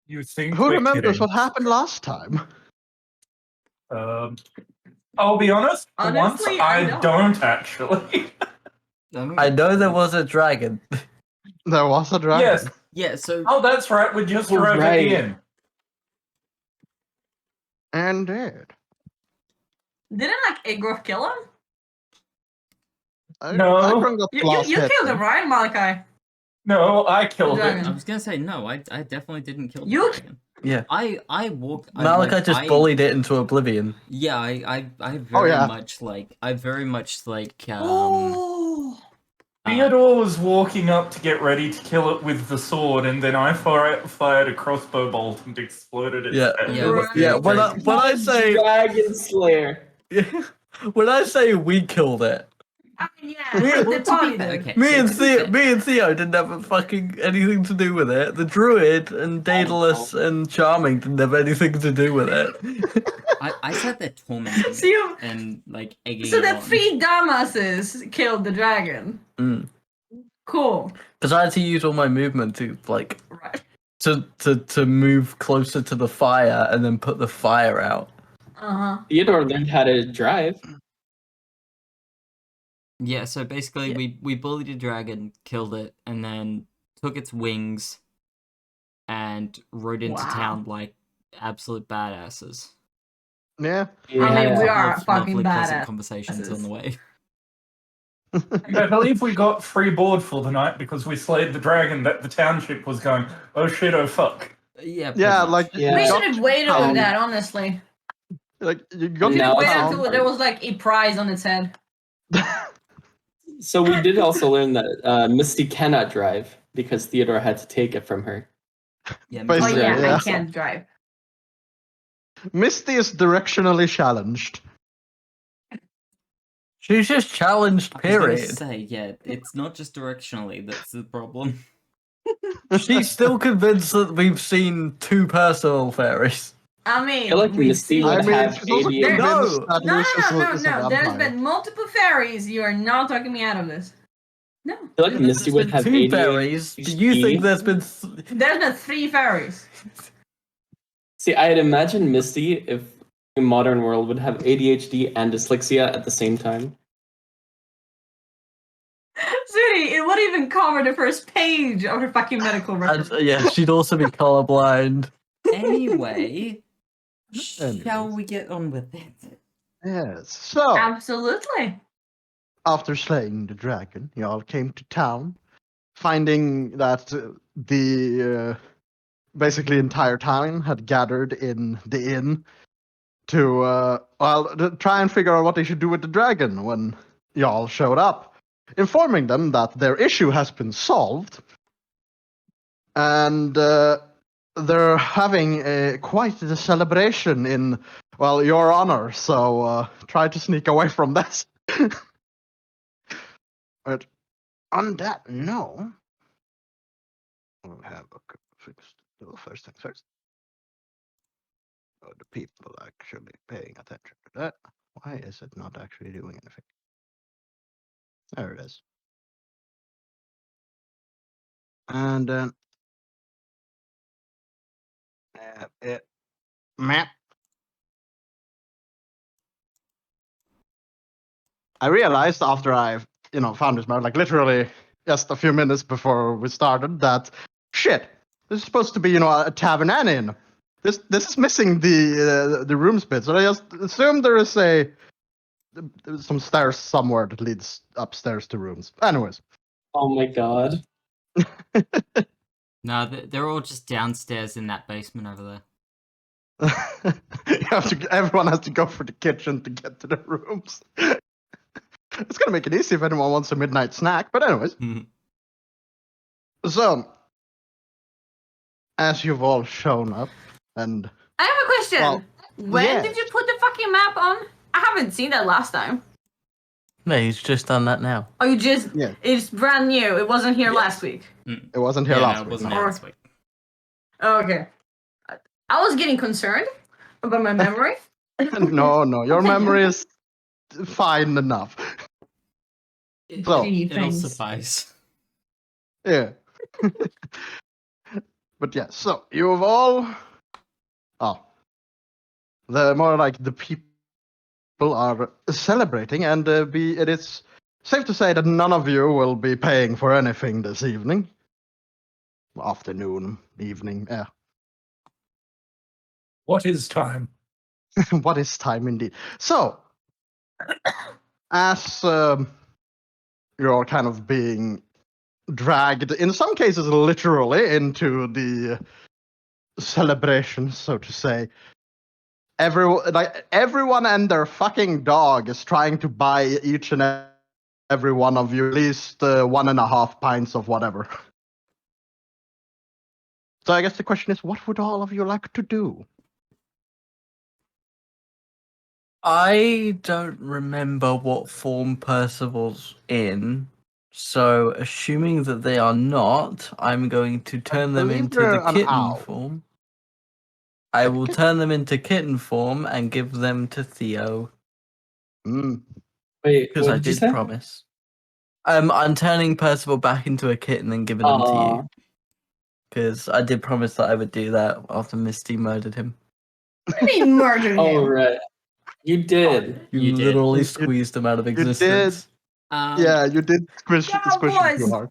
You think Who we're remembers kidding? what happened last time? I'll be honest. Honestly, I don't actually. I know there was a dragon. There was a dragon. Yes. Yeah, so Oh, that's right. We just Oh, drove right. it in. Indeed. Didn't Igor kill him? No. Akron got You last hit, killed him, right, Malachi? No, I killed dragon. I it. was gonna say no. I definitely didn't kill the You- dragon. Yeah. I walked. Malachi just bullied it into oblivion. Yeah, I very much like. Oh. Theodore was walking up to get ready to kill it with the sword, and then I fired a crossbow bolt and exploded its head. Yeah, When I say Dragon Slayer. when I say we killed it, I mean, yeah, the party did. Okay, me and Theo didn't have fucking anything to do with it. The druid and Daedalus and Charming didn't have anything to do with it. I said they're tormenting So you- and like egging So it the on. 3 dumbasses killed the dragon. Cool. Because I had to use all my movement to like Right. to move closer to the fire and then put the fire out. Theodore learned how to drive. Yeah, so basically we bullied a dragon, killed it, and then took its wings and rode into town like absolute badasses. Yeah. I mean, we are Lovely, fucking pleasant badass. conversations on the way. I believe we got free board for the night because we slayed the dragon that the township was going, oh shit, oh fuck. Yeah, Yeah, like Yeah. We you should got have waited town. on that, honestly. Like you got We to should have No, waited town. until there was like a prize on its head. So we did also learn that Misty cannot drive because Theodore had to take it from her. yeah, Oh Basically, yeah, yeah. I can't drive. Misty is directionally challenged. She's just challenged, I was gonna period. say, yeah, it's not just directionally that's the problem. She's still convinced that we've seen 2 personal fairies. I I mean, feel like we've Misty seen- would I mean, have she's also ADHD. convinced No. that No, Lucius no, is a no. There's vampire. been multiple fairies. You are not talking me out of this. No. I feel like Misty would have 2 ADHD. fairies. Do you think there's been? There's been 3 fairies. See, I'd imagine Misty, if the modern world, would have ADHD and dyslexia at the same time. Sweetie, it wouldn't even cover the first page of her fucking medical record. Yeah, she'd also be colorblind. Anyway, shall Anyways. we get on with it? Yes. So Absolutely. after slaying the dragon, y'all came to town, finding that the basically entire town had gathered in the inn to try and figure out what they should do with the dragon when y'all showed up, informing them that their issue has been solved, and they're having quite the celebration in, well, your honor. So try to sneak away from this. But on that note, we'll have a couple things to do. First things first. The people actually paying attention to that. Why is it not actually doing anything? There it is. And then map. I realized after I, found this map, like literally just a few minutes before we started, that shit, this is supposed to be, a tavern and inn. This is missing the rooms bit. So I just assume there is some stairs somewhere that leads upstairs to rooms. Anyways. Oh my god. No, they're all just downstairs in that basement over there. Everyone has to go for the kitchen to get to the rooms. It's gonna make it easy if anyone wants a midnight snack, but anyways. So, as you've all shown up, and I have a question. Well, when yes. did you put the fucking map on? I haven't seen that last time. No, he's just done that now. Oh, you just... Yeah. It's brand new. It wasn't here last week. it wasn't here Yeah, last no, it week. wasn't no. there last week. Oh, okay. I was getting concerned about my memory. No, your memory is fine enough. So, Gee, It'll thanks. suffice. yeah. But yeah, so you've all. Oh. The more like the people are celebrating, and it is safe to say that none of you will be paying for anything this evening. Afternoon, evening, yeah. What is time? What is time indeed? So, as you're all kind of being dragged, in some cases literally, into the celebration, so to say, everyone and their fucking dog is trying to buy each and every one of you at least 1.5 pints of whatever. So I guess the question is, what would all of you like to do? I don't remember what form Percival's in, so assuming that they are not, I'm going to turn them believe into the they're an kitten owl. form. I will turn them into kitten form and give them to Theo, Mm. Wait, because what I did you did say? promise. I'm turning Percival back into a kitten and giving them to Aw. you, because I did promise that I would do that after Misty murdered him. What do you mean murdered Oh, him? right. You did. You, You did. literally You- squeezed him out of did. existence. Yeah, you did squish Yeah, him boys. too hard.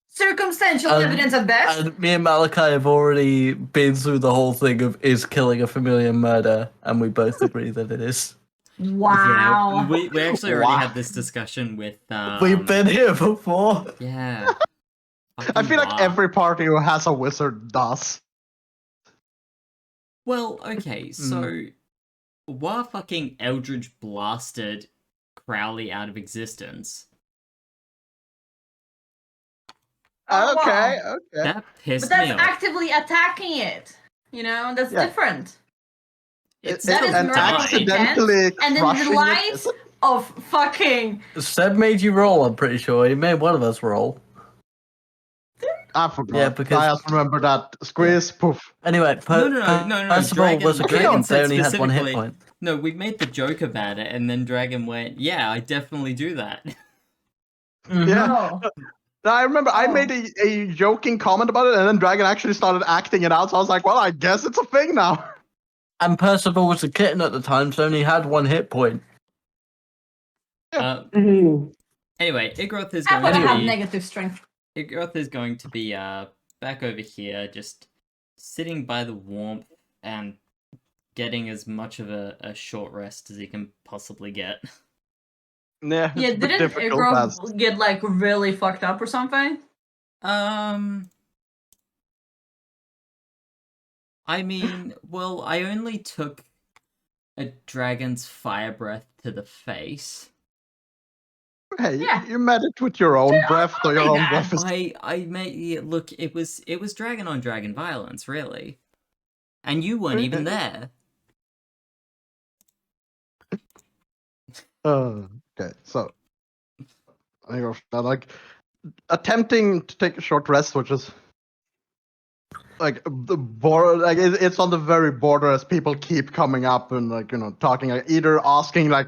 Circumstantial Um, evidence at best. And me and Malachi have already been through the whole thing of is killing a familiar murder, and we both agree that it is. Wow. Yeah, we actually already Wow. had this discussion with. We've been here before. Yeah. I feel like every party who has a wizard does. Well, okay, so Wah fucking Eldridge blasted Crowley out of existence. Oh, Okay, wow. okay. That But pissed that's me off. actively attacking it. You know, that's Yeah. different. It's That is still and murder died. accidentally And then the crushing it lies is- of fucking. Seb made you roll, I'm pretty sure. He made one of us roll. I forgot. Yeah, because- I just remember that squeeze, poof. Anyway, No. Percival was a kitten, Dragon they said only had one hit specifically. point. No, we made the joke about it, and then Dragon went, "Yeah, I definitely do that." Yeah. No. I remember I Oh. made a joking comment about it, and then Dragon actually started acting it out. So I was like, well, I guess it's a thing now. And Percival was a kitten at the time, so only had one hit point. Mhm. Anyway, Igroth is I going thought I to have be. negative strength. Igroth is going to be back over here, just sitting by the warmth and getting as much of a short rest as he can possibly get. Yeah, Yeah, it's a bit didn't difficult. as- Igrov get like really fucked up or something? I mean, well, I only took a dragon's fire breath to the face. Hey, Yeah. you met it with your own breath, so your like own that. breath is. I made look. It was dragon on dragon violence, really, and you weren't even there. Okay, so you're like attempting to take a short rest, which is like the border, like it's on the very border as people keep coming up and like talking, like, either asking like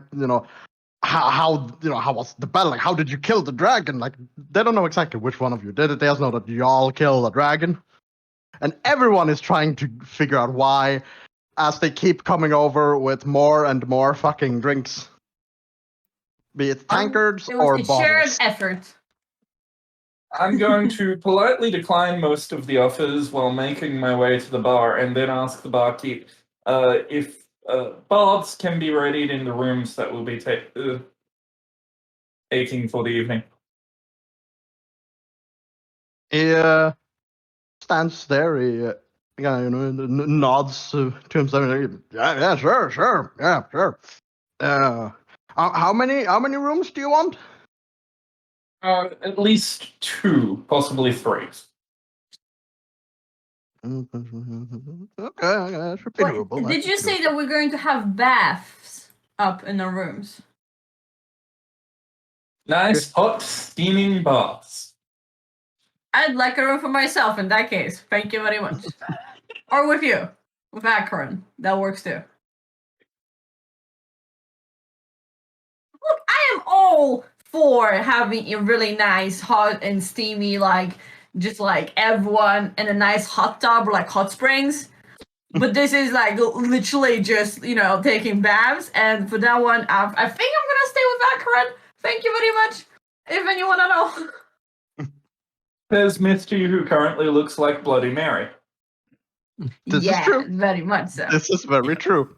how how was the battle, like how did you kill the dragon, like they don't know exactly which one of you did it. They just know that y'all killed the dragon, and everyone is trying to figure out why, as they keep coming over with more and more fucking drinks. Be it tankards It or was a shared bottles. effort. I'm going to politely decline most of the offers while making my way to the bar, and then ask the barkeep if baths can be readied in the rooms that will be taking for the evening. He stands there. He nods to himself. Yeah, sure, yeah, sure. How many rooms do you want? At least 2, possibly 3. Okay, that should be Wait, doable. that did should you be say doable. that we're going to have baths up in the rooms? Nice, hot, steaming baths. I'd like a room for myself in that case. Thank you very much. Or with you. With Akron. That works too. Look, I am all for having a really nice, hot, and steamy, like, just like everyone in a nice hot tub or like hot springs. But this is like literally just, taking baths. And for that one, I think I'm gonna stay with Akaran. Thank you very much. If anyone at all. There's Misty, who currently looks like Bloody Mary. This is true. Very much so. This is very true.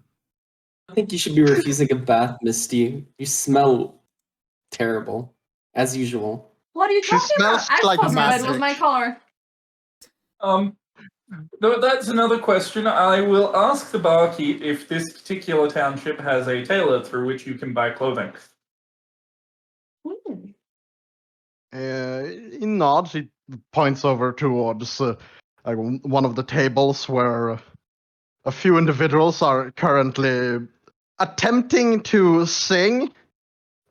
I think you should be refusing a bath, Misty. You smell terrible, as usual. What are you She talking about? smells I like thought red was magic. my color. That's another question. I will ask the barkeep if this particular township has a tailor through which you can buy clothing. He nods. He points over towards like one of the tables where a few individuals are currently attempting to sing.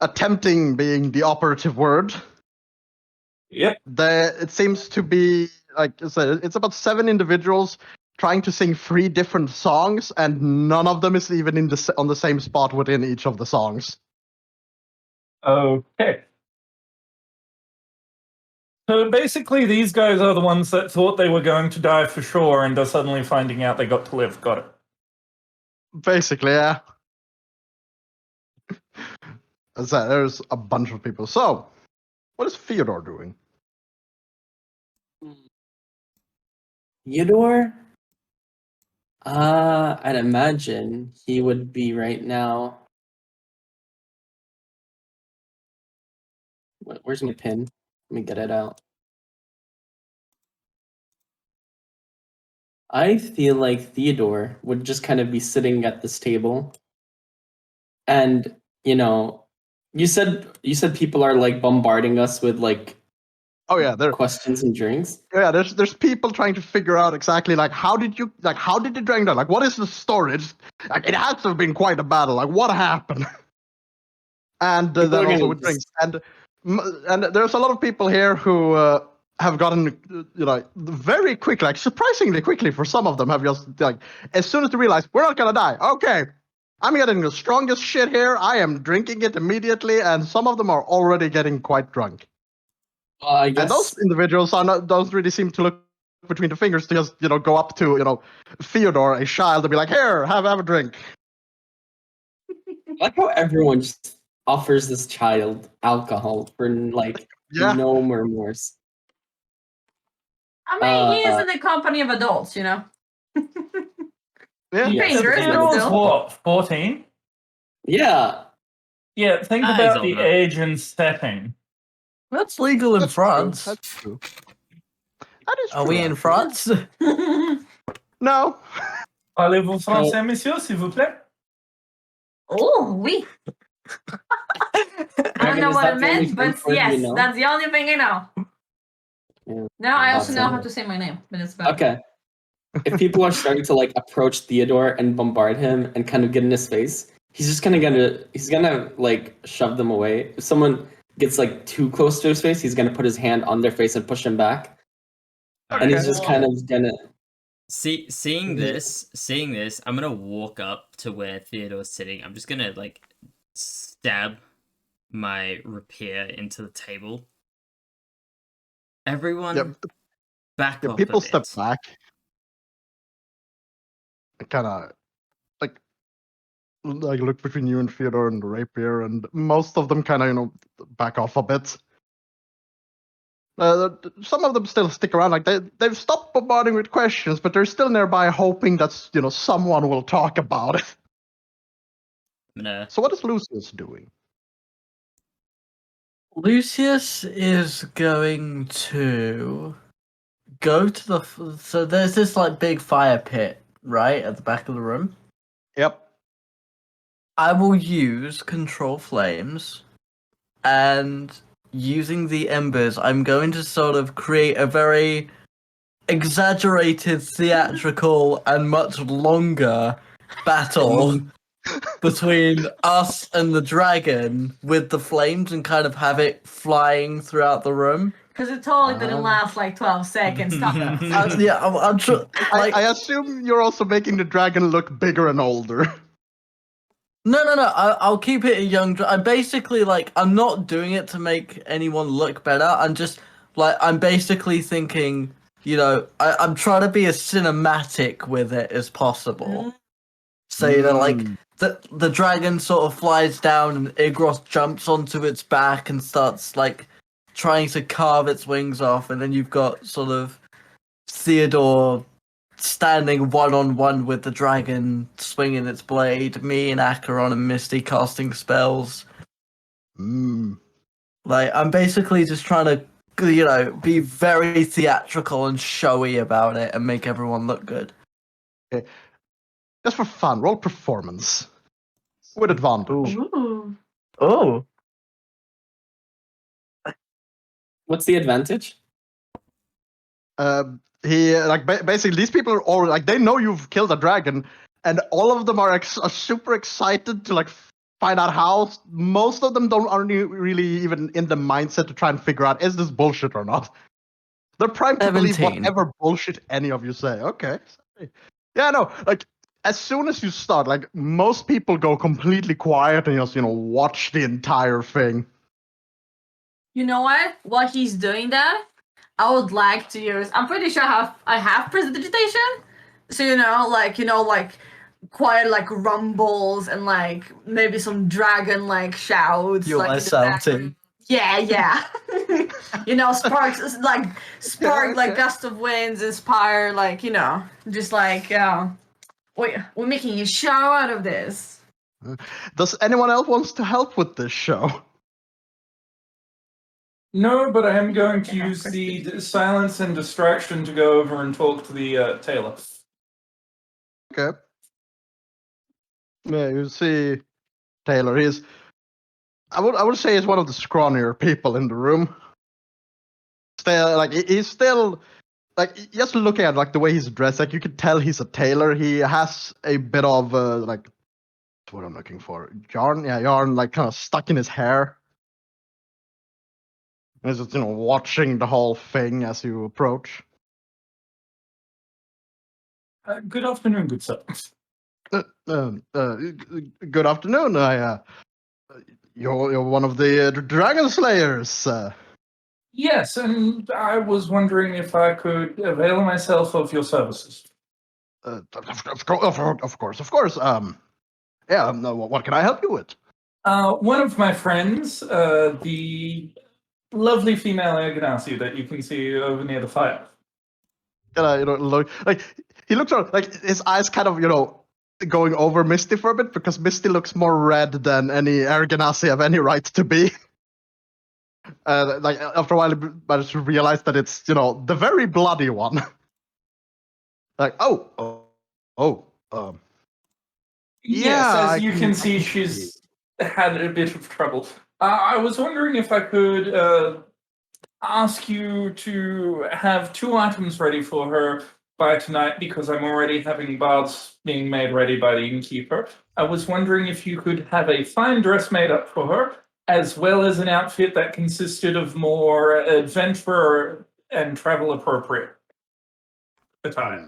Attempting being the operative word. Yep. It seems to be like I said, it's about 7 individuals trying to sing 3 different songs, and none of them is even on the same spot within each of the songs. Okay. So basically, these guys are the ones that thought they were going to die for sure and are suddenly finding out they got to live. Got it. Basically, yeah. As I said, there's a bunch of people. So, what is Theodore doing? Theodore? I'd imagine he would be right now. Where's my pin? Let me get it out. I feel like Theodore would just kind of be sitting at this table. And, you said people are like bombarding us with like Oh yeah, questions and drinks. yeah. There's people trying to figure out exactly how did the dragon die? Like, what is the story? It has to have been quite a battle. Like, what happened? And People then are also gonna with drinks. And there's a lot of people here who have gotten very quick, like surprisingly quickly for some of them, have just like as soon as they realize we're not gonna die. Okay, I'm getting the strongest shit here. I am drinking it immediately, and some of them are already getting quite drunk. I guess And those individuals don't really seem to look between the fingers to just go up to Theodore, a child, and be like, here, have a drink. I like how everyone just offers this child alcohol for like Yeah. no remorse. I mean, he is in the company of adults, Yeah. Yes, Dangerous, but Theodore's still. what, 14? Yeah. Yeah, think He's about old the enough. age and setting. That's legal in That's true, France. That's true. That is Are true, we in actually. France? No. Parlez-vous français, monsieur, s'il vous plaît? Oh, oui. I don't know Is what that it the only meant, but French word you yes, know? that's the only thing I know. Yeah. Now I also know Awesome. how to say my name, but it's about Okay. If people are starting to like approach Theodore and bombard him and kind of get in his face, he's gonna like shove them away. If someone gets like too close to his face, he's gonna put his hand on their face and push him back. And he's just kind of gonna Seeing this, I'm gonna walk up to where Theodore's sitting. I'm just gonna like stab my rapier into the table. Everyone, back off. People a step bit. back. Kind of like look between you and Theodore and the rapier, and most of them kind of back off a bit. Some of them still stick around, like they've stopped bombarding with questions, but they're still nearby, hoping that someone will talk about it. I'm gonna So what is Lucius doing? Lucius is going to go to the. So there's this like big fire pit right at the back of the room. Yep. I will use control flames, and using the embers, I'm going to sort of create a very exaggerated, theatrical, and much longer battle between us and the dragon with the flames, and kind of have it flying throughout the room. because it totally didn't last like 12 seconds. Stop it. Yeah, I'm sure. Like, I assume you're also making the dragon look bigger and older. No. I'll keep it a young. I'm basically like I'm not doing it to make anyone look better. I'm just Like, I'm basically thinking, I'm trying to be as cinematic with it as possible. So, like, the dragon sort of flies down and Igros jumps onto its back and starts, like, trying to carve its wings off. And then you've got sort of Theodore standing one-on-one with the dragon, swinging its blade, me and Acheron and Misty casting spells. Like, I'm basically just trying to, be very theatrical and showy about it and make everyone look good. Okay. Just for fun, roll performance. With advantage. Ooh. Oh. What's the advantage? Basically these people are all like, they know you've killed a dragon, and all of them are super excited to like find out how. Most of them aren't really even in the mindset to try and figure out, is this bullshit or not. They're primed to believe 17. whatever bullshit any of you say. Okay. Yeah, no, like as soon as you start, like most people go completely quiet and just, watch the entire thing. You know what? While he's doing that, I would like to use. I'm pretty sure I have prestidigitation, so like quiet like rumbles and like maybe some dragon like shouts. You're like my in the background. shouting. Yeah. Sparks like Okay. like gust of winds inspire like just like we're making a show out of this. Does anyone else wants to help with this show? No, but I am going to use the silence and distraction to go over and talk to the tailor. Okay. Yeah, you see Taylor, I would say he's one of the scrawnier people in the room. He's still like, just looking at like the way he's dressed, like you can tell he's a tailor. He has a bit of like, that's what I'm looking for. Yarn like kind of stuck in his hair. And he's just, watching the whole thing as you approach. Good afternoon, good sir. Good afternoon. You're one of the dragon slayers. Yes, and I was wondering if I could avail myself of your services. Of course. No, what can I help you with? One of my friends, the lovely female Aganasi that you can see over near the fire. Look like he looks around, like his eyes kind of going over Misty for a bit, because Misty looks more red than any Arganasi have any right to be. Like after a while, he managed to realize that it's the very bloody one. Like Yes, yeah, as you can see, she's had a bit of trouble. I was wondering if I could ask you to have 2 items ready for her by tonight, because I'm already having baths being made ready by the innkeeper. I was wondering if you could have a fine dress made up for her, as well as an outfit that consisted of more adventure and travel appropriate attire.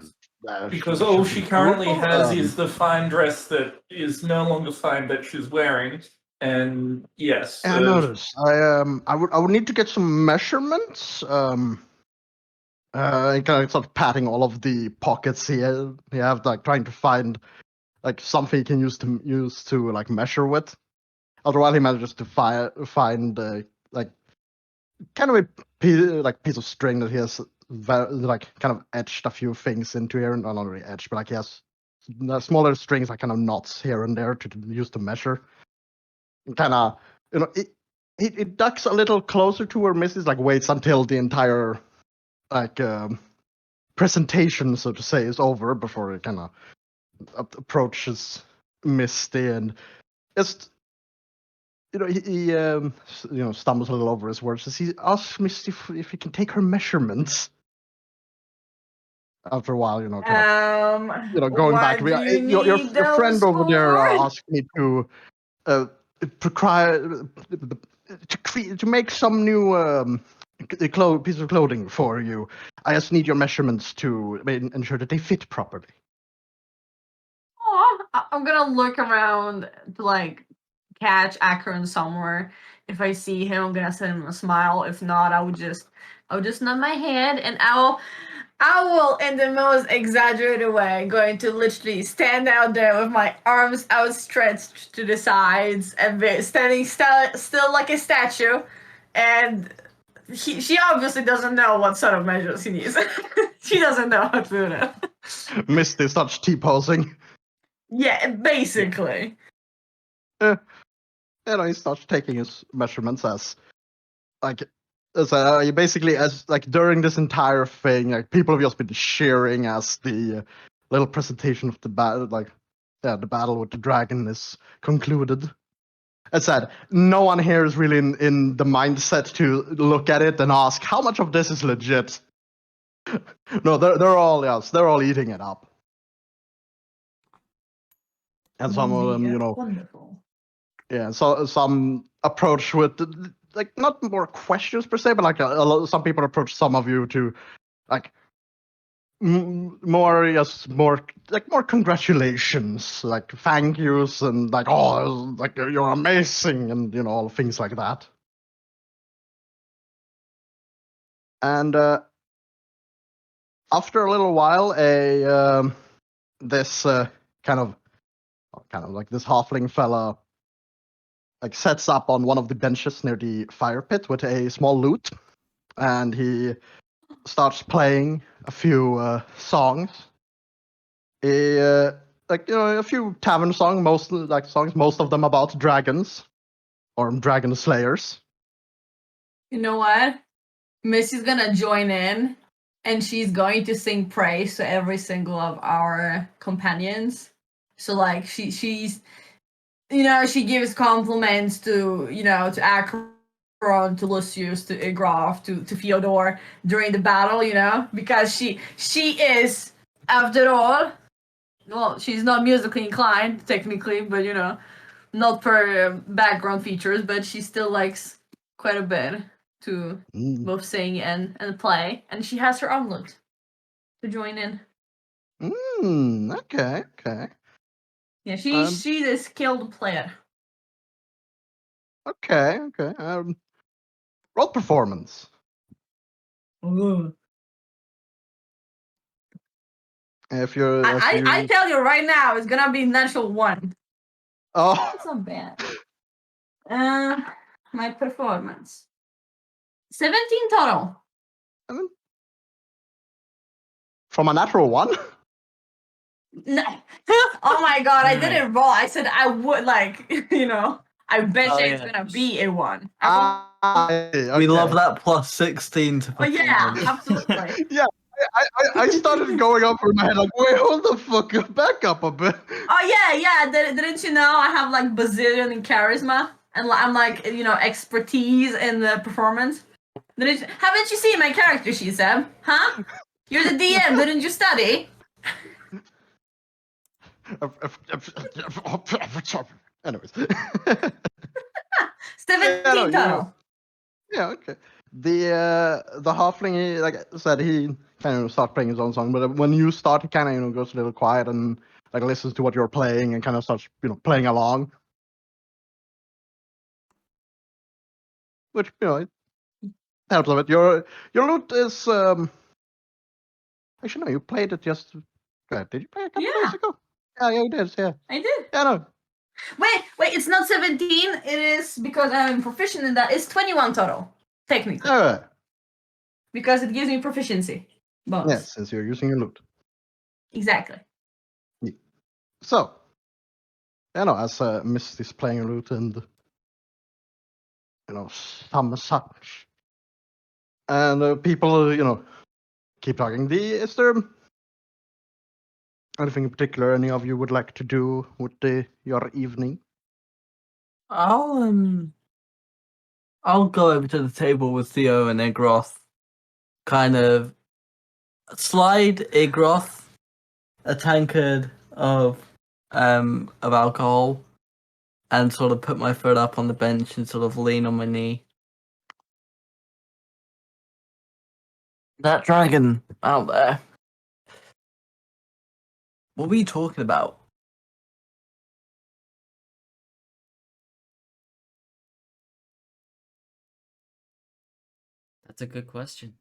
Because all she currently has is the fine dress that is no longer fine that she's wearing. And yes, I noticed. I would need to get some measurements. Kind of sort of patting all of the pockets here. You have like trying to find like something he can use to like measure with. After a while, he manages to find like kind of a piece of string that he has like kind of etched a few things into here. Not really etched, but like he has smaller strings, like kind of knots here and there to use to measure. Kind of, it ducks a little closer to where Misty's, like waits until the entire like presentation, so to say, is over before it kind of approaches Misty, and just he stumbles a little over his words as he asks Misty if he can take her measurements. After a while, going why back, do you your need friend those over there for? asked me to to make some new piece of clothing for you. I just need your measurements to ensure that they fit properly. Aw, I'm gonna look around to like catch Akron somewhere. If I see him, I'm gonna send him a smile. If not, I would just nod my head, and I will, in the most exaggerated way, going to literally stand out there with my arms outstretched to the sides and be standing still like a statue. And she obviously doesn't know what sort of measures he needs. She doesn't know how to do that. Misty starts T-posing. Yeah, basically. He starts taking his measurements as basically as like during this entire thing, like people have just been cheering as the little presentation of the battle, the battle with the dragon is concluded. As said, no one here is really in the mindset to look at it and ask how much of this is legit. No, they're all eating it up. And some of them, Wonderful. yeah, so some approach with like not more questions per se, but like some people approach some of you to like more congratulations, like thank yous, and like like you're amazing, and all things like that. And after a little while, this kind of like this halfling fella like sets up on one of the benches near the fire pit with a small lute, and he starts playing a few songs. A few tavern songs, most of them about dragons or dragon slayers. You know what? Missy's gonna join in, and she's going to sing praise to every single of our companions. So like she's she gives compliments to to Akron, to Lucius, to Igraf, to Fyodor during the battle, because she is, after all, well, she's not musically inclined technically, but not per background features, but she still likes quite a bit to both sing and play, and she has her omelet to join in. Okay. Yeah, she's a skilled player. Okay. Roll performance. Ooh. If you're, I tell you right now, it's gonna be natural one. oh, That's not bad. My performance. 17 total. from a natural one. No. Oh my god, I didn't roll. I said I would I bet you it's gonna be a one. Okay. We love that plus 16 to Oh yeah, performance. absolutely. Yeah, I started going up in my head like, wait, hold the fuck up, back up a bit. Oh yeah. Didn't you know I have like bazillion in charisma and I'm like expertise in the performance? Haven't you seen my character sheet, Seb? Huh? You're the DM. Didn't you study? Anyways. 17 total. Yeah, okay. The halfling, like I said, he kind of starts playing his own song, but when you start, he kind of goes a little quiet and like listens to what you're playing and kind of starts playing along, which it helps a bit. Your loot is actually no, you played it just. Did you play it a couple days ago? Yeah, you did. Yeah, I did. Yeah, no. Wait, it's not 17. It is because I'm proficient in that. It's 21 total, technically. Because it gives me proficiency bonus. Yes, since you're using your loot. Exactly. Yeah. So, as Misty's playing a lute and some such, and people keep talking. Is there anything in particular any of you would like to do with your evening? I'll go over to the table with Theo and Igroth, kind of slide Igroth a tankard of alcohol, and sort of put my foot up on the bench and sort of lean on my knee. That dragon out there. What were you talking about? That's a good question.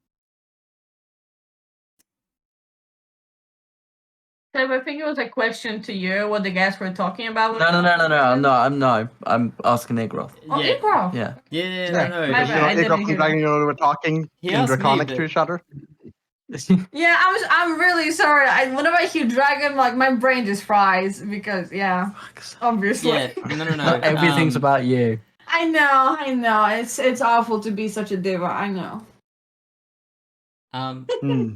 So I think it was a question to you what the guys were talking about. I'm asking Igroth. Oh, Yeah. improv. Yeah. Yeah, Yeah, no, My because bad, I didn't Igor and hear Dragon that. you know, were talking He in asked me, Draconic to but- each other. Yeah, I'm really sorry. Whenever I hear dragon, like my brain just fries because obviously. Yeah, no. Not everything's about you. I know. It's awful to be such a diva. I know. Hmm.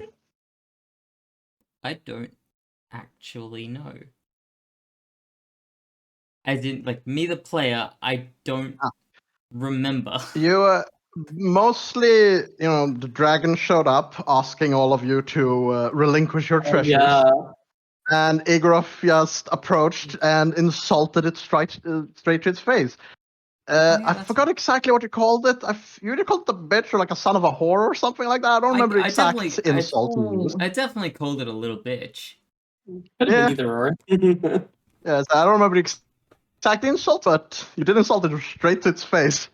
I don't actually know. As in, like, me the player, I don't Ah. remember. You mostly, the dragon showed up asking all of you to relinquish your treasures, Yeah. and Igoroth just approached and insulted it straight to its face. yeah, I that's forgot exactly what you called it. You either called it a bitch or like a son of a whore or something like that. I don't remember the I exact definitely- insult you used. I definitely called it a little bitch. Could have Yeah. been either or. Yes, I don't remember the exact insult, but you did insult it straight to its face.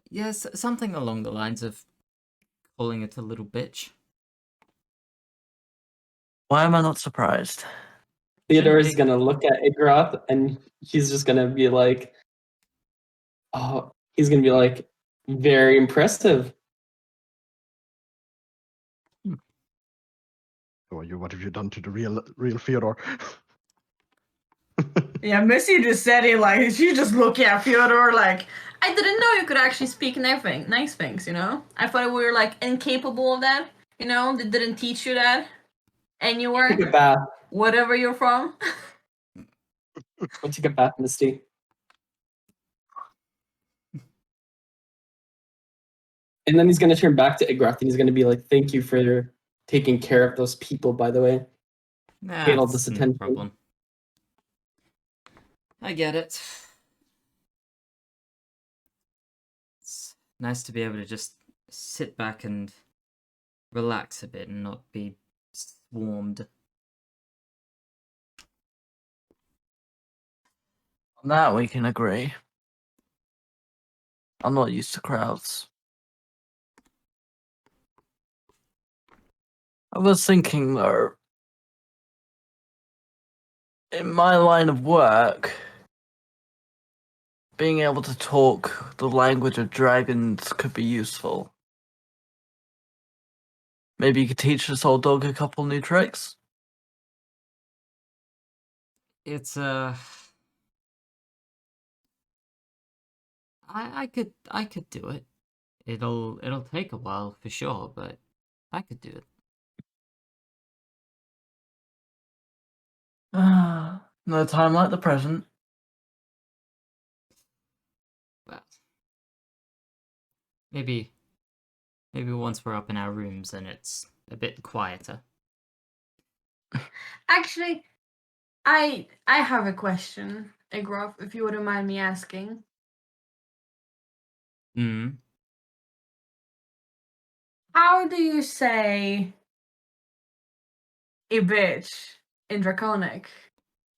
Yes, something along the lines of calling it a little bitch. Why am I not surprised? Theodore is Shouldn't gonna look at Igroth and he's just gonna be like, oh, he's gonna be like, very impressive. What have you done to the real Fyodor? Yeah, Missy just said it like she's just looking at Fyodor like I didn't know you could actually speak nice things. I thought we were like incapable of that. They didn't teach you that, and you Take a were bath. whatever you're from. Go take a bath, Misty. And then he's gonna turn back to Igroth and he's gonna be like, thank you for taking care of those people, by the way. Paid all this That's no attention. problem. I get it. It's nice to be able to just sit back and relax a bit and not be swarmed. On that we can agree. I'm not used to crowds. I was thinking though, in my line of work, being able to talk the language of dragons could be useful. Maybe you could teach this old dog a couple new tricks? It's I could do it. It'll take a while for sure, but I could do it. No time like the present. Well, maybe once we're up in our rooms and it's a bit quieter. Actually, I have a question, Igroth, if you wouldn't mind me asking. Mm. How do you say a bitch in Draconic?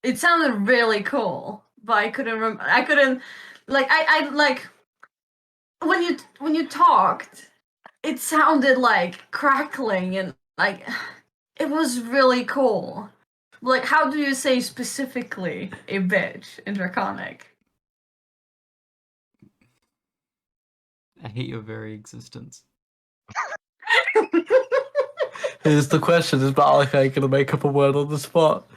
It sounded really cool, but I couldn't like I like when you talked, it sounded like crackling and like it was really cool. Like how do you say specifically a bitch in Draconic? I hate your very existence. Here's the question: is Malachi gonna make up a word on the spot?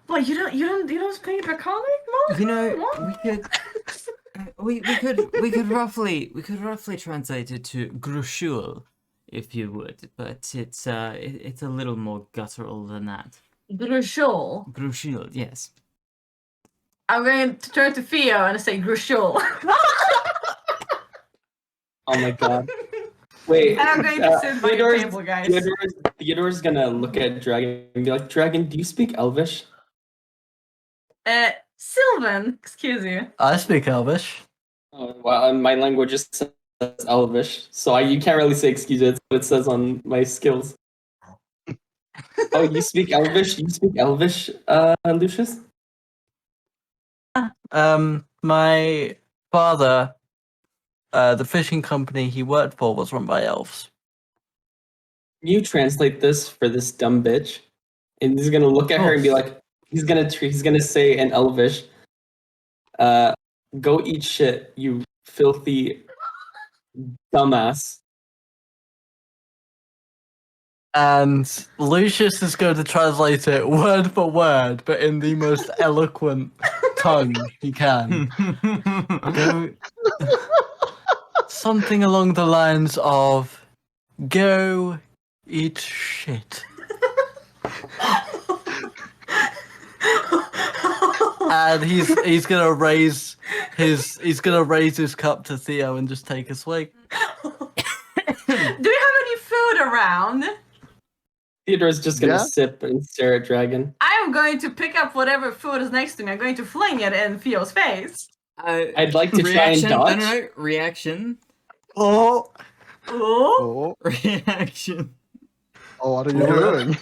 What you don't speak Draconic, Mom? You know, What? we could roughly translate it to grushul, if you would, but it's a little more guttural than that. Grushul. Grushul, yes. I'm going to turn to Theo and say Grushul. Oh my god. Wait. And I'm going to sit by your table, guys. Theodore's gonna look at Dragon and be like, Dragon, do you speak Elvish? Sylvan, excuse you. I speak Elvish. Oh, well, my language just says Elvish, so you can't really say excuse it. It's what it says on my skills. Oh, you speak Elvish? You speak Elvish, Lucius? My father the fishing company he worked for was run by elves. Can you translate this for this dumb bitch? And he's gonna look at her and be course. like, he's gonna say in Elvish, "Go eat shit, you filthy dumbass." And Lucius is going to translate it word for word, but in the most eloquent tongue he can. Go something along the lines of, "Go eat shit." And he's gonna raise his cup to Theo and just take a swig. Do we have any food around? Theodore's just gonna Yeah. sip and stare at Dragon. I am going to pick up whatever food is next to me. I'm going to fling it in Theo's face. I'd like to try and reaction. dodge. No, reaction. Oh, Oh. Reaction. What are you doing?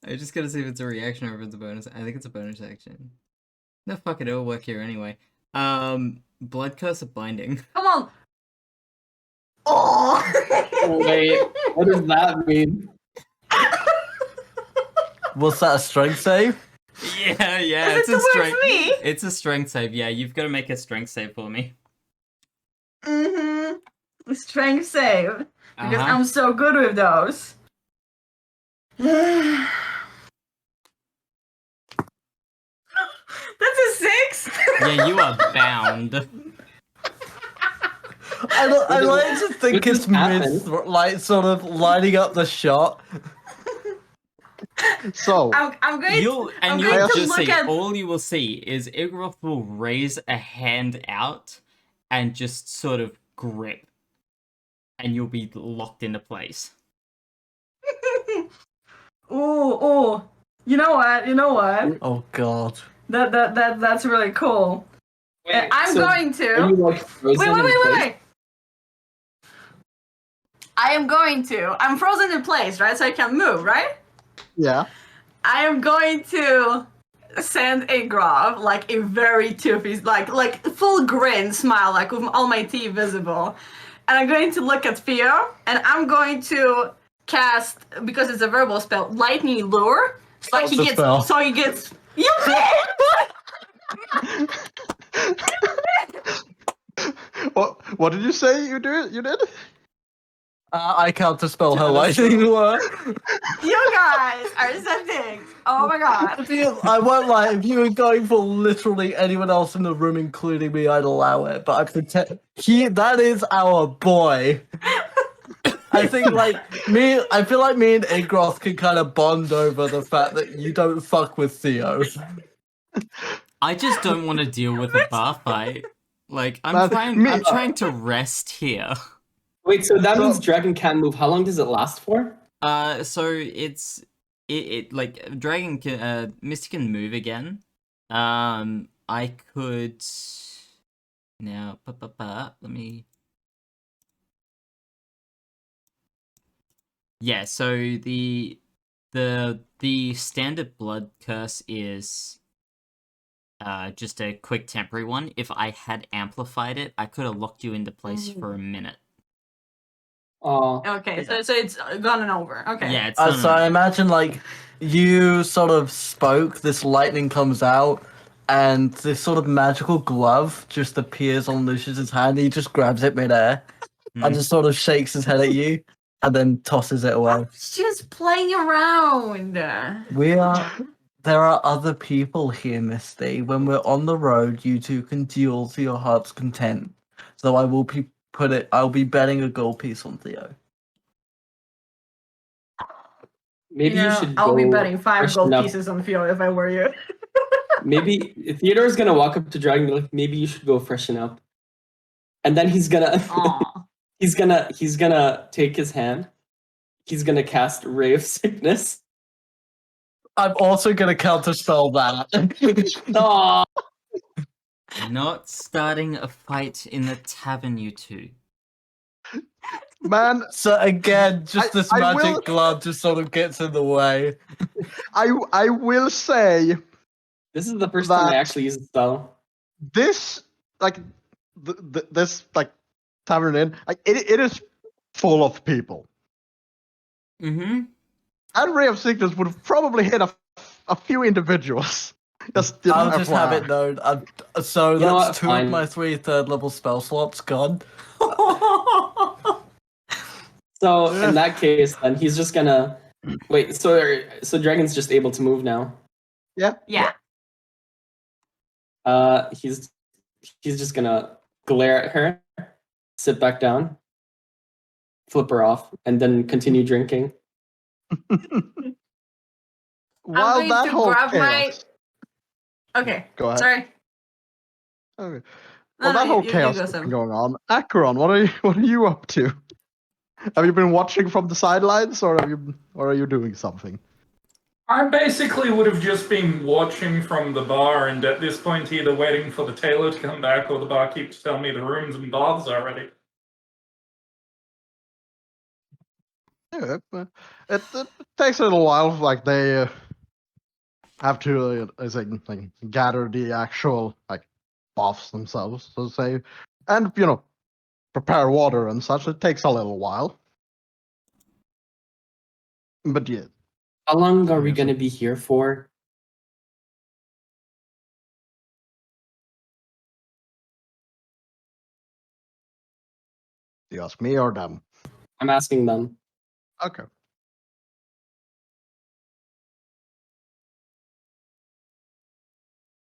I just gotta see if it's a reaction or if it's a bonus. I think it's a bonus action. No, fuck it, it'll work here anyway. Blood curse of binding. Come on. Oh. Wait, what does that mean? was that a strength save? Yeah, Is it's it a towards strength. me? It's a strength save. Yeah, you've got to make a strength save for me. Mm-hmm. Strength save. Because Uh-huh. I'm so good with those. That's a 6? Yeah, you are bound. I like to think What it's just happened? mid, like sort of lining up the shot. So, I'm going I'm You'll going to just look see. at- All you will see is Igroth will raise a hand out and just sort of grip, and you'll be locked into place. Ooh. You know what? Oh god. That's really cool. I'm so going Are to. you like frozen in place? Wait. I am going to. I'm frozen in place, right? So I can move, right? yeah. I am going to send a Grov, like a very toothy, like full grin smile, like with all my teeth visible. And I'm going to look at Theo, and I'm going to cast, because it's a verbal spell, Lightning Lure. So What's the spell? he gets. You What did you say you did? I counterspell her lightning lure. You guys are sending. Oh my god. I won't lie, if you were going for literally anyone else in the room, including me, I'd allow it. But that is our boy. I think I feel like me and Igroth can kind of bond over the fact that you don't fuck with Theo. I just don't want to deal with a bar fight. Like I'm Man, trying to rest here. Wait, so that means Dragon can't move. How long does it last for? So it like Dragon can Misty can move again. I could now let me. Yeah, so the standard blood curse is just a quick temporary one. If I had amplified it, I could have locked you into place for a minute. Oh, Okay, so it's gone and over. Okay. Yeah, it's So I imagine you sort of spoke, this lightning comes out, and this sort of magical glove just appears on Lucius's hand. He just grabs it midair and just sort of shakes his head at you and then tosses it away. I'm just playing around. There are other people here, Misty. When we're on the road, you two can duel to your heart's content. So I will I'll be betting a gold piece on Theo. maybe you should. I'll be go betting 5 freshen gold up. pieces on Theo if I were you. Maybe Theodore's gonna walk up to Dragon and be like, maybe you should go freshen up. And then he's gonna Aw. he's gonna take his hand. He's gonna cast Ray of Sickness. I'm also gonna counterspell that. Aw. Not starting a fight in the tavern, you two. Man, So again, just this I magic will- glove just sort of gets in the way. I will say This is the first time I That- actually used the spell. this this like tavern inn, like it is full of people. Mm-hmm. And ray of sickness would have probably hit a few individuals. Just I'll just have FYI. it known. So You know that's what? two Fine. of my 3 third-level spell slots gone. So Yeah. in that case, then he's just gonna wait. So Dragon's just able to move now. Yeah. Yeah. He's just gonna glare at her, sit back down, flip her off, and then continue drinking. While going that to whole grab my- chaos. Okay. Go ahead. Sorry. Okay. No, Well, no, that whole you chaos go, has been Sam. going on. Acheron, what are you up to? Have you been watching from the sidelines, or are you doing something? I basically would have just been watching from the bar, and at this point, either waiting for the tailor to come back or the barkeep to tell me the rooms and baths are ready. Yeah, it takes a little while. Like they have to like, gather the actual like buffs themselves, so to say, and prepare water and such. It takes a little while, but yeah. How long are we Yeah, so- gonna be here for? You ask me or them? I'm asking them. Okay.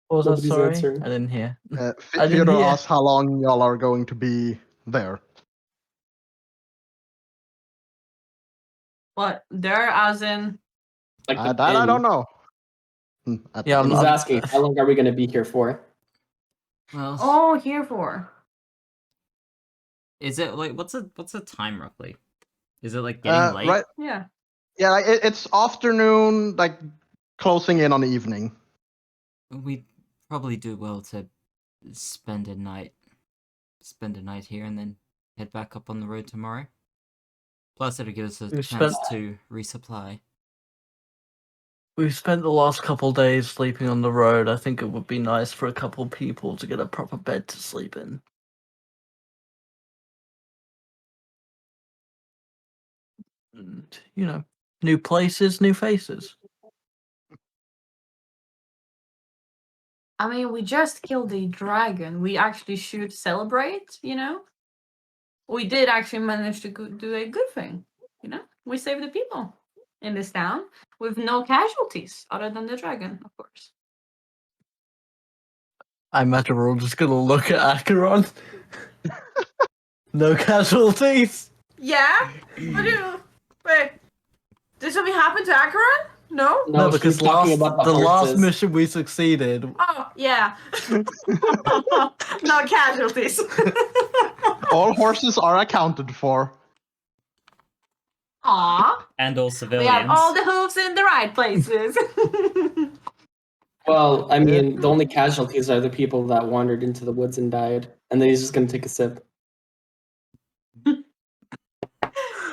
What was that? Nobody's Sorry, answering. I didn't hear. I didn't Theodore hear. asks how long y'all are going to be there. What? There, as in. Like the That I inn. don't know. Yeah, He's asking, how long are we gonna be here for? Well, Oh, here for. is it like what's the time roughly? Is it like getting late? Right. Yeah. Yeah, like, it's afternoon, like closing in on the evening. We probably do well to spend a night here and then head back up on the road tomorrow. Plus, it'll give us a We've chance spent- to resupply. We've spent the last couple days sleeping on the road. I think it would be nice for a couple people to get a proper bed to sleep in. And, new places, new faces. I mean, we just killed a dragon. We actually should celebrate, We did actually manage to do a good thing, We saved the people in this town with no casualties other than the dragon, of course. I imagine we're all just gonna look at Acheron. No casualties. Yeah? Wait. Did something happen to Acheron? No? No, she's because talking about the last horses. mission we succeeded. Oh, yeah. No casualties. All horses are accounted for. Aw. And all We civilians. have all the hooves in the right places. Well, I mean, the only casualties are the people that wandered into the woods and died. And then he's just gonna take a sip.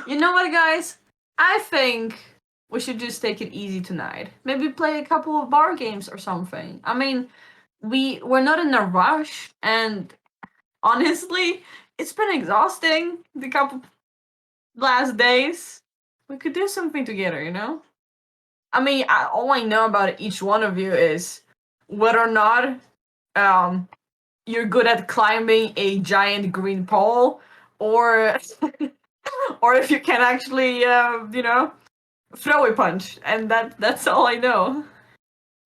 You know what, guys? I think we should just take it easy tonight. Maybe play a couple of bar games or something. I mean, we're not in a rush, and honestly, it's been exhausting the couple last days. We could do something together, I mean, all I know about each one of you is whether or not you're good at climbing a giant green pole, or or if you can actually, throw a punch, and that's all I know.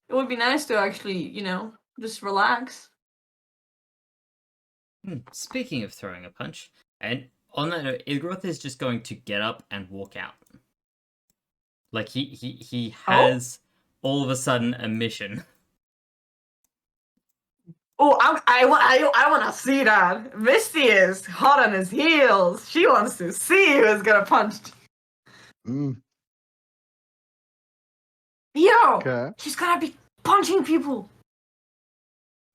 It would be nice to actually, just relax. Speaking of throwing a punch, and on that note, Idgroth is just going to get up and walk out. Like he has all of a sudden a mission. Oh, I want to see that. Misty is hot on his heels. She wants to see who's gonna punch. Mm, Yo, okay. he's gonna be punching people.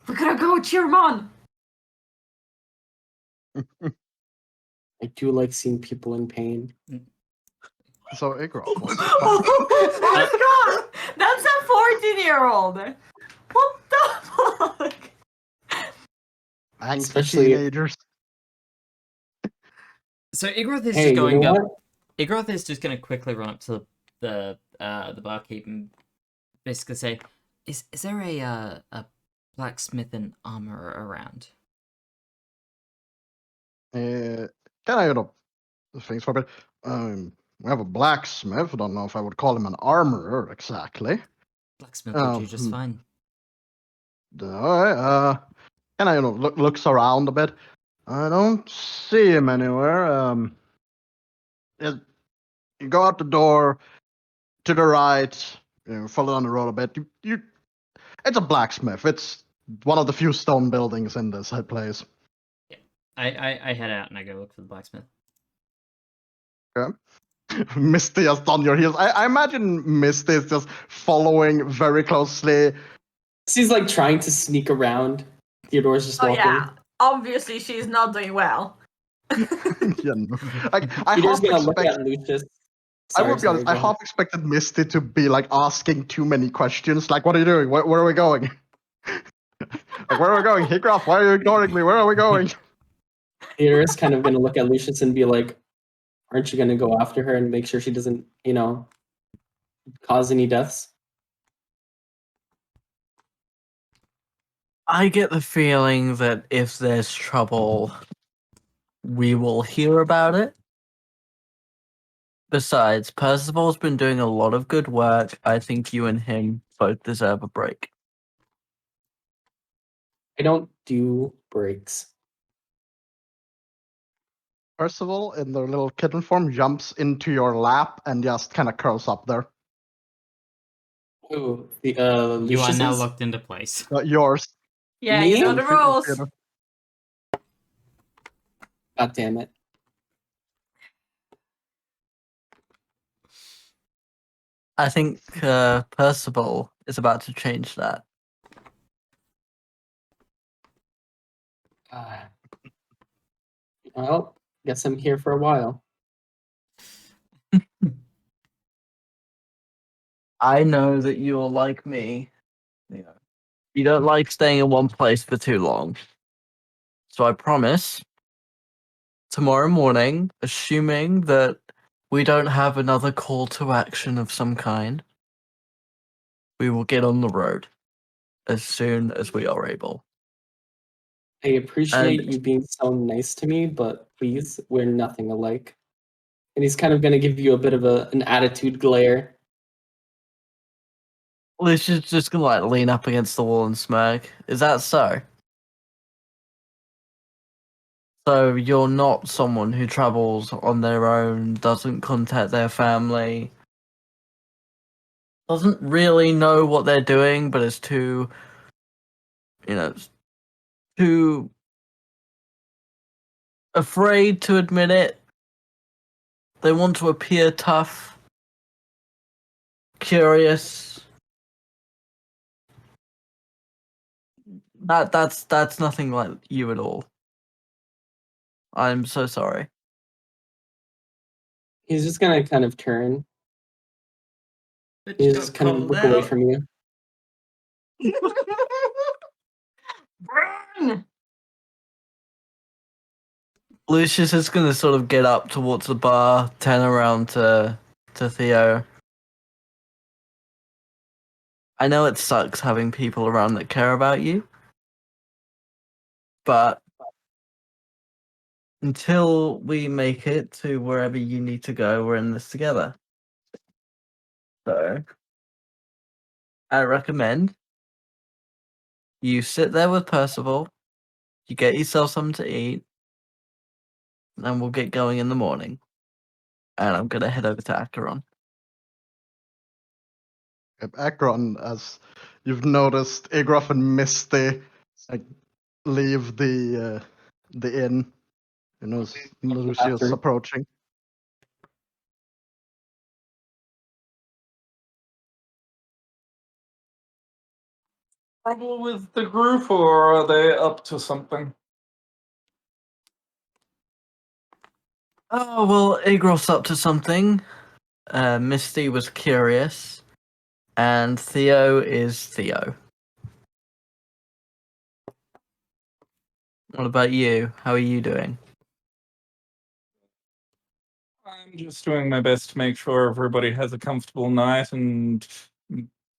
We're gonna go cheer him on. I do like seeing people in pain. So Igor. Oh my god, that's a 14-year-old. What the fuck? Angsty Especially- teenagers. So Igroth is Hey, just you going know up. what? Igroth is just going to quickly run up to the barkeep and basically say, "Is there a blacksmith and armor around?" Can I, things for a bit? We have a blacksmith. I don't know if I would call him an armorer exactly. Blacksmith will do Oh, just fine. Can I, looks around a bit. I don't see him anywhere. You go out the door to the right. Follow down the road a bit. It's a blacksmith. It's one of the few stone buildings in this place. I head out and I go look for the blacksmith. Misty just on your heels. I imagine Misty is just following very closely. She's like trying to sneak around. Theodore's just Oh walking. yeah, obviously she's not doing well. Yeah, no. I Theodore's half gonna look expect, at Lucius. I would be honest, go I ahead. half expected Misty to be like asking too many questions. Like, what are you doing? Where are we going? Like, where are we going? Hiccup, why are you ignoring me? Where are we going? Theodore's kind of gonna look at Lucius and be like, "Aren't you gonna go after her and make sure she doesn't, cause any deaths?" I get the feeling that if there's trouble, we will hear about it. Besides, Percival's been doing a lot of good work. I think you and him both deserve a break. I don't do breaks. Percival, in their little kitten form, jumps into your lap and just kind of curls up there. Who? The You are Lucius's? now locked into place. Yours. Yeah, Me? you know the rules. God damn it! I think Percival is about to change that. Well, guess I'm here for a while. I know that you're like me. You don't like staying in one place for too long. So I promise, tomorrow morning, assuming that we don't have another call to action of some kind, we will get on the road as soon as we are able. I appreciate And- you being so nice to me, but please, we're nothing alike. And he's kind of gonna give you a bit of an attitude glare. Lucius just gonna like lean up against the wall and smirk. Is that so? So you're not someone who travels on their own, doesn't contact their family, doesn't really know what they're doing, but is too, too afraid to admit it. They want to appear tough, curious. That's nothing like you at all. I'm so sorry. He's just gonna kind of turn. But He's just kind of look away from you. Burn! Lucius is gonna sort of get up towards the bar, turn around to Theo. I know it sucks having people around that care about you, but until we make it to wherever you need to go, we're in this together. So, I recommend you sit there with Percival, you get yourself something to eat, and we'll get going in the morning. And I'm gonna head over to Acheron. Akron, as you've noticed, Igroth and Misty like, leave the inn. You know, Lucius After. approaching. Trouble with the group, or are they up to something? Oh, well, Igroth's up to something. Misty was curious. And Theo is Theo. What about you? How are you doing? I'm just doing my best to make sure everybody has a comfortable night and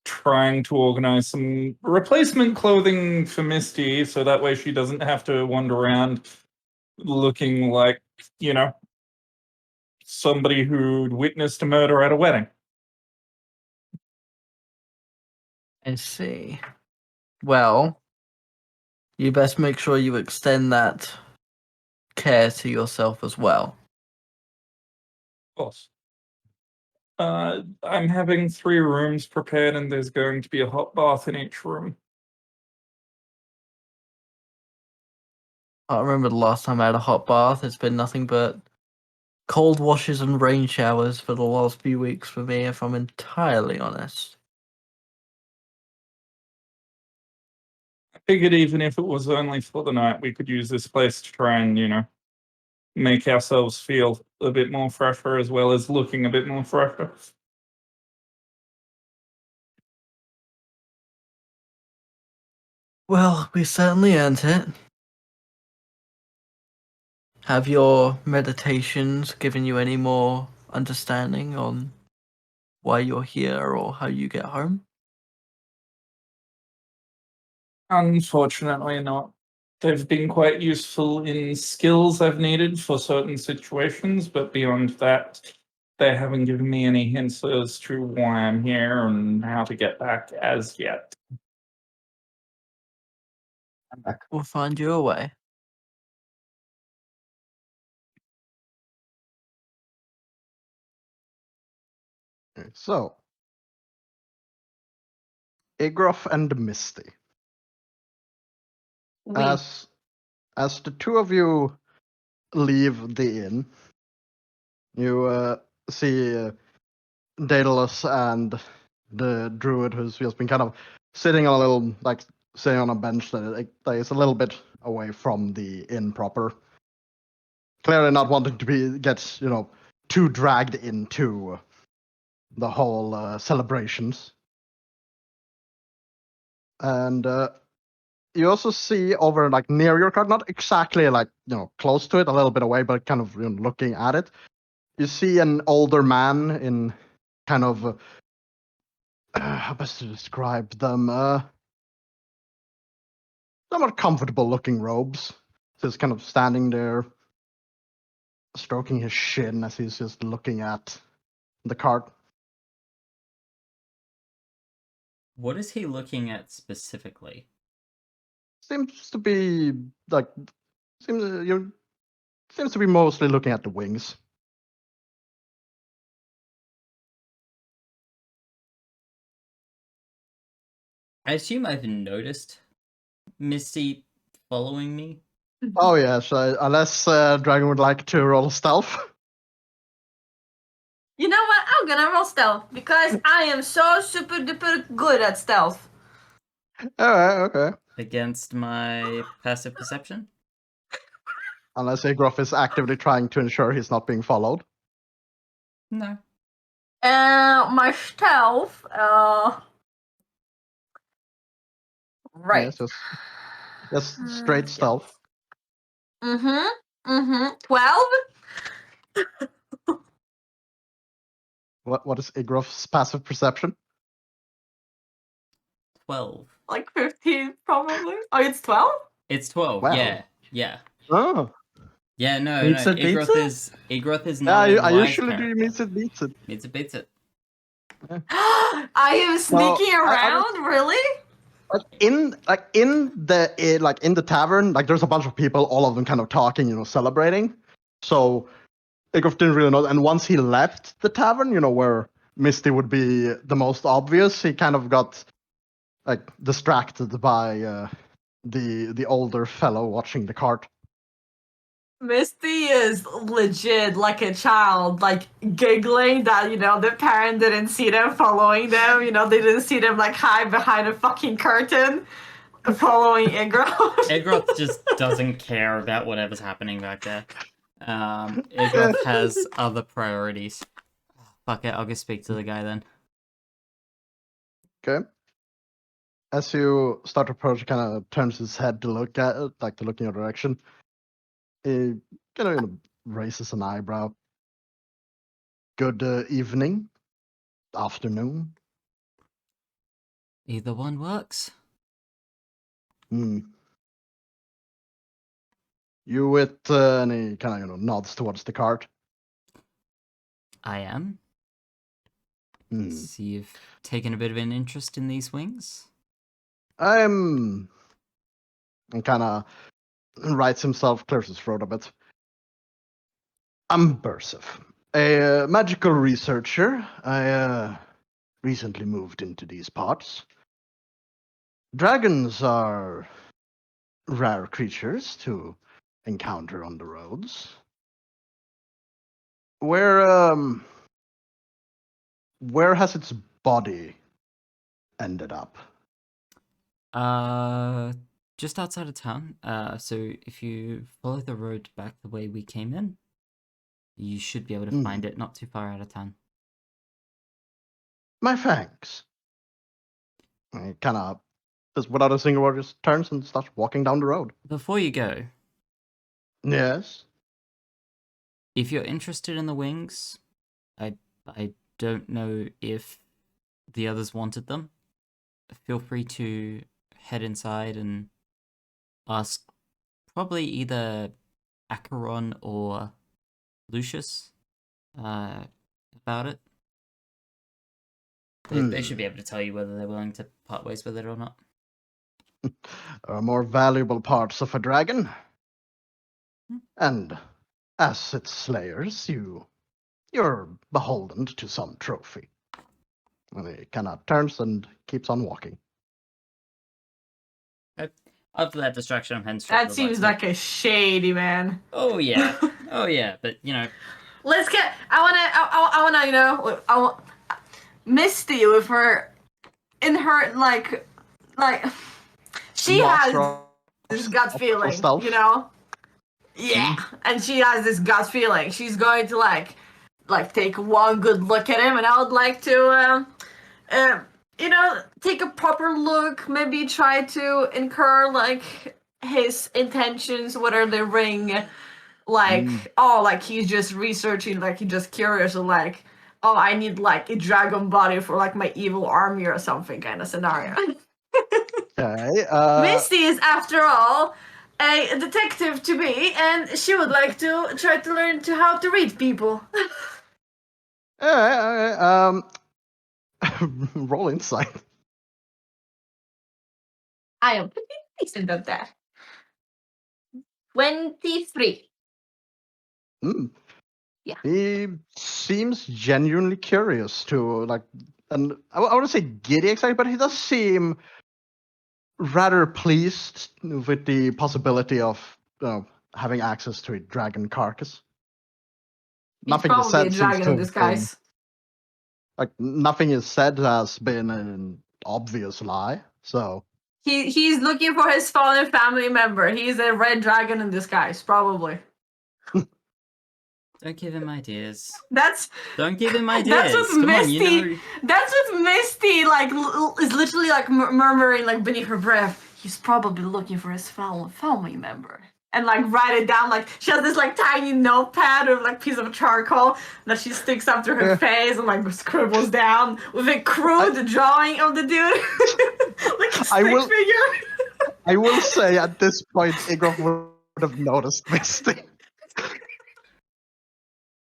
trying to organize some replacement clothing for Misty so that way she doesn't have to wander around looking like, you know, somebody who'd witnessed a murder at a wedding. I see. Well, you best make sure you extend that care to yourself as well. Of course. I'm having 3 rooms prepared and there's going to be a hot bath in each room. I remember the last time I had a hot bath. It's been nothing but cold washes and rain showers for the last few weeks for me, if I'm entirely honest. I figured even if it was only for the night, we could use this place to try and, you know, make ourselves feel a bit more fresher as well as looking a bit more fresher. Well, we certainly earned it. Have your meditations given you any more understanding on why you're here or how you get home? Unfortunately not. They've been quite useful in skills I've needed for certain situations, but beyond that, they haven't given me any hints as to why I'm here and how to get back as yet. I'm back. We'll find you a way. Okay, so, Igroff and Misty. We. As the two of you leave the inn, you see Daedalus and the druid who's just been kind of sitting on a little, like, sitting on a bench that is a little bit away from the inn proper. Clearly not wanting to get, you know, too dragged into the whole celebrations. And you also see over, like, near your card, not exactly, like, you know, close to it, a little bit away, but kind of, you know, looking at it. You see an older man in kind of how best to describe them? Somewhat comfortable looking robes. Just kind of standing there, stroking his shin as he's just looking at the cart. What is he looking at specifically? Seems to be like seems to be mostly looking at the wings. I assume I've noticed Misty following me. Oh yeah, so unless Dragon would like to roll stealth. You know what? I'm gonna roll stealth because I am so super duper good at stealth. Alright, okay. Against my passive perception? Unless Agroff is actively trying to ensure he's not being followed. No. My stealth, right. Yes, just straight stealth. 12? What is Agroff's passive perception? 12. Like 15, probably. Oh, it's 12? It's 12, Wow. yeah. Yeah. Oh. Yeah, no, Meets no. it, beats Igroth is Yeah, not a I wise usually do character. meets it beats it. Meets it, beats it. I am sneaking I around, really? in the tavern, like there's a bunch of people, all of them kind of talking, you know, celebrating. So Igor didn't really know. And once he left the tavern, you know, where Misty would be the most obvious, he kind of got like distracted by the older fellow watching the cart. Misty is legit like a child, like giggling that, you know, the parent didn't see them following them. You know, they didn't see them like hide behind a fucking curtain following Igroth. Igroth just doesn't care about whatever's happening back there. Igroth has other priorities. Fuck it, I'll go speak to the guy then. Okay. As you start to approach, kind of turns his head to look at it, like to look in your direction. He kind of raises an eyebrow. Good evening, afternoon. Either one works. Hmm. You with? And he kind of nods towards the cart. I am. Hmm. So you've taken a bit of an interest in these wings? And kind of writes himself, clears his throat a bit. I'm Bursif, a magical researcher. I recently moved into these parts. Dragons are rare creatures to encounter on the roads. Where has its body ended up? Just outside of town. So if you follow the road back the way we came in, you should be able to find it not too far out of town. My thanks. He kind of, just without a single word, just turns and starts walking down the road. Before you go, Yes. if you're interested in the wings, I don't know if the others wanted them. Feel free to head inside and ask probably either Acheron or Lucius about it. They should be able to tell you whether they're willing to part ways with it or not. Are more valuable parts of a dragon. And as its slayers, you're beholden to some trophy. And he kind of turns and keeps on walking. After that distraction, I'm heading straight to That the seems blacksmith. like a shady man. Oh yeah, oh yeah, but you know, Let's get. I wanna. You know. I want Misty with her, in her like. She has Master this gut of feeling. stealth. You know. Yeah, and she has this gut feeling. She's going to like take one good look at him, and I would like to you know, take a proper look, maybe try to incur like his intentions, what are the ring, like oh, like he's just researching, like he's just curious, or like oh, I need like a dragon body for like my evil army or something kind of scenario. Okay. Misty is, after all, a detective to be, and she would like to try to learn to how to read people. Alright. Roll insight. I am pretty decent at that. 23. Mm. Yeah. He seems genuinely curious to like, and I wouldn't say giddy excited, but he does seem rather pleased with the possibility of having access to a dragon carcass. He's Nothing is probably a said seems dragon to in have disguise. like nothing is said has been an obvious lie. So He's looking for his fallen family member. He's a red dragon in disguise, probably. don't give him ideas. That's Don't give him ideas. That's what Come on, Misty. you know. That's what Misty like is literally like murmuring like beneath her breath. He's probably looking for his fallen family member, and like write it down. Like she has this like tiny notepad or like piece of charcoal that she sticks up to her face and like scribbles down with a crude drawing of the dude, like a stick figure. I will say at this point, Igor would have noticed Misty.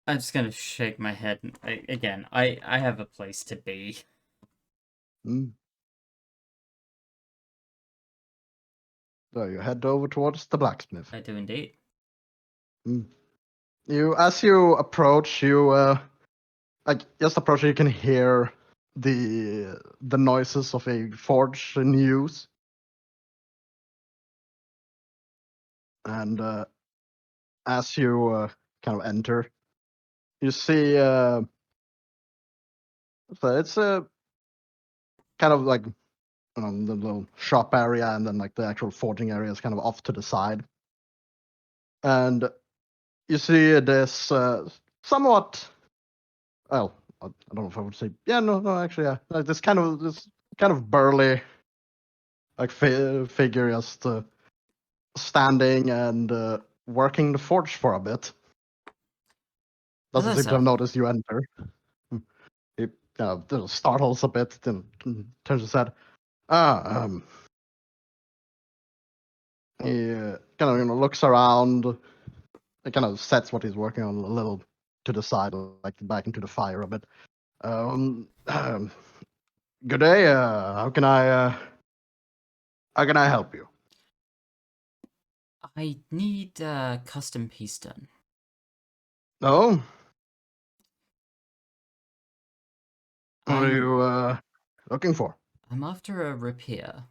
I'm just gonna shake my head. Again, I have a place to be. Mm. So you head over towards the blacksmith. I do indeed. As you approach, like just approach, you can hear the noises of a forge in use, and as you kind of enter, you see so it's a kind of like the little shop area, and then like the actual forging area is kind of off to the side, and you see this somewhat, well, I don't know if I would say, yeah, no, actually, yeah, like this kind of burly like figure just standing and working the forge for a bit. Doesn't Hello, seem to have sir. noticed you enter. He startles a bit, then turns his head. He kind of looks around. He kind of sets what he's working on a little to the side, like back into the fire a bit. Good day. How can I help you? I need a custom piece done. No. What are I'm, you looking for? I'm after a repair.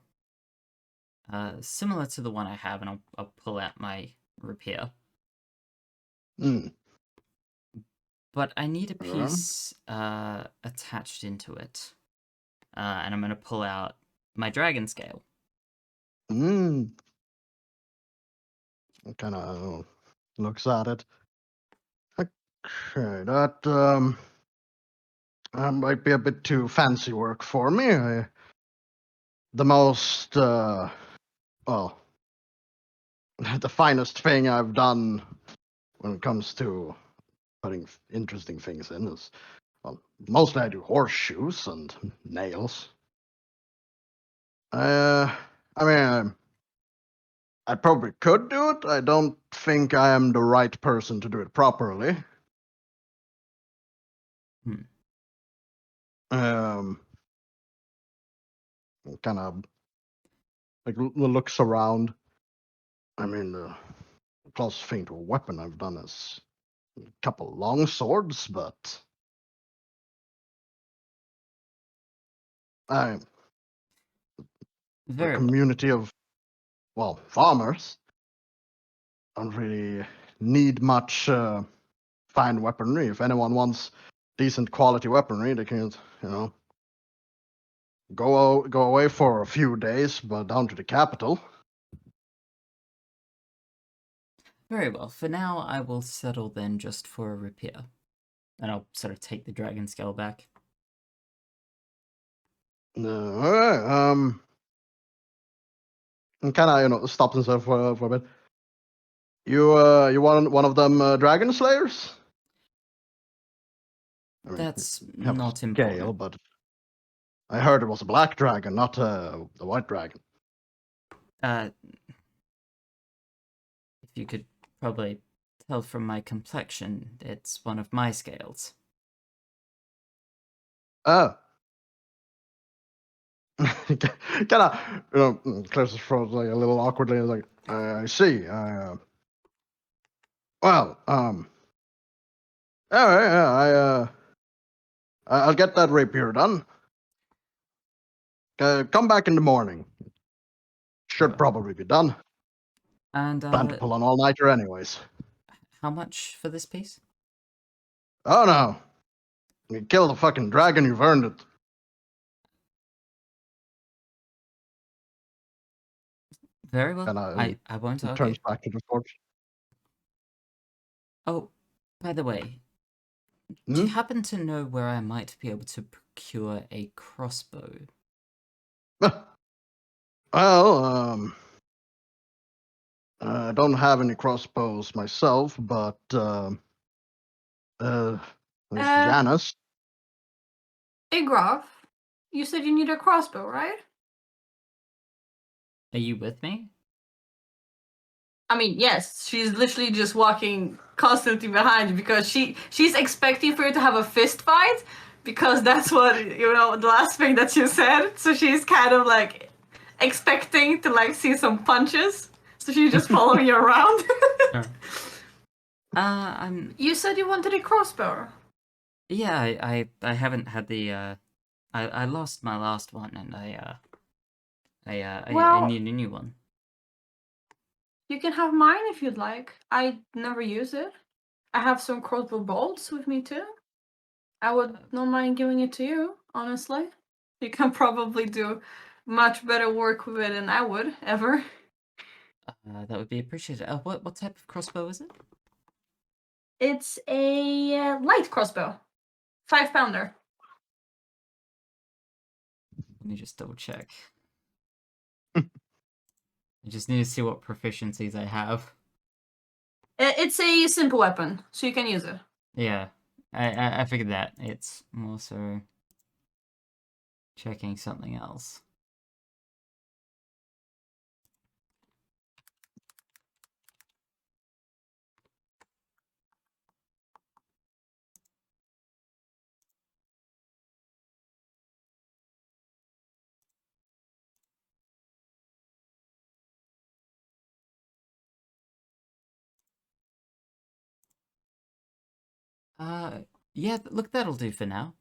Similar to the one I have, and I'll pull out my repair. Hmm. But I need a Alright. piece attached into it. And I'm gonna pull out my dragon scale. Hmm. Kind of looks at it. Okay, that might be a bit too fancy work for me. The most well, the finest thing I've done when it comes to putting interesting things in is, well, mostly I do horseshoes and nails. I mean, I probably could do it. I don't think I am the right person to do it properly. Um, kind of like looks around. I mean, the closest thing to a weapon I've done is a couple long swords, but the Very well. community of, well, farmers don't really need much fine weaponry. If anyone wants decent quality weaponry, they can, go away for a few days, but down to the capital. Very well. For now, I will settle then just for a repair. And I'll sort of take the dragon scale back. Alright, and kind of, stops himself for a bit. You want one of them dragon slayers? I mean, That's you have a not scale, important. but I heard it was a black dragon, not the white dragon. If you could probably tell from my complexion, it's one of my scales. Oh. kind of, clears his throat like a little awkwardly. Like, I see. Well, all right. Yeah, I'll get that rapier done. Come back in the morning. Should Well. probably be done. And Plan to pull an all-nighter anyways. how much for this piece? Oh no. You kill the fucking dragon, you've earned it. Very well. And I won't he argue. turns back to the forge. Oh, by the way, do Hmm? you happen to know where I might be able to procure a crossbow? Well, I don't have any crossbows myself, but there's Janice. Igrov, you said you need a crossbow, right? Are you with me? I mean, yes, she's literally just walking constantly behind you because she's expecting for you to have a fist fight because that's what the last thing that you said. So she's kind of like expecting to like see some punches. So she's just following you around. I'm. You said you wanted a crossbow. Yeah, I haven't had the. I lost my last one, and I Well- need a new one. You can have mine if you'd like. I never use it. I have some crossbow bolts with me too. I would not mind giving it to you, honestly. You can probably do much better work with it than I would ever. That would be appreciated. What type of crossbow is it? It's a light crossbow, 5-pounder. Let me just double check. I just need to see what proficiencies I have. It's a simple weapon, so you can use it. Yeah, I figured that. It's more so checking something else. Yeah, look, that'll do for now.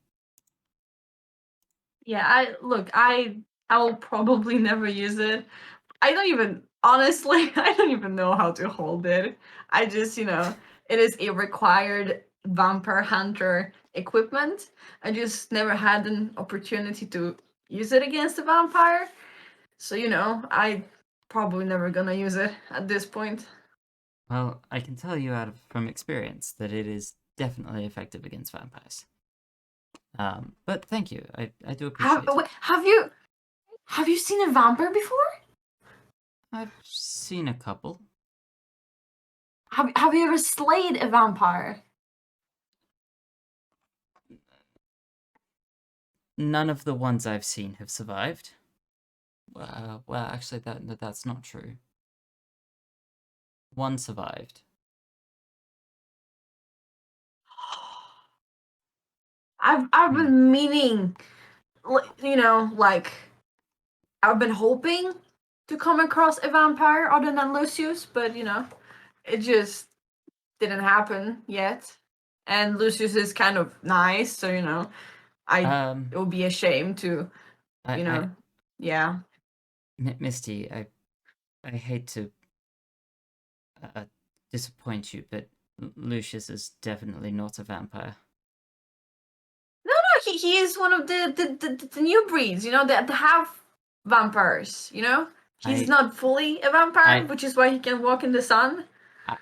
Yeah, I'll probably never use it. I don't even honestly I don't even know how to hold it. I just, it is a required vampire hunter equipment. I just never had an opportunity to use it against a vampire. So, I probably never gonna use it at this point. Well, I can tell you from experience that it is definitely effective against vampires. But thank you. I do appreciate it. Have you seen a vampire before? I've seen a couple. Have you ever slayed a vampire? None of the ones I've seen have survived. Well, actually, that's not true. One survived. I've been meaning, like I've been hoping to come across a vampire other than Lucius, but it just didn't happen yet. And Lucius is kind of nice, so it would be a shame to, yeah. Misty, I hate to disappoint you, but Lucius is definitely not a vampire. No, he is one of the new breeds, that have vampires. He's not fully a vampire, which is why he can walk in the sun.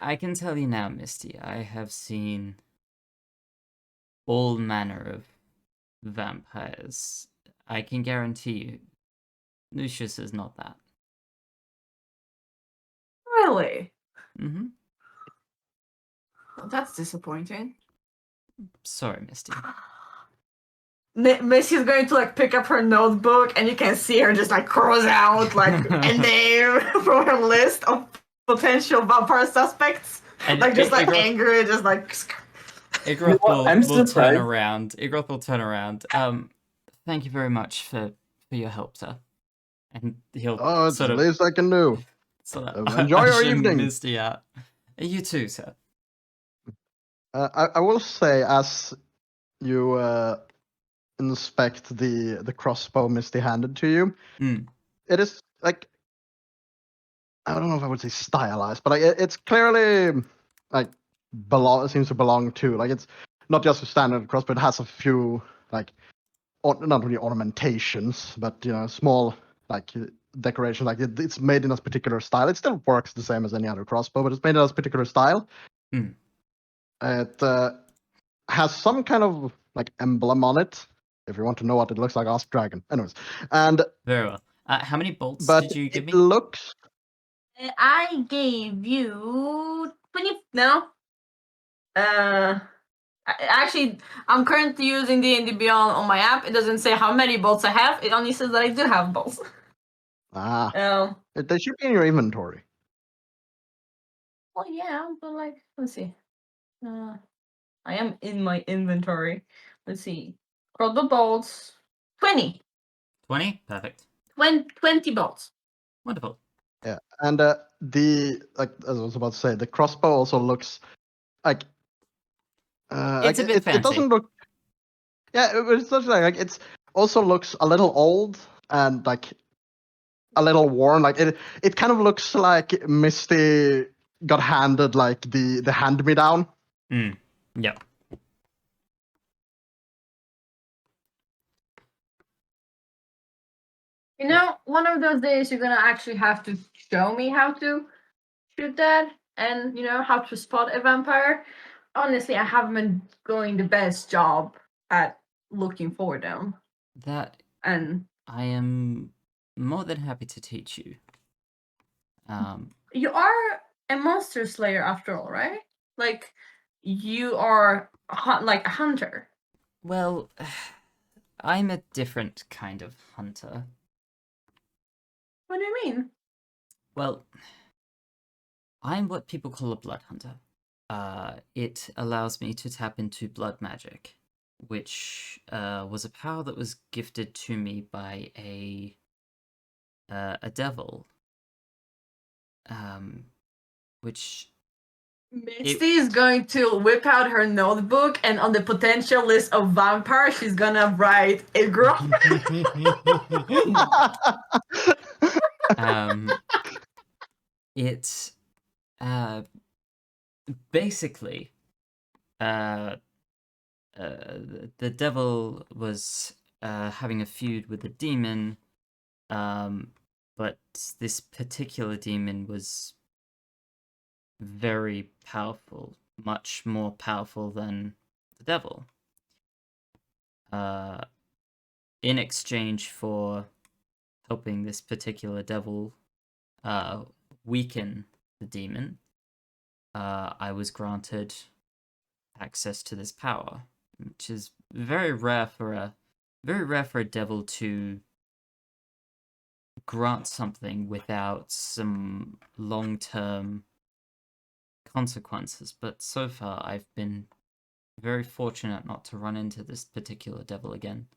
I can tell you now, Misty, I have seen all manner of vampires. I can guarantee you, Lucius is not that. Really? Mm-hmm. Well, that's disappointing. Sorry, Misty. Missy's going to pick up her notebook, and you can see her just cross out a name from her list of potential vampire suspects. And angry, just Igroth I'm will turn surprised. around. Igroth will turn around. Thank you very much for your help, sir. And he'll Oh, it's the least I can do. Enjoy your evening. Misty out. You too, sir. I will say, as you inspect the crossbow Misty handed to you, it is I don't know if I would say stylized, but it's clearly seems to belong to it's not just a standard crossbow. It has a few not really ornamentations, but small decoration. It's made in a particular style. It still works the same as any other crossbow, but it's made in a particular style. It has some kind of emblem on it. If you want to know what it looks like, ask Dragon. Anyways, and very well. How many bolts but did you give me? It looks. I gave you 20. No. Actually, I'm currently using D&D Beyond on my app. It doesn't say how many bolts I have. It only says that I do have bolts. They should be in your inventory. Well, yeah, but let's see. I am in my inventory. Let's see. Crossbow bolts. 20. 20? Perfect. 20 bolts. Wonderful. Yeah, and as I was about to say, the crossbow also looks it's a bit fancy. It doesn't look. Yeah, it's not it also looks a little old and a little worn. It kind of looks like Misty got handed the hand me down. Yeah. One of those days you're gonna actually have to show me how to shoot that and how to spot a vampire. Honestly, I haven't been doing the best job at looking for them. I am more than happy to teach you. You are a monster slayer after all, right? Like, you are like a hunter. Well, I'm a different kind of hunter. What do you mean? Well, I'm what people call a blood hunter. It allows me to tap into blood magic, which was a power that was gifted to me by a devil. Which Misty is going to whip out her notebook, and on the potential list of vampires, she's gonna write a girl. it basically the devil was having a feud with a demon, but this particular demon was very powerful, much more powerful than the devil. In exchange for helping this particular devil weaken the demon, I was granted access to this power, which is very rare for a devil to grant something without some long-term consequences. But so far, I've been very fortunate not to run into this particular devil again.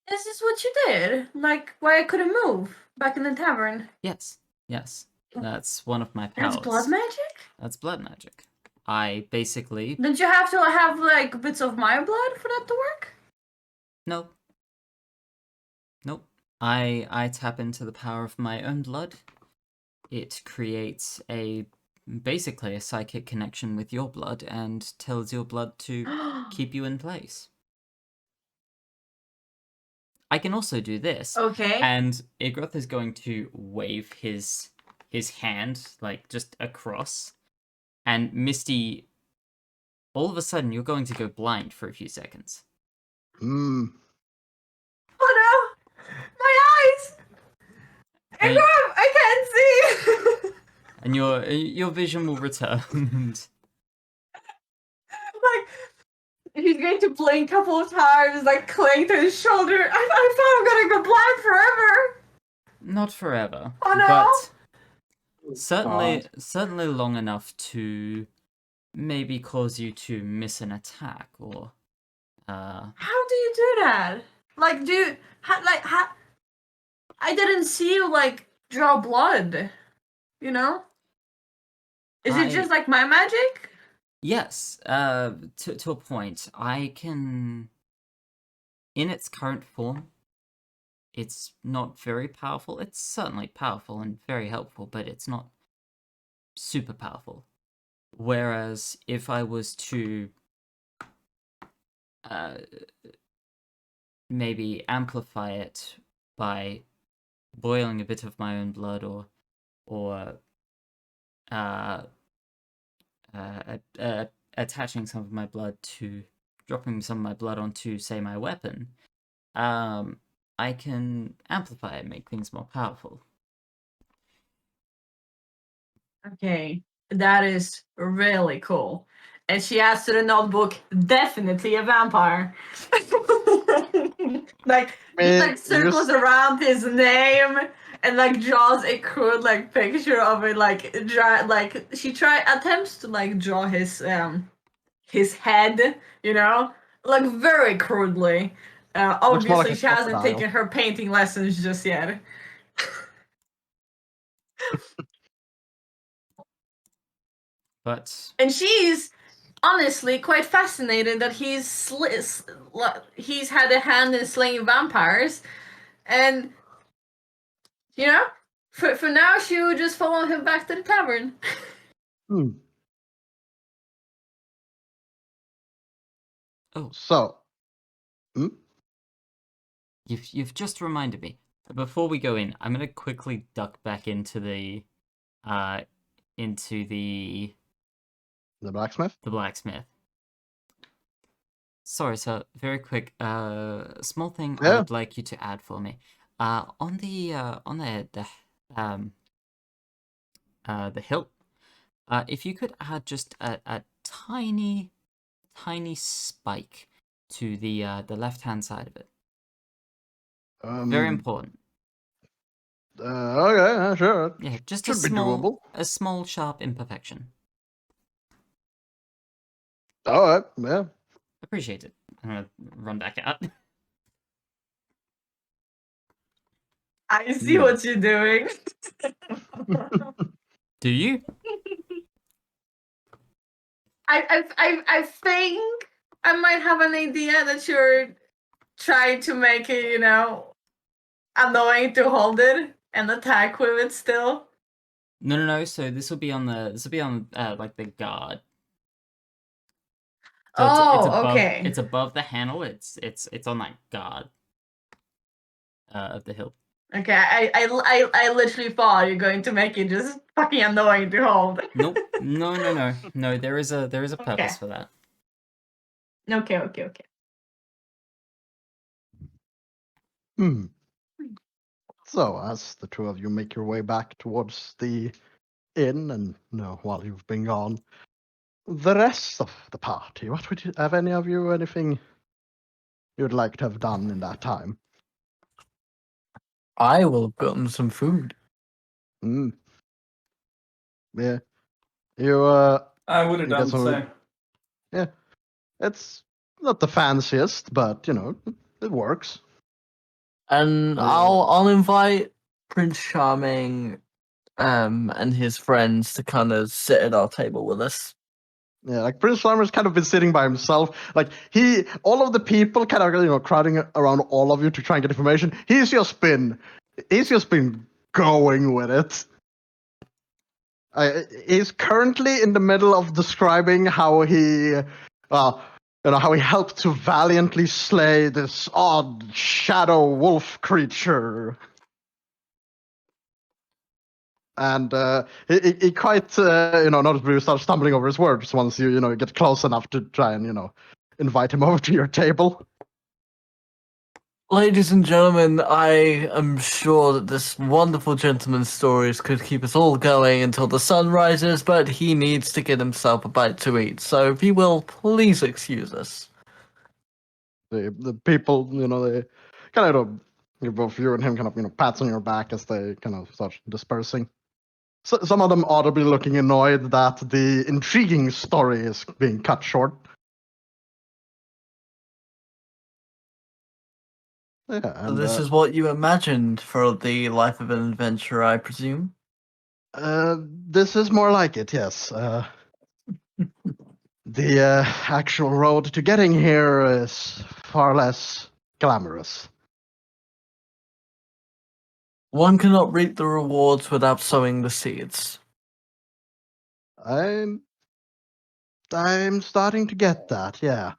This is what you did? Like, why I couldn't move back in the tavern? Yes, that's one of my powers. That's blood magic? That's blood magic. I basically... Don't you have to have, like, bits of my blood for that to work? Nope. I tap into the power of my own blood. It creates basically a psychic connection with your blood and tells your blood to keep you in place. I can also do this. Okay. And Igroth is going to wave his hand, like, just across. And Misty, all of a sudden, you're going to go blind for a few seconds. Mm. Oh no! My eyes! And- I can't see! And your vision will return. Like, he's going to blink a couple of times, like, cling to his shoulder. I thought I'm gonna go blind forever! Not forever. Oh no! But certainly long enough to maybe cause you to miss an attack, or How do you do that? Like, I didn't see you, like, draw blood. You know? Is it just like my magic? yes, to a point. I can, in its current form, it's not very powerful. It's certainly powerful and very helpful, but it's not super powerful. Whereas if I was to maybe amplify it by boiling a bit of my own blood, or attaching some of my blood to, dropping some of my blood onto, say, my weapon, I can amplify it, make things more powerful. Okay, that is really cool. And she adds to the notebook, definitely a vampire. Like, just like circles around his name and like draws a crude like picture of it, like she attempts to like draw his head, you know, like very crudely. Obviously, like a she hasn't crocodile. taken her painting lessons just yet. And she's honestly quite fascinated that he's had a hand in slaying vampires, and you know, for now she would just follow him back to the tavern. Hmm. Oh, So, you've just reminded me. Before we go in, I'm gonna quickly duck back into the blacksmith. The blacksmith. Sorry, sir. Very quick. Small thing I Yeah. would like you to add for me. On the the hilt. If you could add just a tiny spike to the left-hand side of it. Very important. Okay, sure. Yeah, just Should be doable. a small sharp imperfection. All right, yeah. Appreciate it. I'm gonna run back out. I see Hmm. what you're doing. Do you? I think I might have an idea that you're trying to make it, annoying to hold it and attack with it still. No. So this will be on like the guard. So Oh, it's above okay. it's above the handle. It's on that guard of the hilt. Okay, I literally thought you're going to make it just fucking annoying to hold. Nope. No. There is a purpose Okay. for that. Okay. Hmm. So, as the two of you make your way back towards the inn, and while you've been gone, the rest of the party, what would you have any of you anything you'd like to have done in that time? I will have gotten some food. Hmm. Yeah. You I would have You done guys the are- same. yeah. It's not the fanciest, but it works. And I'll invite Prince Charming and his friends to kind of sit at our table with us. Yeah, like Prince Slimer's kind of been sitting by himself. Like all of the people kind of crowding around all of you to try and get information. He's just been going with it. He's currently in the middle of describing how he, how he helped to valiantly slay this odd shadow wolf creature. And he quite, noticeably starts stumbling over his words once you get close enough to try and, invite him over to your table. Ladies and gentlemen, I am sure that this wonderful gentleman's stories could keep us all going until the sun rises, but he needs to get himself a bite to eat. So if you will, please excuse us. The people, they kind of, both you and him kind of, pats on your back as they kind of start dispersing. So, some of them audibly looking annoyed that the intriguing story is being cut short. Yeah, So and this is what you imagined for the life of an adventurer, I presume? this is more like it, yes. The actual road to getting here is far less glamorous. One cannot reap the rewards without sowing the seeds. I'm starting to get that, yeah.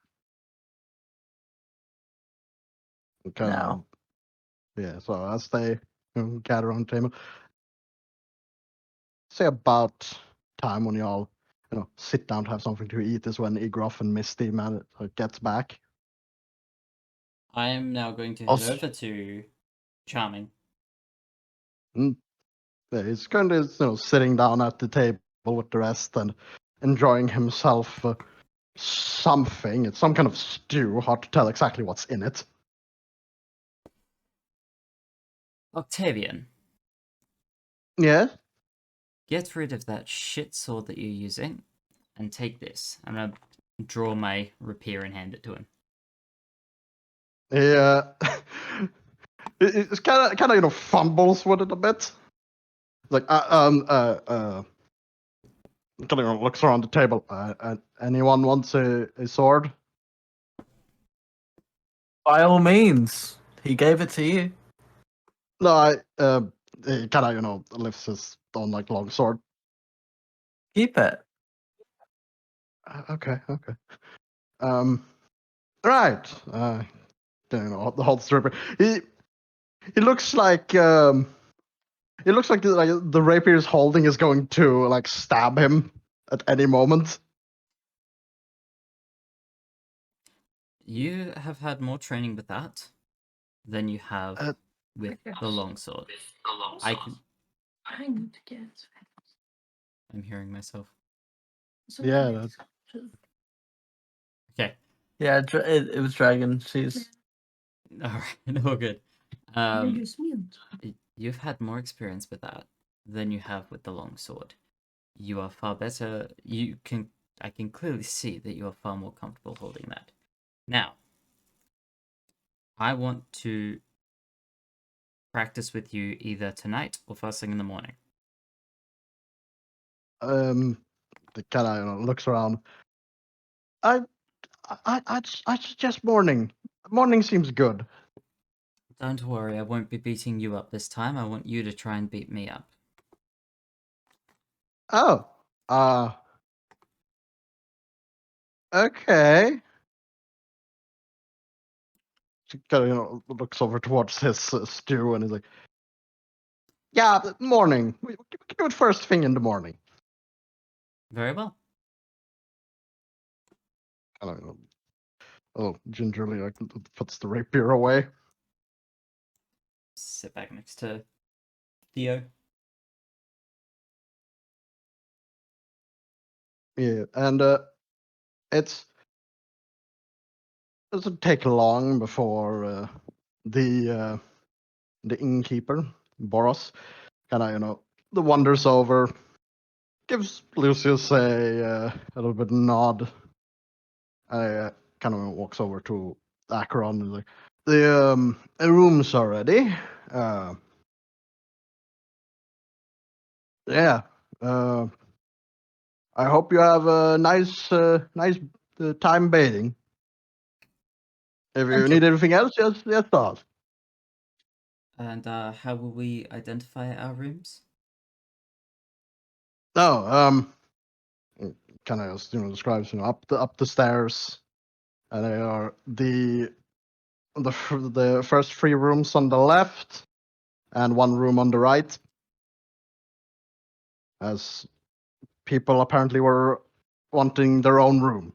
Okay. Now. Yeah, so as they gather on the table, say about time when you all sit down to have something to eat is when Igroff and Misty gets back. I am now going to I'll head s- over to Charming. Yeah, he's currently sitting down at the table with the rest and enjoying himself something. It's some kind of stew. Hard to tell exactly what's in it. Octavian, Yeah. get rid of that shit sword that you're using, and take this. I'm gonna draw my rapier and hand it to him. He it's kind of fumbles with it a bit. Like kind of looks around the table. Anyone wants a sword? By all means, he gave it to you. No, he kind of lifts his own long sword. Keep it. Okay. Right. The whole stripper. He looks like it looks like the rapier he's holding is going to stab him at any moment. You have had more training with that than you have with the longsword. I need to get. I'm hearing myself. Yeah, that's Okay. Yeah, it was Dragon. She's All right. All good. Biggest meal. You've had more experience with that than you have with the longsword. You are far better. I can clearly see that you are far more comfortable holding that. Now, I want to practice with you either tonight or first thing in the morning. the kind of looks around. I suggest morning. Morning seems good. Don't worry, I won't be beating you up this time. I want you to try and beat me up. Oh, okay. She kind of looks over towards his stew and is like, "Yeah, morning. We can do it first thing in the morning." Very well. Kind of, gingerly like puts the rapier away. Sit back next to Theo. Yeah, and it doesn't take long before the innkeeper Boros kind of wanders over, gives Lucius a little bit nod. I kind of walks over to Acheron and is like, the rooms are ready. Yeah. I hope you have a nice time bathing. If you need anything else, just ask. And how will we identify our rooms? No, kind of describes up the stairs, and they are the first 3 rooms on the left, and 1 room on the right. As people apparently were wanting their own room.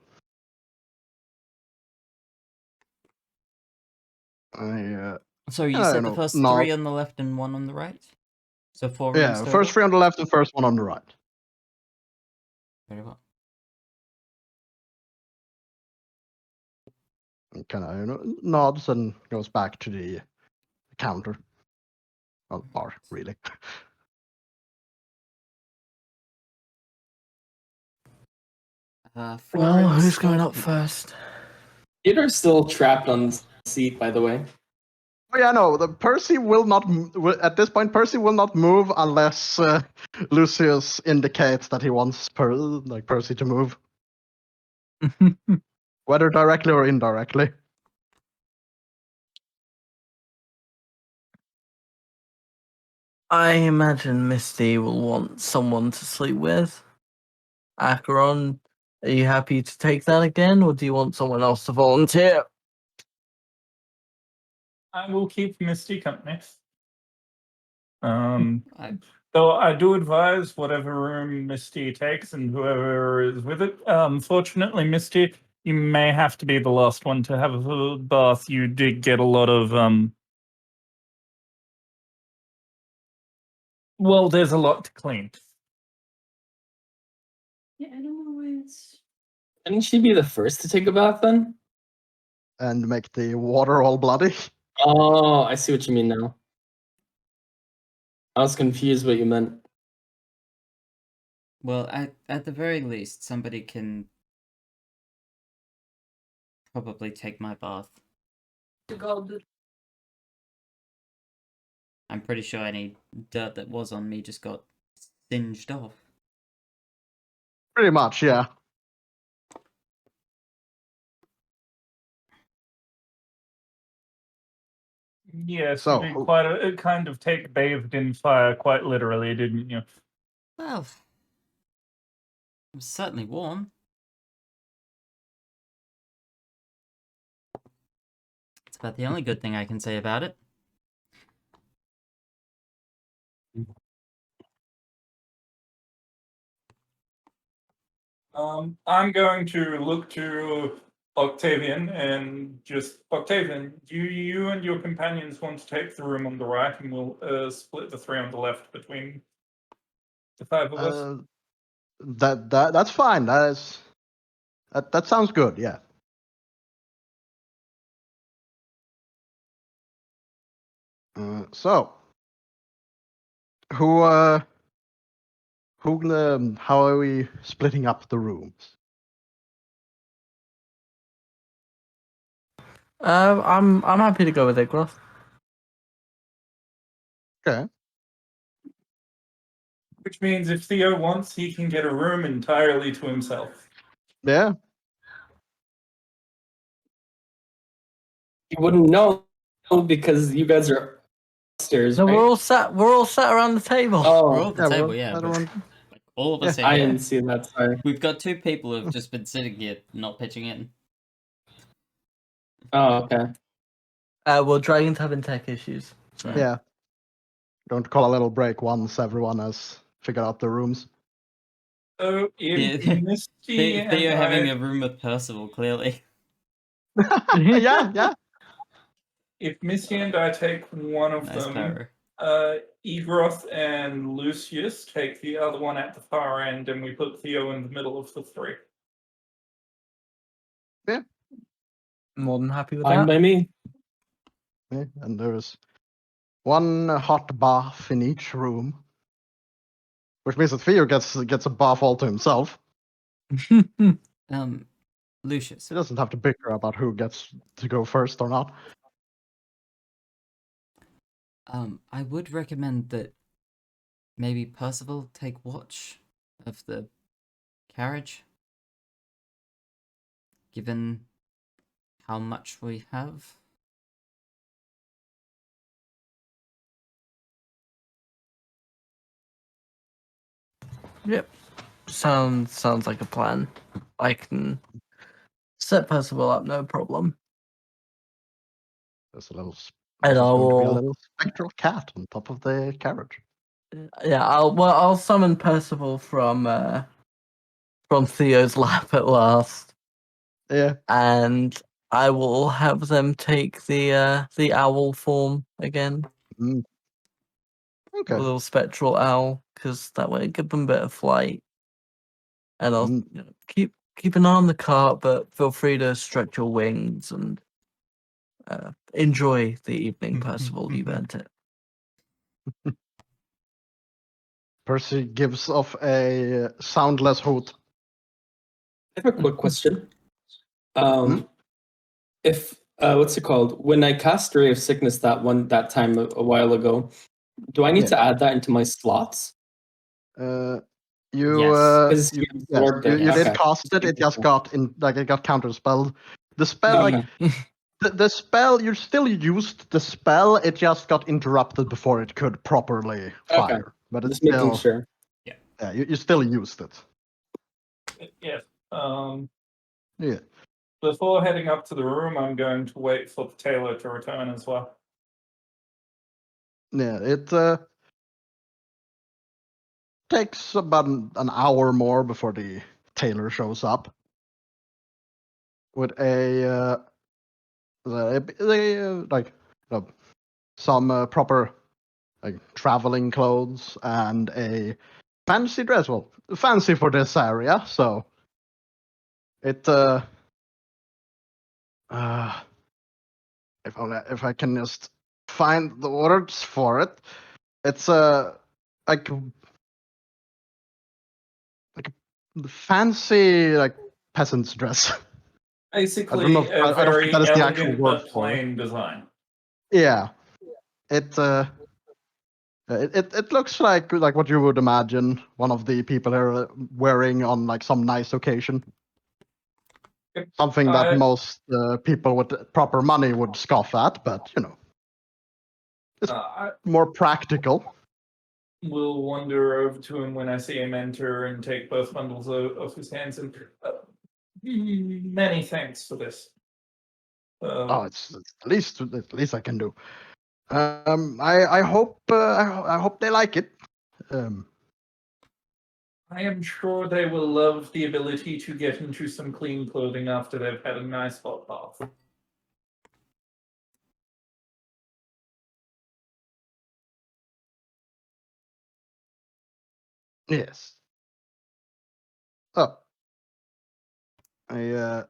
So you I said don't the know, first no. 3 on the left and 1 on the right? So 4 rooms Yeah, total? first 3 on the left and first 1 on the right. Very well. Kind of nods and goes back to the counter. Well, bar, really. Four well, rooms who's going still- up first? Theodore's still trapped on the seat, by the way. Oh yeah, no. Percy will not at this point. Percy will not move unless Lucius indicates that he wants Percy to move, whether directly or indirectly. I imagine Misty will want someone to sleep with. Acheron, are you happy to take that again, or do you want someone else to volunteer? I will keep Misty company. I- Though I do advise whatever room Misty takes and whoever is with it. Fortunately, Misty, you may have to be the last one to have a bath. You did get a lot of well, there's a lot to clean. Yeah, I don't know why it's. Shouldn't she be the first to take a bath then? And make the water all bloody. Oh, I see what you mean now. I was confused what you meant. Well, at the very least, somebody can probably take my bath. To go to. I'm pretty sure any dirt that was on me just got singed off. Pretty much, yeah. Yes, So, you did quite a kind of take bathed in fire quite literally, didn't you? Well, it was certainly warm. It's about the only good thing I can say about it. I'm going to look to Octavian and just Octavian. Do you and your companions want to take the room on the right, and we'll split the 3 on the left between The five of us. That's fine. That sounds good. Yeah. So, who how are we splitting up the rooms? I'm happy to go with Igroth. Okay. Which means if Theo wants, he can get a room entirely to himself. Yeah. You wouldn't know because you guys are upstairs, No, right? we're all sat around the table. We're all Oh, at the Yeah, table, we're- yeah. But everyone- like, all of us are I here. didn't see that. Sorry. We've got 2 people who have just been sitting here, not pitching in. Oh, okay. Well, Dragon's having tech issues. So. Yeah. Don't call a little break once everyone has figured out the rooms. So if Yeah. Misty and Theo having I, a room with Percival, clearly. yeah. if Misty and I take one of Nice them, power. Egroth and Lucius take the other one at the far end, and we put Theo in the middle of the 3. More than happy with Fine that. by me. Yeah, and there's one hot bath in each room, which means that Theo gets a bath all to himself. Lucius. He doesn't have to bicker about who gets to go first or not. I would recommend that maybe Percival take watch of the carriage, given how much we have. Yep. Sounds like a plan. I can set Percival up, no problem. There's a little. And There's I going to be a will. little spectral cat on top of the carriage. Yeah, I'll summon Percival from Theo's lap at last, Yeah. and I will have them take the owl form again, Mm. Okay. a little spectral owl, because that way it give them a bit of flight. And I'll Mm. keep an eye on the cart, but feel free to stretch your wings and enjoy the evening, Percival. You've earned it. Percy gives off a soundless hoot. I have a quick question. Hmm? If what's it called? When I cast Ray of Sickness that time a while ago, do I need Yeah. to add that into my slots? You Yes. Because you, you absorbed you, it. you did Okay. cast it. It just got it got counterspelled. The spell, Okay. the spell, you still used the spell. It just got interrupted before it could properly fire. But it's Just making still, sure. yeah, you still used it. Yes. Yeah. Before heading up to the room, I'm going to wait for the tailor to return as well. Yeah. It takes about an hour more before the tailor shows up with some proper traveling clothes and a fancy dress. Well, fancy for this area, so it if I can just find the words for it, it's like a fancy peasant's dress. Basically, I don't think very that is the actual elegant word but for it. plain design. Yeah, it looks like what you would imagine one of the people here wearing on some nice occasion. Yep. Something that I- most people with proper money would scoff at, but I more practical. will wander over to him when I see him enter and take both bundles off his hands and many thanks for this. Oh, it's the least I can do. I hope they like it. I am sure they will love the ability to get into some clean clothing after they've had a nice hot bath. Yes. Oh. I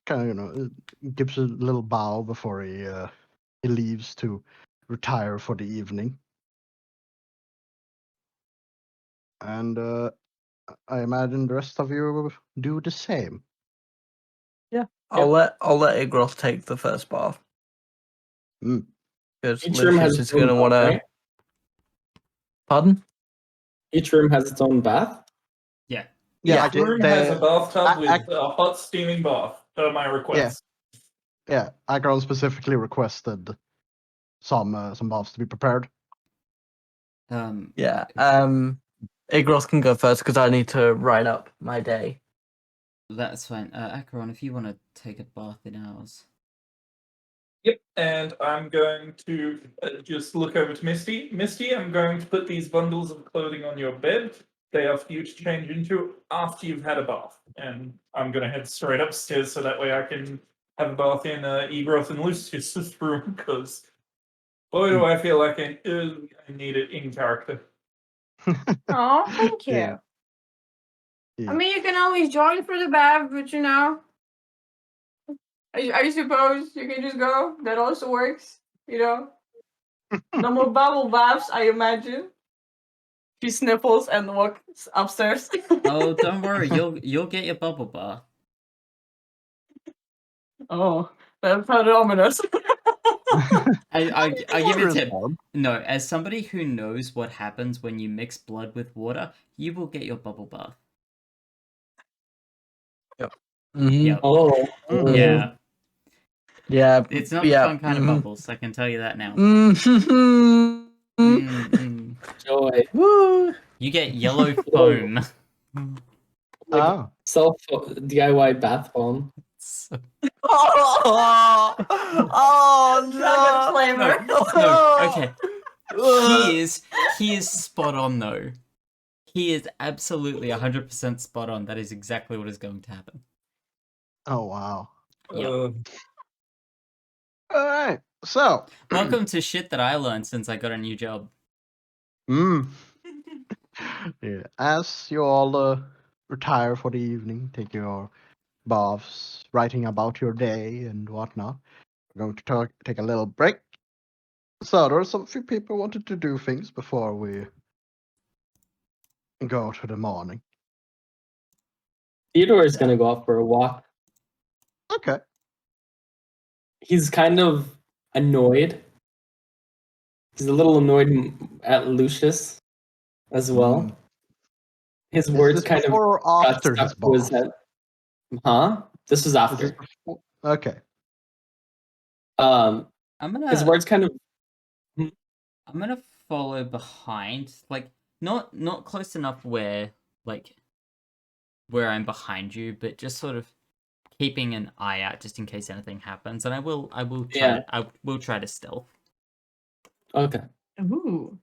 kind of gives a little bow before he leaves to retire for the evening. And I imagine the rest of you do the same. I'll let Igroth take the first bath. Mm. Because Each room has Lucius its is going to own want bath, to. right? Pardon? Each room has its own bath. Yeah. Yeah. I Each room has a bathtub I- with a hot steaming bath, per my request. Yeah, Akron specifically requested some baths to be prepared. Yeah. Igroth can go first because I need to write up my day. That's fine. Acheron, if you want to take a bath in ours. Yep, and I'm going to just look over to Misty. Misty, I'm going to put these bundles of clothing on your bed. They are for you to change into after you've had a bath. And I'm going to head straight upstairs so that way I can have a bath in Egroth and Lucius's room, because boy, do I feel like I need it in character. Oh, thank you. Yeah. I mean, you can always join for the bath, but you know, I suppose you can just go. That also works, you know. No more bubble baths, I imagine. She sniffles and walks upstairs. Oh, don't worry, you'll get your bubble bath. Oh, that's kind of ominous. I give you a tip. Respond. No, as somebody who knows what happens when you mix blood with water, you will get your bubble bath. Mm-hmm. Yep. Oh, Mhm. Yeah. Yeah. It's not the fun kind of bubbles, I can tell you that now. Mm-hmm. Mm-mm. joy. Woo. You get yellow foam. Oh. Self DIY bath bomb. So- Oh, oh Dragon flavor. no, okay. He is spot on though. He is absolutely 100% spot on. That is exactly what is going to happen. Oh wow. Yep. All right. So. Welcome to shit that I learned since I got a new job. Mm. Yeah. As you all retire for the evening, take your baths, writing about your day and whatnot, we're going to take a little break. So there are some few people wanted to do things before we go to the morning. Theodore is gonna go out for a walk. Okay. He's kind of annoyed. He's a little annoyed at Lucius as well. Mm. His Is words this kind of before or got after his stuck to his bath? head. Huh? This was Is this after. before? Okay. Um, I'm his gonna words kind of. I'm gonna follow behind, like not close enough where I'm behind you, but just sort of keeping an eye out just in case anything happens. And I will Yeah. try to stealth. Okay. Ooh.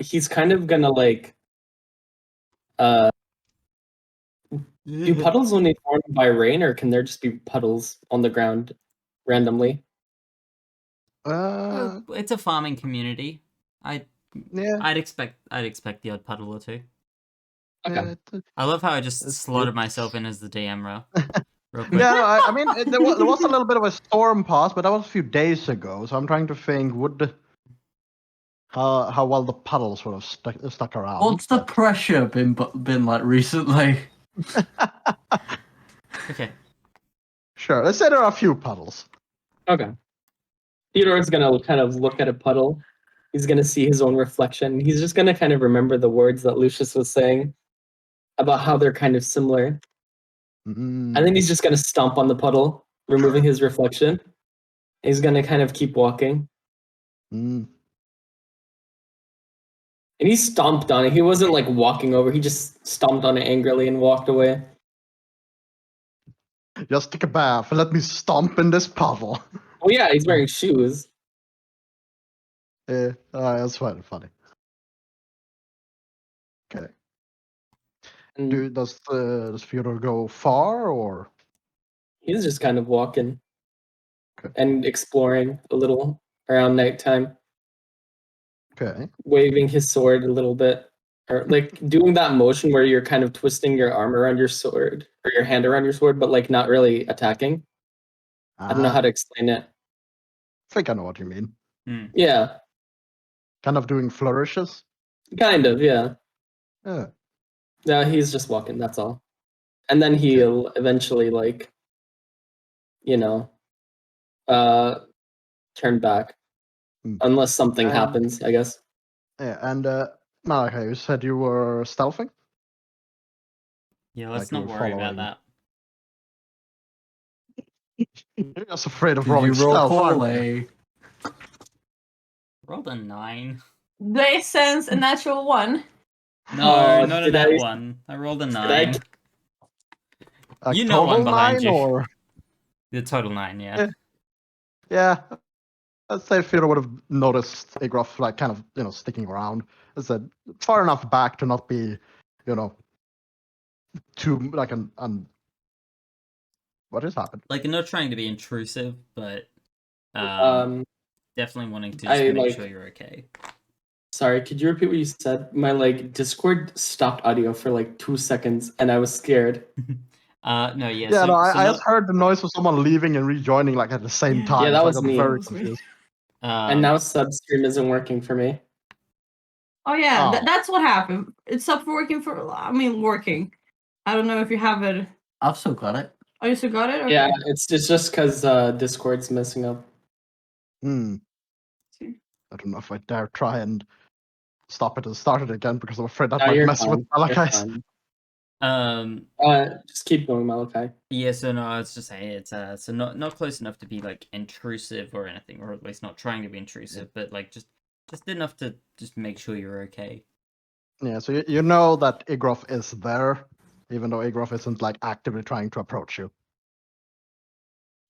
He's kind of gonna like. Do puddles only form by rain, or can there just be puddles on the ground randomly? It's a farming community. Yeah. I'd expect the odd puddle or two. Okay. I love how I just It's- slotted it's- myself in as the DM real quick. Yeah, no, I mean, there was a little bit of a storm past, but that was a few days ago. So I'm trying to think, how well the puddles sort of stuck around. What's the pressure been like recently? Okay. Sure, let's say there are a few puddles. Okay. Theodore's gonna kind of look at a puddle. He's gonna see his own reflection. He's just gonna kind of remember the words that Lucius was saying about how they're kind of similar. Mm. And then he's just gonna stomp on the puddle, removing his reflection. He's gonna kind of keep walking. Mm. And he stomped on it. He wasn't like walking over, he just stomped on it angrily and walked away. Just take a bath and let me stomp in this puddle. Oh yeah, he's wearing shoes. Yeah, that's quite funny. Okay. And Does Fyodor go far or? he's just kind of walking Okay. and exploring a little around nighttime, Okay. waving his sword a little bit or like doing that motion where you're kind of twisting your arm around your sword or your hand around your sword, but like not really attacking. I don't know how to explain it. I think I know what you mean. Yeah, Kind of doing flourishes. kind of. Yeah. Yeah. No, he's just walking. That's all. And then he'll eventually like, you know, turn back Hmm. unless something And- happens. I guess. Yeah, and Malachi, you said you were stealthing? Yeah, let's Like you not were worry about following. that. You're just afraid of Did rolling you roll stealth, aren't you? poorly? Rolled a 9. They sense a natural 1. No, Oh, not a did nat I- 1. I rolled a Did I? 9. A You know one total behind 9 you. or The total 9, yeah. yeah. I'd say Theodore would have noticed Agroff like kind of, sticking around. I said far enough back to not be, too like an what has happened? Like, I'm not trying to be intrusive, but definitely wanting to I, just make like- sure you're okay. Sorry, could you repeat what you said? My like Discord stopped audio for like 2 seconds, and I was scared. No, yeah. Yeah, so, no, I so just heard the noise of someone leaving and rejoining like at the same time. Yeah, that so was I got me. very That was me. confused. And now Substream isn't working for me. Oh yeah, Oh. that's what happened. It stopped working working. I don't know if you have it. I've still got it. Oh, you still got it? Okay. Yeah, it's just because Discord's messing up. Hmm. I don't know if I dare try and stop it and start it again because I'm afraid that No, might you're mess with fine. You're Malachi's. fine. um, Just keep going, Malachi. yeah. So no, I was just saying it's so not close enough to be like intrusive or anything, or at least not trying to be intrusive, but like just enough to just make sure you're okay. Yeah, so you know that Igroff is there, even though Igroff isn't like actively trying to approach you.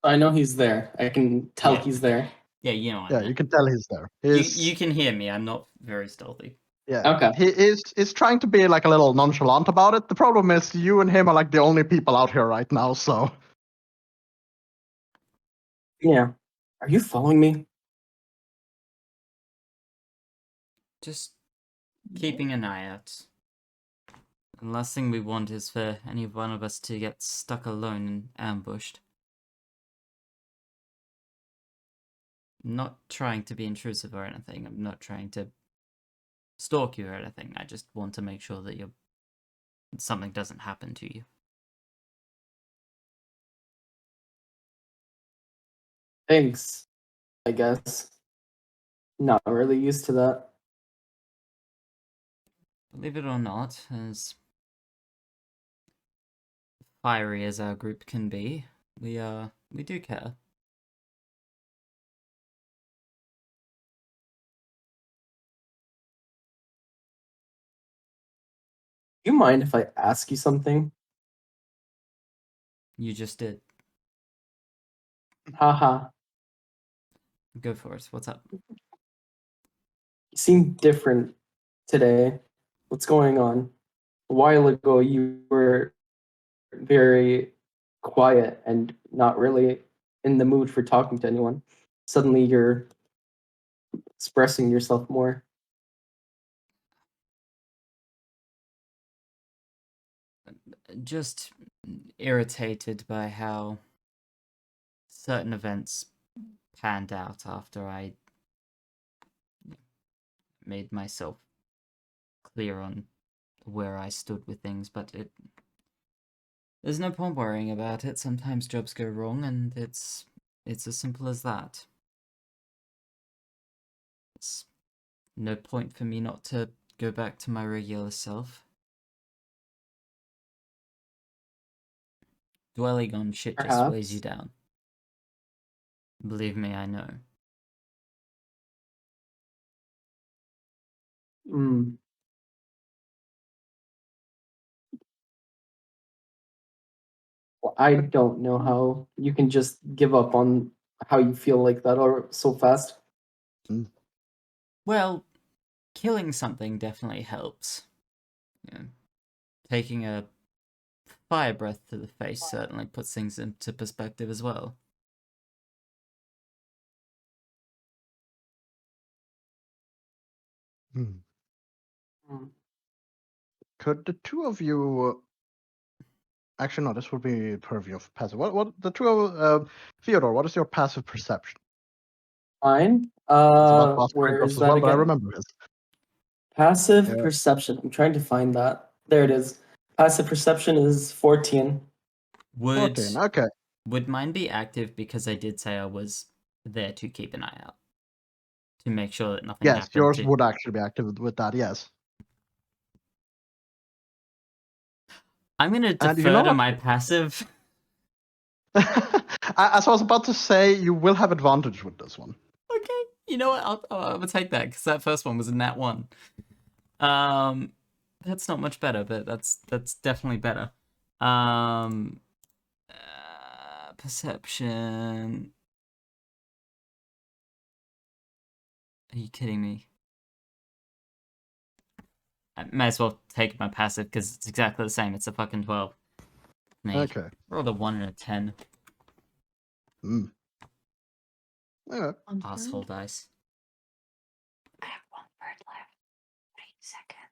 I know he's there. I can tell Yeah. he's there. Yeah, you know. Yeah, you can tell he's there. You can hear me. I'm not very stealthy. Yeah. Okay. He is trying to be like a little nonchalant about it. The problem is you and him are like the only people out here right now, so Yeah. Are you following me? Just keeping an eye out. The last thing we want is for any one of us to get stuck alone and ambushed. I'm not trying to be intrusive or anything. I'm not trying to stalk you or anything. I just want to make sure that something doesn't happen to you. Thanks. I guess. Not really used to that. Believe it or not, as fiery as our group can be, we do care. Do you mind if I ask you something? You just did. Haha. Go for it. What's up? You seem different today. What's going on? A while ago, you were very quiet and not really in the mood for talking to anyone. Suddenly, you're expressing yourself more. Just irritated by how certain events panned out after I made myself clear on where I stood with things, but there's no point worrying about it. Sometimes jobs go wrong, and it's as simple as that. It's no point for me not to go back to my regular self. Dwelling on shit just weighs you down. Believe me, I know. Hmm. Well, I don't know how you can just give up on how you feel like that or so fast. Well, killing something definitely helps. Yeah. Taking a fire breath to the face certainly puts things into perspective as well. Hmm. Hmm. Could the two of you? Actually, no. This would be purview of passive. What the two of Theodore? What is your passive perception? Fine. I was about to ask Where Krinkos is as that well, but I again? remember his. Passive Yeah. perception. I'm trying to find that. There it is. Passive perception is 14. Would 14. Okay. would mine be active because I did say I was there to keep an eye out to make sure that nothing Yes, happened. yours would actually be active with that. Yes. I'm gonna And you defer know to what? my passive. As I was about to say, you will have advantage with this one. Okay, you know what? I'll take that because that first one was a nat 1. That's not much better, but that's definitely better. Perception. Are you kidding me? I may as well take my passive because it's exactly the same. It's a fucking 12. Mate, Okay. rolled a 1 and a 10. Mm. Yeah. Asshole dice. I have 1 bird left. Wait a second.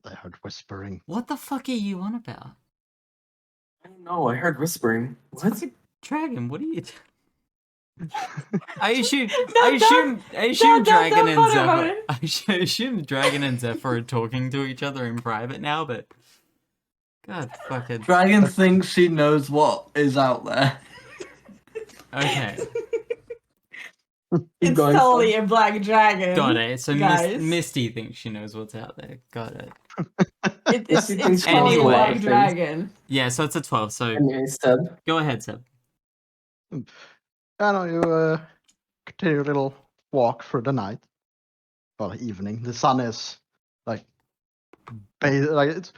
I heard whispering. What the fuck are you on about? I don't know. I heard whispering. It's What? fucking dragon. What are you? I assume Don't Dragon and put him on Zephyr. it. I assume Dragon and Zephyr are talking to each other in private now, but God fucking. Dragon thinks she knows what is out there. Okay, Keep It's going, totally Seb. a black dragon. got it. So guys. Misty thinks she knows what's out there. Got it. It's Misty thinks it's she totally a knows a lot black of things. dragon. Yeah, so it's a 12. So Anyway, Seb. go ahead, Seb. I know you continue a little walk through the night. Well, evening. The sun is like it's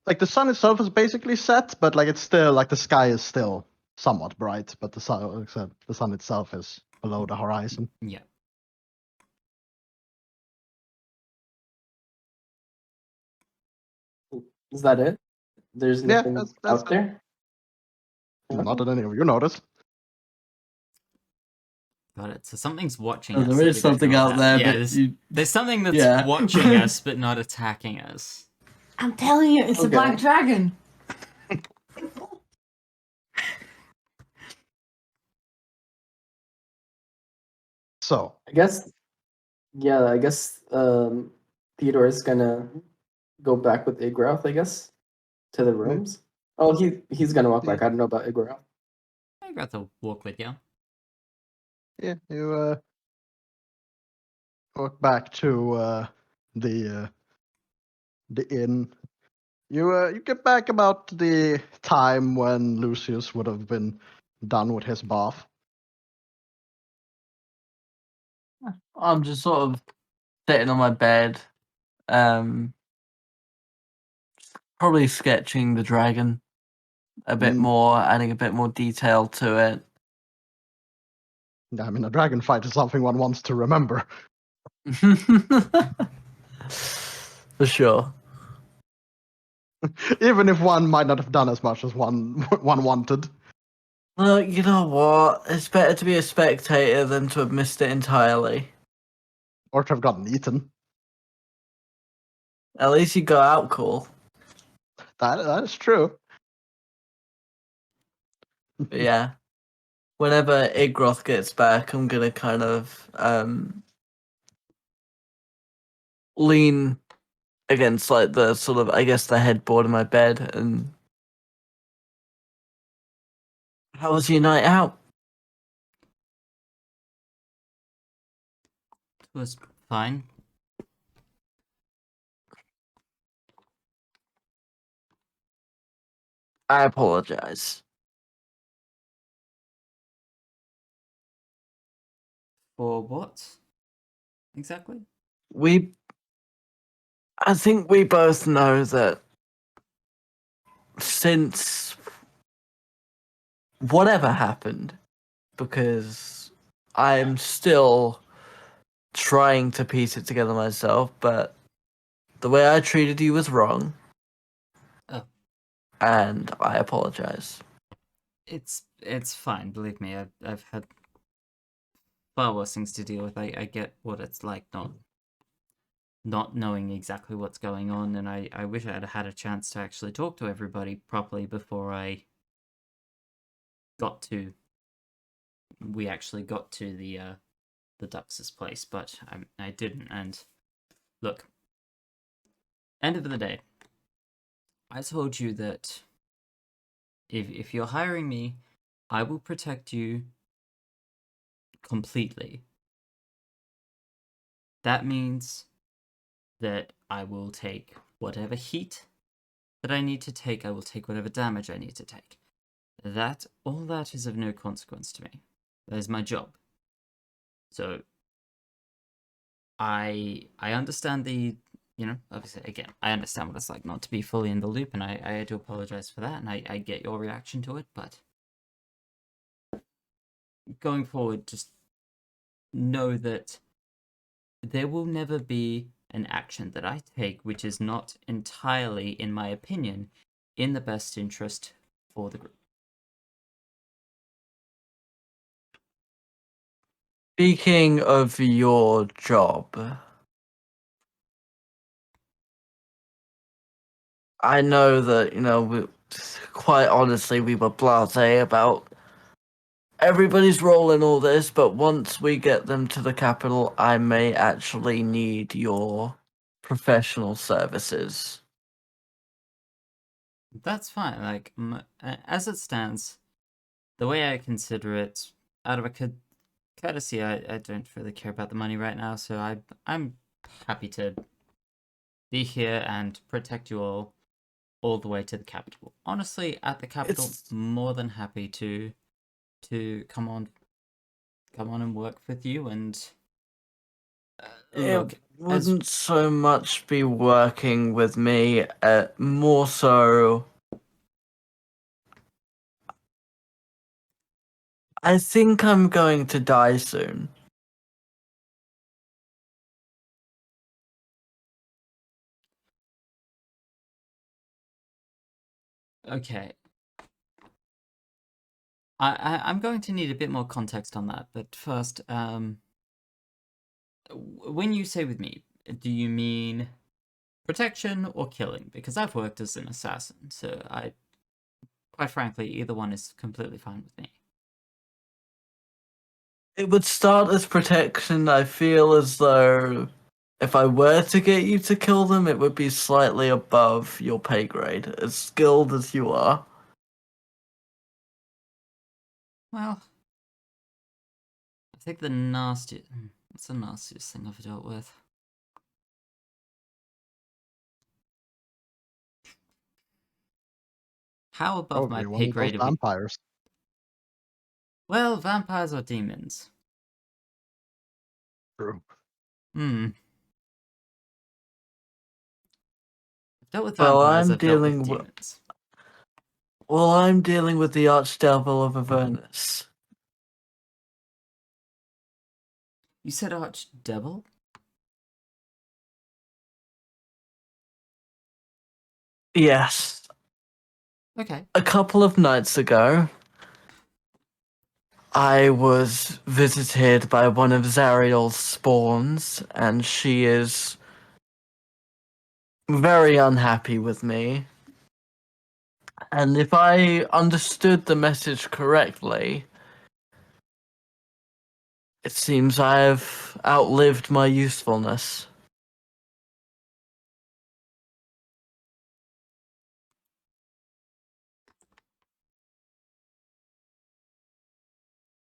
like the sun itself is basically set, but like it's still like the sky is still somewhat bright, but the sun itself is below the horizon. Yeah. Is that it? There's Yeah, nothing that's out it. there? Not that any of you noticed. Got it. So something's watching Oh, us. there that is we don't something know out about. there, Yeah, but you... there's something that's Yeah. watching us but not attacking us. I'm telling you, it's a Okay. black dragon. So I guess Theodore is gonna go back with Igroth, I guess, to the rooms. Oh, he's gonna walk back. I don't know about Igroth. I got to walk with you. yeah, you walk back to the inn. You get back about the time when Lucius would have been done with his bath. I'm just sort of sitting on my bed, probably sketching the dragon a bit Mm. more, adding a bit more detail to it. I mean, a dragon fight is something one wants to remember. For sure. Even if one might not have done as much as one wanted. Well, you know what? It's better to be a spectator than to have missed it entirely. Or to have gotten eaten. At least you got out cool. That is true. But yeah. Whenever Igroth gets back, I'm gonna kind of lean against like the sort of, I guess, the headboard of my bed and how was your night out? It was fine. I apologize. For what? Exactly? I think we both know that since whatever happened, because I'm still trying to piece it together myself, but the way I treated you was wrong. Oh. And I apologize. It's fine, believe me. I've had far worse things to deal with. I get what it's like not not knowing exactly what's going on, and I wish I had had a chance to actually talk to everybody properly before we actually got to the Dux's place, but I didn't. And look, end of the day, I told you that if you're hiring me, I will protect you completely. That means that I will take whatever heat that I need to take, I will take whatever damage I need to take. All that is of no consequence to me. That is my job. So I understand obviously, again, I understand what it's like not to be fully in the loop, and I do apologize for that, and I get your reaction to it, but going forward, just know that there will never be an action that I take which is not entirely, in my opinion, in the best interest for the group. Speaking of your job, I know that, quite honestly, we were blasé about everybody's role in all this, but once we get them to the capital, I may actually need your professional services. That's fine. Like, as it stands, the way I consider it, out of a courtesy, I don't really care about the money right now, so I'm happy to be here and protect you all the way to the capital. Honestly, at the capital, more than happy to come on and work with you. And look, It wouldn't so much be working with me, more so I think I'm going to die soon. okay. I'm going to need a bit more context on that, but first, when you say with me, do you mean protection or killing? Because I've worked as an assassin, so quite frankly, either one is completely fine with me. It would start as protection. I feel as though if I were to get you to kill them, it would be slightly above your pay grade, as skilled as you are. Well, I think what's the nastiest thing I've dealt with? How above my Probably one pay of those grade are we? vampires. Well, vampires or demons? True. I've dealt with Well, vampires, I'm I've dealt with dealing with demons. I'm dealing with the Archdevil of Avernus. You said Archdevil? Yes. Okay. A couple of nights ago, I was visited by one of Zariel's spawns, and she is very unhappy with me. And if I understood the message correctly, it seems I have outlived my usefulness.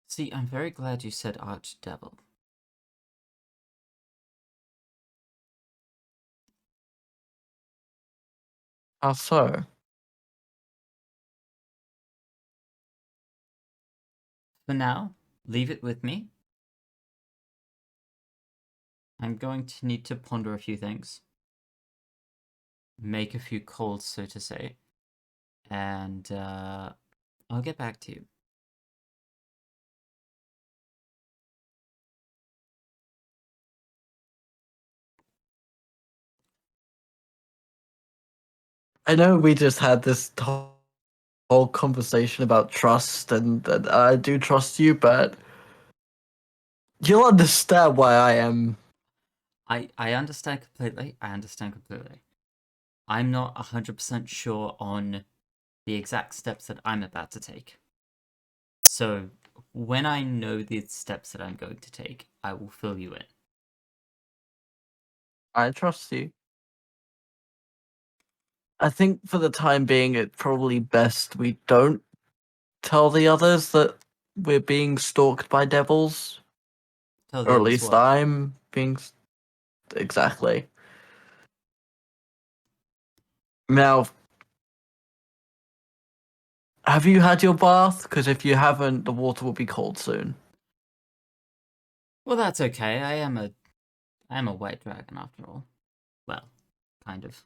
See, I'm very glad you said Archdevil. How so? For now, leave it with me. I'm going to need to ponder a few things. Make a few calls, so to say. And I'll get back to you. I know we just had this whole conversation about trust, and I do trust you, but you'll understand why I am I understand completely. I'm not 100% sure on the exact steps that I'm about to take. So when I know the steps that I'm going to take, I will fill you in. I trust you. I think for the time being, it's probably best we don't tell the others that we're being stalked by devils. Tell Or the at others least what? I'm being... Exactly. Now, have you had your bath? Because if you haven't, the water will be cold soon. Well, that's okay. I am a white dragon after all. Well, kind of.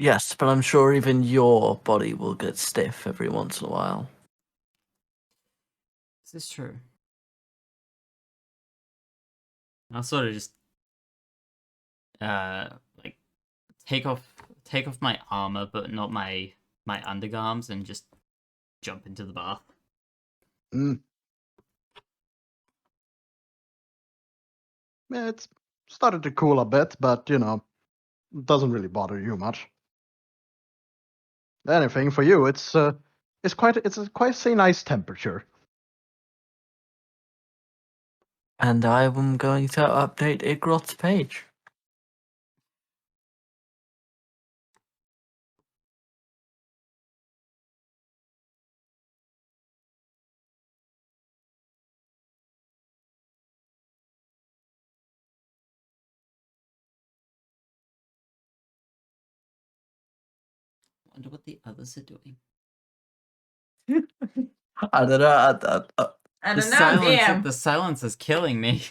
Yes, but I'm sure even your body will get stiff every once in a while. This is true. I'll sort of just like take off my armor, but not my undergarms, and just jump into the bath. Yeah, it's started to cool a bit, but it doesn't really bother you much. Anything for you, it's quite a nice temperature. And I am going to update Igrot's page. Wonder what the others are doing. I don't know. I The don't know, silence, DM. the silence is killing me.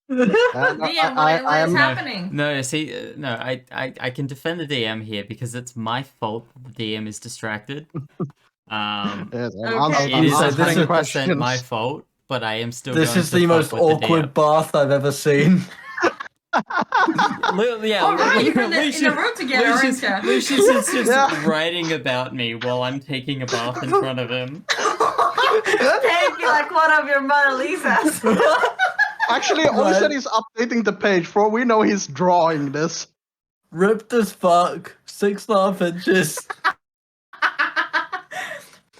And DM, what is am happening? No, see, no, I can defend the DM here because it's my fault that the DM is distracted. Yes, Okay. It is So this is 100% my questions. fault, but I am still This going is to the fuck most with the awkward bath I've ever seen. DM. Oh, right, you're in the room together, aren't you? Lucius is just Yeah. writing about me while I'm taking a bath in front of him. Take me like one of your Mona Lisas. Actually, Oli Right. said he's updating the page. For all we know, he's drawing this. Ripped as fuck, 6.5 inches.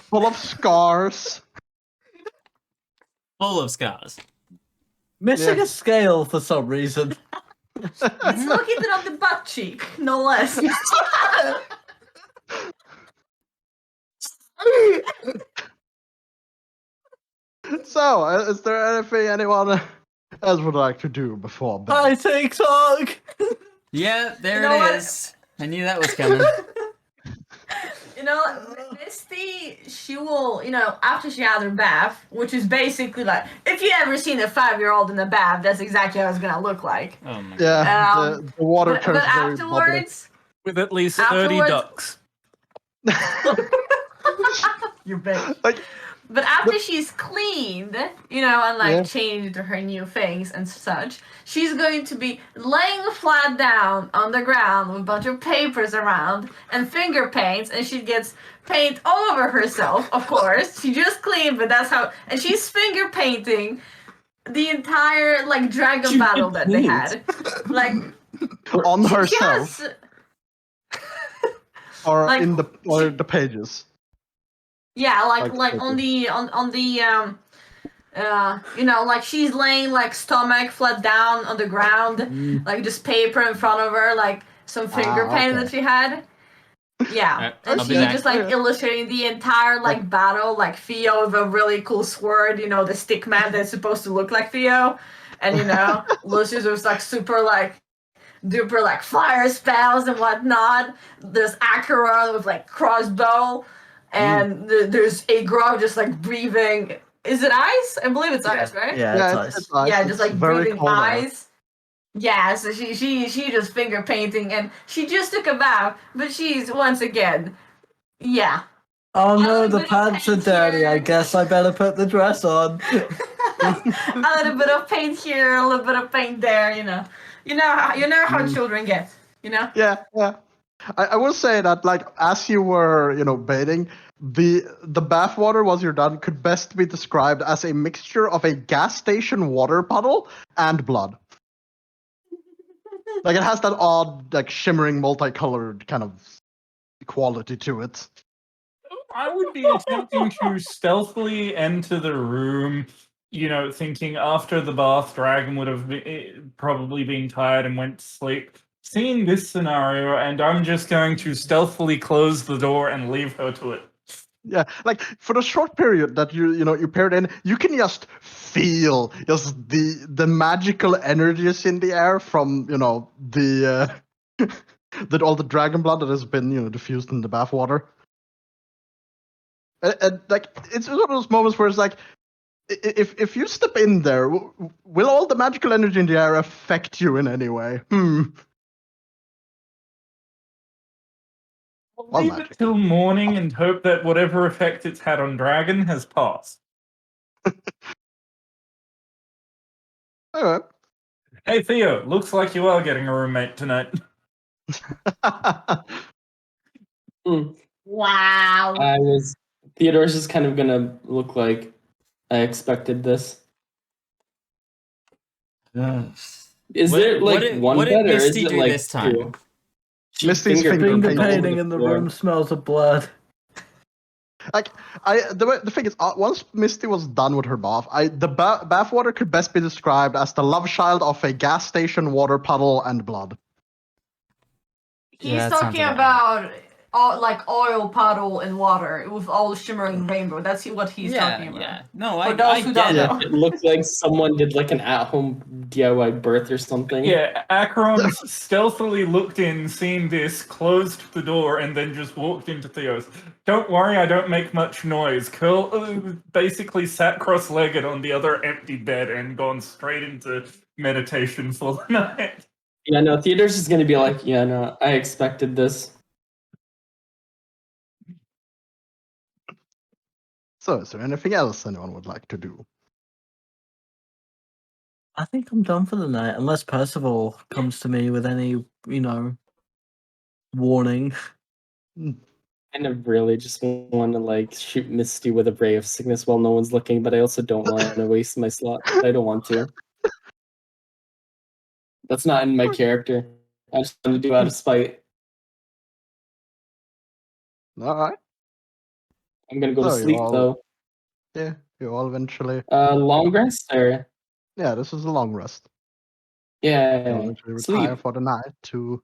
Full of scars. Full of scars. Missing Yeah. a scale for some reason. It's located on the butt cheek, no less. So, is there anything anyone else would like to do before bed? Hi, TikTok! Yeah, there You know it what? is. I knew that was coming. Misty, she will, after she had her bath, which is basically like, if you ever seen a 5-year-old in a bath, that's exactly how it's gonna look like. Oh my god. Yeah, Um, the water But turns very afterwards, With at least Afterwards- 30 ducks. you bitch. Like, But after she's cleaned, and Yeah. changed her new things and such, she's going to be laying flat down on the ground with a bunch of papers around and finger paints, and she gets paint all over herself, of course. She just cleaned, but that's how. And she's finger painting the entire dragon She battle did that they paint. had. Like on herself, yes. or like, in the pages. Yeah, like Like on the she's laying stomach flat down on the ground, like just paper in front of her, like some finger paint okay. that she had. Yeah, and I'll be she's back. just illustrating the entire battle, like Theo with a really cool sword, the stick man that's supposed to look like Theo, and Lucius was super duper fire spells and whatnot. There's Acheron with crossbow, and there's Agro just breathing. Is it ice? I believe it's ice, right? Yeah, It's nice. Yeah, just It's very breathing cold out. eyes. Yeah, so she just finger painting, and she just took a bath, but she's once again, yeah. Oh no, little the bit of pants are paint dirty. here. I guess I better put the dress on. A little bit of paint here, a little bit of paint there, You know how children get, Yeah. I will say that, as you were, bathing, the bath water once you're done could best be described as a mixture of a gas station water puddle and blood. Like it has that odd, like shimmering, multicolored kind of quality to it. I would be attempting to stealthily enter the room, thinking after the bath, dragon would have probably been tired and went to sleep. Seeing this scenario, and I'm just going to stealthily close the door and leave her to it. Yeah, like for the short period that you paired in, you can just feel just the magical energies in the air from the that all the dragon blood that has been diffused in the bathwater. And like it's one of those moments where it's like, if you step in there, will all the magical energy in the air affect you in any way? I'll Well, leave it magic. till morning and hope that whatever effect it's had on dragon has passed. Alright. Hey Theo, looks like you are getting a roommate tonight. Wow. Theodore's just kind of gonna look like I expected this. Is there like one what bed did or is Misty it do like this time? two? She Misty's finger finger Finger painted all over painting in the floor. room smells of blood. Like the thing is, once Misty was done with her bath, the bathwater could best be described as the love child of a gas station water puddle and blood. He's Yeah, that sounds talking about about like oil puddle in water with all shimmering rainbow. That's what he's talking about. Yeah. No, For I those who get don't it. know. It looks like someone did like an at-home DIY birth or something. Yeah, Acheron stealthily looked in, seen this, closed the door, and then just walked into Theo's. Don't worry, I don't make much noise. Curl basically sat cross-legged on the other empty bed and gone straight into meditation for the night. Yeah, no, Theodore's just gonna be like, yeah, no, I expected this. So, is there anything else anyone would like to do? I think I'm done for the night, unless Percival comes to me with any, warning. Kind of really just want to like shoot Misty with a ray of sickness while no one's looking, but I also don't want to waste my slot. I don't want to. That's not in my character. I just want to do out of spite. All right. I'm gonna go to So you sleep all- though. Yeah, you all eventually. Long rest or Yeah, this is a long rest. yeah, You all eventually sleep. retire for the night to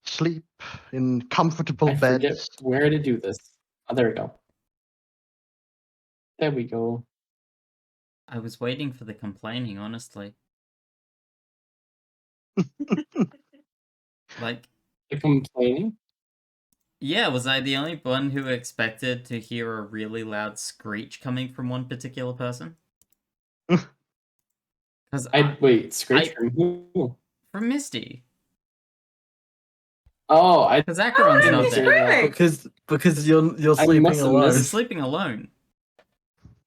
sleep in comfortable I forget beds. where to do this. Oh, there we go. There we go. I was waiting for the complaining, honestly. Like, You're complaining? yeah, was I the only one who expected to hear a really loud screech coming from one particular person? Because I wait, screech from who? from Misty. Oh, I Because Acheron's Oh, not he's there. screaming. Because you're I sleeping must have alone. missed- He's sleeping alone.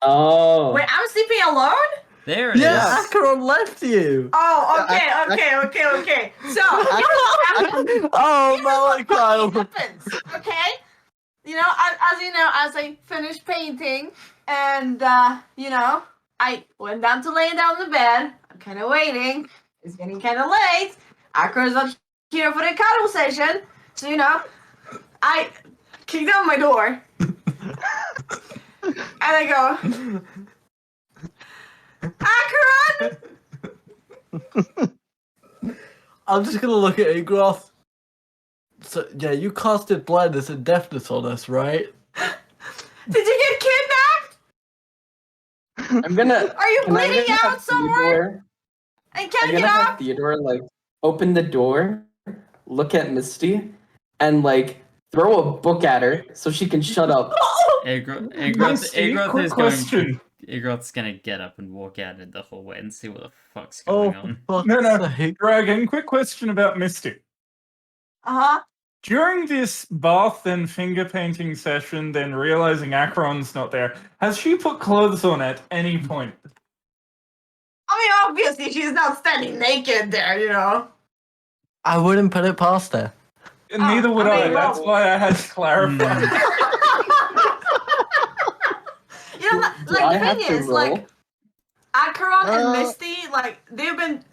Oh. Wait, I'm sleeping alone? There it is. Yeah, Acheron left you. Oh, okay. So, Oh, this is what Malachi. fucking happens, okay? As I finished painting, and I went down to lay down in the bed. I'm kind of waiting. It's getting kind of late. Akira's not here for the conversation, so I kick down my door, and I go, Akaron! I'm just gonna look at Agroth. So yeah, you casted blindness and deafness on us, right? Did you get kidnapped? I'm gonna. Are you Can I bleeding have out somewhere? Theodore- And I'm can't gonna get have up? Theodore like open the door, look at Misty, and like throw a book at her so she can shut up. Misty, quick is question. going. Agroth's gonna get up and walk out in the hallway and see what the fuck's Oh, going on. for No, no. fuck's sake. Dragon, quick question about Misty. Uh-huh. During this bath and finger painting session, then realizing Acheron's not there, has she put clothes on at any point? I mean, obviously, she's not standing naked there. I wouldn't put it past her. Neither would I I. mean, That's well- why I had to clarify. Do I the have thing to is, roll? Acheron and Uh, Misty, they've been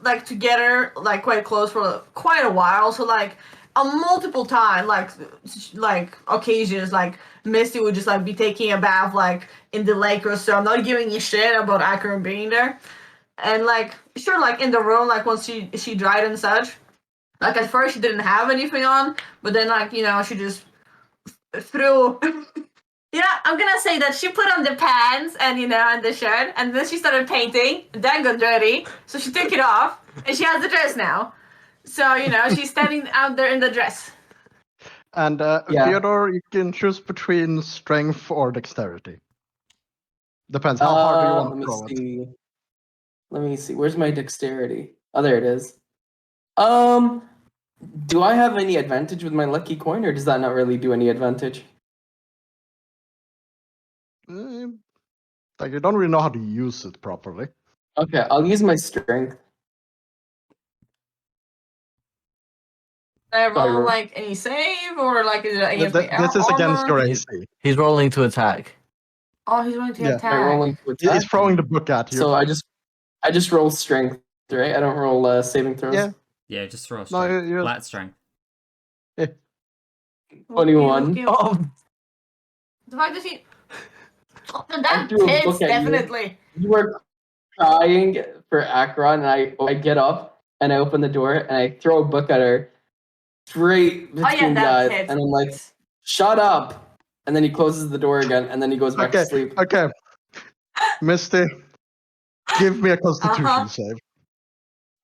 like together, like quite close for quite a while. So like a multiple time, like occasions, like Misty would just like be taking a bath like in the lake or so, not giving a shit about Akron being there. And like sure, like in the room, like once she dried and such. Like at first she didn't have anything on, but then like she just threw. I'm gonna say that she put on the pants and and the shirt, and then she started painting. And that got dirty, so she took it off, and she has the dress now. So she's standing out there in the dress. And Yeah. Theodore, you can choose between strength or dexterity. Depends how hard do you want to throw let it. me see. Let me see. Where's my dexterity? Oh, there it is. Do I have any advantage with my lucky coin, or does that not really do any advantage? Like you don't really know how to use it properly. Okay, I'll use my strength. Did I roll Sorry. like any save or like is it against This is against armor? your AC. He's rolling to attack. Oh, he's going to Yeah. attack. I'm rolling to He's attack. throwing the book at you. So I just roll strength, right? I don't roll saving throws. Yeah. Yeah, just roll No, strength. you're- Flat strength. 21. Oh, The fact that she. Oh, I that threw a hits book at you. definitely. You were crying for Akron, and I get up and I open the door and I throw a book at her straight between the that eyes, hits. and I'm like, "Shut up!" And then he closes the door again, and then he goes back to sleep. Okay. Misty, give me a Constitution save.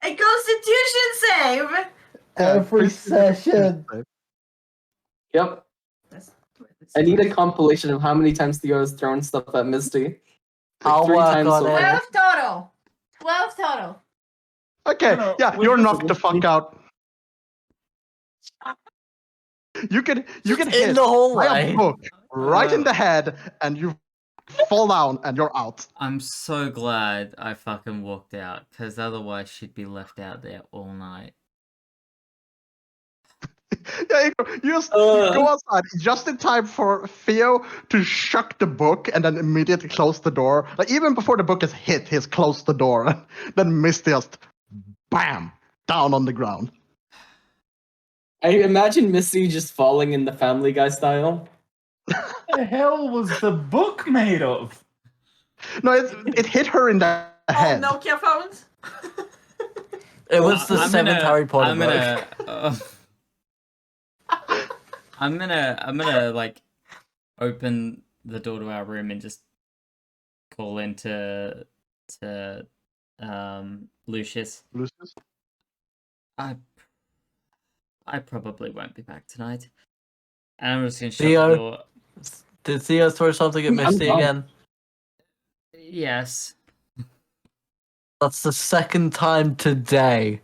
A Constitution save. every Please give me a session. save. Yep. I need a compilation of how many times Theo has thrown stuff at Misty. Like I'll 3 work times on so it. far. 12 total. Okay, No, yeah, we you're just- knocked the fuck out. You can in hit the by hallway. a book right in the head, and you fall down, and you're out. I'm so glad I fucking walked out, because otherwise she'd be left out there all night. Yeah, you just go outside just in time for Theo to shuck the book and then immediately close the door. Like even before the book is hit, he's closed the door. And then Misty just bam down on the ground. I imagine Misty just falling in the Family Guy style. What the hell was the book made of? No, it hit her in the head. All Nokia phones. It was the I'm seventh gonna- Harry Potter I'm book. gonna, I'm gonna like open the door to our room and just call into Lucius. Lucius? I probably won't be back tonight. And I'm just gonna shut Theo? the door. Did Theo throw something at I'm Misty done. again? Yes. That's the second time today.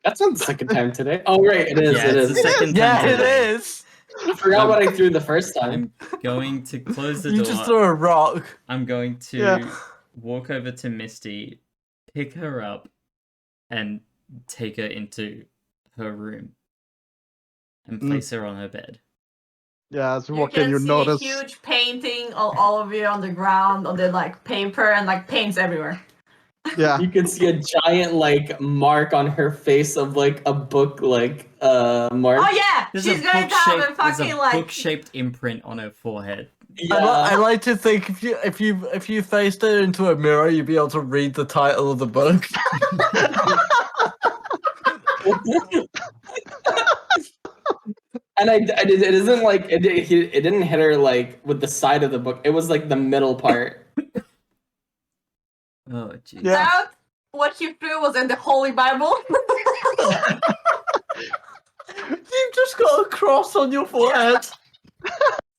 That's not the second time today. Oh, right, it is. Yeah, it it's is. the second Yeah, time it today. is. I forgot what I threw the first time. I'm going to close the You door. just threw a rock. I'm going to Yeah. walk over to Misty, pick her up, and take her into her room and place her on her bed. Yeah, as you You walk in, can you see notice. a huge painting of all of you on the ground, on the like paper and like paints everywhere. Yeah, You can see a giant like mark on her face of like a book like mark. Oh yeah, There's she's a going to have a book-shaped, there's fucking a like. book-shaped imprint on her forehead. Yeah. I like to think if you faced her into a mirror, you'd be able to read the title of the book. And I did. It isn't like it didn't hit her like with the side of the book. It was like the middle part. Oh, jeez. Yeah. That what he threw was in the Holy Bible. You've just got a cross on your forehead.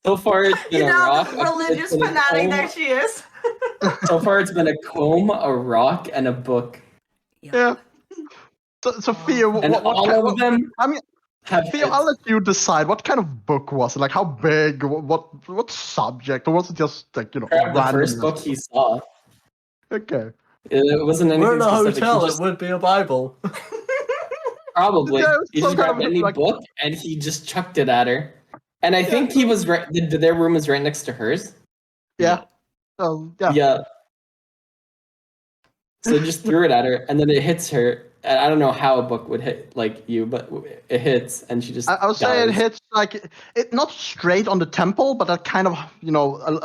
So far, it's been You a know, rock. the religious it's been a fanatic comb. that she is. So far, it's been a comb, a rock, and a book. yeah. So, Sophia, And all of them I mean, have Theo, heads. I'll let you decide. What kind of book was it? Like, how big? What subject? Or was it just like Grab the random? first book he saw. Okay. It wasn't anything We're in a specific. hotel. He It just, would be a Bible. probably. Yeah, it's He some just kind grabbed of, any like- book and he just chucked it at her. And I think he was right. Their room is right next to hers. Yeah. Yeah. Yeah. So just threw it at her, and then it hits her. And I don't know how a book would hit like you, but it hits, and she just. I would say it dies. hits like it not straight on the temple, but that kind of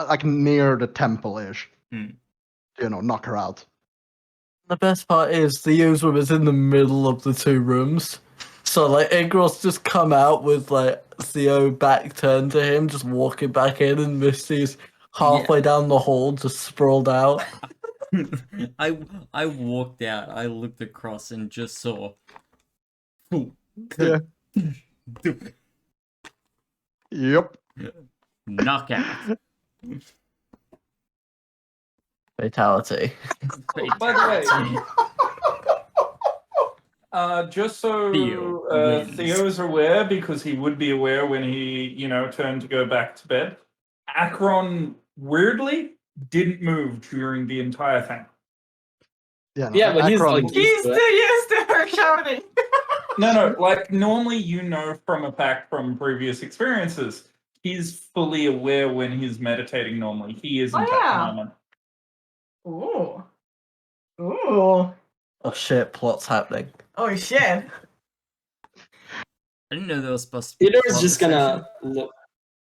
like near the temple-ish. Hmm. Knock her out. The best part is the use room is in the middle of the two rooms. So like Igros just come out with like Theo back turned to him, just walking back in, and Misty's halfway down the hall, just sprawled out. I walked out. I looked across and just saw. Yeah. Yep. Knockout. Fatality. By the way, just so Theo wins. Theo's aware, because he would be aware when he, turned to go back to bed, Akron weirdly didn't move during the entire thing. Yeah. Yeah, but he's Akron- like He's used too to it. used to her shouting. No, like normally from a pack from previous experiences, he's fully aware when he's meditating normally. He isn't Oh, at yeah. the moment. Ooh. Ooh. Oh shit, plot's happening. Oh shit. I didn't know there was supposed to be. Theodore's just conversation. gonna look.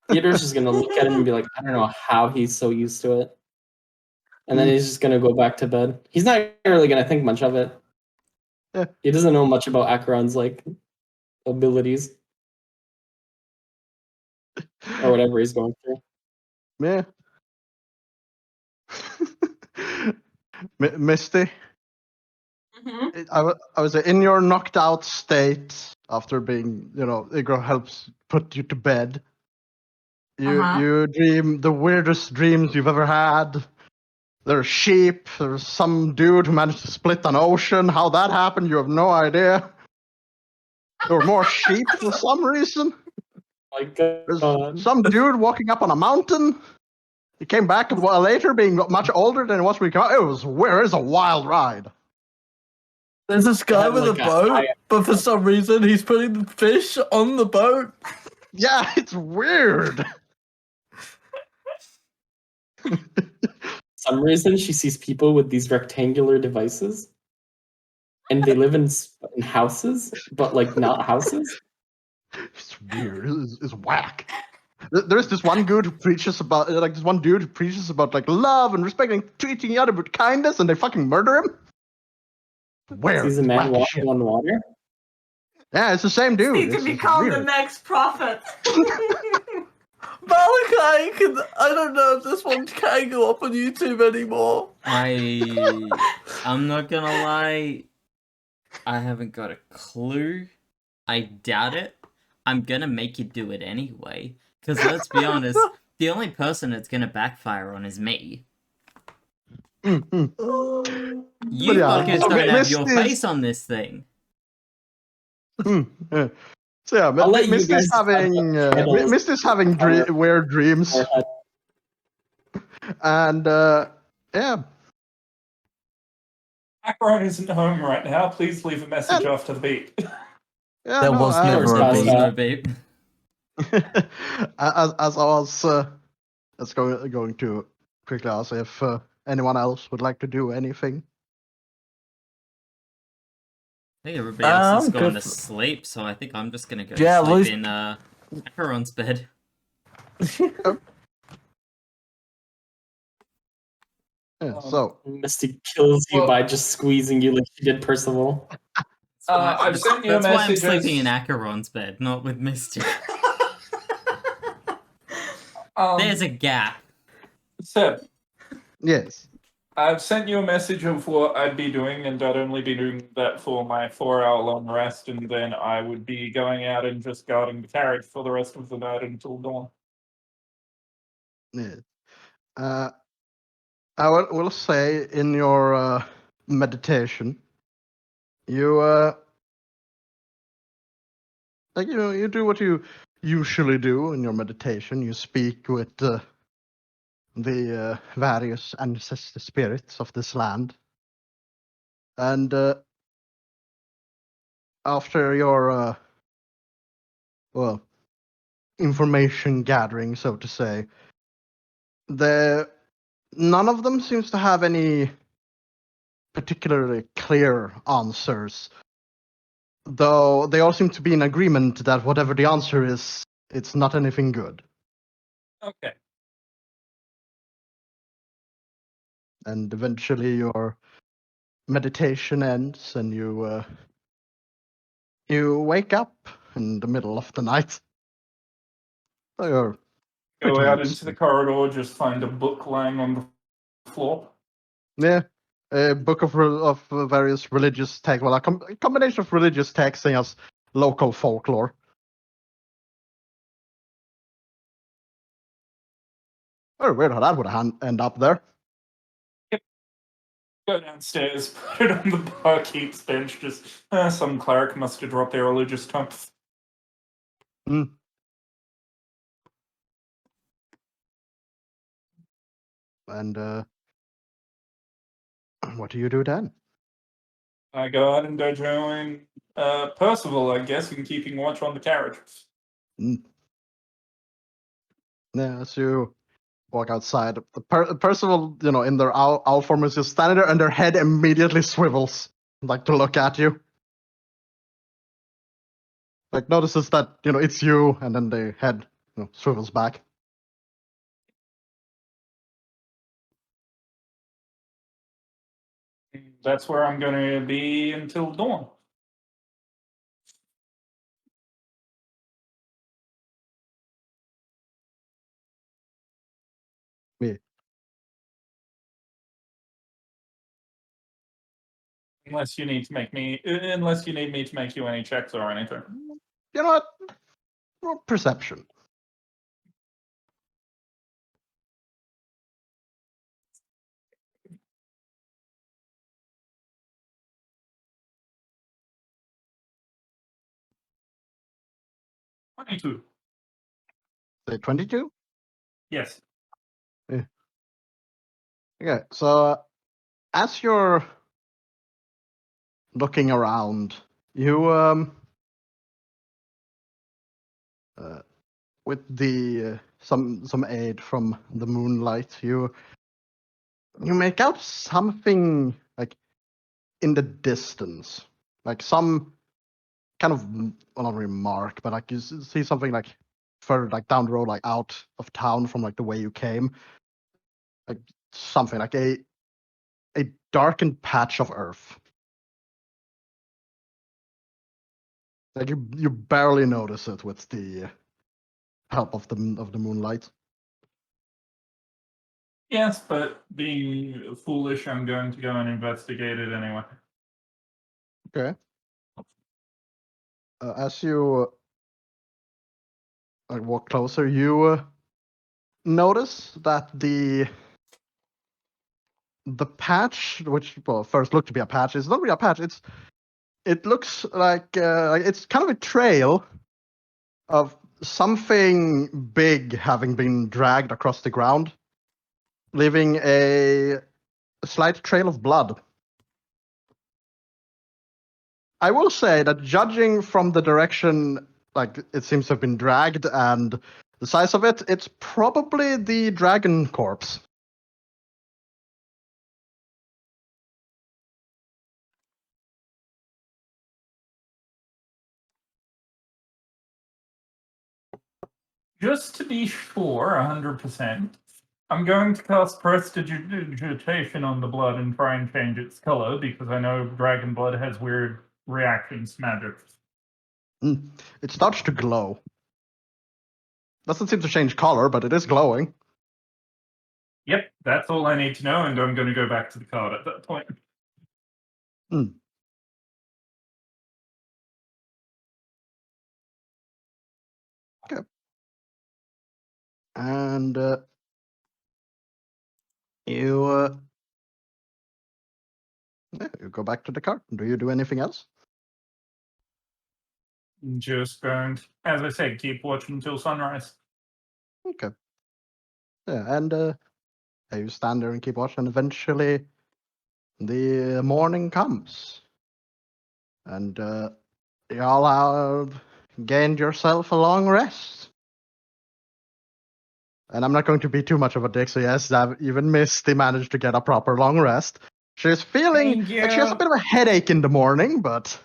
Theodore's just gonna look at him and be like, I don't know how he's so used to it. And then he's just gonna go back to bed. He's not really gonna think much of it. Yeah. He doesn't know much about Acheron's like abilities or whatever he's going through. Yeah. Misty, Mm-hmm. I was in your knocked out state after being, Igor helps put you to bed. You dream the weirdest dreams you've ever had. There's sheep. There's some dude who managed to split an ocean. How that happened, you have no idea. There were more sheep for some reason. My There's God. some dude walking up on a mountain. He came back a while later, being much older than it was when he came out. It was weird. It was a wild ride. There's this guy had, with like, a a boat, high- but for some reason he's putting the fish on the boat. Yeah, it's weird. Some reason she sees people with these rectangular devices, and they live in houses, but like not houses. It's weird. It's whack. There's this one dude who preaches about like love and respect and treating each other with kindness, and they fucking murder him. Where? Sees a man Wacky walking shit. on water. Yeah, it's the same dude. Need to It's become the weird. next prophet. Malachi can. I don't know if this one can go up on YouTube anymore. I'm not gonna lie. I haven't got a clue. I doubt it. I'm gonna make you do it anyway. Because let's be honest, the only person it's gonna backfire on is me. Mm. You yeah, fuckers okay, don't have your Misty's- face on this thing. Yeah. So yeah, I'll let you Misty's guys having titles. Misty's having weird dreams, Forehead. and yeah. Akron isn't home right now. Please leave a message after the beep. Yeah, There no, was never There a was There's beat. no babe. as I was going to quickly ask if anyone else would like to do anything. I think everybody else is I'm going good to for- sleep, so I think I'm just gonna go Yeah, sleep Louis- in Acheron's bed. Yeah, so Misty kills you Well- by just squeezing you like she did Percival. I've sent you a That's why I'm message. sleeping in Acheron's bed, not with Misty. There's a gap. Seb, yes. I've sent you a message of what I'd be doing, and I'd only be doing that for my 4-hour long rest, and then I would be going out and just guarding the carriage for the rest of the night until dawn. Yeah. I will say in your meditation, you you do what you usually do in your meditation. You speak with the various ancestor spirits of this land, and after your information gathering, so to say, none of them seems to have any particularly clear answers. Though they all seem to be in agreement that whatever the answer is, it's not anything good. Okay. And eventually your meditation ends and you wake up in the middle of the night. So you're Go pretty out much into the corridor, just find a book lying on the floor. Yeah, a book of various religious texts. Well, a combination of religious texts and as local folklore. Very weird how that would end up there. Go downstairs, put it on the barkeep's bench. Just some cleric must have dropped their religious tome. And what do you do then? I go out and go join Percival, I guess, in keeping watch on the carriage. Yeah, as you walk outside, the Percival, in their owl form is just standing there, and their head immediately swivels, like to look at you. Like notices that it's you, and then the head swivels back. That's where I'm going to be until dawn. Yeah. Unless you need me to make you any checks or anything. You know what? Roll perception. $22. Say 22. Yes. Okay, so as you're looking around, you with the some aid from the moonlight, you make out something like in the distance, like some kind of well, not remark, but like you see something like further like down the road, like out of town from like the way you came, like something like a darkened patch of earth. Like you barely notice it with the help of the moonlight. Yes, but being foolish, I'm going to go and investigate it anyway. Okay. As you walk closer, you notice that the patch, which first looked to be a patch, is not really a patch. It looks like it's kind of a trail of something big having been dragged across the ground, leaving a slight trail of blood. I will say that judging from the direction, like it seems to have been dragged and the size of it, it's probably the dragon corpse. Just to be sure, 100%, I'm going to cast Prestidigitation on the blood and try and change its color, because I know dragon blood has weird reactions to magic. It starts to glow. Doesn't seem to change color, but it is glowing. Yep, that's all I need to know, and I'm going to go back to the card at that point. Okay. And you go back to the card. Do you do anything else? Just going to, as I said, keep watching until sunrise. Okay. Yeah, and you stand there and keep watching. Eventually, the morning comes, and y'all have gained yourself a long rest. And I'm not going to be too much of a dick, so yes, even Misty managed to get a proper long rest. She's feeling Thank like she has a you. bit of a headache in the morning, but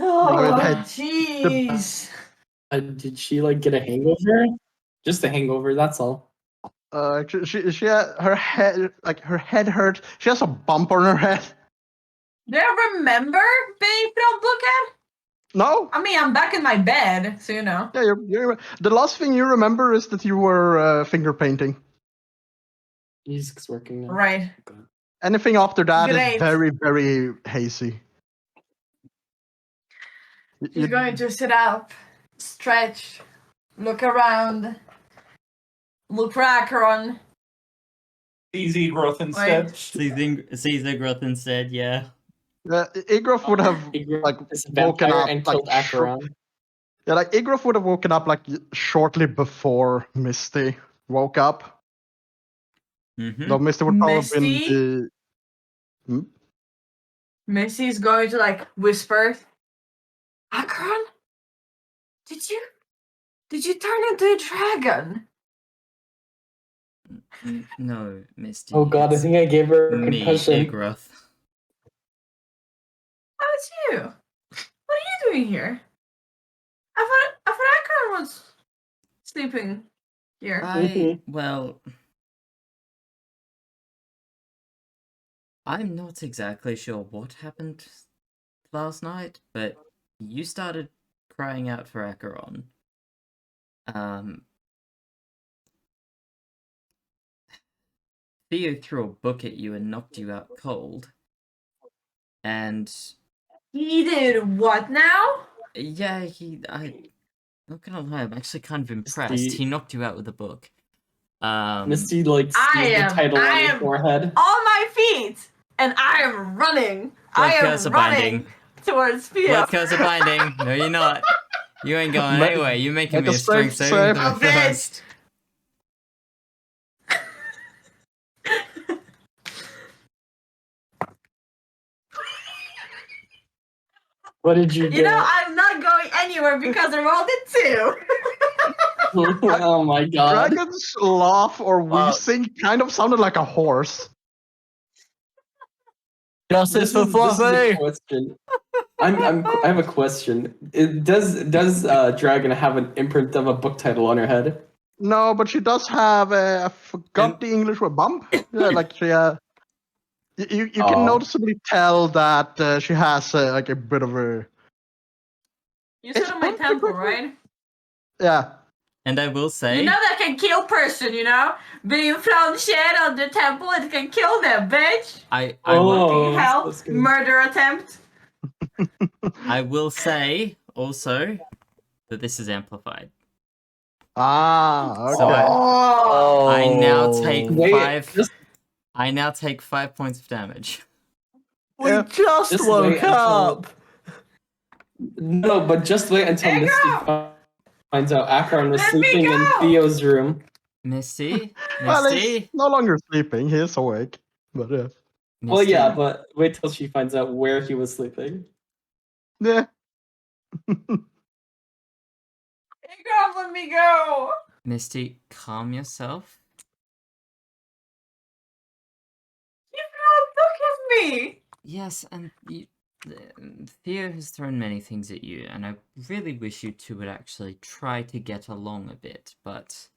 Oh, ahead. jeez. Did she like get a hangover? Just a hangover, that's all. she her head hurt. She has a bump on her head. Do you remember being from Bookhead? No. I mean, I'm back in my bed, so you know. Yeah, the last thing you remember is that you were finger painting. Music's working now. Right. Anything after that is Great. very, very hazy. She's going to sit up, stretch, look around, look for Acheron. Easy growth instead. Caesar growth instead, yeah. Igrof would have like It's a woken vampire up and like killed Acheron. yeah, like Igrof would have woken up like shortly before Misty woke up. Mm-hmm. Though Misty would probably have been Misty? the Missy's going to like whisper, Acheron? Did you turn into a dragon? No, Misty. Oh god, I it's think I gave her a me, concussion. Igroth. Oh, it's you. What are you doing here? I thought Acheron was sleeping here. Well, I'm not exactly sure what happened last night, but you started crying out for Acheron. Theo threw a book at you and knocked you out cold. And He did what now? yeah, not gonna lie, I'm actually kind of impressed. Misty- He knocked you out with a book. Misty like sees the title on your forehead. on my feet, and I am running. Blood I am curse of running binding. towards Theo. Blood curse of binding. No, you're not. You ain't going Make- anywhere. You're making make me a a strength strength saving save. throw A bitch. first. What did you You get? know, I'm not going anywhere because I rolled it too. Oh my god. dragon's laugh or Wow. wheezing kind of sounded like a horse. Justice for This is a Fluffy! question. I have a question. Does Dragon have an imprint of a book title on her head? No, but she does have I forgot And- the English word bump. Yeah, like she you can Aw. noticeably tell that she has like a bit of a You said on my It's temple, right? yeah. And I will say, You know that can kill person, you know? Being thrown shit on the temple, it can kill them, bitch! I Oh, Help! that's good. Murder attempt! will say also that this is amplified. Ah, okay. So I now take Wait, 5. just- I now take 5 points of damage. We Yeah. just Just woke wait until- up! No, but just wait until Hey, Misty girl! finds out Acheron was Let me sleeping in go! Theo's room. Misty, Well, he's Misty, no longer sleeping. He is awake. But yeah. Well, yeah, Misty. but wait till she finds out where he was sleeping. Yeah. Hey, girl, let me go! Misty, calm yourself. You don't look at me! Yes, and Theo has thrown many things at you, and I really wish you two would actually try to get along a bit, but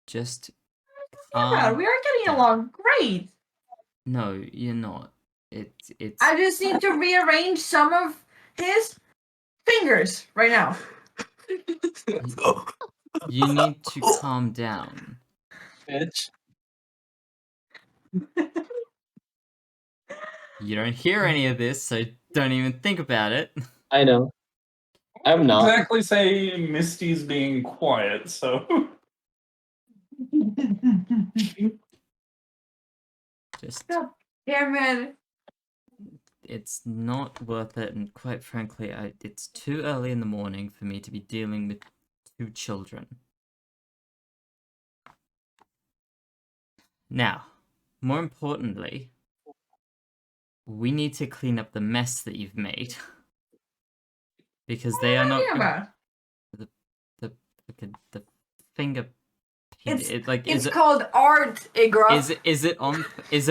just Yeah, we are getting along great. No, you're not. It's I just need to rearrange some of his fingers right now. you need to calm down. Bitch. You don't hear any of this, so don't even think about it. I know. I'm not. Exactly say Misty's being quiet, so Just Damn it. it's not worth it, and quite frankly, it's too early in the morning for me to be dealing with 2 children. Now, more importantly, we need to clean up the mess that you've made. Because they are not What are you the finger It's called art, Igroff. Is it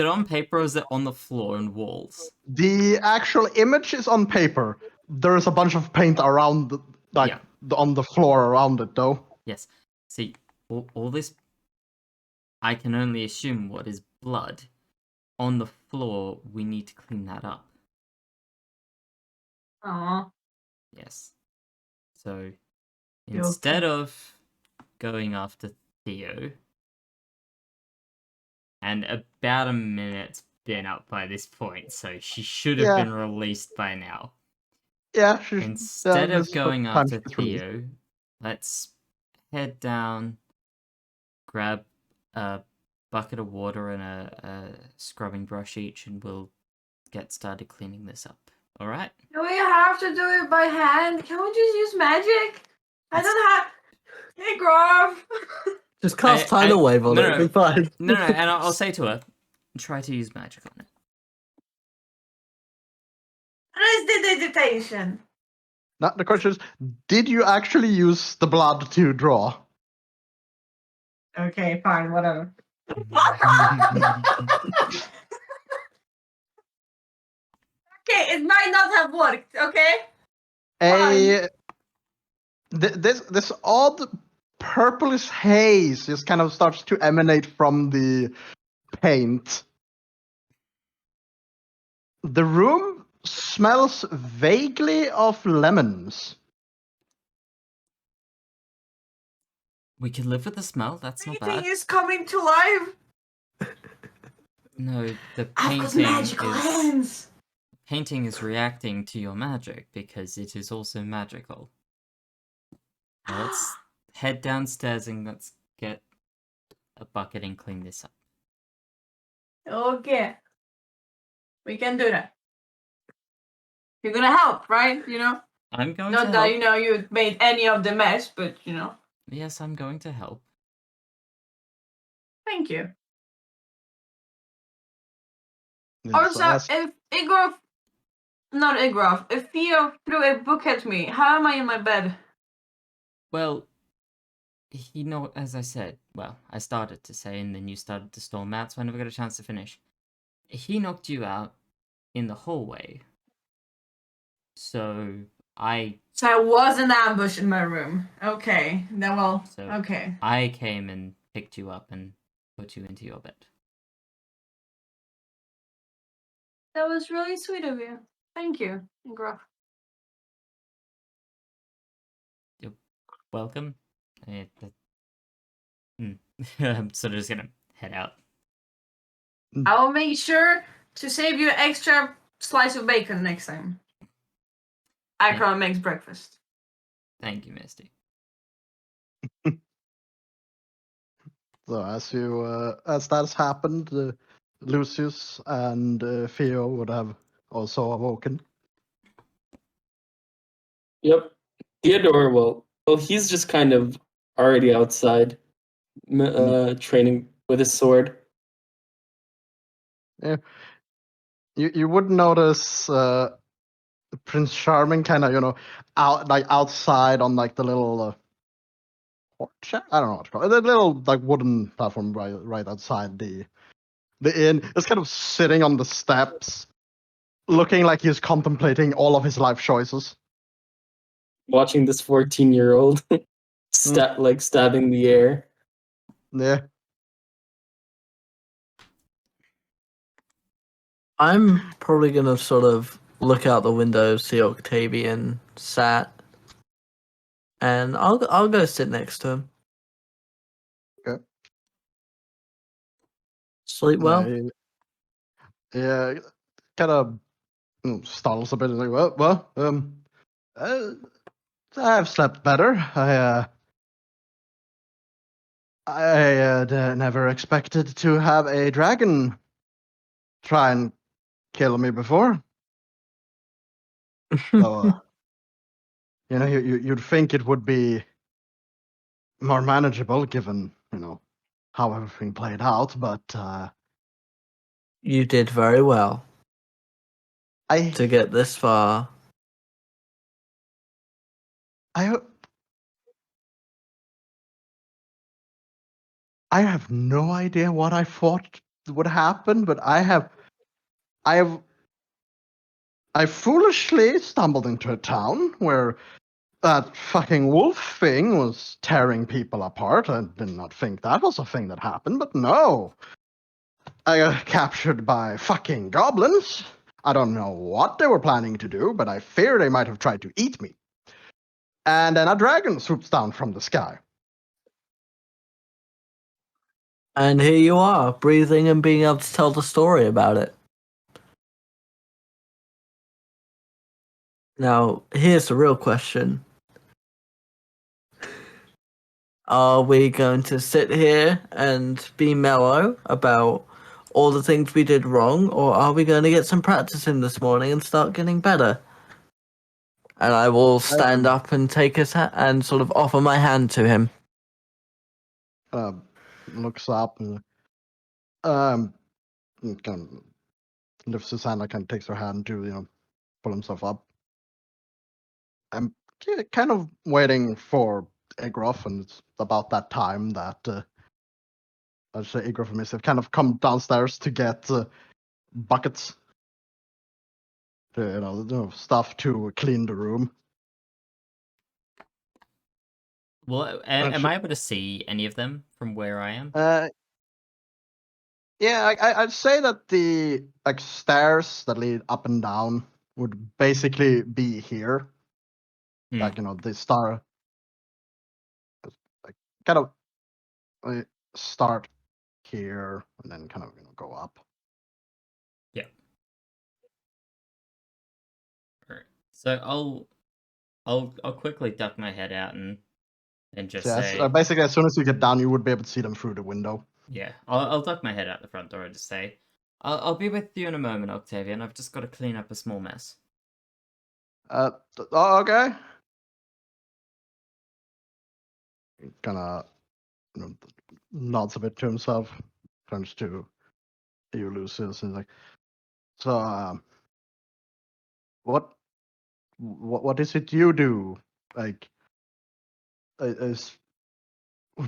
on paper or is it on the floor and walls? The actual image is on paper. There is a bunch of paint around, on the floor around it, though. Yes. See, all this. I can only assume what is blood. On the floor, we need to clean that up. Aww. Yes. So, instead of going after Theo, and about a minute's been up by this point, so she should have been released by now. Yeah, Instead of this going time after she's released. Theo, let's head down, grab a bucket of water and a scrubbing brush each, and we'll get started cleaning this up. All right? Do we have to do it by hand? Can we just use magic? I don't have. Hey, Grove. Just cast tidal wave on it. It'll be fine. No, and I'll say to her, try to use magic on it. Prestidigitation. Now, the question is, did you actually use the blood to draw? Okay, fine, whatever. Okay, it might not have worked, okay? This odd purplish haze just kind of starts to emanate from the paint. The room smells vaguely of lemons. We can live with the smell, that's not bad. Everything is coming to life. No, the I've got magical hands. painting is reacting to your magic because it is also magical. Now let's head downstairs and let's get a bucket and clean this up. Okay. We can do that. You're gonna help, right? I'm going Not to that help. you made any of the mess, but Yes, I'm going to help. Thank you. Yes, Also, as- if if Theo threw a book at me, how am I in my bed? Well, as I said, I started to say, and then you started to storm out, so I never got a chance to finish. He knocked you out in the hallway. So I was an ambush in my room. Okay, then okay. I came and picked you up and put you into your bed. That was really sweet of you. Thank you, Gruff. You're welcome. I'm sort of just gonna head out. I will make sure to save you an extra slice of bacon next time. Akron makes breakfast. Thank you, Misty. So as that's happened, Lucius and Theo would have also awoken. Yep. Theodore, well, he's just kind of already outside, training with his sword. Yeah. You would notice Prince Charming kind of, outside on the little porch. I don't know what to call it. The little wooden platform right outside the inn. It's kind of sitting on the steps, looking like he's contemplating all of his life choices. Watching this 14-year-old stabbing the air. Yeah. I'm probably gonna sort of look out the window, see Octavian sat, and I'll go sit next to him. Okay. Sleep well. Yeah, kind of startles a bit. I've slept better. I never expected to have a dragon try and kill me before. So, you'd think it would be more manageable given, how everything played out, but You did very well to get this far. I I have no idea what I thought would happen, but I foolishly stumbled into a town where that fucking wolf thing was tearing people apart. I did not think that was a thing that happened, but no. I got captured by fucking goblins. I don't know what they were planning to do, but I fear they might have tried to eat me. And then a dragon swoops down from the sky. And here you are, breathing and being able to tell the story about it. Now, here's the real question. Are we going to sit here and be mellow about all the things we did wrong, or are we going to get some practice in this morning and start getting better? And I will stand up and take his hand and sort of offer my hand to him. Looks up and kind of lifts his hand, like kind of takes her hand to pull himself up. I'm kind of waiting for Agroff, and it's about that time that I'd say Agroff and Misty have kind of come downstairs to get buckets, stuff to clean the room. Well, am I able to see any of them from where I am? Yeah, I'd say that the stairs that lead up and down would basically be here. Like the star, like kind of start here and then kind of go up. Yeah. Alright. So I'll quickly duck my head out and just say Basically, as soon as you get down, you would be able to see them through the window. yeah. I'll duck my head out the front door and just say, I'll be with you in a moment, Octavian. I've just got to clean up a small mess. Okay. Kind of nods a bit to himself, turns to you, Lucius, and like, so, what is it you do? Like, to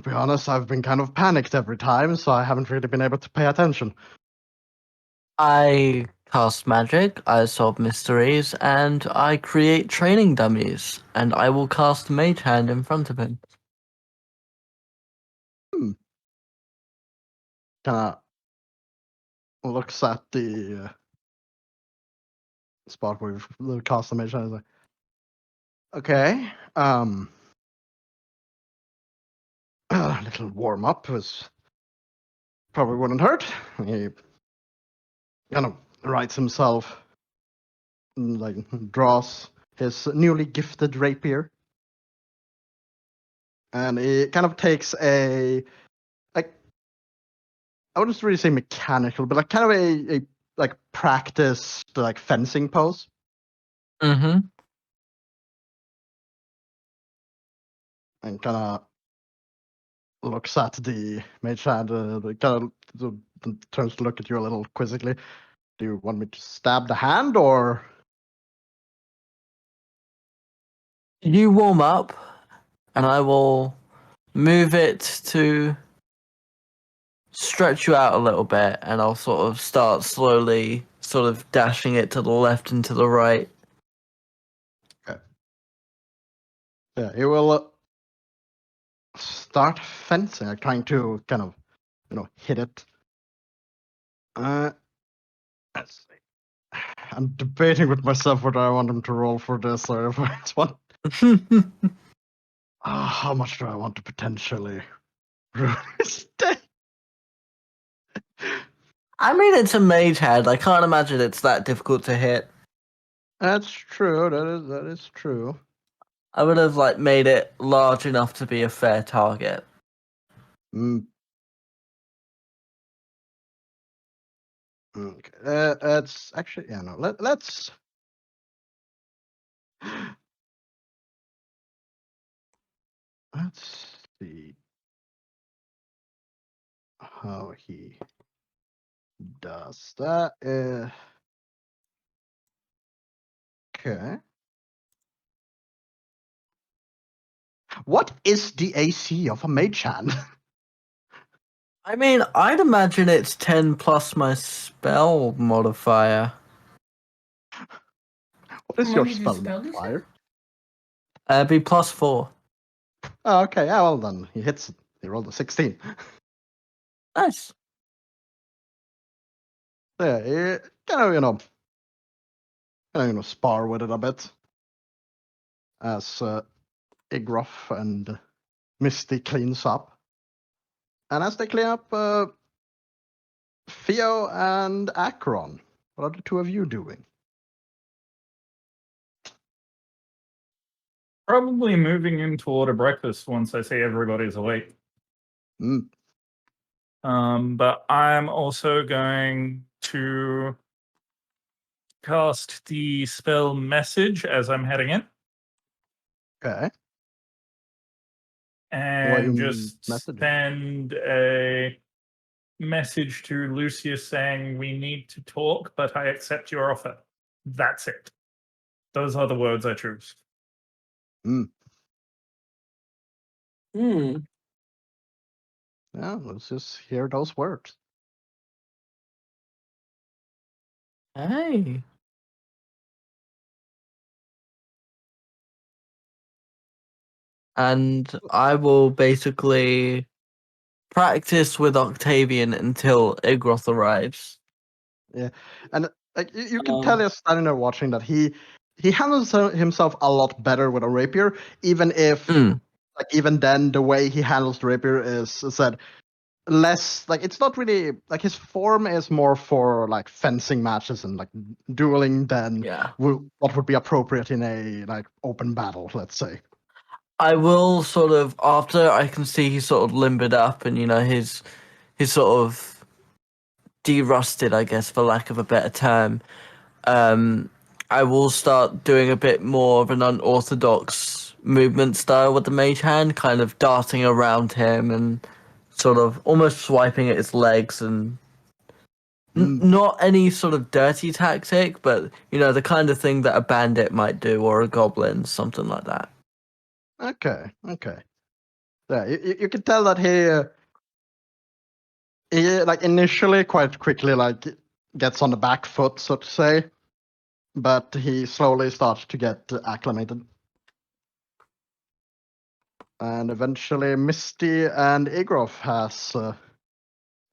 be honest, I've been kind of panicked every time, so I haven't really been able to pay attention. I cast magic, I solve mysteries, and I create training dummies, and I will cast Mage Hand in front of him. Kind of looks at the spot where we've cast the mage hand. Is like, okay, a little warm up was probably wouldn't hurt. He kind of writes himself, like draws his newly gifted rapier, and he kind of takes a I wouldn't really say mechanical, but like kind of a like practiced like fencing pose. Mm-hmm. And kind of looks at the mage hand, kind of turns to look at you a little quizzically. Do you want me to stab the hand, or? You warm up, and I will move it to stretch you out a little bit, and I'll sort of start slowly sort of dashing it to the left and to the right. Okay. Yeah, he will start fencing, like trying to kind of, hit it. Let's see. I'm debating with myself whether I want him to roll for this or if it's one. How much do I want to potentially ruin his day? I mean, it's a mage hand. I can't imagine it's that difficult to hit. That's true. That is true. I would have made it large enough to be a fair target. Okay. That's actually no. Let's. Let's see how he does that. Okay. What is the AC of a mage hand? I mean, I'd imagine it's 10 plus my spell modifier. What is What your did you spell spell, you said? modifier? Be +4. Oh, okay, yeah, well then, he hits it. He rolled a 16. Nice. Yeah, he spar with it a bit. As Igroff and Misty cleans up. And as they clean up, Theo and Akron, what are the two of you doing? Probably moving in to order breakfast once I see everybody's awake. Mm. But I'm also going to cast the spell message as I'm heading in. Okay. And you just messaging? send a message to Lucius saying we need to talk, but I accept your offer. That's it. Those are the words I choose. Hmm. Yeah, let's just hear those words. Hey. And I will basically practice with Octavian until Igroth arrives. Yeah, and like you can Um, tell you're standing there watching that he handles himself a lot better with a rapier, even if Mm. like even then the way he handles the rapier is said less like it's not really like his form is more for like fencing matches and like dueling than Yeah. what would be appropriate in a like open battle, let's say. I will sort of, after I can see he's sort of limbered up and, his sort of de-rusted, I guess, for lack of a better term, I will start doing a bit more of an unorthodox movement style with the mage hand, kind of darting around him and sort of almost swiping at his legs and Mm, not any sort of dirty tactic, but, the kind of thing that a bandit might do or a goblin, something like that. okay. Yeah, you can tell that he like initially quite quickly like gets on the back foot, so to say, but he slowly starts to get acclimated. And eventually Misty and Igroff has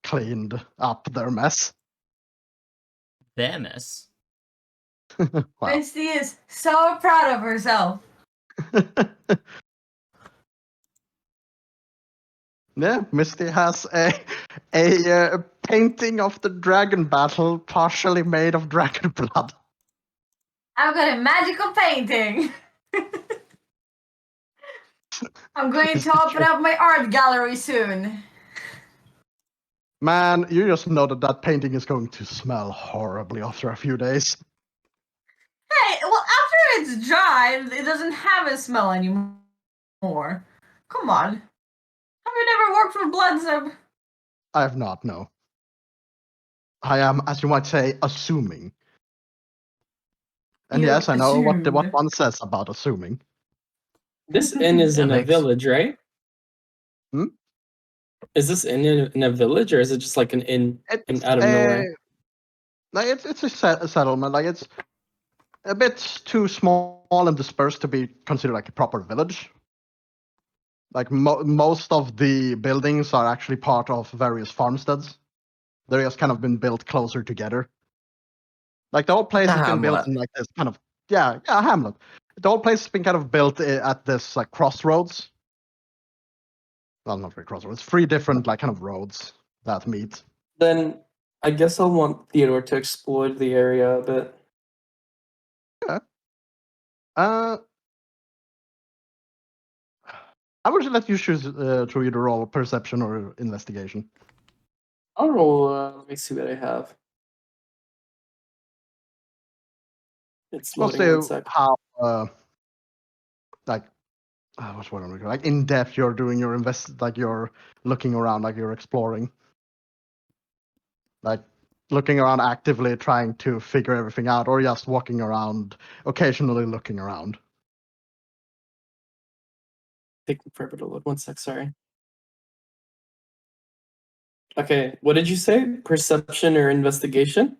cleaned up their mess. Their mess. Wow. Misty is so proud of herself. Yeah, Misty has a painting of the dragon battle partially made of dragon blood. I've got a magical painting. I'm going to open up my art gallery soon. Man, you just know that painting is going to smell horribly after a few days. Hey, well, after it's dry, it doesn't have a smell anymore. Come on. Have you never worked with blood, Zeb? I have not, no. I am, as you might say, assuming. And You yes, I know what assumed. one says about assuming. this inn is That in a makes- village, right? Hmm? Is this inn in a village, or is it just like an inn It's out of nowhere? like it's a settlement. Like it's a bit too small and dispersed to be considered like a proper village. Like most of the buildings are actually part of various farmsteads. They're just kind of been built closer together. Like the whole place has been built Hamlet. in like this kind of hamlet. The whole place has been kind of built at this like crossroads. Well, not really crossroads. 3 different like kind of roads that meet. Then I guess I'll want Theodore to explore the area a bit. Uh, I would let you choose to either roll perception or investigation. I'll roll. Let me see what I have. It's loading. One Mostly sec. how like what's what I'm looking like in depth you're doing your like you're looking around, like you're exploring, like looking around actively trying to figure everything out, or just walking around occasionally looking around. Taking forever to load. One sec. Sorry. Okay, what did you say? Perception or investigation?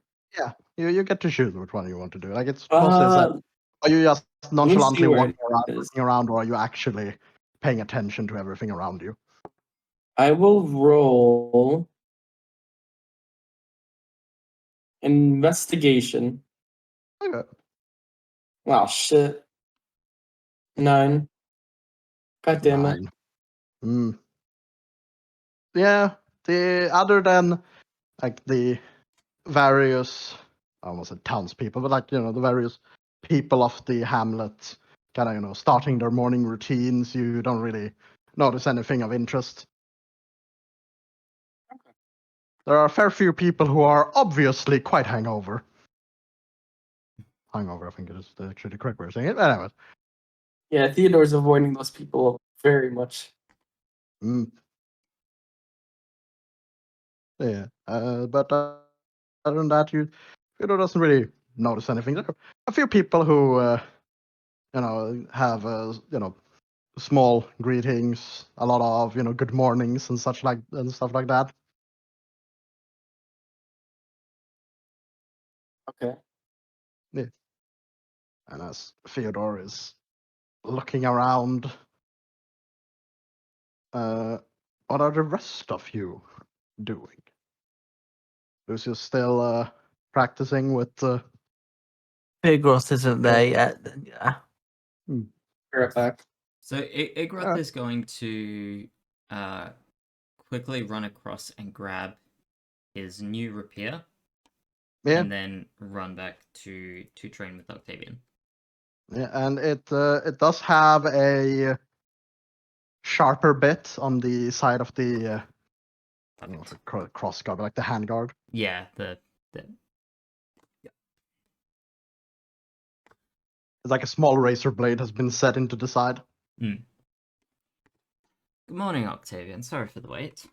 You get to choose which one you want to do. Like it's mostly Uh, are you just let me nonchalantly see where walking it around, is. looking around, or are you actually paying attention to everything around you? I will roll investigation. Okay. Wow, shit. 9. God damn it. 9. Hmm. Yeah. The other than like the various, I almost said townspeople, but like the various people of the hamlet, kind of starting their morning routines. You don't really notice anything of interest. There are a fair few people who are obviously quite hungover. Hungover, I think it is actually the correct way of saying it. But anyway. Yeah, Theodore's avoiding those people very much. Mm. Yeah. But other than that, Theodore doesn't really notice anything. There are a few people who have small greetings, a lot of good mornings and such and stuff like that. Okay. And as Theodore is looking around, what are the rest of you doing? Lucius still practicing with Pigros isn't there yet. Then yeah. Be right back. So Igroth is going to quickly run across and grab his new rapier, yeah, and then run back to train with Octavian. yeah, and it does have a sharper bit on the side of the I don't know if it's cross guard, but like the hand guard. Yeah, the It's like a small razor blade has been set into the side. Good morning, Octavian. Sorry for the wait.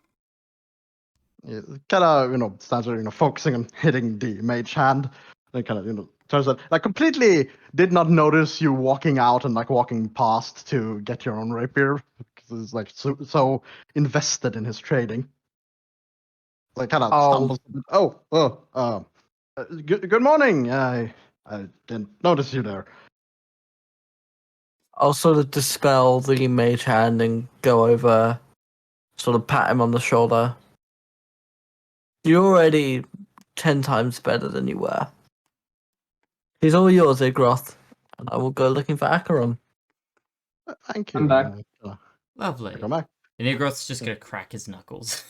It kind of stands there, focusing on hitting the mage hand. And kind of turns out like completely did not notice you walking out and like walking past to get your own rapier because it's like so invested in his trading. Like kind of stumbles. Good morning. I didn't notice you there. I'll sort of dispel the mage hand and go over, sort of pat him on the shoulder. You're already 10 times better than you were. He's all yours, Igroth, and I will go looking for Acheron. Thank you. I'm back. Lovely. Come back. And Igroth's just gonna crack his knuckles.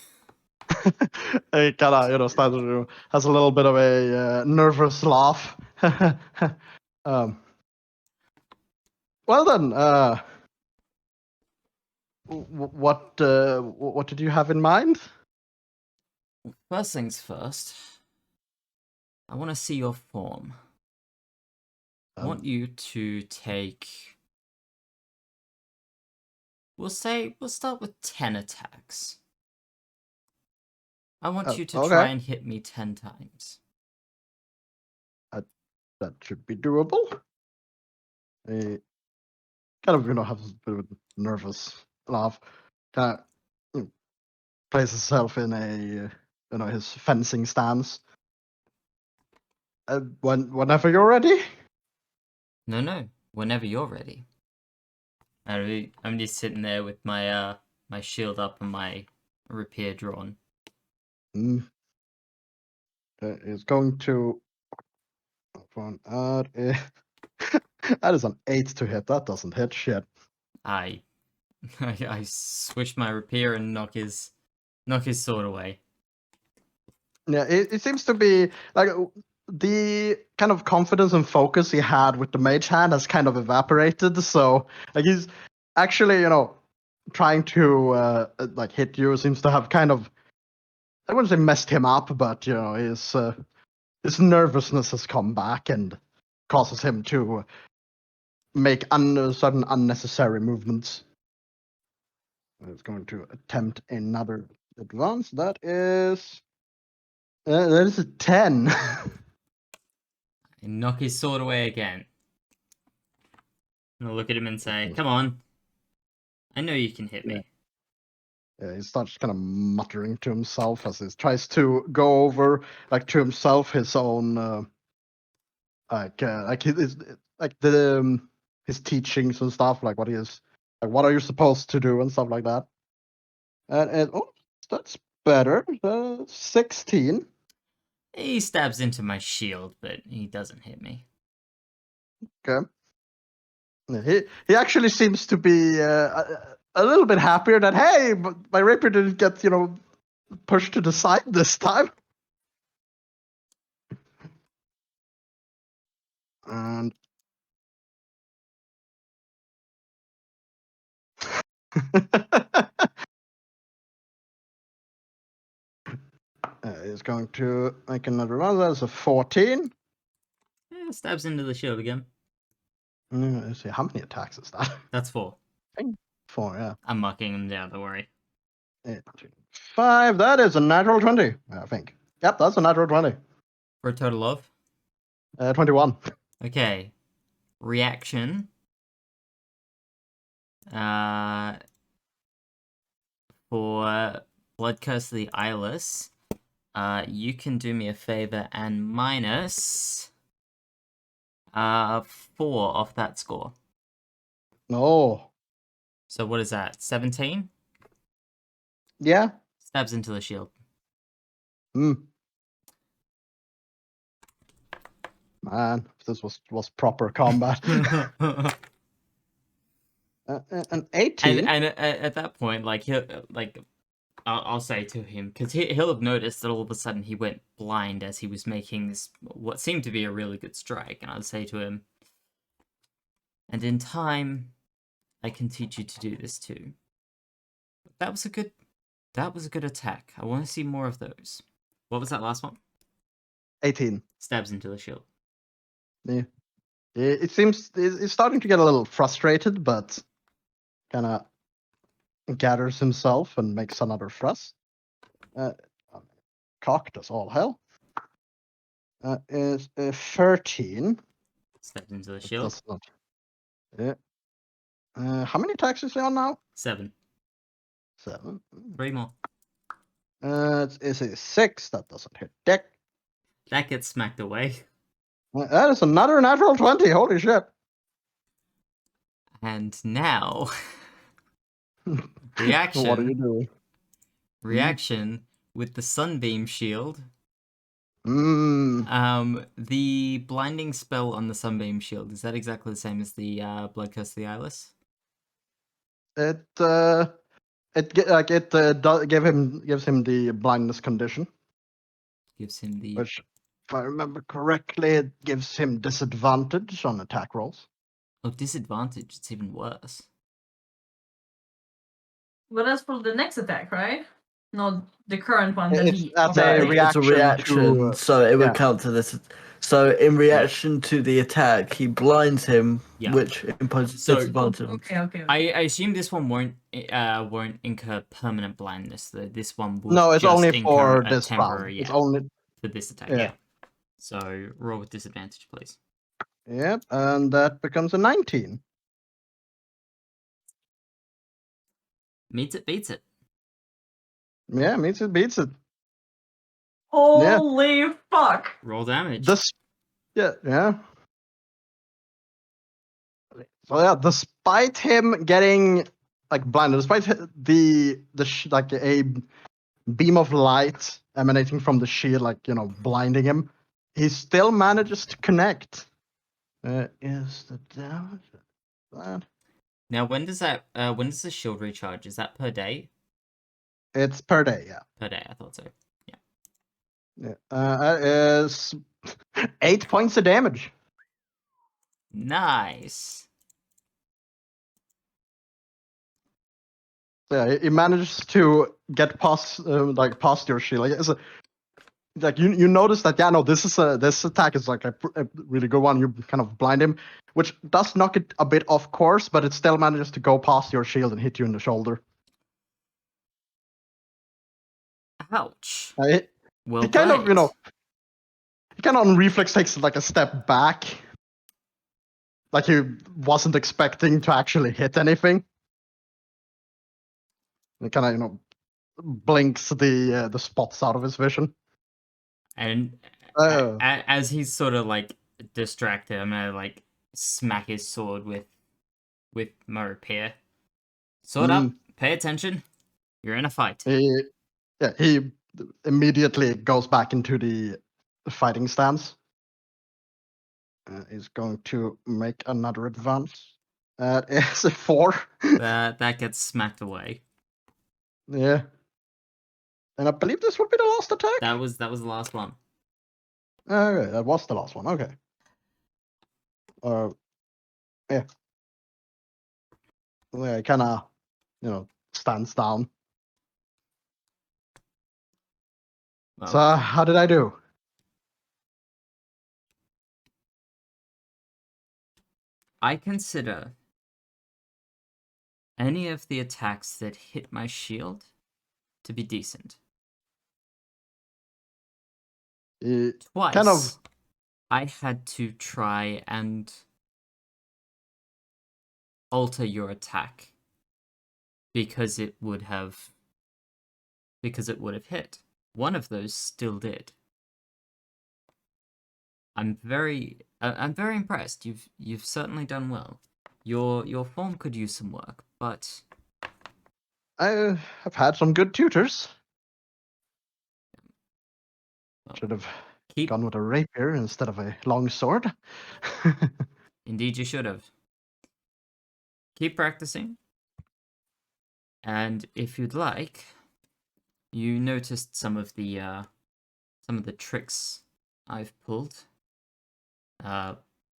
He kind of stands there, has a little bit of a nervous laugh. Well then, what did you have in mind? First things first, I want to see your form. I want you to take. We'll start with 10 attacks. I want you to okay. try and hit me 10 times. That should be doable. He kind of has a bit of a nervous laugh. Kind of places himself in a his fencing stance. Whenever you're ready. No. Whenever you're ready. I'm just sitting there with my my shield up and my rapier drawn. Is going to. That is an 8 to hit. That doesn't hit shit. I swish my rapier and knock his sword away. Yeah, it seems to be like the kind of confidence and focus he had with the mage hand has kind of evaporated. So like he's actually trying to like hit you seems to have kind of, I wouldn't say messed him up, but his nervousness has come back and causes him to make certain unnecessary movements. It's going to attempt another advance. That is a 10. And knock his sword away again. And I'll look at him and say, "Come on. I know you can hit me." He starts kind of muttering to himself as he tries to go over, like to himself, his own, his teachings and stuff, like what he is, like what are you supposed to do and stuff like that. And oh, that's better. 16. He stabs into my shield, but he doesn't hit me. Okay. He actually seems to be a little bit happier that hey, but my rapier didn't get pushed to the side this time. And he's going to make another one. That's a 14. Yeah, stabs into the shield again. Let's see, how many attacks is that? That's 4. 4, yeah. I'm mucking him down, don't worry. 8, 5. That is a natural 20, I think. Yep, that's a natural 20. For a total of? 21. Okay. Reaction. For Blood Curse of the Eyeless, you can do me a favor and minus 4 off that score. No. So what is that? 17? Yeah. Stabs into the shield. Man, if this was proper combat. An 18. And at that point, like I'll say to him, because he'll have noticed that all of a sudden he went blind as he was making this what seemed to be a really good strike, and I'll say to him, and in time, I can teach you to do this too. That was a good attack. I want to see more of those. What was that last one? 18. Stabs into the shield. Yeah. It seems he's starting to get a little frustrated, but kind of gathers himself and makes another thrust. Cocked as all hell. Is a 13. Stabs into the shield. That's not. Yeah. How many attacks is he on now? 7. 7. 3 more. It's a 6. That doesn't hit Dick. That gets smacked away. That is another natural 20. Holy shit. And now, reaction. What are you doing? Reaction with the Sunbeam Shield. Mm. The blinding spell on the Sunbeam Shield, is that exactly the same as the Blood Curse of the Eyeless? Gives him the blindness condition, Gives him the... which, if I remember correctly, it gives him disadvantage on attack rolls. Oh, disadvantage, it's even worse. But that's for the next attack, right? Not the current one that It's- he. that's No, a already- it's a reaction, to, so it would yeah. count to this. So in reaction to the attack, he blinds him, Yeah. which imposes So- disadvantage. Okay. I assume this one won't incur permanent blindness. This one will No, it's just only incur for a this round. temporary, It's yeah, only. for this attack. Yeah. Yeah. So roll with disadvantage, please. Yep, and that becomes a 19. Meets it, beats it. Yeah, means it beats it. Holy fuck! Roll damage. Yeah. So yeah, despite him getting like blinded, despite like a beam of light emanating from the shield, like blinding him, he still manages to connect. Is the damage that? Now, when does the shield recharge? Is that per day? It's per day, yeah. Per day, I thought so. Yeah. That is 8 points of damage. Nice. Yeah, he manages to get past your shield. Like you notice that this attack is like a really good one. You kind of blind him, which does knock it a bit off course, but it still manages to go past your shield and hit you in the shoulder. Ouch. Well, He kind of played. he kind of on reflex takes like a step back, like he wasn't expecting to actually hit anything. He kind of blinks the spots out of his vision. And Oh. as he's sort of like distracted, I'm gonna like smack his sword with my rapier. Sword up, pay attention. You're in a fight. He immediately goes back into the fighting stance. He's going to make another advance. It's a 4. That gets smacked away. Yeah. And I believe this would be the last attack. That was the last one. Okay, that was the last one. Okay. Yeah. Yeah, kind of, stands down. Well, So how did I do? I consider any of the attacks that hit my shield to be decent. Twice, kind of. I had to try and alter your attack because it would have hit. One of those still did. I'm very impressed. You've certainly done well. Your form could use some work, but I have had some good tutors. Should have gone with a rapier instead of a long sword. Indeed, you should have. Keep practicing. And if you'd like, you noticed some of the tricks I've pulled,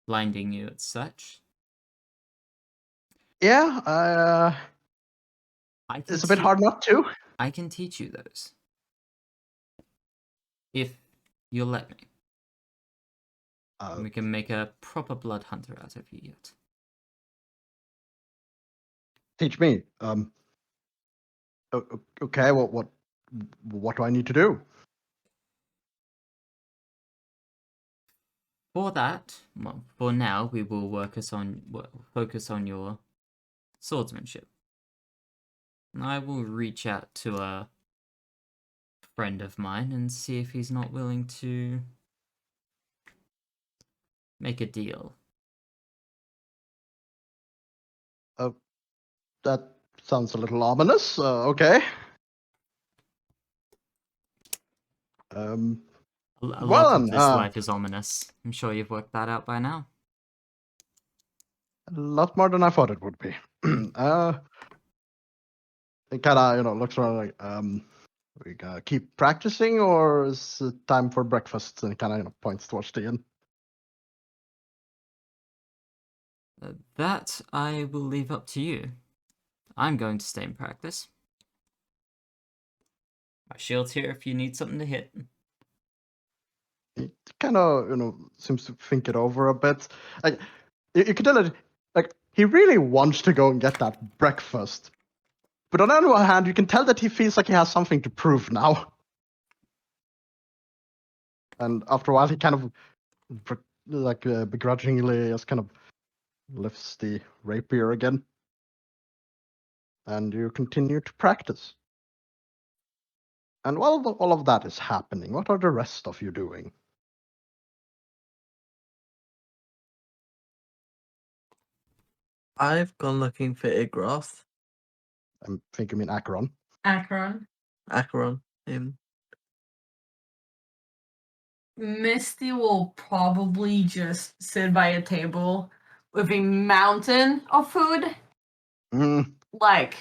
blinding you and such. Yeah, it's a bit hard not to. I can teach you those. If you'll let me. We can make a proper blood hunter out of you yet. Teach me. Okay. What do I need to do? For that, well, for now, we will focus on your swordsmanship. I will reach out to a friend of mine and see if he's not willing to make a deal. That sounds a little ominous. Okay. A lot of this life is ominous. I'm sure you've worked that out by now. A lot more than I thought it would be. It kind of, looks around like, we gotta keep practicing, or is it time for breakfast? And kind of, points towards the inn. That I will leave up to you. I'm going to stay in practice. My shield's here if you need something to hit. He kind of, seems to think it over a bit. Like, you can tell it, like, he really wants to go and get that breakfast. But on the other hand, you can tell that he feels like he has something to prove now. And after a while, he kind of, begrudgingly just kind of lifts the rapier again. And you continue to practice. And while all of that is happening, what are the rest of you doing? I've gone looking for Igroth. I think you mean Acheron. Acheron. Him. Misty will probably just sit by a table with a mountain of food. Like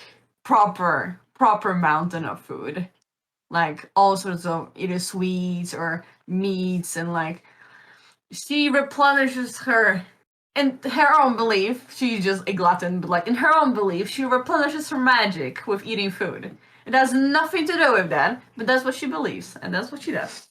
proper mountain of food. Like all sorts of either sweets or meats, and like she replenishes her in her own belief, she's just a glutton, but like in her own belief, she replenishes her magic with eating food. It has nothing to do with that, but that's what she believes, and that's what she does.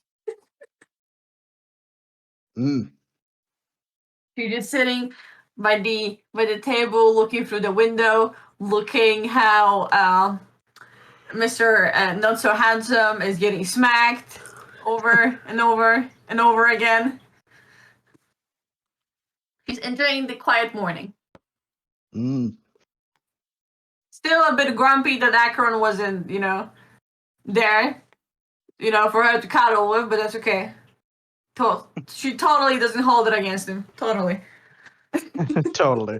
She's just sitting by the table, looking through the window, looking how Mr. Not So Handsome is getting smacked over and over and over again. She's enjoying the quiet morning. Still a bit grumpy that Acheron wasn't, there, for her to cuddle with, but that's okay. She totally doesn't hold it against him. Totally. Totally.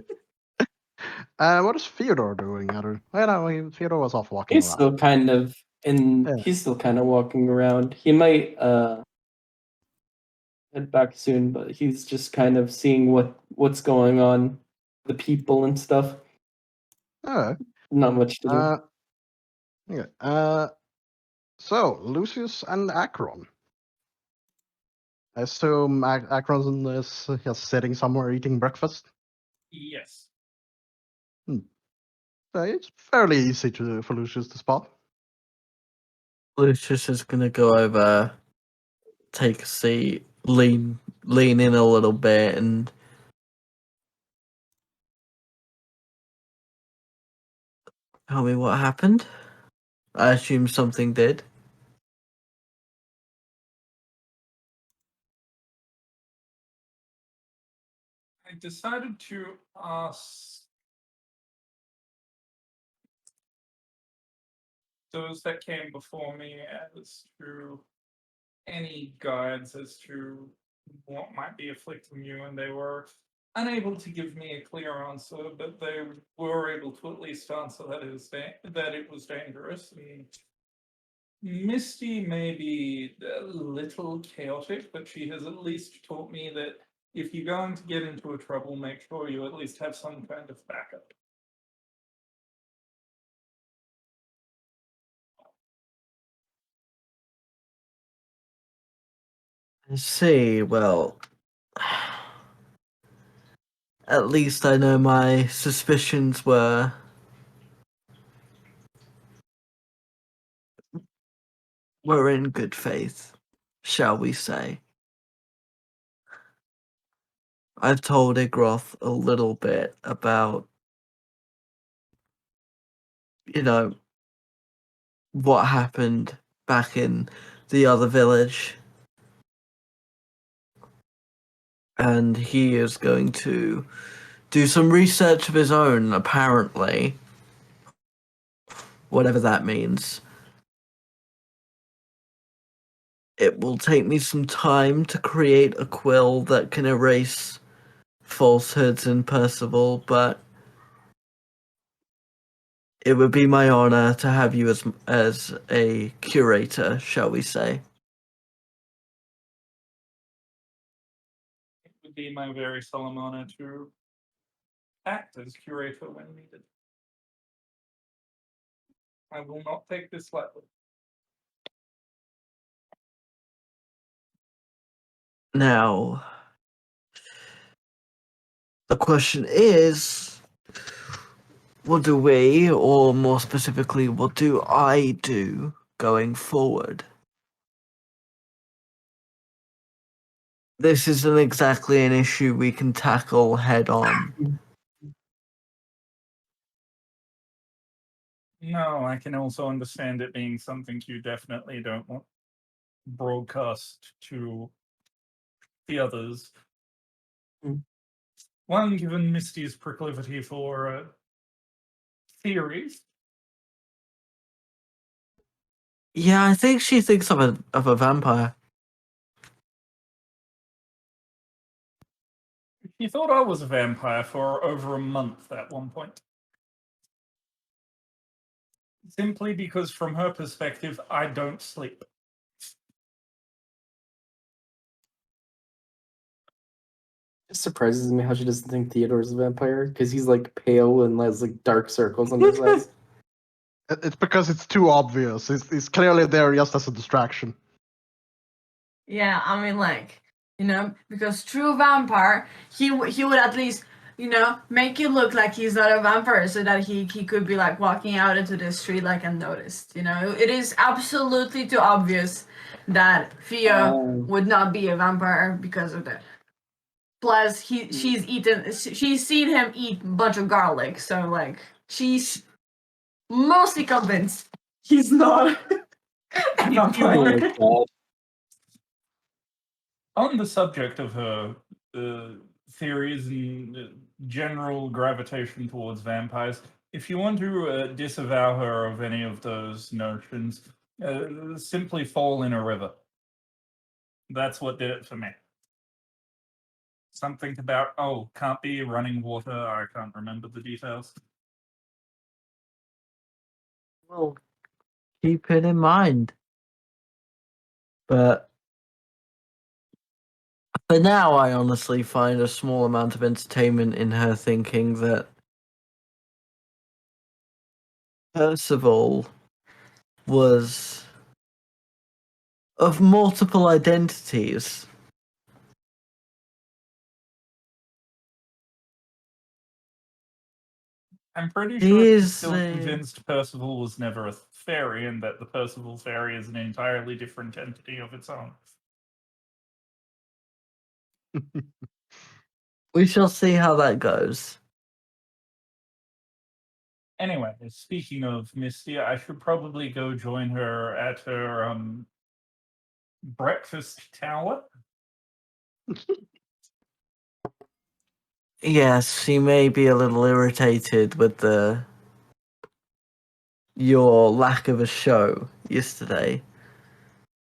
What is Theodore doing? Theodore was off walking He's around. still kind of Yeah. He's still kind of walking around. He might head back soon, but he's just kind of seeing what's going on, the people and stuff. Alright. Not much to do. Okay. So Lucius and Akron. I assume Akron is just sitting somewhere eating breakfast. Yes. It's fairly easy for Lucius to spot. Lucius is gonna go over, take a seat, lean in a little bit, and tell me what happened. I assume something did. I decided to ask those that came before me as to any guides as to what might be afflicting you, and they were unable to give me a clear answer, but they were able to at least answer that it was dangerous. And Misty may be a little chaotic, but she has at least taught me that if you're going to get into a trouble, make sure you at least have some kind of backup. I see. Well, at least I know my suspicions were in good faith, shall we say. I've told Igroth a little bit about, what happened back in the other village. And he is going to do some research of his own, apparently. Whatever that means. It will take me some time to create a quill that can erase falsehoods in Percival, but it would be my honor to have you as a curator, shall we say. It would be my very solemn honor to act as curator when needed. I will not take this lightly. Now, the question is, what do we, or more specifically, what do I do going forward? This isn't exactly an issue we can tackle head on. No, I can also understand it being something you definitely don't want broadcast to the others. One, given Misty's proclivity for theories. Yeah, I think she thinks of a vampire. She thought I was a vampire for over a month at one point. Simply because, from her perspective, I don't sleep. It surprises me how she doesn't think Theodore's a vampire, because he's like pale and has like dark circles under his eyes. It's because it's too obvious. It's clearly there just as a distraction. Yeah, I mean, because true vampire, he would at least, make it look like he's not a vampire, so that he could be like walking out into the street like unnoticed. It is absolutely too obvious that Theo would not be a vampire because of that. Plus, she's seen him eat a bunch of garlic, so she's mostly convinced he's not a vampire. Oh, On the subject of her theories and general gravitation towards vampires, if you want to disavow her of any of those notions, Simply fall in a river. That's what did it for me. Something about, can't be running water. I can't remember the details. Well, keep it in mind. But for now, I honestly find a small amount of entertainment in her thinking that Percival was of multiple identities. I'm pretty He sure she's is still a- convinced Percival was never a fairy and that the Percival fairy is an entirely different entity of its own. We shall see how that goes. Anyway, speaking of Misty, I should probably go join her at her breakfast tower. Yes, she may be a little irritated with your lack of a show yesterday.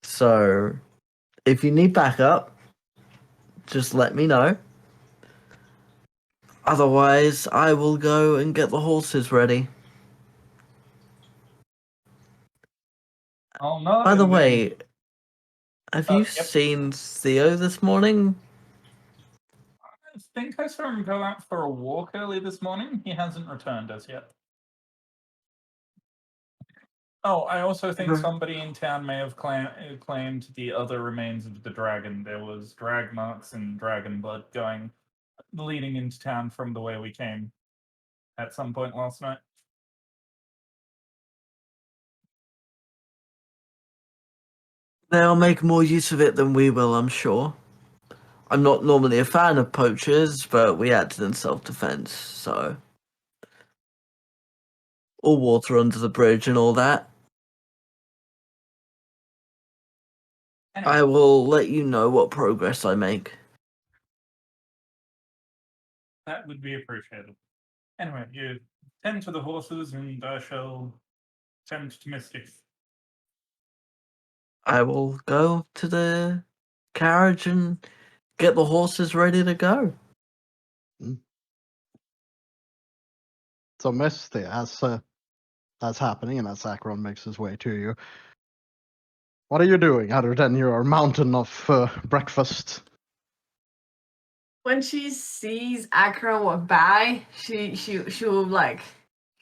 So, if you need backup, just let me know. Otherwise, I will go and get the horses ready. Oh no! By the and then- way, have you yep. seen Theo this morning? I think I saw him go out for a walk early this morning. He hasn't returned as yet. Oh, I also think somebody in town may have claimed the other remains of the dragon. There was drag marks and dragon blood leading into town from the way we came at some point last night. They'll make more use of it than we will, I'm sure. I'm not normally a fan of poachers, but we acted in self-defense, so all water under the bridge and all that. Anyway, I will let you know what progress I make. that would be appreciated. Anyway, you tend to the horses and I shall tend to Misty. I will go to the carriage and get the horses ready to go. So Misty, as that's happening and as Akron makes his way to you, what are you doing other than your mountain of breakfast? When she sees Akron walk by, she will like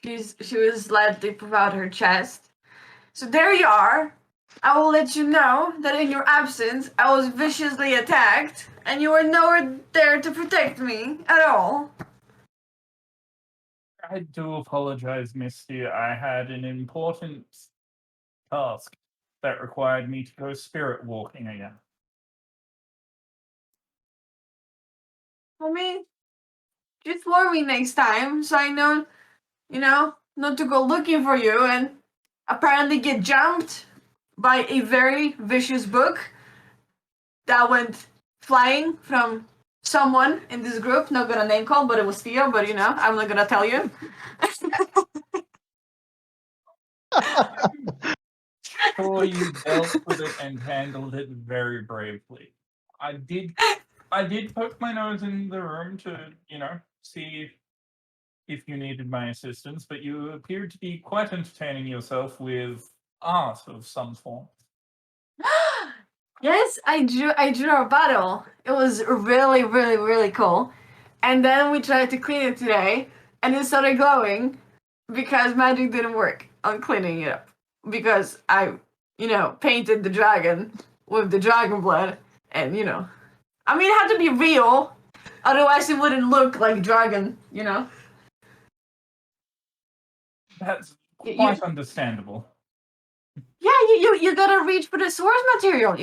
she will slightly puff out her chest. So there you are. I will let you know that in your absence, I was viciously attacked, and you were nowhere there to protect me at all. I do apologize, Misty. I had an important task that required me to go spirit walking again. I mean, just warn me next time so I know, not to go looking for you and apparently get jumped by a very vicious book that went flying from someone in this group. Not gonna name call, but it was Theo, but I'm not gonna tell you. Sure, you dealt with it and handled it very bravely. I did poke my nose in the room to, see if you needed my assistance, but you appeared to be quite entertaining yourself with art of some form. Yes, I drew a bottle. It was really, really, really cool. And then we tried to clean it today, and it started glowing because magic didn't work on cleaning it up. Because I, painted the dragon with the dragon blood, and I mean, it had to be real, otherwise it wouldn't look like dragon. That's You- quite understandable. Yeah, you gotta reach for the source material.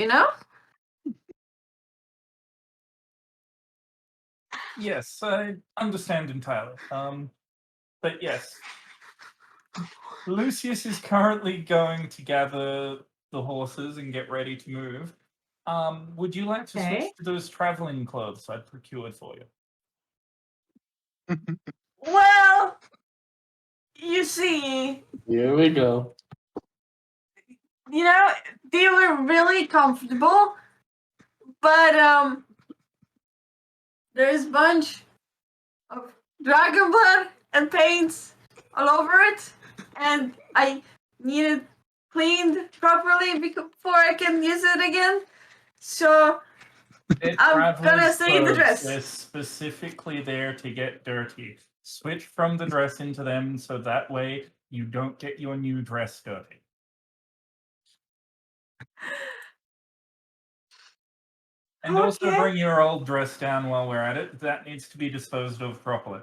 Yes, I understand entirely. But yes, Lucius is currently going to gather the horses and get ready to move. Would you like to Okay. switch to those traveling clothes I procured for you? Well, you see, Here we go. you know, they were really comfortable, but there's a bunch of dragon blood and paints all over it, and I need it cleaned properly before I can use it again. So They're I'm gonna traveler's stay in the clothes. dress. They're specifically there to get dirty. Switch from the dress into them so that way you don't get your new dress dirty. And also Okay. bring your old dress down while we're at it. That needs to be disposed of properly.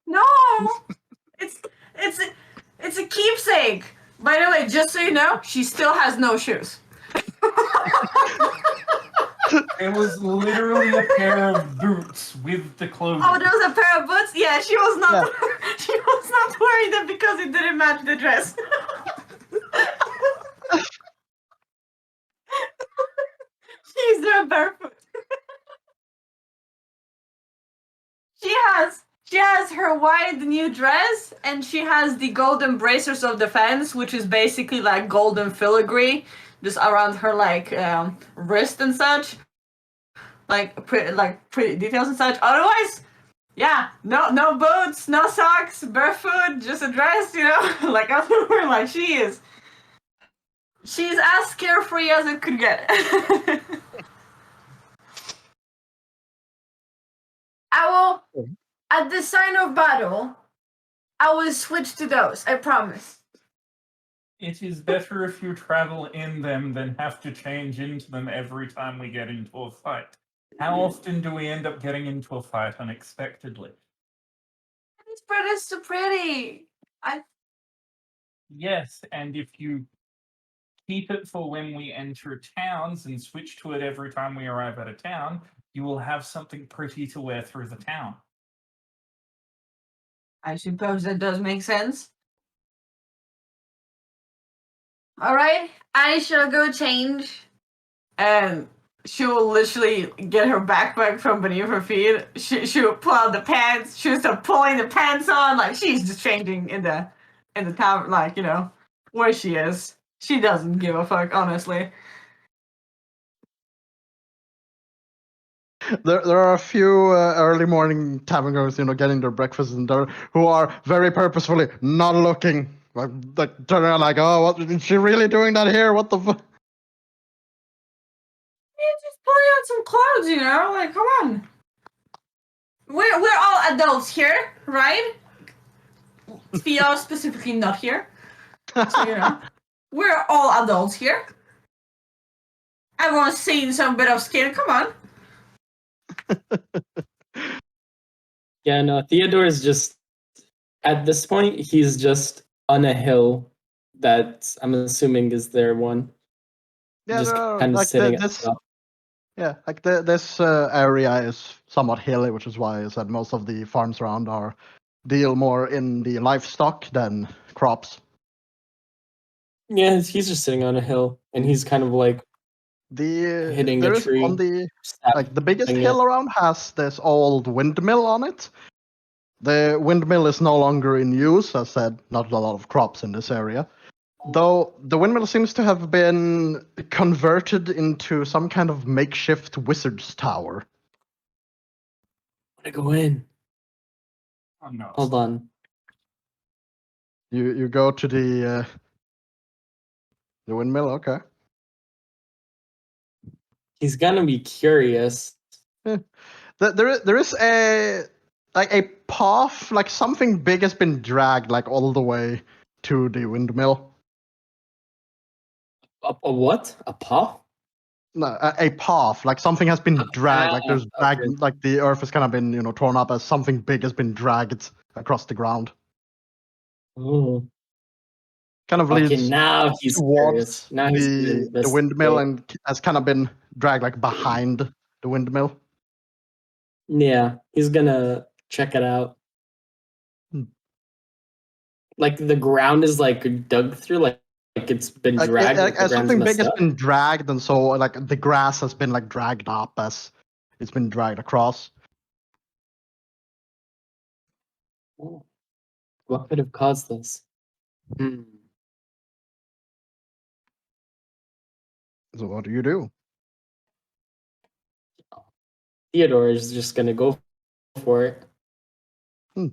No, it's it's a, it's a keepsake. By the way, just so you know, she still has no shoes. It was literally a pair of boots with the clothing. Oh, there was a pair of boots. Yeah, she was not. She was not wearing them because it didn't match the dress. She's there barefoot. She has her white new dress, and she has the golden bracers of defense, which is basically like golden filigree, just around her wrist and such, like pretty details and such. Otherwise, yeah, no boots, no socks, barefoot, just a dress, you know, like everywhere. Like she's as carefree as it could get. I will, at the sign of battle, I will switch to those. I promise. It is better if you travel in them than have to change into them every time we get into a fight. How often do we end up getting into a fight unexpectedly? This bread is so pretty. Yes, and if you keep it for when we enter towns and switch to it every time we arrive at a town, you will have something pretty to wear through the town. I suppose that does make sense. All right, I shall go change. And she will literally get her backpack from beneath her feet. She will pull out the pants. She'll start pulling the pants on. Like she's just changing in the town, like, you know, where she is. She doesn't give a fuck, honestly. There are a few early morning tavern goers, getting their breakfast and who are very purposefully not looking, like turning around like, oh, what is she really doing that here? What the fuck? Just pulling on some clothes, you know, like come on. We're all adults here, right? Theo specifically not here. So you know. We're all adults here. Everyone's seen some bit of skin, come on. Yeah, no, Theodore is just at this point he's just on a hill that I'm assuming is their one. Yeah, Just there are, kind of like sitting at the this. top. Yeah, like this area is somewhat hilly, which is why I said most of the farms around deal more in the livestock than crops. Yeah, he's just sitting on a hill and he's kind of like hitting There a is on tree. the biggest snapping hill it. around has this old windmill on it. The windmill is no longer in use. As said, not a lot of crops in this area. Though the windmill seems to have been converted into some kind of makeshift wizard's tower. I go in. Oh no. Hold on. You go to the windmill, okay. He's gonna be curious. There is a path, like something big has been dragged like all the way to the windmill. A what? A paw? No, a path, like something has been dragged, like there's okay. like the earth has kind of been torn up as something big has been dragged across the ground. Oh. Kind of Okay, leads now he's curious. towards Now he's the windmill and has kind of been dragged like behind the windmill. Yeah, he's gonna check it out. Hmm. Like the ground is like dug through, like it's been dragged. Like the ground's Something big messed has up. been dragged, and so like the grass has been like dragged up as it's been dragged across. Oh. What could have caused this? Hmm. So what do you do? Theodore is just gonna go for it. Do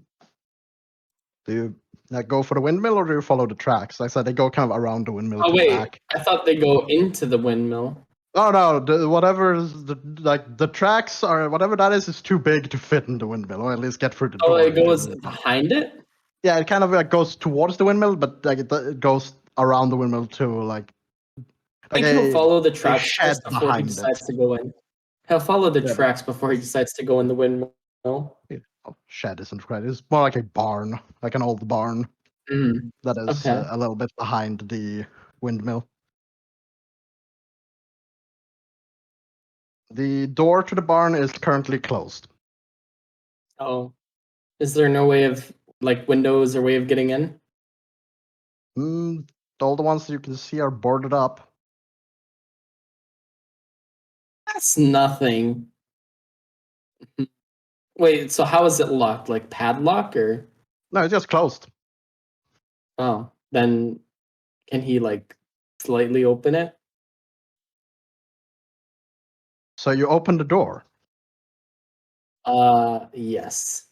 you like go for the windmill or do you follow the tracks? Like I said, they go kind of around the windmill Oh to the wait, back. I thought they go into the windmill. Oh no, the tracks are whatever that is too big to fit in the windmill, or at least get through the Oh, door. it into the goes windmill. behind it. Yeah, it kind of like goes towards the windmill, but like it goes around the windmill to like I think he'll follow the tracks shed first before he behind it. decides to go in. He'll follow the Yeah. tracks before he decides to go in the windmill. Oh, shed isn't right. It's more like a barn, like an old barn Mm, that is okay. a little bit behind the windmill. The door to the barn is currently closed. Oh, is there no way of like windows or way of getting in? All the ones you can see are boarded up. That's nothing. Wait, so how is it locked? Like padlock or? No, it's just closed. Oh, then can he like slightly open it? So you open the door. Yes.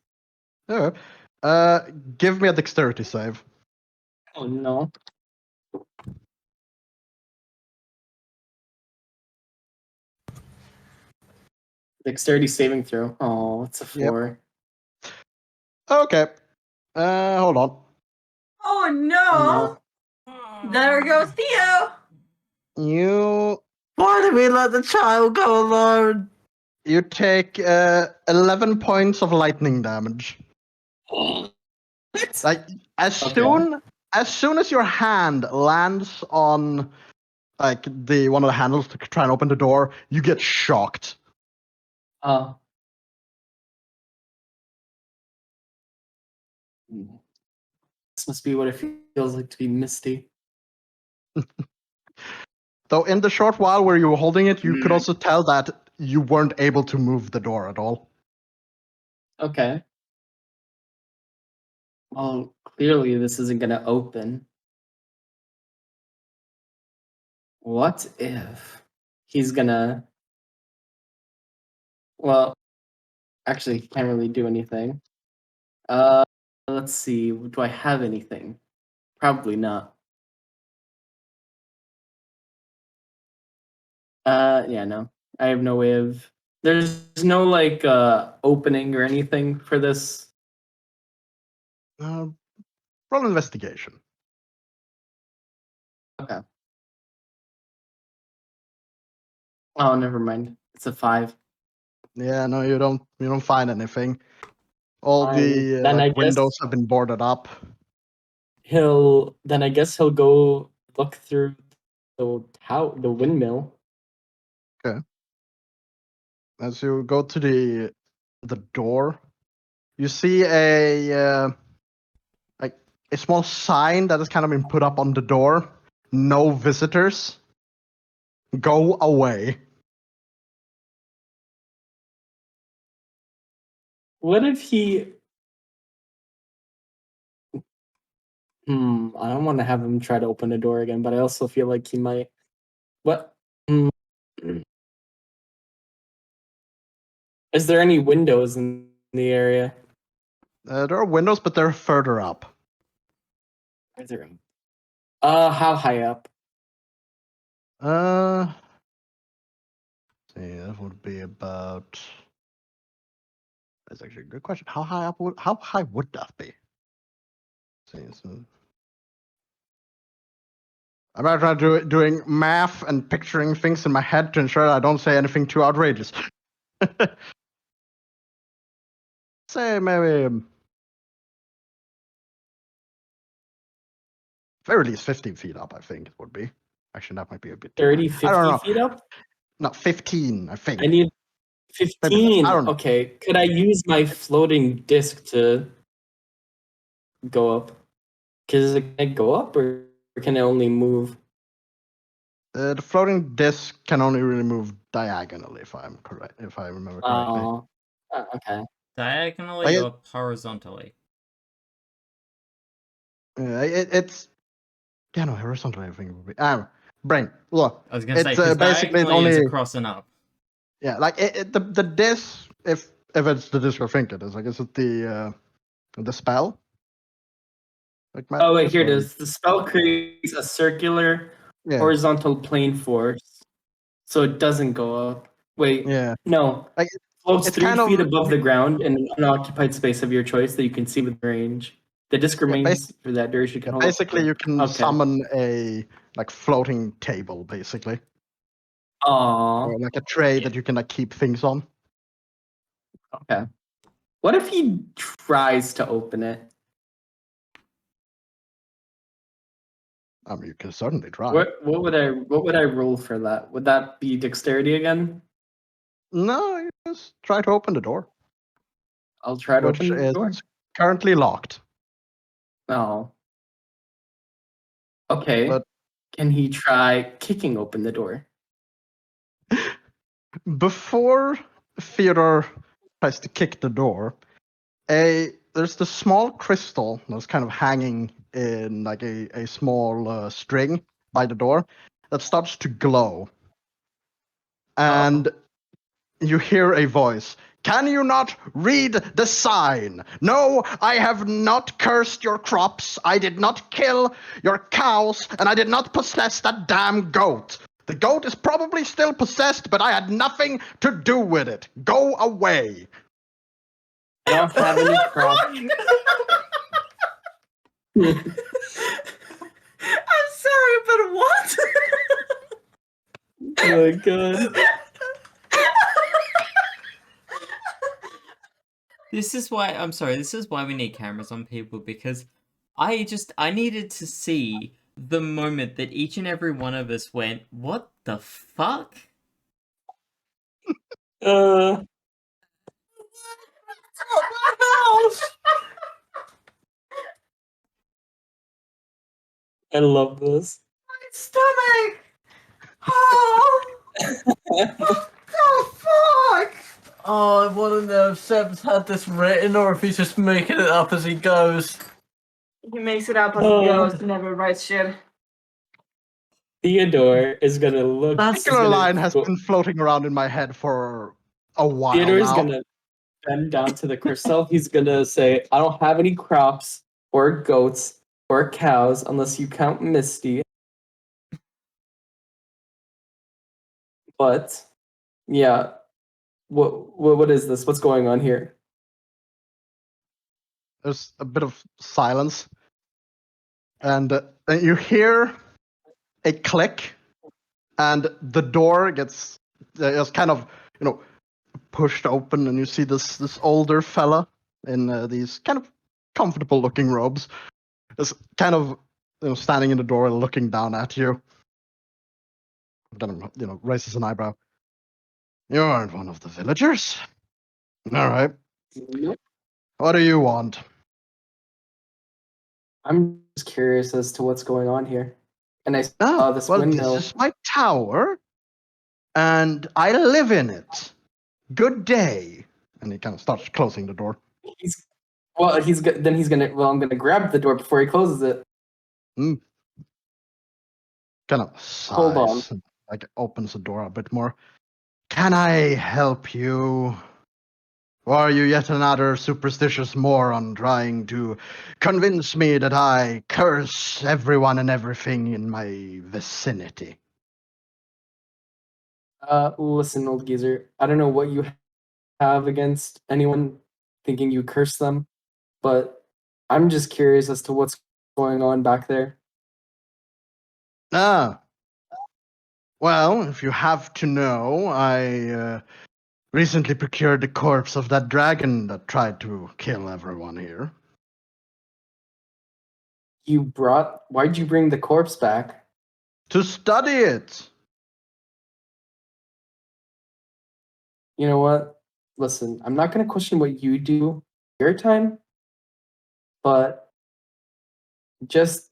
Yeah. Give me a dexterity save. Oh no. Dexterity saving throw. Oh, it's a Yep. 4. Okay. Hold on. Oh Oh, no! no. There goes Theo! You Why did we let the child go alone? you take 11 points of lightning damage. What? Like as Okay. soon as your hand lands on like the one of the handles to try and open the door, you get shocked. Uh, this must be what it feels like to be Misty. Though in the short while where you were holding it, you could also tell that you weren't able to move the door at all. Okay. Well, clearly this isn't gonna open. What if he's gonna? Well, actually, he can't really do anything. Let's see. Do I have anything? Probably not. Yeah, no. I have no way of. There's no like opening or anything for this. Roll investigation. Okay. Oh, never mind. It's a 5. Yeah, no, you don't find anything. All the Then like I guess windows have been boarded up. Then I guess he'll go look through the windmill. As you go to the door, you see a like a small sign that has kind of been put up on the door. No visitors. Go away. What if he? I don't want to have him try to open the door again, but I also feel like he might. What? Is there any windows in the area? There are windows, but they're further up. Is there? How high up? See, that would be about. That's actually a good question. How high would that be? See, so I'm not trying to doing math and picturing things in my head to ensure that I don't say anything too outrageous. Say maybe very least 15 feet up, I think it would be. Actually, that might be a bit too 30, high. I don't 50 know. feet up? No, 15, I think. I need Maybe 15. I don't know. Okay. Could I use my floating disc to go up? Can it go up or can it only move? The floating disc can only really move diagonally, if I'm correct, if I remember correctly. Oh, okay. Diagonally Like or horizontally? It's yeah, no, horizontally I think it would be. brain. Look, I was gonna say it's because basically diagonally is only across and up. yeah, like the disc. If it's the disc I think it is, I guess it's the spell. Like Oh wait, madness, here it or- is. The spell creates a circular Yeah, horizontal plane force, so it doesn't go up. Wait, yeah. no. Like Floats it's 3 kind of- feet above the ground in an unoccupied space of your choice that you can see with range. The disc remains for that duration. You can hold basically you can Okay. summon a like floating table, basically, Aww. or like a tray that you can like keep things on. Okay. What if he tries to open it? I mean, you can certainly try. What would I roll for that? Would that be dexterity again? No, you just try to open the door, I'll try to which open the is door. currently locked. Oh. Okay. But Can he try kicking open the door? before Theodore tries to kick the door, there's the small crystal that's kind of hanging in like a small string by the door that starts to glow. And you hear a voice. Can you not read the sign? No, I have not cursed your crops. I did not kill your cows, and I did not possess that damn goat. The goat is probably still possessed, but I had nothing to do with it. Go away. I don't have any crops. I'm sorry, but what? Oh my god. This is why I'm sorry. This is why we need cameras on people, because I needed to see the moment that each and every one of us went, "What the fuck?" I love this. Stomach! Oh! What the fuck? Oh, I want to know if Seb's had this written or if he's just making it up as he goes. He makes it up as Oh. he goes, he never writes shit. Theodore is gonna look. That he's particular gonna line has go- been floating around in my head for a while Theodore is now. gonna bend down to the crystal. He's gonna say, "I don't have any crops or goats or cows unless you count Misty." But yeah, what is this? What's going on here? There's a bit of silence, and you hear a click, and the door gets is kind of pushed open, and you see this older fella in these kind of comfortable looking robes is kind of standing in the door and looking down at you. Then raises an eyebrow. You aren't one of the villagers. All right. Nope. What do you want? I'm just curious as to what's going on here. And I saw Oh, this well, windmill. this is my tower, and I live in it. Good day. And he kind of starts closing the door. I'm gonna grab the door before he closes it. Kind of sighs. Hold on. And, like opens the door a bit more. Can I help you? Or are you yet another superstitious moron trying to convince me that I curse everyone and everything in my vicinity? Listen, old geezer. I don't know what you have against anyone thinking you curse them, but I'm just curious as to what's going on back there. Ah. Well, if you have to know, I recently procured the corpse of that dragon that tried to kill everyone here. Why'd you bring the corpse back? To study it! You know what? Listen, I'm not gonna question what you do your time, but just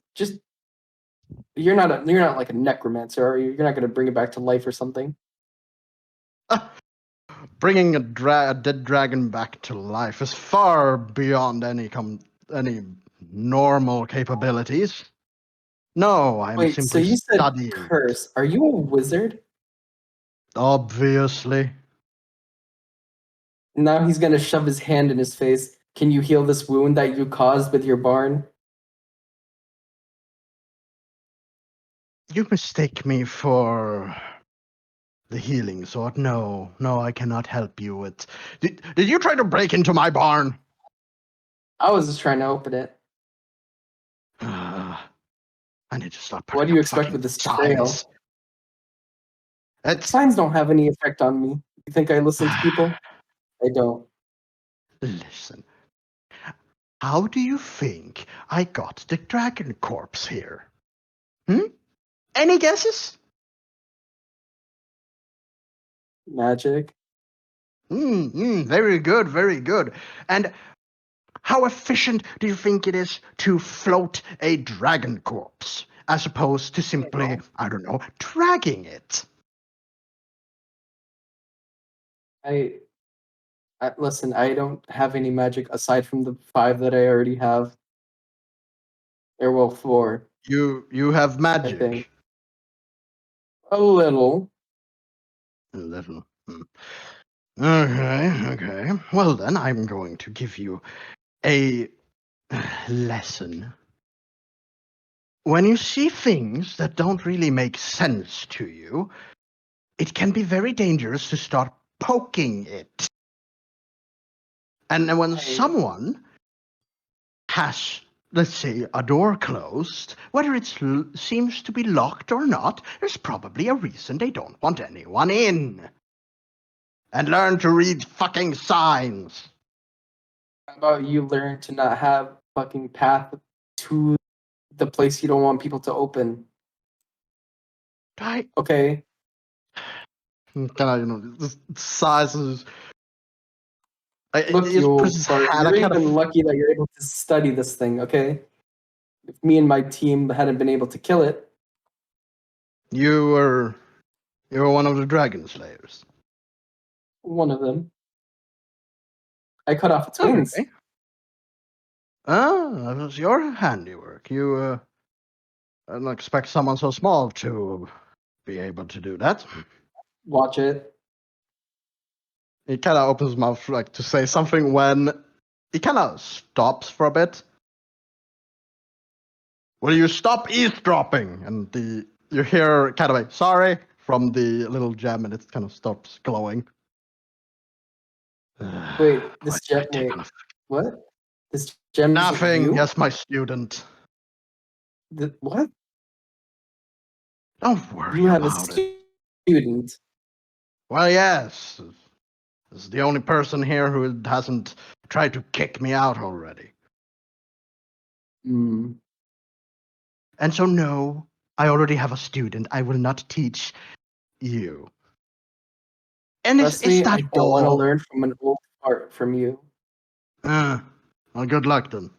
you're not like a necromancer, are you? You're not gonna bring it back to life or something. Bringing a dead dragon back to life is far beyond any normal capabilities. No, I'm Wait, so simply you said studying. curse. Are you a wizard? Obviously. Now he's gonna shove his hand in his face. Can you heal this wound that you caused with your barn? You mistake me for the healing sort. No, I cannot help you with. Did you try to break into my barn? I was just trying to open it. I need to stop. What do you expect with this trail? It's Signs don't have any effect on me. You think I listen to people? I don't. Listen. How do you think I got the dragon corpse here? Any guesses? Magic. Very good, very good. And how efficient do you think it is to float a dragon corpse as opposed to simply, I don't know, dragging it? Listen. I don't have any magic aside from the 5 that I already have. Or well, 4. You have I magic. think. A little. A little. Okay. Well then, I'm going to give you a lesson. When you see things that don't really make sense to you, it can be very dangerous to start poking it. And when someone has, let's say, a door closed, whether it seems to be locked or not, there's probably a reason they don't want anyone in. And learn to read fucking signs. How about you learn to not have fucking path to the place you don't want people to open? Okay. The sizes. Look, Just you puts his bart, hand, you're I kind even of- lucky that you're able to study this thing, okay? If me and my team hadn't been able to kill it, You were one of the dragon slayers. one of them. I cut off its wings. Okay. Ah, that was your handiwork. I don't expect someone so small to be able to do that. Watch it. He kind of opens his mouth like to say something when he kind of stops for a bit. Will you stop eavesdropping? And you hear kind of a sorry from the little gem, and it kind of stops glowing. Wait, this Why gem. did I take Wait, on a- what? This gem is Nothing. you? Yes, my student. What? Don't worry You have a about it. student. Well, yes. This is the only person here who hasn't tried to kick me out already. Hmm. And so, no, I already have a student. I will not teach you. And Trust is me, that I don't want to all? learn from an old fart from you. Well, good luck then.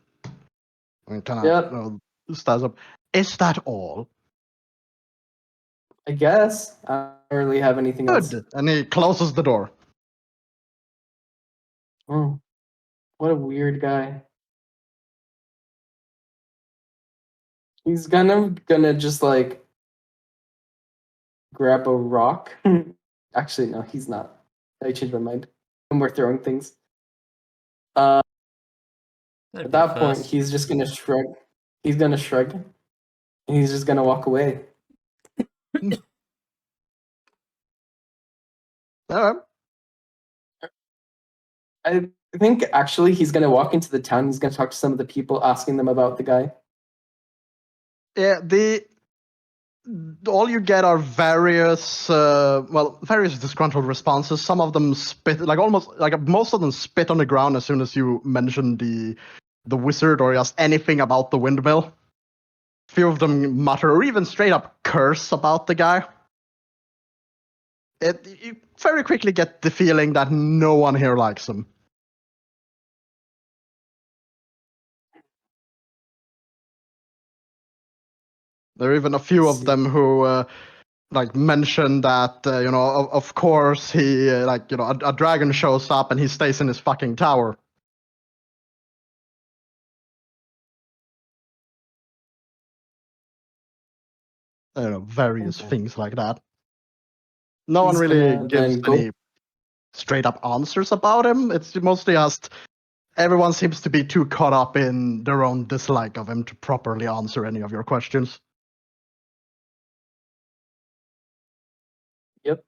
I kind Yep. of stands up. Is that all? I guess. I don't really have anything else. Good. And he closes the door. Oh, what a weird guy. He's gonna just like grab a rock. Actually, no, he's not. I changed my mind. And we're throwing things. That'd At be that point, first. he's just gonna shrug. He's gonna shrug, and he's just gonna walk away. All right. I think actually he's gonna walk into the town. He's gonna talk to some of the people, asking them about the guy. Yeah, all you get are various disgruntled responses. Some of them spit most of them spit on the ground as soon as you mention the wizard or just anything about the windmill. Few of them mutter or even straight up curse about the guy. You very quickly get the feeling that no one here likes him. There are even a few of them who mention that of course he a dragon shows up and he stays in his fucking tower. various Okay. things like that. No one He's really gonna gives then go- any straight up answers about him. It's mostly just everyone seems to be too caught up in their own dislike of him to properly answer any of your questions. Yep.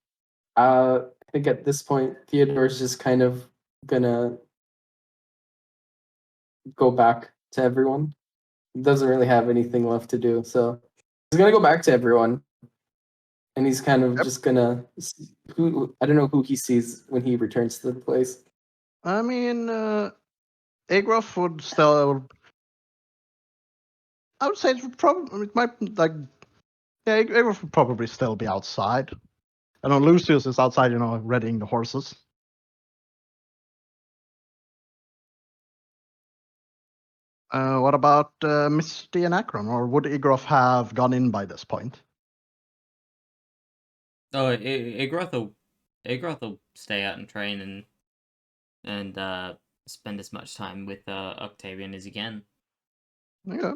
I think at this point, Theodore's just kind of gonna go back to everyone. He doesn't really have anything left to do, so he's gonna go back to everyone, and he's kind of Yep. just gonna who I don't know who he sees when he returns to the place. I mean, Agroff would still. I would say it might like. Yeah, Agroff would probably still be outside. I know Lucius is outside, readying the horses. What about Misty and Akron, or would Igroff have gone in by this point? Oh, Igroth will stay out and train and spend as much time with Octavian as he can. Yeah.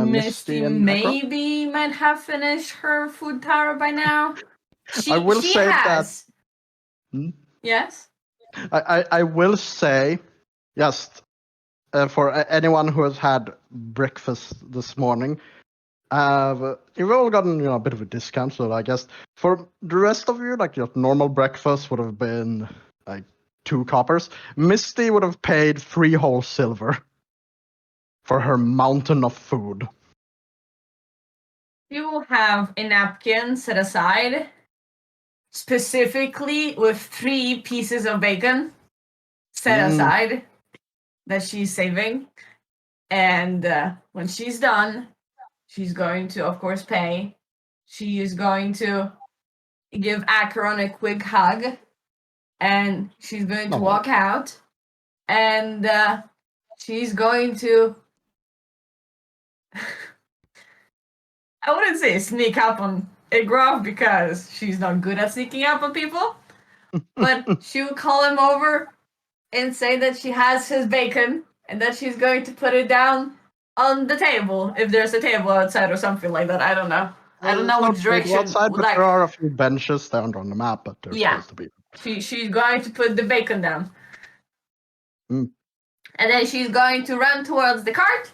Misty and Akron? maybe might have finished her food tower by now. I will She say that- has. Hmm? Yes. I will say, yes, for anyone who has had breakfast this morning, you've all gotten a bit of a discount. So I guess for the rest of you, like your normal breakfast would have been like 2 coppers. Misty would have paid 3 whole silver for her mountain of food. You will have a napkin set aside specifically with 3 pieces of bacon set aside that she's saving. And when she's done, she's going to, of course, pay. She is going to give Acheron a quick hug. And she's going to Oh. walk out. And she's going to... I wouldn't say sneak up on Igroff because she's not good at sneaking up on people. But she will call him over and say that she has his bacon and that she's going to put it down on the table if there's a table outside or something like that. I don't know. I don't know which direction. Outside, but like, there are a few benches down on the map, but they're Yeah. supposed to be. she's going to put the bacon down. Mm. And then she's going to run towards the cart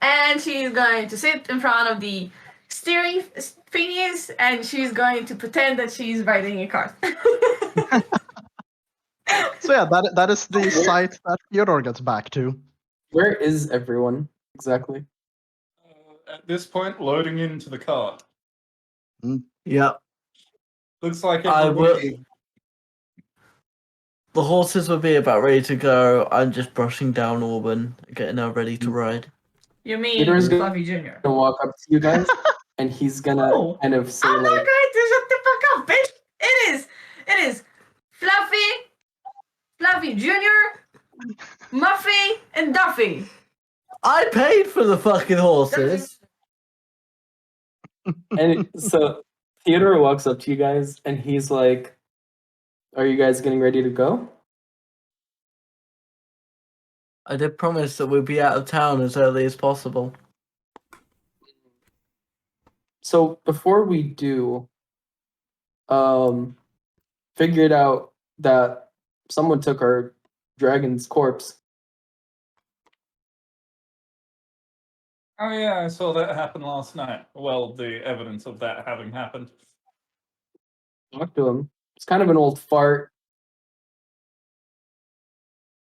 and she's going to sit in front of the steering thingies and she's going to pretend that she's riding a cart. So yeah, that is the site that Theodore gets back to. Where is everyone exactly? At this point, loading into the cart. Yeah. Looks like I will. everybody. The horses will be about ready to go. I'm just brushing down Auburn, getting her ready to ride. You mean Peter's Fluffy Jr.? Gonna walk up to you guys, and he's gonna No. kind of say I'm not like, going to shut the fuck up, bitch! It is Fluffy Jr., Muffy, and Duffy. I paid for the fucking horses. and so Theodore walks up to you guys, and he's like, "Are you guys getting ready to go?" I did promise that we'd be out of town as early as possible. So before we do, figured out that someone took our dragon's corpse. Oh yeah, I saw that happen last night. Well, the evidence of that having happened. Talk to him. It's kind of an old fart.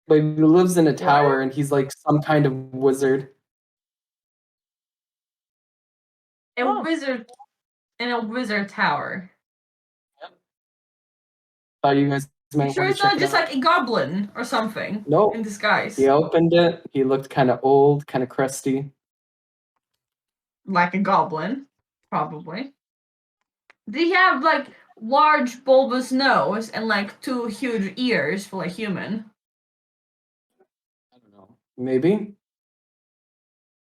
But he lives in a tower and he's like some kind of wizard. A wizard in a wizard tower. Thought you guys might You sure want it's to check not it just out. like a goblin or something Nope. in disguise? He opened it. He looked kind of old, kind of crusty. Like a goblin, probably. Did he have like large bulbous nose and like 2 huge ears for a human? I don't know. Maybe.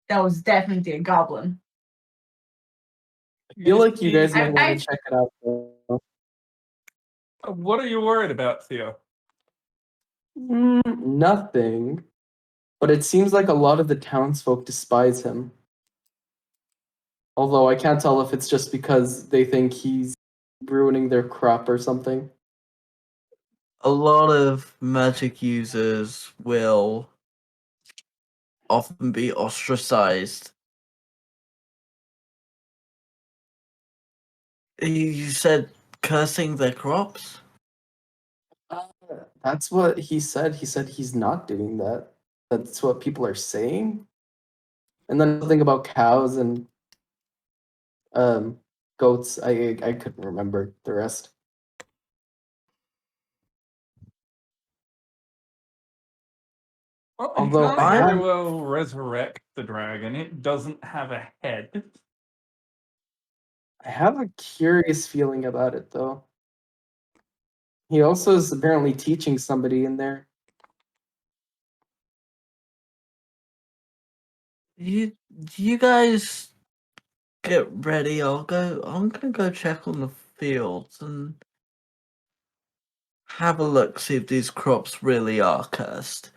That was definitely a goblin. I feel like you guys I- might want I- to check it out. Though. What are you worried about, Theo? Nothing. But it seems like a lot of the townsfolk despise him. Although I can't tell if it's just because they think he's ruining their crop or something. A lot of magic users will often be ostracized. You said cursing their crops? That's what he said. He said he's not doing that. That's what people are saying. And then something about cows and goats. I couldn't remember the rest. Well, he Although can't very I'm- well resurrect the dragon. It doesn't have a head. I have a curious feeling about it though. He also is apparently teaching somebody in there. You guys get ready. I'm gonna go check on the fields and have a look, see if these crops really are cursed.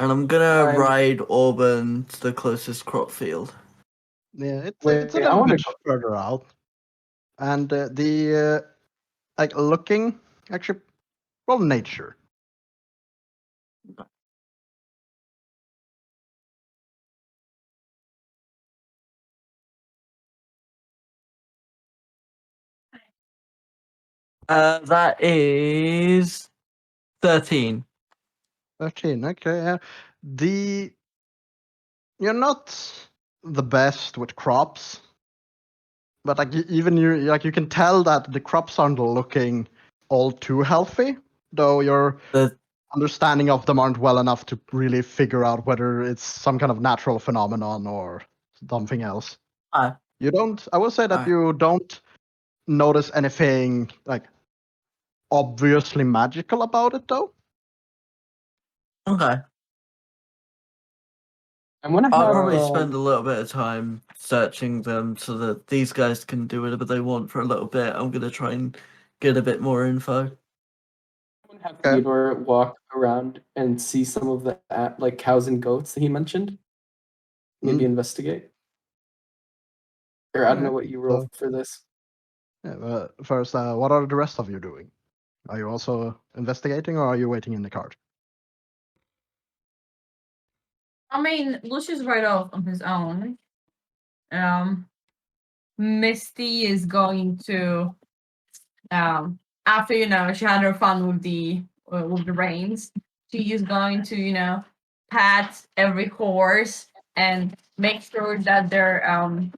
And I'm gonna I'm- ride Auburn to the closest crop field. Yeah, it's Wait, a I little wanna bit further out, and the like looking actually roll nature. That is 13. 13. Okay, yeah. The You're not the best with crops, but like even you can tell that the crops aren't looking all too healthy, though your The understanding of them aren't well enough to really figure out whether it's some kind of natural phenomenon or something else. Ah. You don't. I will say that Ah. you don't notice anything like obviously magical about it, though. Okay. I'm gonna I'll have probably spend a little bit of time searching them so that these guys can do whatever they want for a little bit. I'm gonna try and get a bit more info. have Okay. Theodore walk around and see some of the like cows and goats that he mentioned. Maybe investigate. Or I don't know Alright, what you roll for this. Yeah, first, what are the rest of you doing? Are you also investigating, or are you waiting in the cart? I mean, Lucius right off on his own. Misty is going to, after she had her fun with the reins. She is going to pat every horse and make sure that their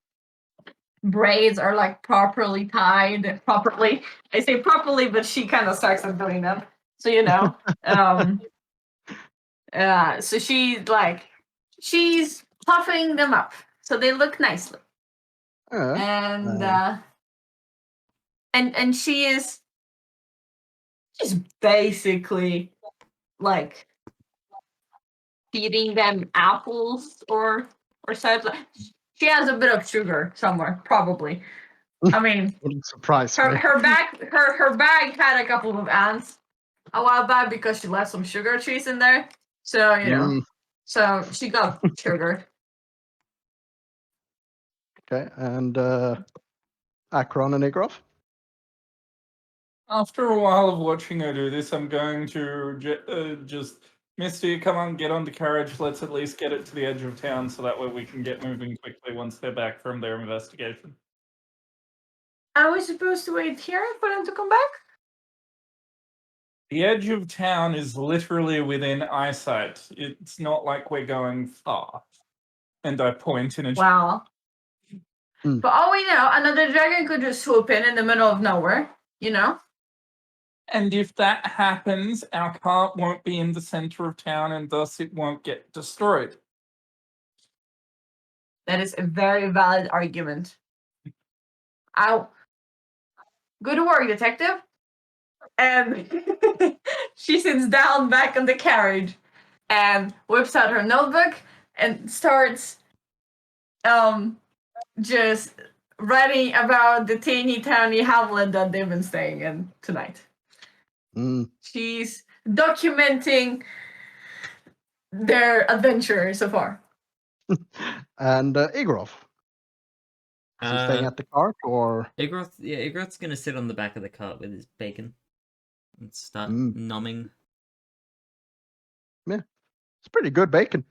braids are like properly tied. Properly, I say properly, but she kind of sucks at doing them. So so she's puffing them up so they look nicely. And and she's basically like feeding them apples or such. She has a bit of sugar somewhere, probably. I mean, Wouldn't surprise her me. her bag had a couple of ants a while back because she left some sugar trees in there. So so she got sugar. Okay, and Akron and Igrof? After a while of watching her do this, I'm going to just Misty, come on, get on the carriage. Let's at least get it to the edge of town so that way we can get moving quickly once they're back from their investigation. Are we supposed to wait here for them to come back? The edge of town is literally within eyesight. It's not like we're going far. And I point in a Wow. For all we know, another dragon could just swoop in the middle of nowhere, And if that happens, our cart won't be in the center of town and thus it won't get destroyed. That is a very valid argument. Good work, detective. And she sits down back on the carriage and whips out her notebook and starts just writing about the teeny tiny hamlet that they've been staying in tonight. She's documenting their adventure so far. And Igrof? Is he staying at the cart or? Igroth's gonna sit on the back of the cart with his bacon and start Mm. numbing. It's pretty good bacon.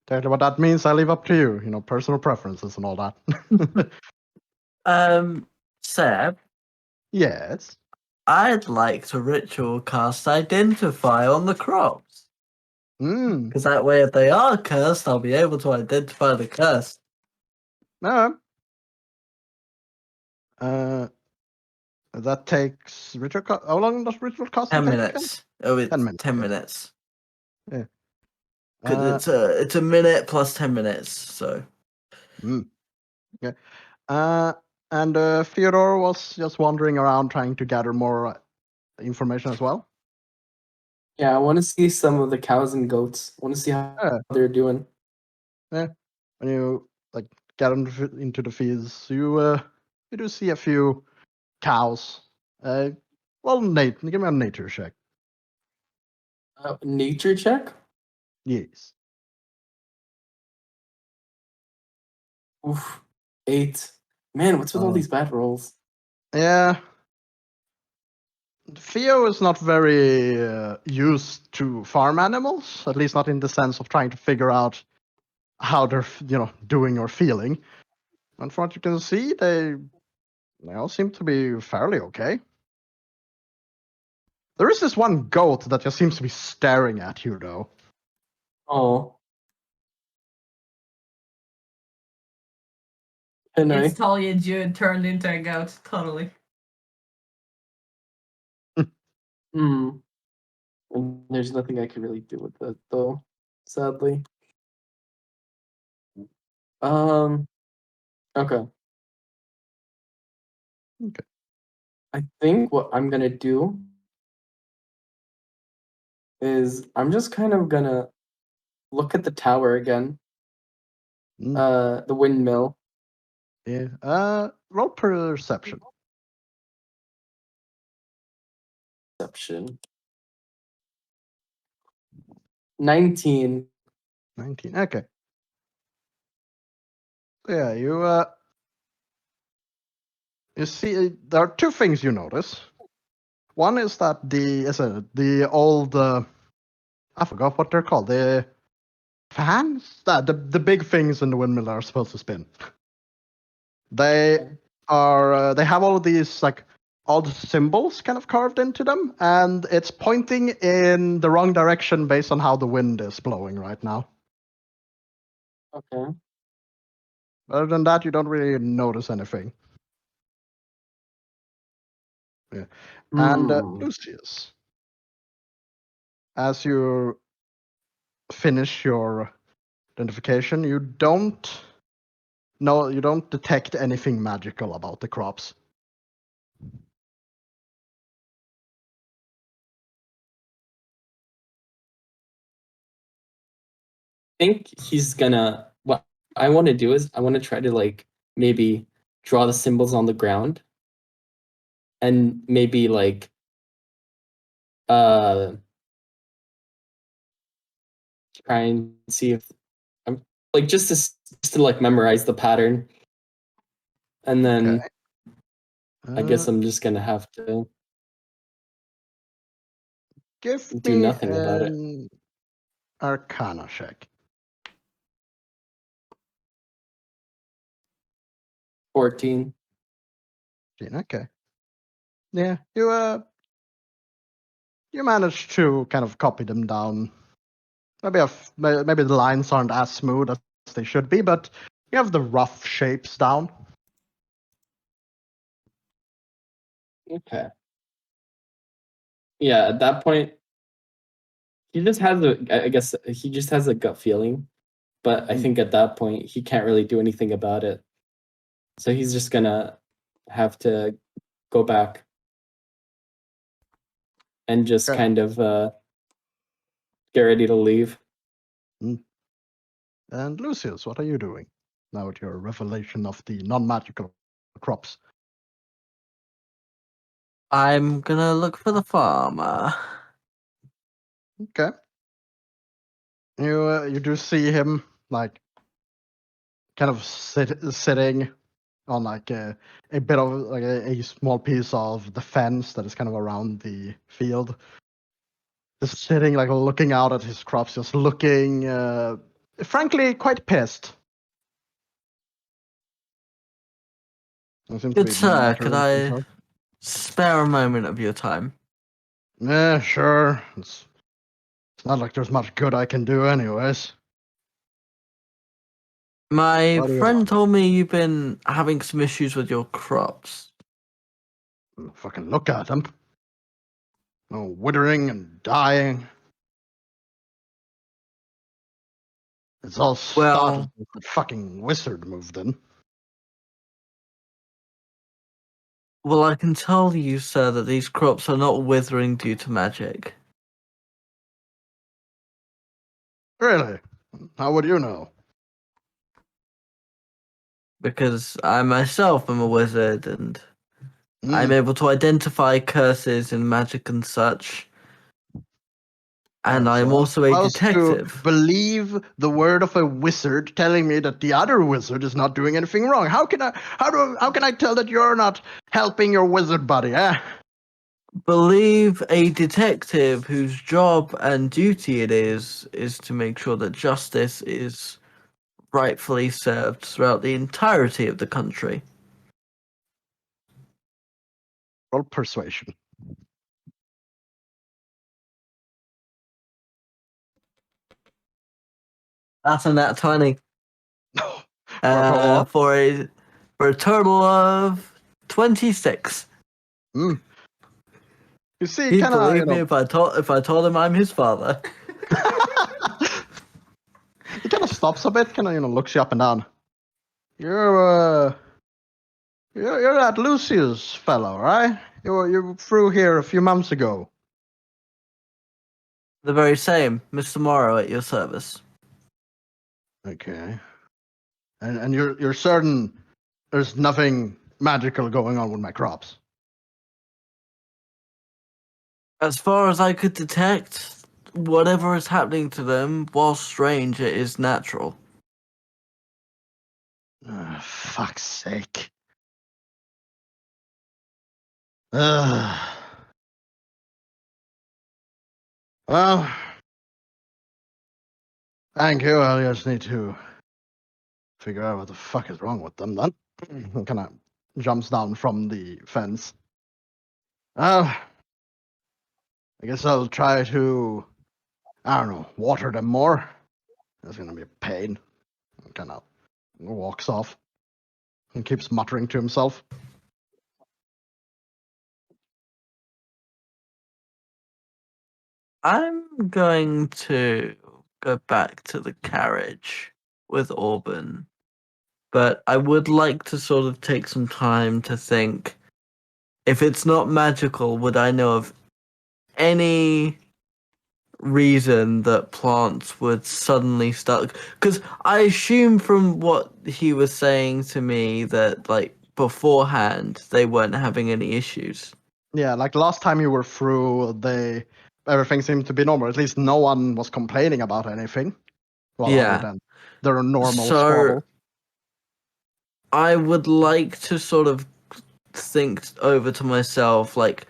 Tell you what that means, I leave up to you. You know, personal preferences and all that. Seb, Yes. I'd like to ritual cast Identify on the crops. Mm. Because that way, if they are cursed, I'll be able to identify the curse. No. That takes ritual. How long does ritual casting 10 take again? minutes. Oh, it's 10 minutes, 10 yeah. minutes. Yeah. Because it's a minute plus 10 minutes, so. Yeah. And Theodore was just wandering around trying to gather more information as well. Yeah, I want to see some of the cows and goats. I want to see how Yeah. they're doing. When you like get into the fields, you do see a few cows. Well, Nate, give me a nature check. Nature check? Yes. Oof. 8. Man, what's with all Oh. these bad rolls? Yeah. Theo is not very used to farm animals, at least not in the sense of trying to figure out how they're, doing or feeling. And from what you can see, they all seem to be fairly okay. There is this one goat that just seems to be staring at you, though. Oh. And It's Talia Jude turned into a goat, totally. And there's nothing I can really do with that, though, sadly. Okay. Okay. I think what I'm gonna do is I'm just kind of gonna look at the tower again. Mm. The windmill. Yeah. Roll perception. Perception. 19. 19. Okay. Yeah, you see, there are two things you notice. One is that the old I forgot what they're called. The fans? The big things in the windmill are supposed to spin. They they have all of these like odd symbols kind of carved into them, and it's pointing in the wrong direction based on how the wind is blowing right now. Okay. Other than that, you don't really notice anything. Yeah. And Lucius, as you finish your identification, you don't detect anything magical about the crops. Think he's gonna. What I want to do is I want to try to like maybe draw the symbols on the ground, and maybe like try and see if I'm like just to like memorize the pattern, and then I guess I'm just gonna have to Give do me nothing about it. an Arcana check. 14. Okay. Yeah, you managed to kind of copy them down. Maybe the lines aren't as smooth as they should be, but you have the rough shapes down. Okay. Yeah, at that point, he just has I guess he just has a gut feeling, but I think at that point he can't really do anything about it. So he's just gonna have to go back and just Okay. kind of get ready to leave. And Lucius, what are you doing now with your revelation of the non-magical crops? I'm gonna look for the farmer. Okay. You do see him like kind of sitting on like a bit of like a small piece of the fence that is kind of around the field. Just sitting, like looking out at his crops, just looking, frankly, quite pissed. There seems to Good be sir, could muttering to I himself. spare a moment of your time? Yeah, sure. It's not like there's much good I can do, anyways. My What do you friend want? told me you've been having some issues with your crops. Fucking look at them. Oh, withering and dying. It's all started Well, with the fucking wizard moved in. well, I can tell you, sir, that these crops are not withering due to magic. Really? How would you know? Because I myself am a wizard and I'm Hmm. able to identify curses in magic and such. And So I'm I'm also a supposed to detective. believe the word of a wizard telling me that the other wizard is not doing anything wrong. How can I tell that you're not helping your wizard buddy, eh? Believe a detective whose job and duty it is to make sure that justice is rightfully served throughout the entirety of the country. Roll persuasion. That's a nat 20. What? For a total of 26. Hmm. You see, He'd kind of, believe me if I told him I'm his father. he kind of stops a bit, kind of, looks you up and down. You're that Lucius fellow, right? You flew here a few months ago. The very same, Mr. Morrow at your service. Okay. And you're certain there's nothing magical going on with my crops? As far as I could detect, whatever is happening to them, while strange, it is natural. Fuck's sake. Ugh. Well, thank you. I just need to figure out what the fuck is wrong with them then. Kind of jumps down from the fence. Well, I guess I'll try to, I don't know, water them more. That's gonna be a pain. Kind of walks off and keeps muttering to himself. I'm going to go back to the carriage with Auburn, but I would like to sort of take some time to think. If it's not magical, would I know of any reason that plants would suddenly start? Because I assume from what he was saying to me that, like, beforehand, they weren't having any issues. Yeah, like last time you were through, everything seemed to be normal. At least no one was complaining about anything. Well, other Yeah. than their normal So squabble. I would like to sort of think over to myself, like,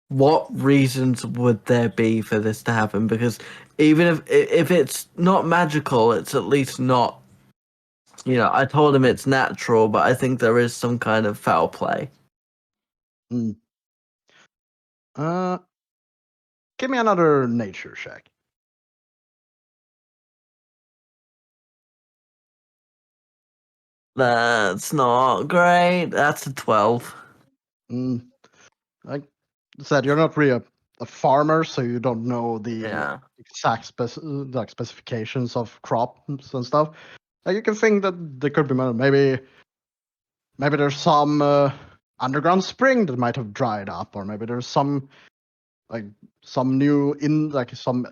what reasons would there be for this to happen? Because even if it's not magical, it's at least not. I told him it's natural, but I think there is some kind of foul play. Hmm. Give me another nature check. That's not great. That's a 12. Like I said, you're not really a farmer, so you don't know the Yeah. exact specifications of crops and stuff. Like you can think that there could be maybe there's some underground spring that might have dried up, or maybe there's some new some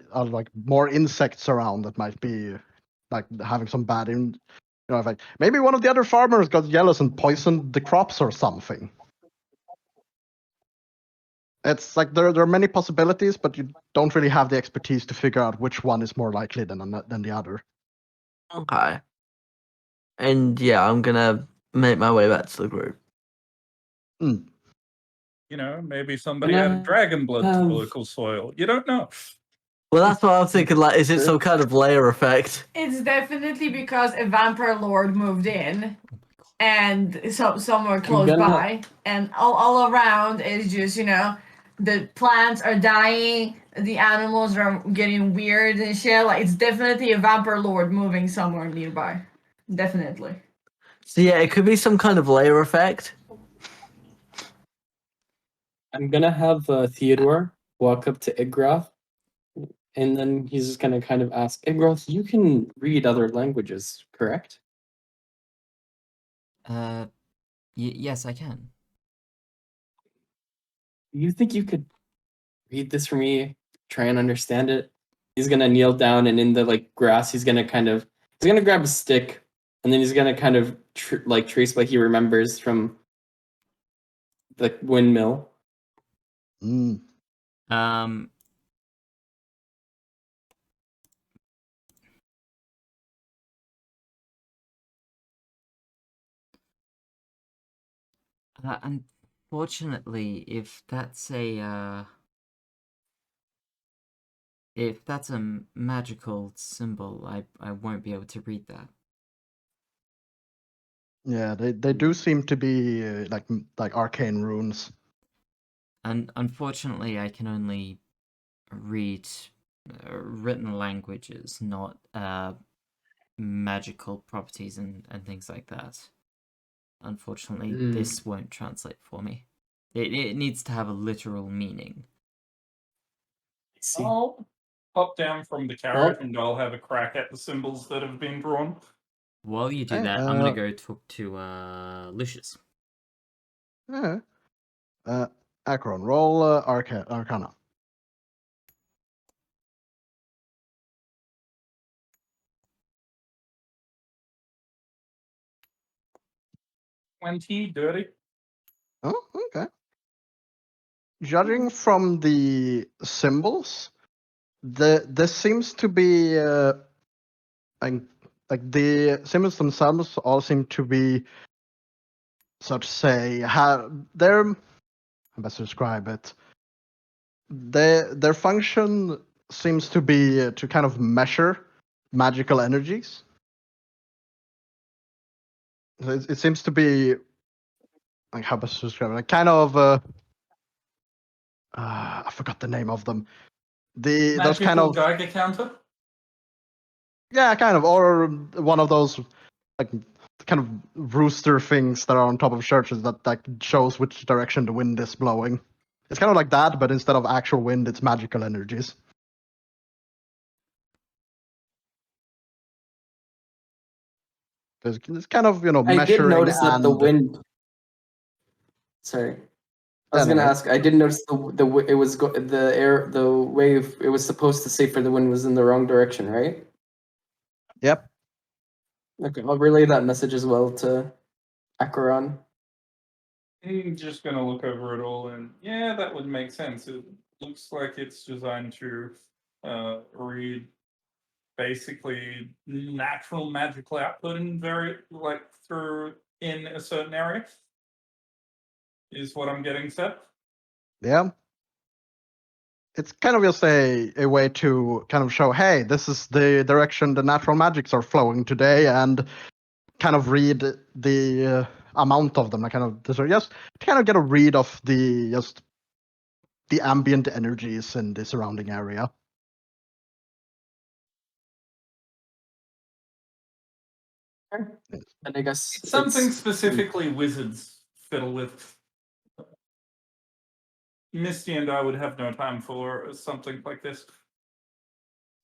more insects around that might be like having some bad like maybe one of the other farmers got jealous and poisoned the crops or something. It's like there are many possibilities, but you don't really have the expertise to figure out which one is more likely than the other. Okay. And yeah, I'm gonna make my way back to the group. Mm. You know, maybe somebody had dragon blood to local soil. You don't know. Well, that's what I'm thinking. Like, is it some kind of layer effect? It's definitely because a vampire lord moved in, and somewhere close by, and all around is just the plants are dying, the animals are getting weird and shit. Like it's definitely a vampire lord moving somewhere nearby. Definitely. So yeah, it could be some kind of layer effect. I'm gonna have Theodore walk up to Igroth, and then he's just gonna kind of ask, Igroth, you can read other languages, correct? Yes, I can. You think you could read this for me? Try and understand it. He's gonna kneel down, and in the grass, he's gonna grab a stick, and then he's gonna kind of trace what he remembers from the windmill. Mm. Unfortunately, if that's a magical symbol, I won't be able to read that. Yeah, they do seem to be like arcane runes. And unfortunately, I can only read written languages, not magical properties and things like that. Unfortunately, this won't translate for me. It needs to have a literal meaning. I'll pop down from the carriage and I'll have a crack at the symbols that have been drawn. While you do Hey, that, I'm gonna go talk to Lucius. Yeah. Akron, roll Arcana. 20, dirty. Oh, okay. Judging from the symbols, this seems to be like the symbols themselves all seem to be, so to say, they're, how best to describe it. Their function seems to be to kind of measure magical energies. So it seems to be, like, how best to describe it, like kind of I forgot the name of them. Those kind Magical of, Geiger counter. yeah, kind of, or one of those like kind of rooster things that are on top of churches that shows which direction the wind is blowing. It's kind of like that, but instead of actual wind, it's magical energies. It's kind of I did measuring notice that the and wind. Sorry, I was gonna anyway. ask. I did notice the wave it was supposed to say for the wind was in the wrong direction, right? Yep. Okay, I'll relay that message as well to Acheron. I'm just gonna look over it all, and yeah, that would make sense. It looks like it's designed to read basically natural magical output and through in a certain area. Is what I'm getting set. Yeah. It's kind of just a way to kind of show, hey, this is the direction the natural magics are flowing today, and kind of read the amount of them. I kind of just to kind of get a read of the ambient energies in the surrounding area. And I guess It's something it's- specifically wizards fiddle with. Misty and I would have no time for something like this.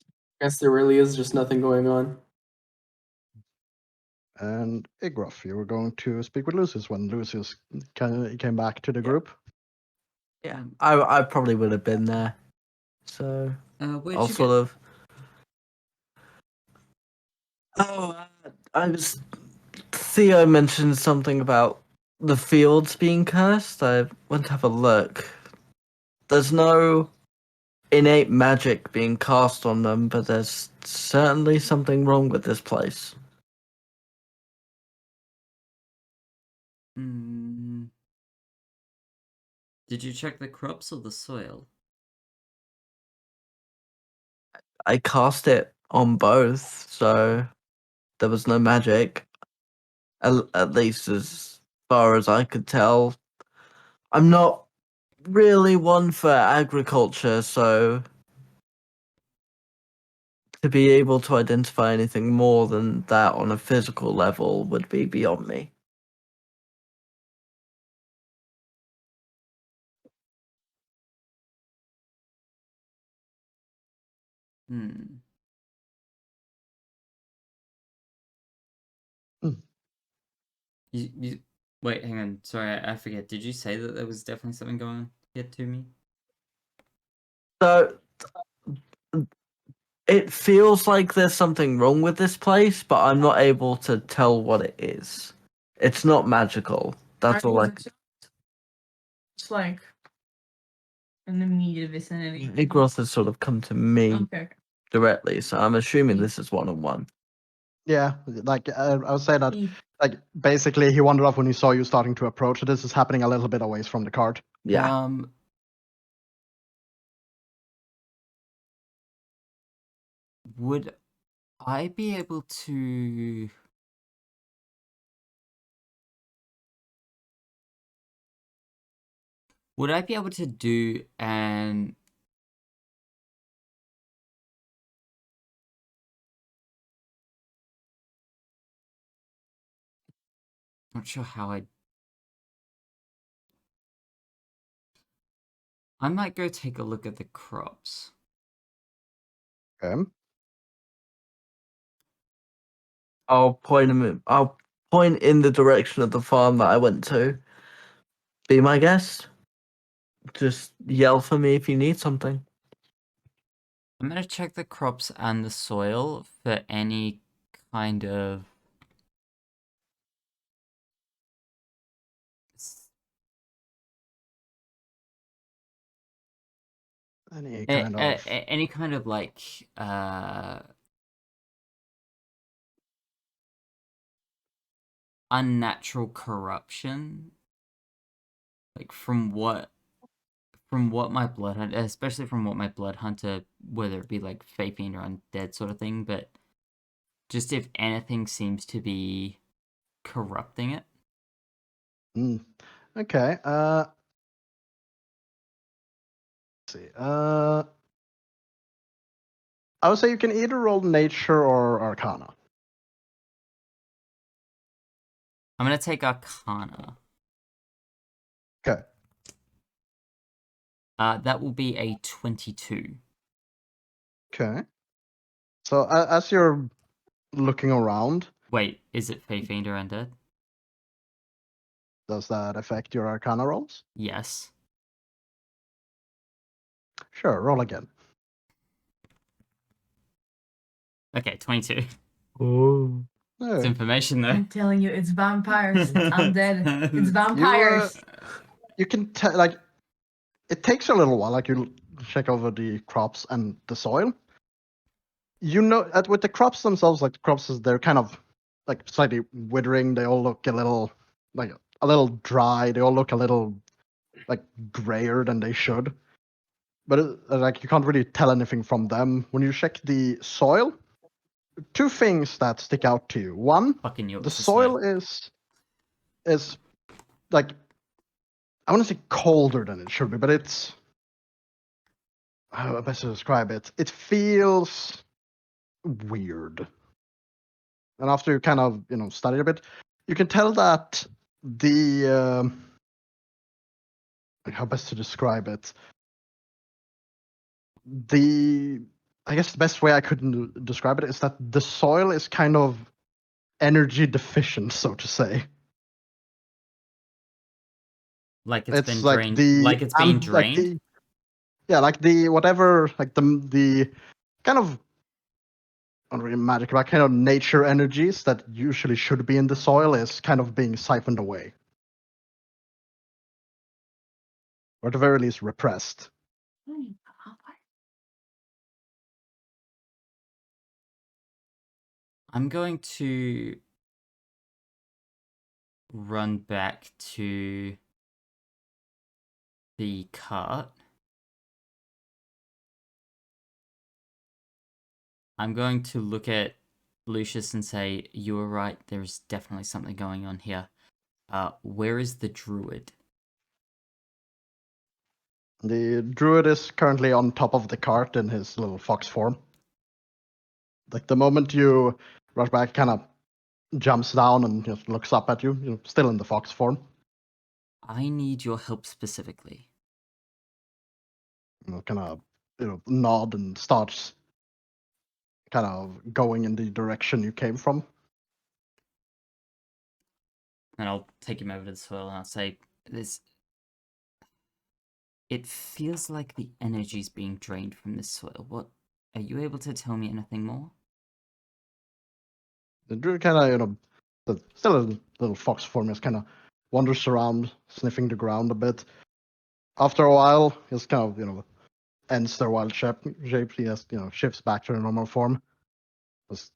I guess there really is just nothing going on. And Igroff, you were going to speak with Lucius when Lucius came back to the group. Yeah, I probably would have been there. So Where'd I'll you sort get? of. Oh, I was. Theo mentioned something about the fields being cursed. I went to have a look. There's no innate magic being cast on them, but there's certainly something wrong with this place. Mm. Did you check the crops or the soil? I cast it on both, so there was no magic. At least as far as I could tell. I'm not really one for agriculture, so to be able to identify anything more than that on a physical level would be beyond me. Hmm. You wait, hang on. Sorry, I forget. Did you say that there was definitely something going on here to me? So it feels like there's something wrong with this place, but I'm not able to tell what it is. It's not magical. That's all I. It's like in the immediate vicinity. Igros has sort of come to me Okay. directly, so I'm assuming this is one-on-one. Yeah, like I would say that, E- like basically he wandered off when he saw you starting to approach. This is happening a little bit away from the cart. Yeah. Would I be able to? Would I be able to do an? Not sure how I might go take a look at the crops. Okay. I'll point in the direction of the farm that I went to. Be my guest. Just yell for me if you need something. I'm gonna check the crops and the soil for any kind of Any kind of any kind of like unnatural corruption, like from what my blood hunter, especially from what my blood hunter, whether it be like Fae Fiend or undead sort of thing, but just if anything seems to be corrupting it. Okay. Let's see. I would say you can either roll nature or arcana. I'm gonna take Arcana. Okay. That will be a 22. Okay. So as you're looking around, Wait, is it Fae Fiend or undead? does that affect your arcana rolls? Yes. Sure, roll again. Okay, 22. Oh. It's Alright. information though. I'm telling you, it's vampires. It's undead. It's vampires. You can tell, like, it takes a little while. Like, you check over the crops and the soil. You know, with the crops themselves, like the crops, they're kind of like slightly withering. They all look a little, like, a little dry. They all look a little, like, grayer than they should. But like, you can't really tell anything from them. When you check the soil, two things that stick out to you. One, Fucking you. the soil is like, I want to say colder than it should be, but it's, how best to describe it? It feels weird. And after you kind of, study a bit, you can tell that the, how best to describe it? I guess the best way I could describe it is that the soil is kind of energy deficient, so to say. Like it's been like drained. the Like it's being like drained. like the whatever, like the kind of, not really magic, but kind of nature energies that usually should be in the soil is kind of being siphoned away, or at the very least repressed. I'm going to run back to the cart. I'm going to look at Lucius and say, you were right, there's definitely something going on here. Where is the druid? The druid is currently on top of the cart in his little fox form. Like the moment you rush back, kind of jumps down and just looks up at you, still in the fox form. I need your help specifically. Kind of nod and starts kind of going in the direction you came from. And I'll take him over to the soil and I'll say, it feels like the energy's being drained from this soil. What, are you able to tell me anything more? The druid kind of, still a little fox form, just kind of wanders around, sniffing the ground a bit. After a while, he's kind of, ends their wild shape. He just, shifts back to the normal form. Just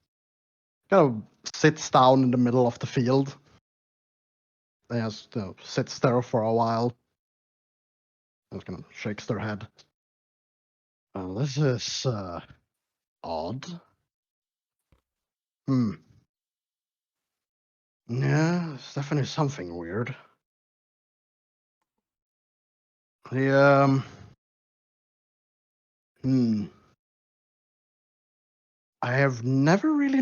kind of sits down in the middle of the field. They just sits there for a while. Just kind of shakes their head. Well, this is odd. Yeah, it's definitely something weird. The I have never really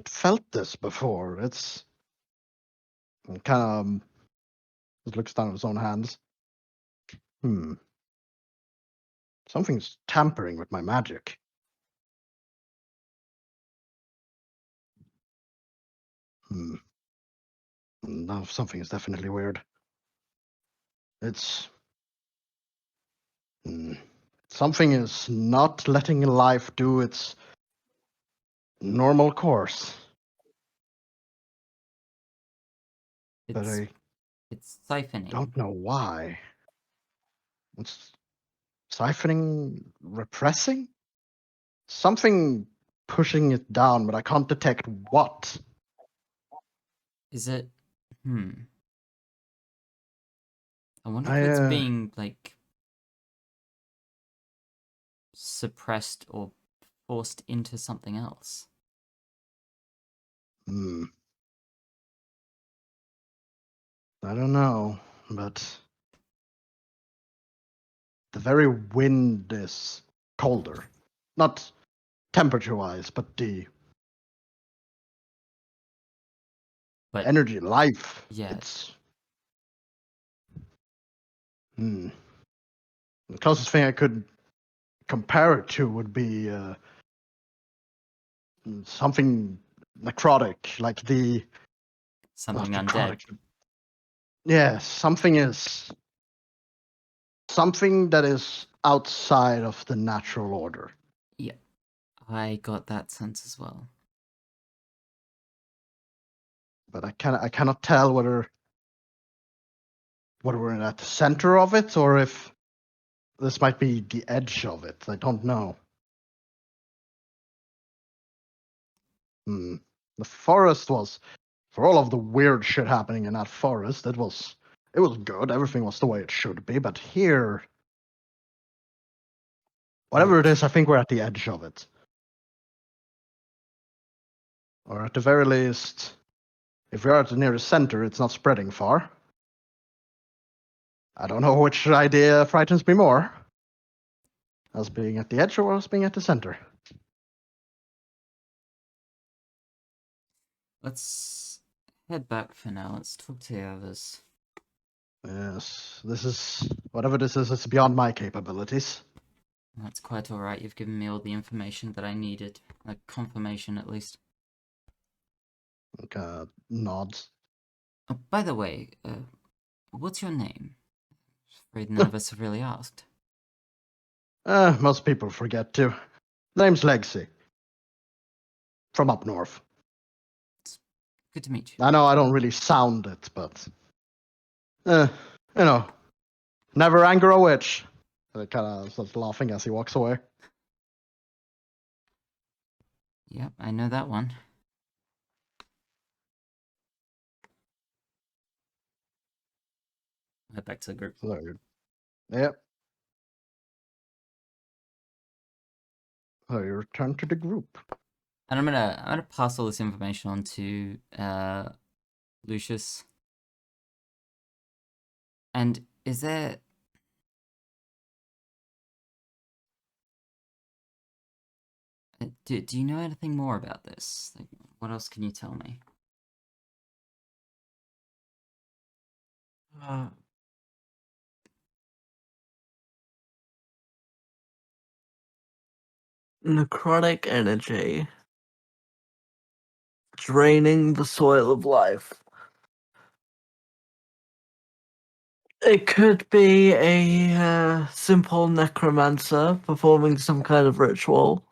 felt this before. It's kind of just looks down at his own hands. Something's tampering with my magic. Now something is definitely weird. It's something is not letting life do its normal course. But I It's siphoning. don't know why. It's siphoning, repressing? Something pushing it down, but I can't detect what. Is it? I wonder if it's being, like, suppressed or forced into something else. I don't know, but the very wind is colder. Not temperature-wise, but the energy, life. Yeah. It's the closest thing I could compare it to would be something necrotic, like the Something not undead. necrotic. Yes, something that is outside of the natural order. Yeah, I got that sense as well. But I cannot tell whether we're at the center of it or if this might be the edge of it. I don't know. The forest was, for all of the weird shit happening in that forest, it was good. Everything was the way it should be. But here, whatever it is, I think we're at the edge of it. Or at the very least, if we are at the nearest center, it's not spreading far. I don't know which idea frightens me more. Us being at the edge or us being at the center. Let's head back for now. Let's talk to the others. Yes, whatever this is, it's beyond my capabilities. That's quite alright. You've given me all the information that I needed. A confirmation, at least. Nods. Oh, by the way, what's your name? Afraid none of us have really asked. Most people forget to. Name's Legacy. From up north. It's good to meet you. I know I don't really sound it, but never anger a witch. I kind of starts laughing as he walks away. Yep, I know that one. Head back to the group. So, yep. So you return to the group. And I'm gonna pass all this information on to Lucius. And is there do you know anything more about this? Like, what else can you tell me? Necrotic energy draining the soil of life. It could be a simple necromancer performing some kind of ritual.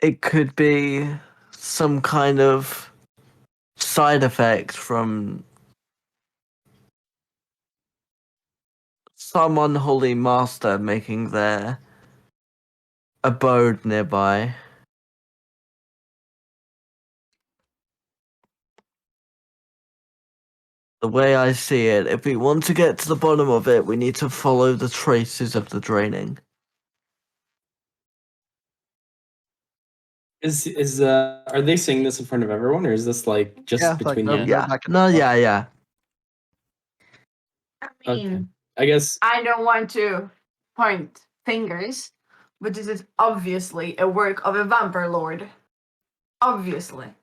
It could be some kind of side effect from some unholy master making their abode nearby. The way I see it, if we want to get to the bottom of it, we need to follow the traces of the draining. Are they saying this in front of everyone, or is this like just Yeah, between like, them? no, Yeah. back in No, the- yeah. I Okay. mean, I guess I don't want to point fingers, but this is obviously a work of a vampire lord. Obviously.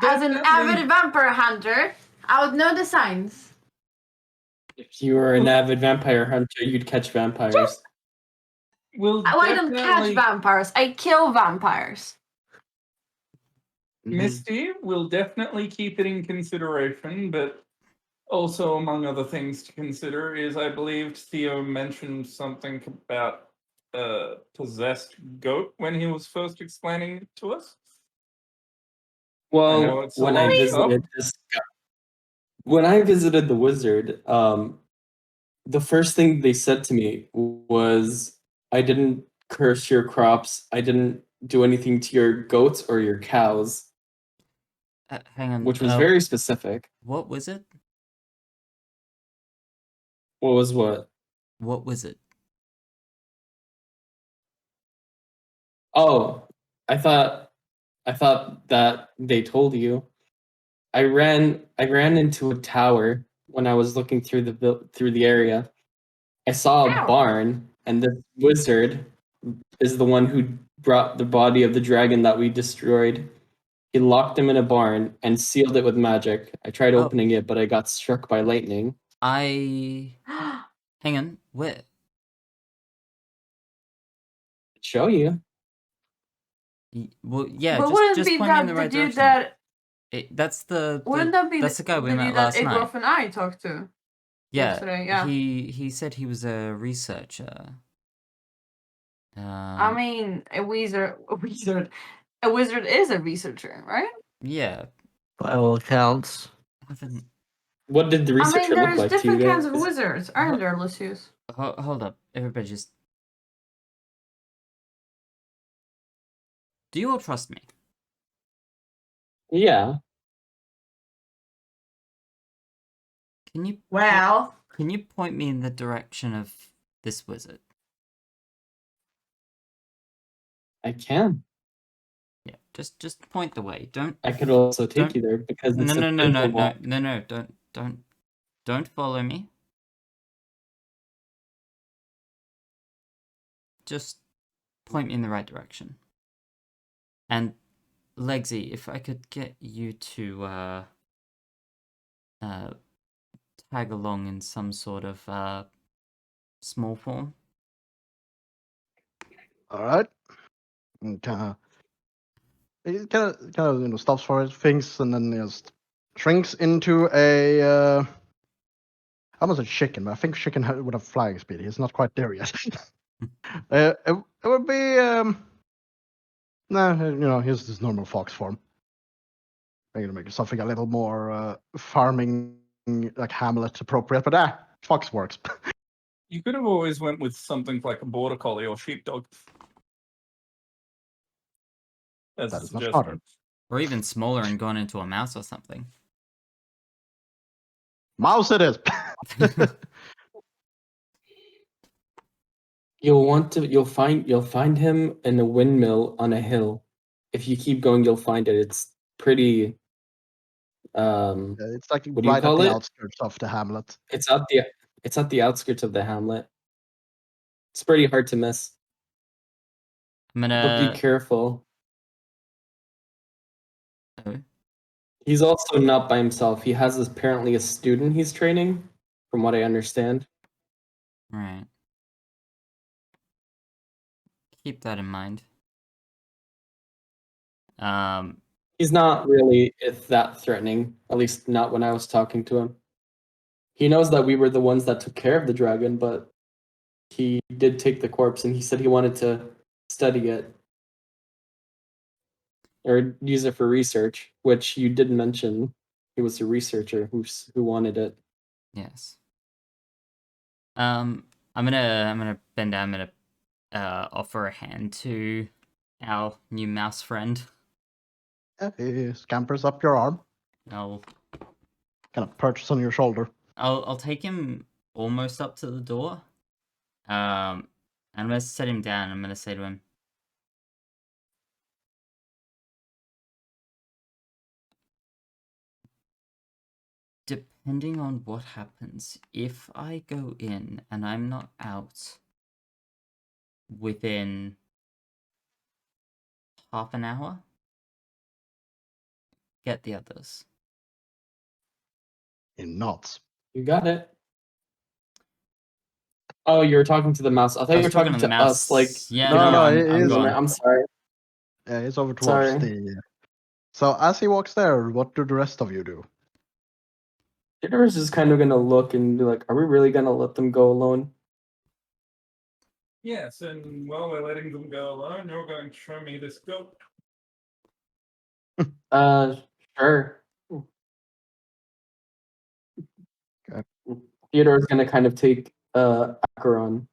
As an avid vampire hunter, I would know the signs. if you were an avid vampire hunter, you'd catch vampires. We'll I don't catch definitely- vampires, I kill vampires. Misty will definitely keep it in consideration, but also among other things to consider is I believed Theo mentioned something about possessed goat when he was first explaining it to us. I know Well, it's when a I long visited shot. this guy, when I visited the wizard, the first thing they said to me was, "I didn't curse your crops. I didn't do anything to your goats or your cows," Hang on. which was very specific. What was it? What was what? What was it? Oh, I thought that they told you. I ran into a tower when I was looking through the area. I saw a Ow. barn, and the wizard is the one who brought the body of the dragon that we destroyed. He locked him in a barn and sealed it with magic. I tried Oh. opening it, but I got struck by lightning. Hang on. Where? I'd show you. Well, yeah. but just wouldn't just be point me in that the the right dude direction. that That's the wouldn't that be that's the guy we the met dude that last night. Igloff and I talked to? Yeah, yesterday, yeah. He said he was a researcher. I mean, a wizard is a researcher, right? Yeah. By all accounts. What did the I researcher mean, look there's like to you different kinds of guys? wizards, aren't there, Lucius? Hold up, everybody, just. Do you all trust me? Yeah. Can you Well, can you point me in the direction of this wizard? I can. Yeah, just point the way. Don't. I could also take Don't- you there because it's No. Don't follow me. Just point me in the right direction. And Legsy, if I could get you to tag along in some sort of small form. All right. And he kind of stops for it, thinks, and then just shrinks into a. I almost said chicken, but I think chicken would have flying speed. He's not quite there yet. It would be no, here's this normal fox form. I'm gonna make something a little more farming, like Hamlet appropriate, but fox works. You could have always went with something like a border collie or sheepdog. As That a is much suggestion. harder. Or even smaller and gone into a mouse or something. Mouse it is. You'll find him in a windmill on a hill. If you keep going, you'll find it. It's pretty. It's like What do you right at call the it? outskirts of the hamlet. It's at the outskirts of the hamlet. It's pretty hard to miss, I'm but be gonna. careful. Oh, He's also not by himself. He has apparently a student he's training, from what I understand. right. Keep that in mind. He's not really that threatening, at least not when I was talking to him. He knows that we were the ones that took care of the dragon, but he did take the corpse and he said he wanted to study it or use it for research, which you did mention. He was a researcher who wanted it. Yes. I'm gonna bend down. I'm gonna offer a hand to our new mouse friend. He scampers up your arm, I'll kind of perches on your shoulder. I'll take him almost up to the door. I'm gonna set him down. I'm gonna say to him, depending on what happens, if I go in and I'm not out within half an hour, get the others. In knots. You got it. Oh, you were talking to the mouse. I thought I you was were talking talking to the to us. Like, mouse. Yeah, No, no, I'm it is- gone. I'm sorry. Yeah, he's over towards Sorry. the. So as he walks there, what do the rest of you do? Theodore's just kind of gonna look and be like, "Are we really gonna let them go alone?" Yes, and while we're letting them go alone, you're going to show me this goat. Sure. Okay. Theodore's gonna kind of take Acheron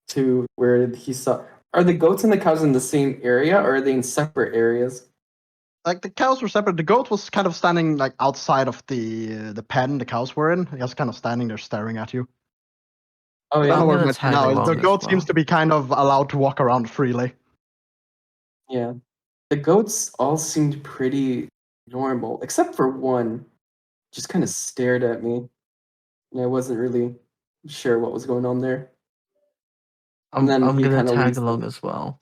to where he saw. Are the goats and the cows in the same area, or are they in separate areas? Like the cows were separate. The goat was kind of standing like outside of the pen the cows were in. Just kind of standing there staring at you. Oh I yeah, don't know I'm where gonna it went tag now. along The as goat seems well. to be kind of allowed to walk around freely. yeah. The goats all seemed pretty normal, except for one. Just kind of stared at me, and I wasn't really sure what was going on there. And then I'm he gonna kind of tag leads along them. as well.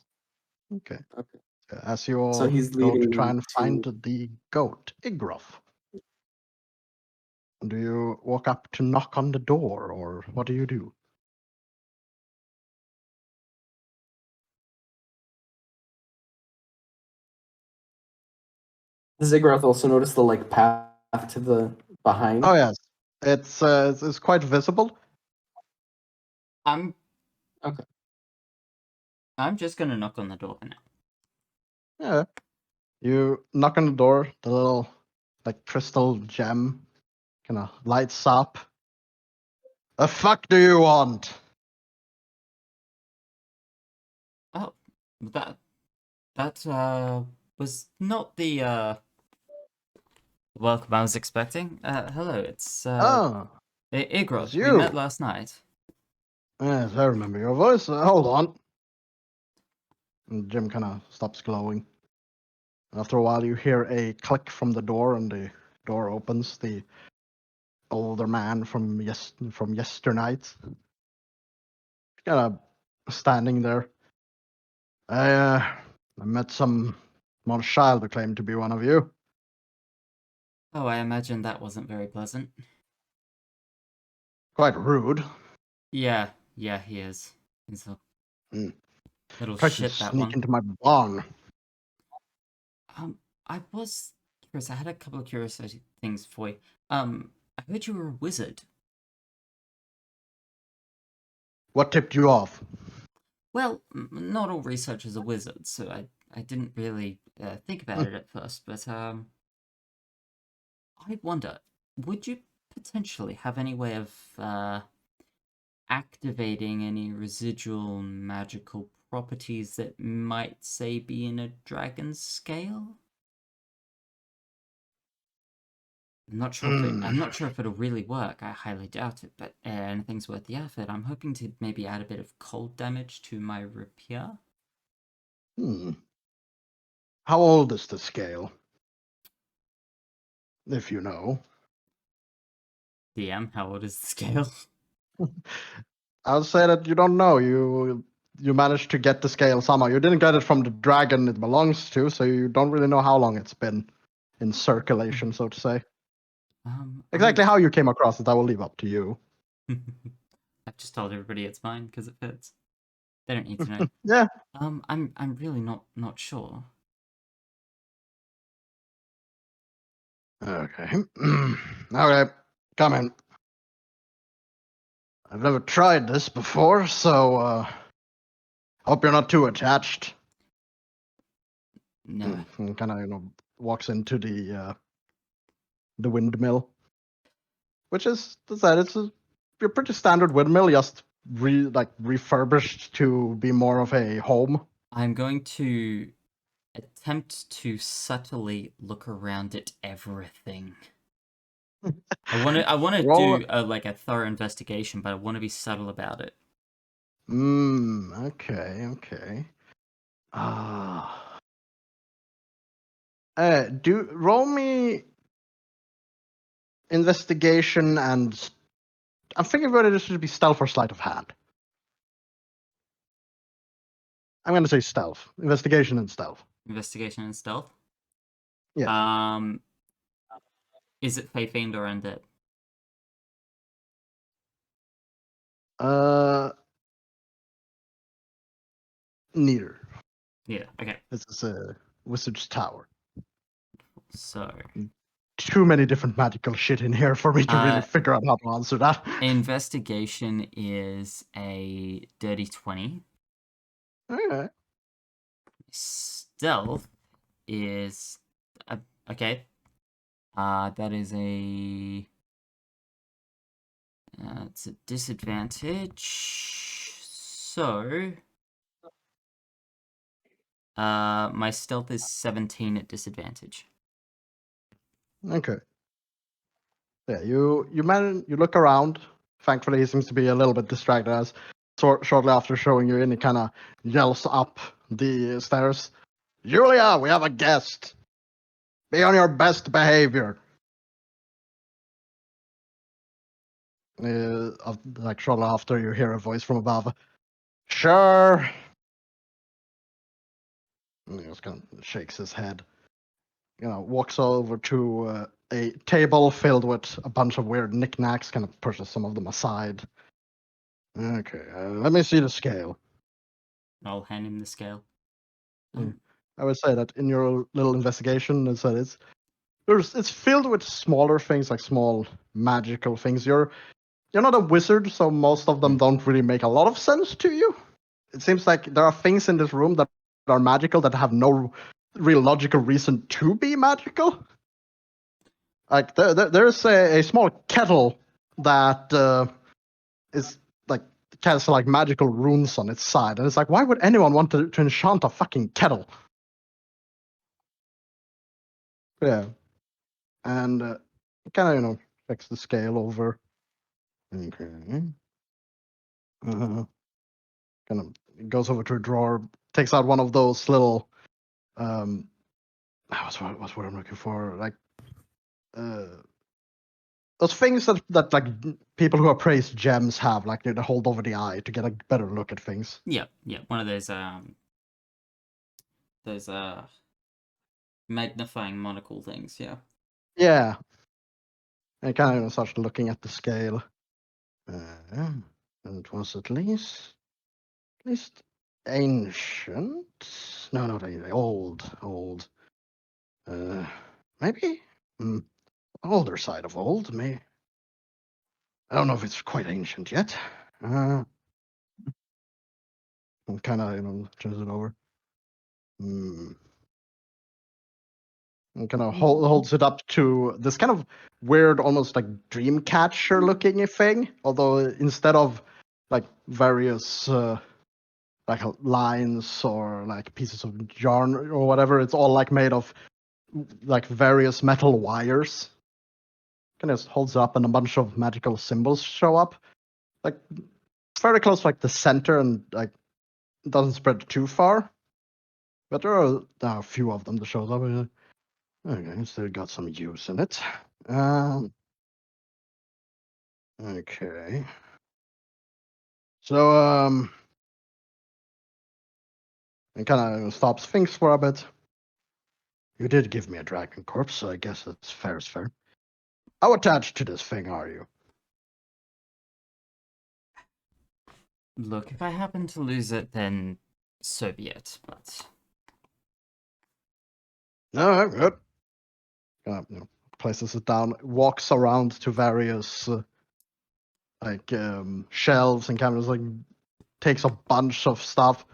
Okay. Okay. As you So all he's go to leading try them and find to. the goat, Igroth. Do you walk up to knock on the door, or what do you do? Ziggurat also noticed the like path to the behind. Oh yes, it's quite visible. I'm Okay. I'm just gonna knock on the door for now. Yeah. You knock on the door. The little like crystal gem kind of lights up. The fuck do you want? Oh, that was not the welcome I was expecting. Hello, it's Oh, Igroth. it's We met you. last night. Yes, I remember your voice. Hold on. And Jim kind of stops glowing. After a while, you hear a click from the door, and the door opens. The older man from yesternight, kind of standing there. I met some small child who claimed to be one of you. Oh, I imagine that wasn't very pleasant. Quite rude. Yeah, he is. He's a Mm. little Tried to shit, that sneak one. into my barn. I was curious. I had a couple of curiosity things for you. I heard you were a wizard. What tipped you off? Well, not all researchers are wizards, so I didn't really think about it at first, but I wonder, would you potentially have any way of activating any residual magical properties that might, say, be in a dragon's scale? I'm not sure if it'll really work. I highly doubt it, but anything's worth the effort. I'm hoping to maybe add a bit of cold damage to my rapier. How old is the scale? If you know. DM, how old is the scale? I'll say that you don't know. You managed to get the scale somehow. You didn't get it from the dragon it belongs to, so you don't really know how long it's been in circulation, so to say. Exactly how you came across it, I will leave up to you. I've just told everybody it's mine because it fits. They don't need to know. Yeah. I'm really not sure. Okay. Okay. Come in. I've never tried this before, so hope you're not too attached. No. And kind of walks into the windmill, which is it's a pretty standard windmill, just refurbished to be more of a home. I'm going to attempt to subtly look around at everything. I want to Roll- do a thorough investigation, but I want to be subtle about it. Okay. Roll me investigation and I'm thinking whether this should be stealth or sleight of hand. I'm gonna say stealth. Investigation and stealth. Investigation and stealth. Yeah. Is it Fey Fiend or Undead? Neither. Yeah. Okay. This is a wizard's tower. So Too many different magical shit in here for me to really figure out how to answer that. investigation is a dirty 20. Okay. Stealth is okay. That is it's a disadvantage. So my stealth is 17 at disadvantage. Okay. Yeah, you look around. Thankfully, he seems to be a little bit distracted as shortly after showing you in, he kind of yells up the stairs. Julia, we have a guest. Be on your best behavior. Shortly after, you hear a voice from above. Sure. And he just kind of shakes his head. Walks over to a table filled with a bunch of weird knickknacks, kind of pushes some of them aside. Okay, let me see the scale. I'll hand him the scale. Yeah. I would say that in your little investigation, it's filled with smaller things, like small magical things. You're not a wizard, so most of them don't really make a lot of sense to you. It seems like there are things in this room that are magical that have no real logical reason to be magical. Like there's a small kettle that is like casts like magical runes on its side, and it's like, why would anyone want to enchant a fucking kettle? Yeah, and kind of checks the scale over. Okay. Kind of goes over to a drawer, takes out one of those little what's what I'm looking for, like those things that like people who appraise gems have, like they hold over the eye to get a better look at things. Yeah, one of those magnifying monocle things. Yeah. And kind of starts looking at the scale. And it was at least ancient. No, not ancient. Old. Maybe older side of old. Maybe. I don't know if it's quite ancient yet. And kind of turns it over. And kind of holds it up to this kind of weird, almost like dream catcher looking thing. Although instead of like various like lines or like pieces of yarn or whatever, it's all like made of like various metal wires. kind of holds up, and a bunch of magical symbols show up, like very close, to, like the center, and like it doesn't spread too far. But there are a few of them that shows up. Okay, still got some use in it. Okay. So it kind of stops things for a bit. You did give me a dragon corpse, so I guess that's fair is fair. How attached to this thing are you? Look, if I happen to lose it, then so be it. But Alright, good. Places it down, walks around to various shelves and cameras, like takes a bunch of stuff.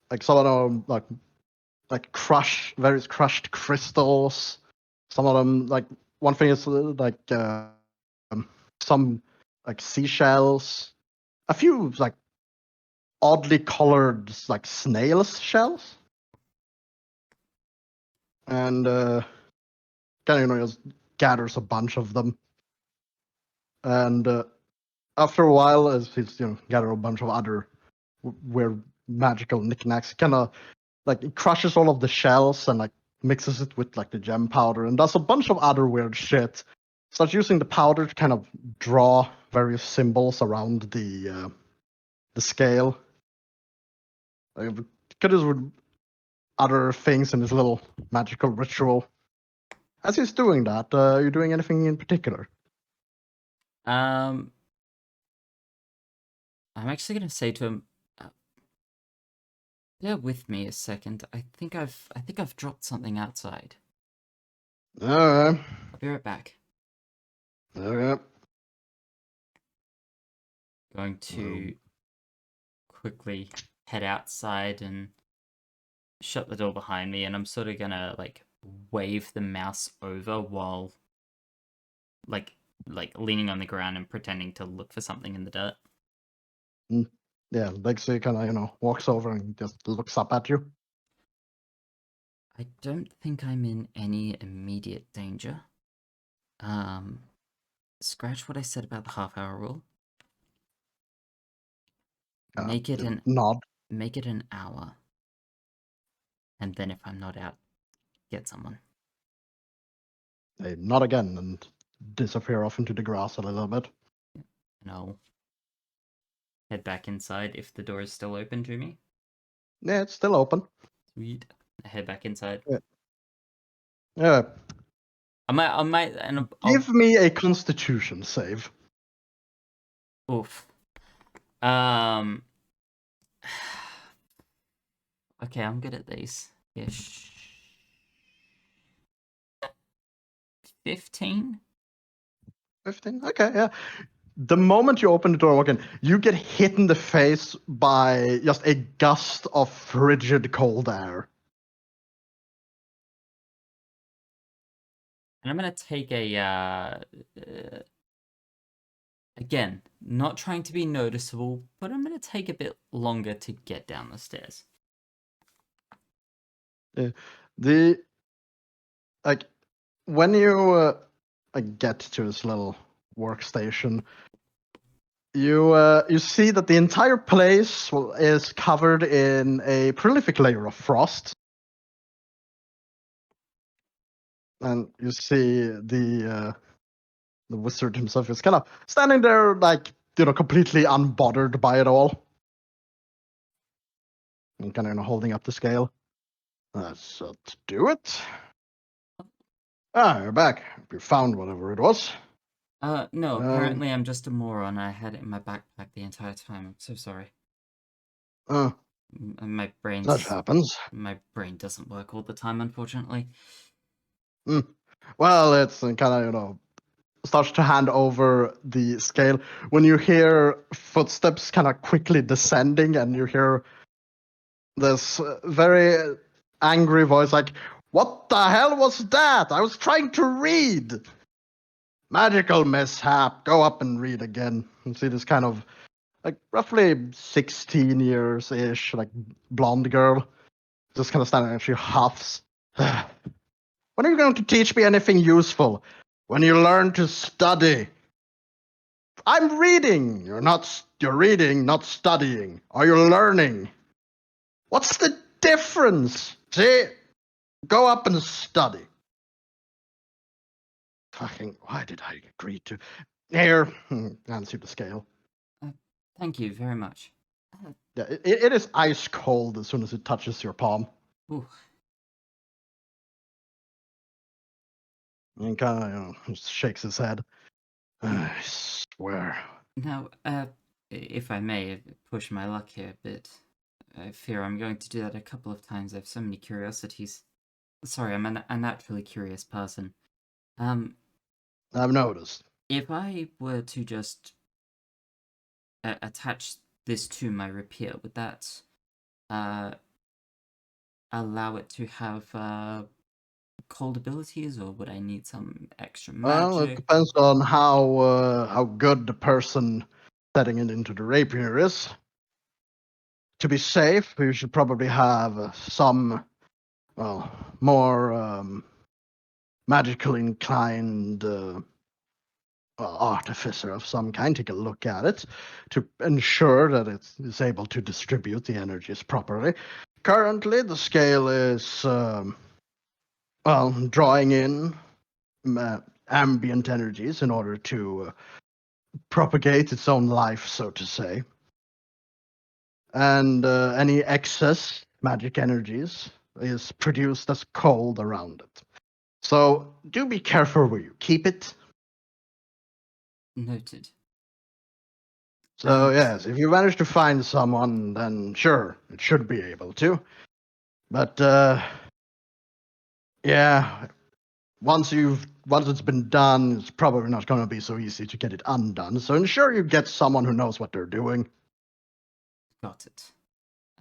Like some of them like various crushed crystals. Some of them, like one thing is some like seashells. A few like oddly colored like snails shells. And kind of just gathers a bunch of them. And after a while, as he's gather a bunch of other weird magical knickknacks, kind of like it crushes all of the shells and like mixes it with like the gem powder and does a bunch of other weird shit. Starts using the powder to kind of draw various symbols around the scale. Could do other things in his little magical ritual. As he's doing that, are you doing anything in particular? I'm actually gonna say to him, bear with me a second. I think I've dropped something outside. Alright. I'll be right back. Alright. Going to quickly head outside and shut the door behind me, and I'm sort of gonna like wave the mouse over while like leaning on the ground and pretending to look for something in the dirt. Yeah, Lexi kind of walks over and just looks up at you. I don't think I'm in any immediate danger. Scratch what I said about the half-hour rule. Make it nod. Make it an hour. And then if I'm not out, get someone. They nod again and disappear off into the grass a little bit. And I'll head back inside if the door is still open to me. Yeah, it's still open. Sweet. I head back inside. Yeah. I'll Give me a Constitution save. Oof. Okay, I'm good at these. Ish. 15? 15? Okay, yeah. The moment you open the door and walk in, you get hit in the face by just a gust of frigid cold air. And I'm gonna take a, again, not trying to be noticeable, but I'm gonna take a bit longer to get down the stairs. When you get to this little workstation, you see that the entire place is covered in a prolific layer of frost. And you see the wizard himself is kind of standing there, like, completely unbothered by it all. And kind of holding up the scale. Let's do it. You're back. You found whatever it was. No, apparently I'm just a moron. I had it in my backpack the entire time. I'm so sorry. My brain. That happens. My brain doesn't work all the time, unfortunately. Well, it's kind of, starts to hand over the scale when you hear footsteps kind of quickly descending, and you hear this very angry voice like, "What the hell was that? I was trying to read." Magical mishap. Go up and read again. You see this kind of like roughly 16 years-ish, like blonde girl, just kind of standing there. She huffs. When are you going to teach me anything useful? when you learn to study. I'm reading. You're reading, not studying. Are you learning? What's the difference? See? Go up and study. Fucking, why did I agree to? Here, hands you the scale. Thank you very much. Yeah, it is ice cold as soon as it touches your palm. Ooh, And kind of, just shakes his head. I swear. now, if I may push my luck here a bit, I fear I'm going to do that a couple of times. I have so many curiosities. Sorry, I'm a naturally curious person. I've noticed. If I were to just attach this to my rapier, would that allow it to have cold abilities, or would I need some extra Well, it magic? depends on how good the person setting it into the rapier is. To be safe, you should probably have some, well, more magical inclined artificer of some kind take a look at it to ensure that it is able to distribute the energies properly. Currently, the scale is, well, drawing in ambient energies in order to propagate its own life, so to say. And any excess magic energies is produced as cold around it. So do be careful where you keep it. Noted. So And- yes, if you manage to find someone, then sure, it should be able to. But yeah, once it's been done, it's probably not going to be so easy to get it undone. So ensure you get someone who knows what they're doing. Got it.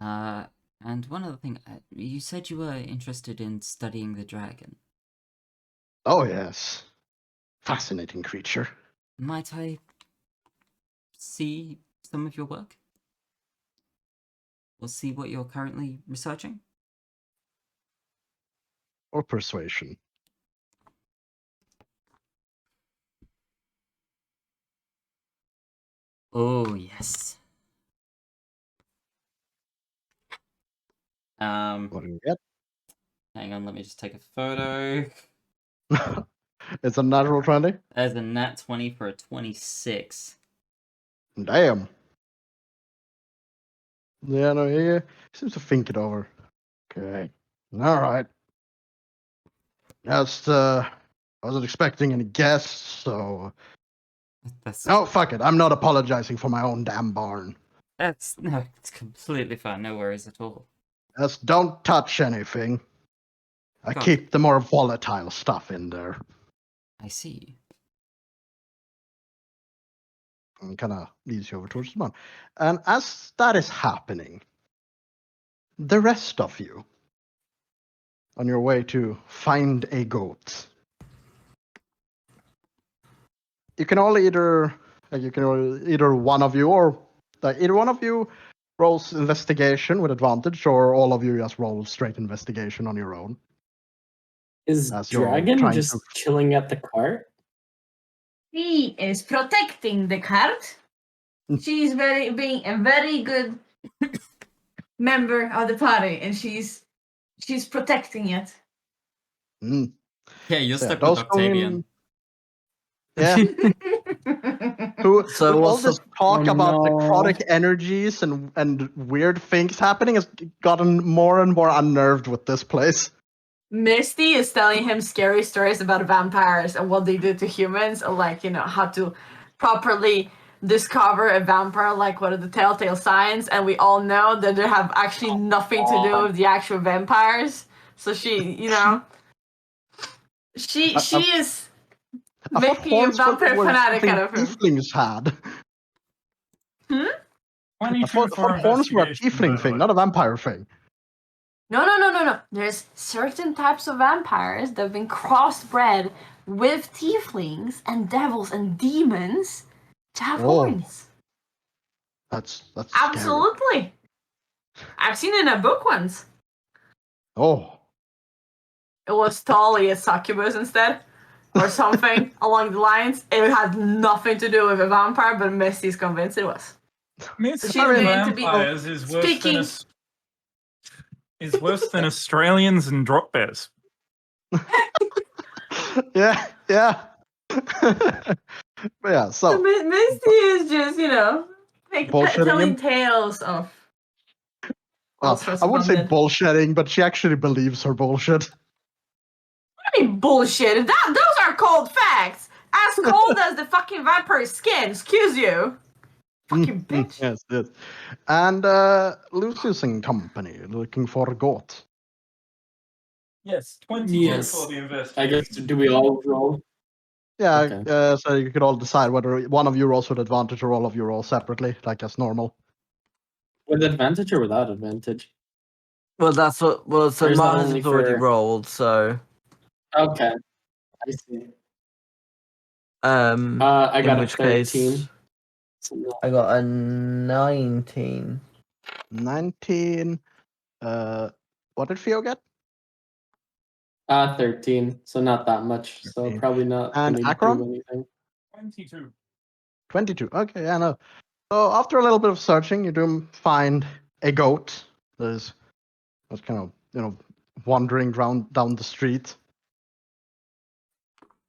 And one other thing, you said you were interested in studying the dragon. Oh yes, fascinating creature. Might I see some of your work? Or see what you're currently researching? Or persuasion. Oh, yes. What do you get? Hang on, let me just take a photo. It's a natural 20? There's a nat 20 for a 26. Damn. Yeah, no, he seems to think it over. Okay. Alright. Just, I wasn't expecting any guests, so... That's No, fuck it. I'm not apologizing for my own damn barn. no, it's completely fine. No worries at all. Just don't touch anything. I Got keep the more volatile stuff in there. I see. And kind of leads you over towards the barn. And as that is happening, the rest of you, on your way to find a goat, you can all either one of you or either one of you rolls investigation with advantage, or all of you just roll straight investigation on your own. Is As you're Dragon trying just to- chilling at the cart? She is protecting the cart. She's being a very good member of the party, and she's protecting it. Mm. Yeah, you're So, stuck those with Octavian. going- Yeah. Who So with all what's this the- talk Oh, about no. necrotic energies and weird things happening has gotten more and more unnerved with this place. Misty is telling him scary stories about vampires and what they do to humans, and like, how to properly discover a vampire, like what are the telltale signs, and we all know that they have actually nothing to do with the actual vampires. So she is I thought making a horns vampire were fanatic something out of him. tieflings had. I 22 thought for horns were a investigation, by tiefling the thing, way. not a vampire thing. No. There's certain types of vampires that have been crossbred with tieflings and devils and demons to have Oh. horns. That's scary. Absolutely. I've seen it in a book once. Oh, It was totally a succubus instead. or something along the lines. It had nothing to do with a vampire, but Misty's convinced it was. Miss She's I mean, going to be vampires is speaking. worse than Australians and drop bears. Yeah, yeah. But yeah, So so Misty is just, like Bullshitting telling him? tales of all sorts I of wouldn't say content. bullshitting, but she actually believes her bullshit. I mean, bullshit. Those are cold facts. As cold as the fucking vampire's skin. Excuse you. Fucking bitch. Yes, yes. And Lucius and company looking for a goat. Yes, 22 Yes. for the I investigation. guess, do we all roll? Yeah, Okay. so you could all decide whether one of you rolls with advantage or all of you roll separately, like as normal. With advantage or without advantage? Well, that's what. Well, so Or is that Mars only has already for- rolled, so Okay. I see. I I got a which 13. case So no. I got a 19. 19. What did Theo get? 13. So not that much. So 13. probably not And gonna Akron? do anything. 22. 22. Okay, yeah, no. So after a little bit of searching, you do find a goat that's kind of, wandering down the street.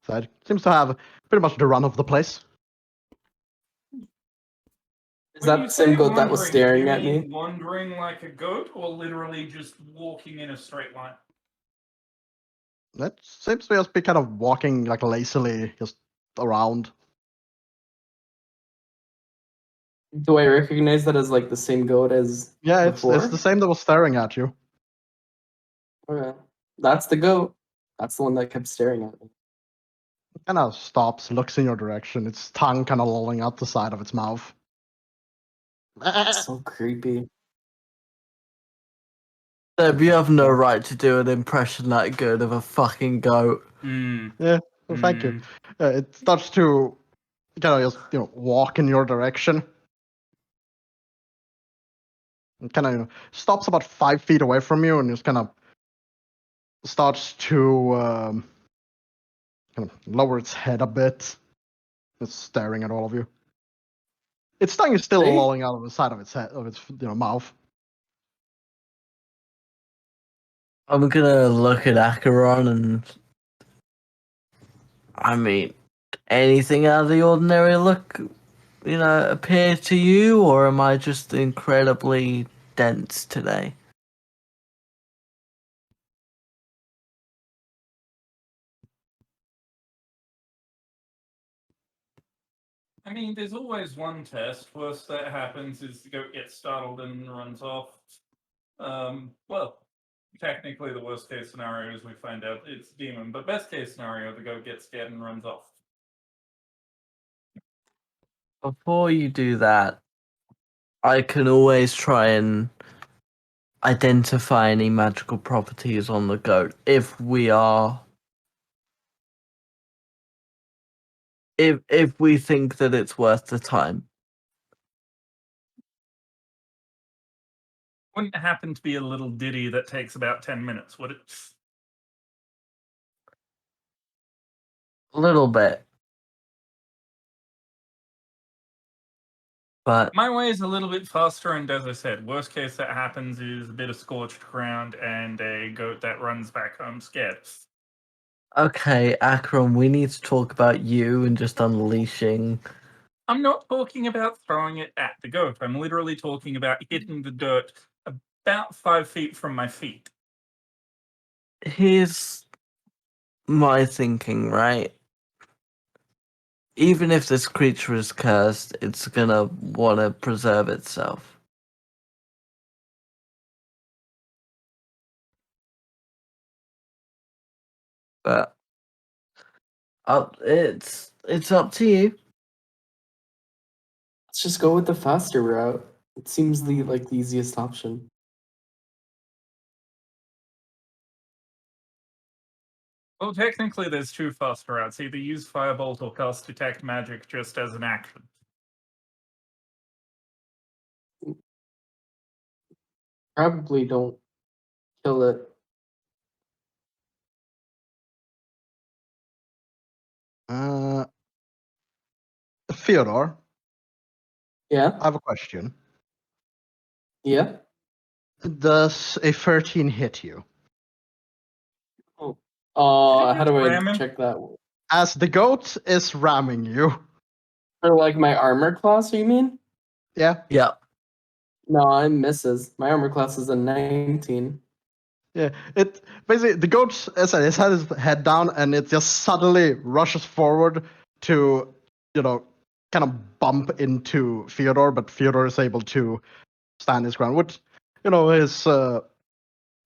So it seems to have pretty much the run of the place. Is that the same goat that was staring at me? Wandering like a goat, or literally just walking in a straight line? That seems to just be kind of walking like lazily just around. Do I recognize that as like the same goat as Yeah, it's before? the same that was staring at you. Okay. That's the goat. That's the one that kept staring at me. It kind of stops, looks in your direction, its tongue kind of lolling out the side of its mouth. It's so creepy. Seb, you have no right to do an impression that good of a fucking goat. Yeah, well, thank you. It starts to kind of just walk in your direction. It kind of stops about 5 feet away from you and just kind of starts to kind of lower its head a bit. It's staring at all of you. Its tongue is still See? lolling out of the side of its head, of its mouth. I'm gonna look at Acheron and I mean, anything out of the ordinary look, appear to you, or am I just incredibly dense today? I mean, there's always one test. Worst that happens is the goat gets startled and runs off. Well, technically, the worst case scenario is we find out it's a demon, but best case scenario, the goat gets scared and runs off. Before you do that, I can always try and identify any magical properties on the goat if we are. If we think that it's worth the time. Wouldn't happen to be a little ditty that takes about 10 minutes, would it? A little bit. But My way is a little bit faster, and as I said, worst case that happens is a bit of scorched ground and a goat that runs back home scared. okay, Akron, we need to talk about you and just unleashing. I'm not talking about throwing it at the goat. I'm literally talking about hitting the dirt about 5 feet from my feet. Here's my thinking, right? Even if this creature is cursed, it's gonna want to preserve itself. But it's up to you. Let's just go with the faster route. It seems the easiest option. Well, technically, there's two faster routes. Either use Firebolt or cast Detect Magic just as an action. Probably don't kill it. Theodore, Yeah. I have a question. Yeah. Does a 13 hit you? How do I Ramming? check that? As the goat is ramming you. For like my armor class, you mean? Yeah, Yeah. No, I misses. My armor class is a 19. yeah. It basically the goat, as I said, has his head down, and it just suddenly rushes forward to, kind of bump into Theodore, but Theodore is able to stand his ground with, his a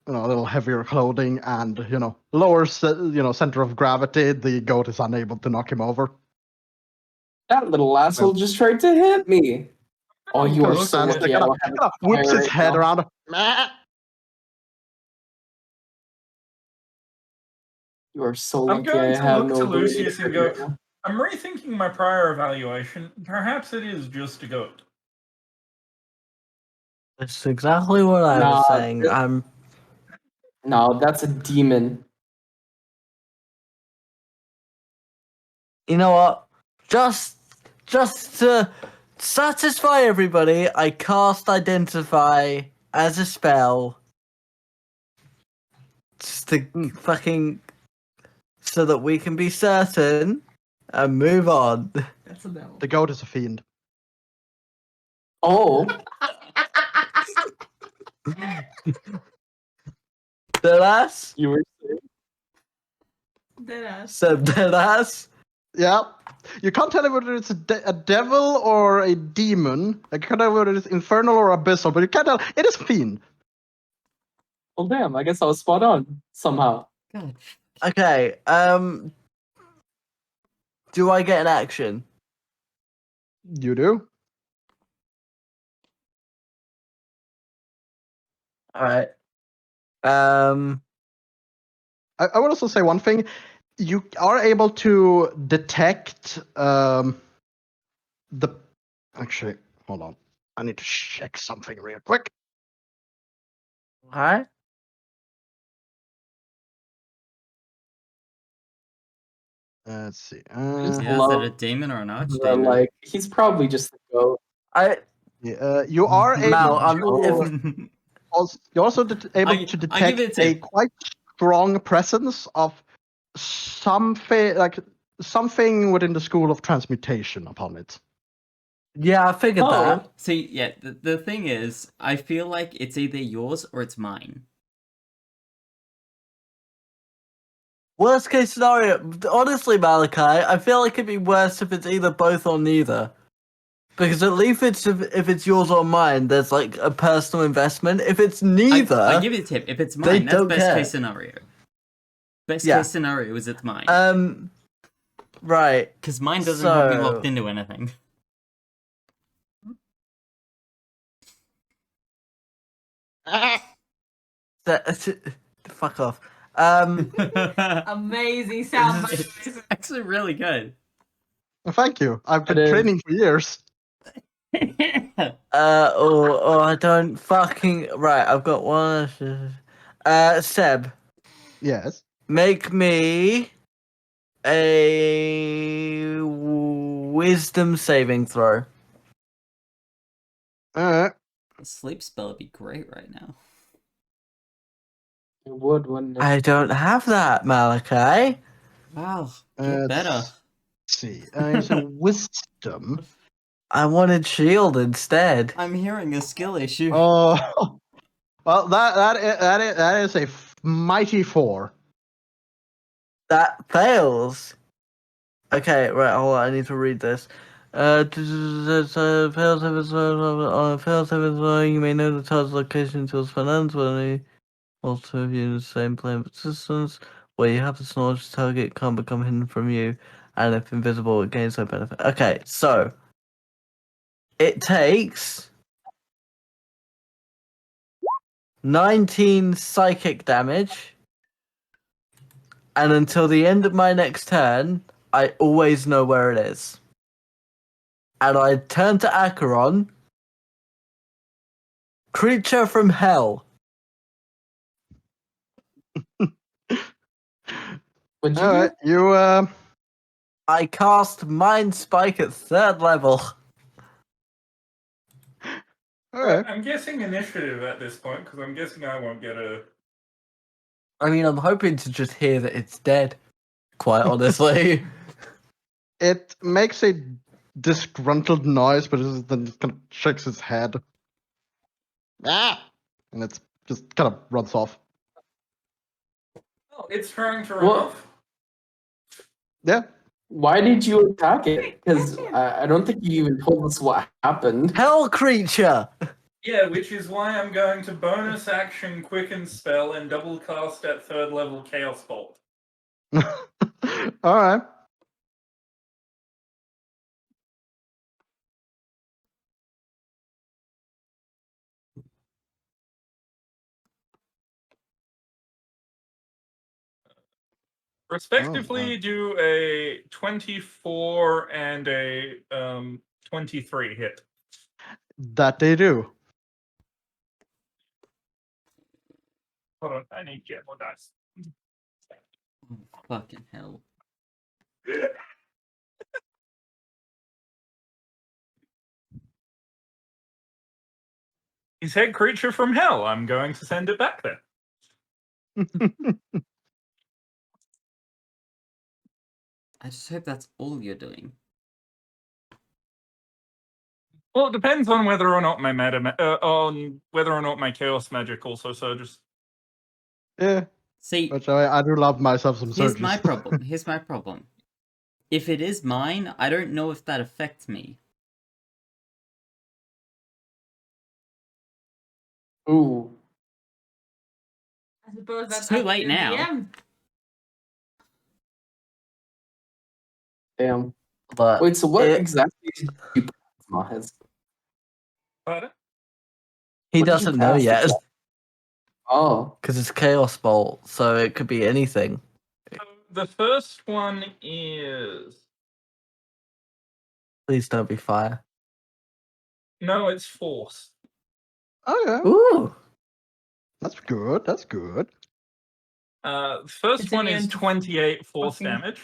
little heavier clothing and lower center of gravity. The goat is unable to knock him over. That little asshole just tried to hit me. Oh, you Kind are of so stands lucky there, I don't have a whips fire his right head now. around. Meh. You are so I'm lucky going I to have look no to ability Lucius to and hit go, right now. I'm rethinking my prior evaluation. Perhaps it is just a goat. That's exactly what I was Nah, saying. No, that's a demon. You know what? Just to satisfy everybody, I cast Identify as a spell. Just to fucking so that we can be certain and move on. That's a devil. The goat is a fiend. Oh, Deadass? you were Deadass. Said deadass? Yeah. You can't tell whether it's a devil or a demon. You can't tell whether it's infernal or abyssal, but you can't tell. It is fiend. well, damn. I guess I was spot on somehow. God. Okay, do I get an action? You do. Alright. I would also say one thing. You are able to detect the. Actually, hold on. I need to check something real quick. Alright. Let's see. just Yeah, is love it a demon or an that, archdemon? like, he's probably just a goat. You are Mal, able to. You're also able to I'll give detect it a a tip. quite strong presence of something within the school of transmutation upon it. yeah, I figured that. Oh, See, yeah, the thing is, I feel like it's either yours or it's mine. Worst case scenario, honestly, Malachi, I feel like it'd be worse if it's either both or neither. Because at least if it's yours or mine, there's like a personal investment. If it's neither, I give you a tip. If it's they mine, that's don't best care. case scenario. Best Yeah. case scenario is it's mine. Right. Because mine doesn't have me so- locked into anything. Fuck off. Amazing sound bites. It's actually really good. Well, thank you. I've been It is. training for years. I don't fucking. Right, I've got one. Seb, Yes. make me a wisdom saving throw. Uh, A sleep spell would be great right now. it would, wouldn't it? I don't have that, Malachi. Wow, get better. let's see. It's a wisdom. I wanted shield instead. I'm hearing a skill issue. Oh, well, that is a mighty 4. That fails. Okay, right, hold on, I need to read this. Fails you may know the target's location until it's found when they also if you're in the same plane of existence. Where you have the knowledge, the target can't become hidden from you, and if invisible, it gains no benefit. Okay, so it takes 19 psychic damage. And until the end of my next turn, I always know where it is. And I turn to Acheron. Creature from hell. What'd you All right, do? I cast Mind Spike at 3rd level. Alright. I'm guessing initiative at this point because I'm guessing I won't get a. I mean, I'm hoping to just hear that it's dead. Quite honestly. It makes a disgruntled noise, but then kind of shakes its head. Ah! And it's just kind of runs off. Oh, it's trying to run Well- off. Yeah. Why did you attack it? Because Question. I don't think you even told us what happened. Hell creature! Yeah, which is why I'm going to bonus action quicken spell and double cast at 3rd level Chaos Bolt. Alright. Respectively, do a 24 and a 23 hit. That they do. Hold on, I need to get more dice. Oh, fucking hell. He said creature from hell. I'm going to send it back there. I just hope that's all you're doing. Well, it depends on whether or not my on whether or not my chaos magic also surges. Yeah, See, which I do love myself some here's surges. my problem. Here's my problem. If it is mine, I don't know if that affects me. Ooh. I suppose that's too up to late the now. DM. Damn. But Wait, so what it- exactly did you put in my head? Pardon? he what did you doesn't know cast yet. exactly? Oh. Because it's Chaos Bolt, so it could be anything. So the first one is Please don't be fire. no, it's force. Okay, Ooh! that's good. That's good. The first It's one is immune to 28 force fucking- damage.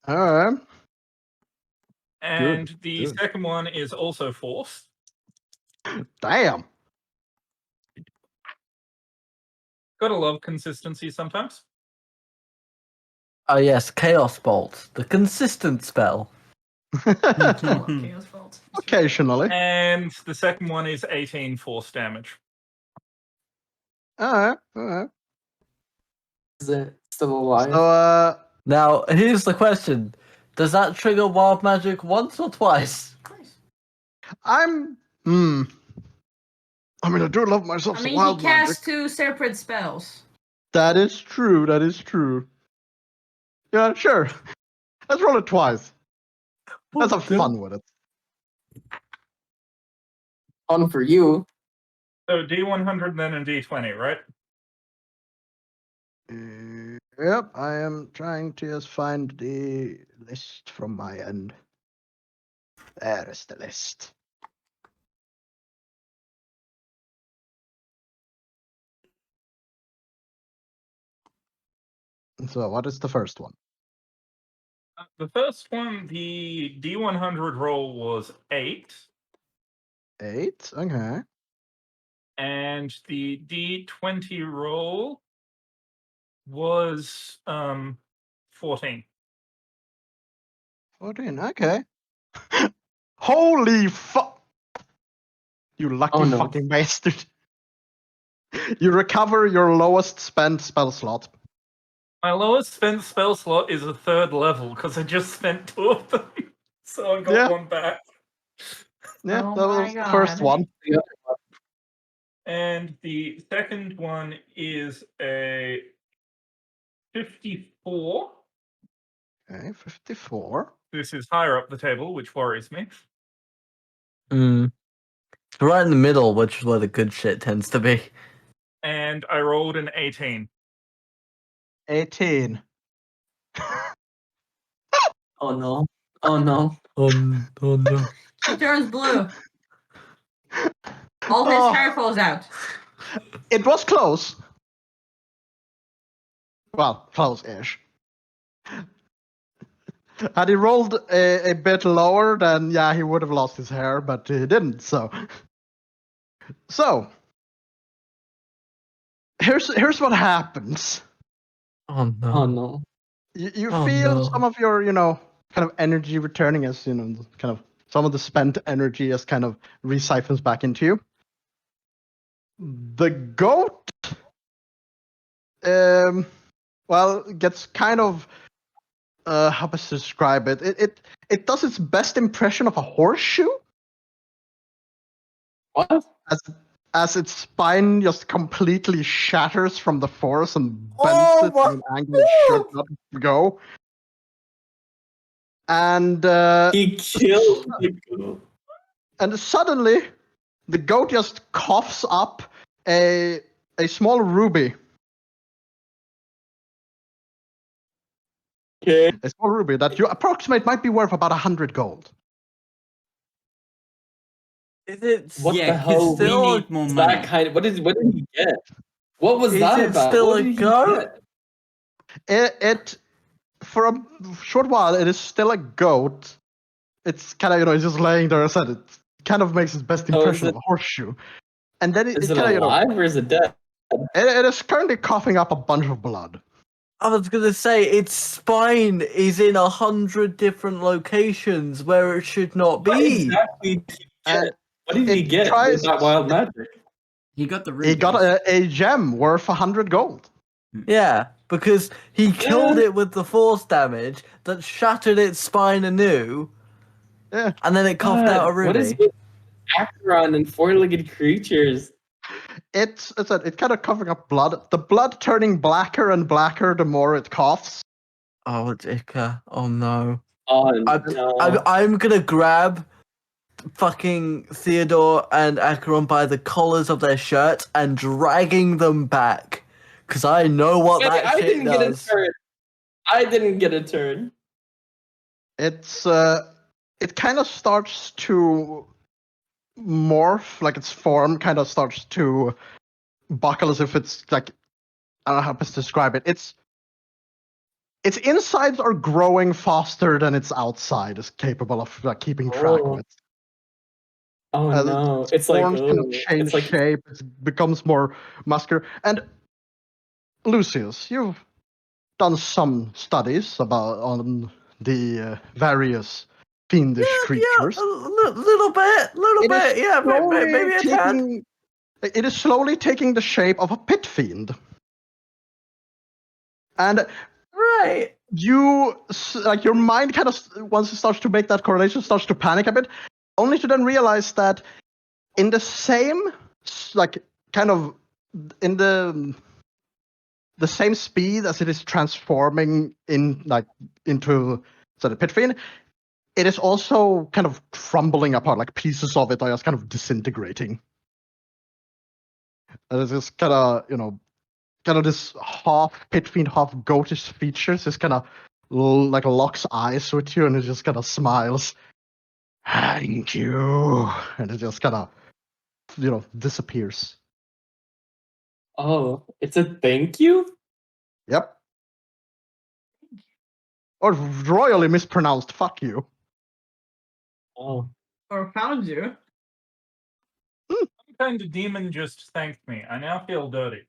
Alright. And the good. second one is also force. Damn. Gotta love consistency sometimes. Oh yes, Chaos Bolt. The consistent spell. Chaos fault. Occasionally. And the second one is 18 force damage. Alright, alright. Is it still alive? So, Now, here's the question. Does that trigger wild magic once or twice? I'm. I mean, I do love myself I some mean, he wild magic. cast 2 separate spells. That is true. That is true. Yeah, sure. Let's roll it twice. Let's have fun with it. Fun for you. So D100 then and D20, right? Yep, I am trying to just find the list from my end. There is the list. So, what is the first one? The first one, the D100 roll was 8, 8. Okay. and the D20 roll was 14. 14. Okay. Holy fuck! You lucky Oh, no. fucking bastard. You recover your lowest spent spell slot. My lowest spent spell slot is a 3rd level because I just spent 2 of them, so I got Yeah. one back. Yeah, Oh that my was the first God. one. And the second one is a 54. Okay, 54. This is higher up the table, which worries me. It's right in the middle, which is where the good shit tends to be. And I rolled an 18. 18. Oh no. Oh no. Oh no. He turns blue. All his Oh. hair falls out. It was close. Well, close-ish. Had he rolled a bit lower, then yeah, he would have lost his hair, but he didn't. So here's what happens. Oh no. Oh no. You Oh, feel no. some of your, kind of energy returning as, kind of some of the spent energy as kind of resiphons back into you. The goat, well, gets kind of, how best to describe it? It does its best impression of a horseshoe, What? as its spine just completely shatters from the force and bends Oh it my- at an angle it should not go. And He killed the goat. and suddenly, the goat just coughs up a small ruby. Okay. A small ruby that you approximate might be worth about 100 gold. Is it What Yeah, the 'cause hell? we still need more Is money. that kind of what did he get? What was Is that it about? still What a did he goat? get? It for a short while, it is still a goat. It's kind of, it's just laying there. As I said, it kind of makes its best So impression is of a horseshoe. And then Is it it kind of, alive or is it dead? it is currently coughing up a bunch of blood. I was gonna say its spine is in 100 different locations where it should not What be. exactly did he And get? What did he it get tries- with that wild magic? He got the He got rubies. a gem worth 100 gold. Yeah, because he killed Yeah. it with the force damage that shattered its spine anew, Yeah. and then it coughed out a ruby. What is with Acheron and four-legged creatures? It's kind of covering up blood. The blood turning blacker and blacker the more it coughs. Oh, it's Ica. Oh no. Oh I'm, I'm gonna grab fucking Theodore and Acheron by the collars of their shirts and dragging them back. Because I know what Wait, that I shit didn't get a does. turn. I didn't get a turn. It's it kind of starts to morph, like its form kind of starts to buckle as if it's like, I don't know how best to describe it. Its insides are growing faster than its outside is capable of keeping track Oh. with. Oh no! Its It's like forms kind of ooh, change it's like shape. It becomes more muscular. And Lucius, you've done some studies on the various fiendish creatures. Yeah, little It is bit. Yeah, slowly maybe a tad. It is slowly taking the shape of a pit fiend. And Right. like your mind kind of, once it starts to make that correlation, starts to panic a bit, only to then realize that in the same, like, kind of in the same speed as it is transforming into the pit fiend, it is also kind of crumbling apart. Like pieces of it are just kind of disintegrating. And it's just kind of this half pit fiend, half goatish features. Just kind of like locks eyes with you, and it just kind of smiles. Thank you, and it just kind of disappears. oh, it's a thank you. Yep. Or royally mispronounced. Fuck you. Oh, Or found you. Some kind of demon just thanked me. I now feel dirty.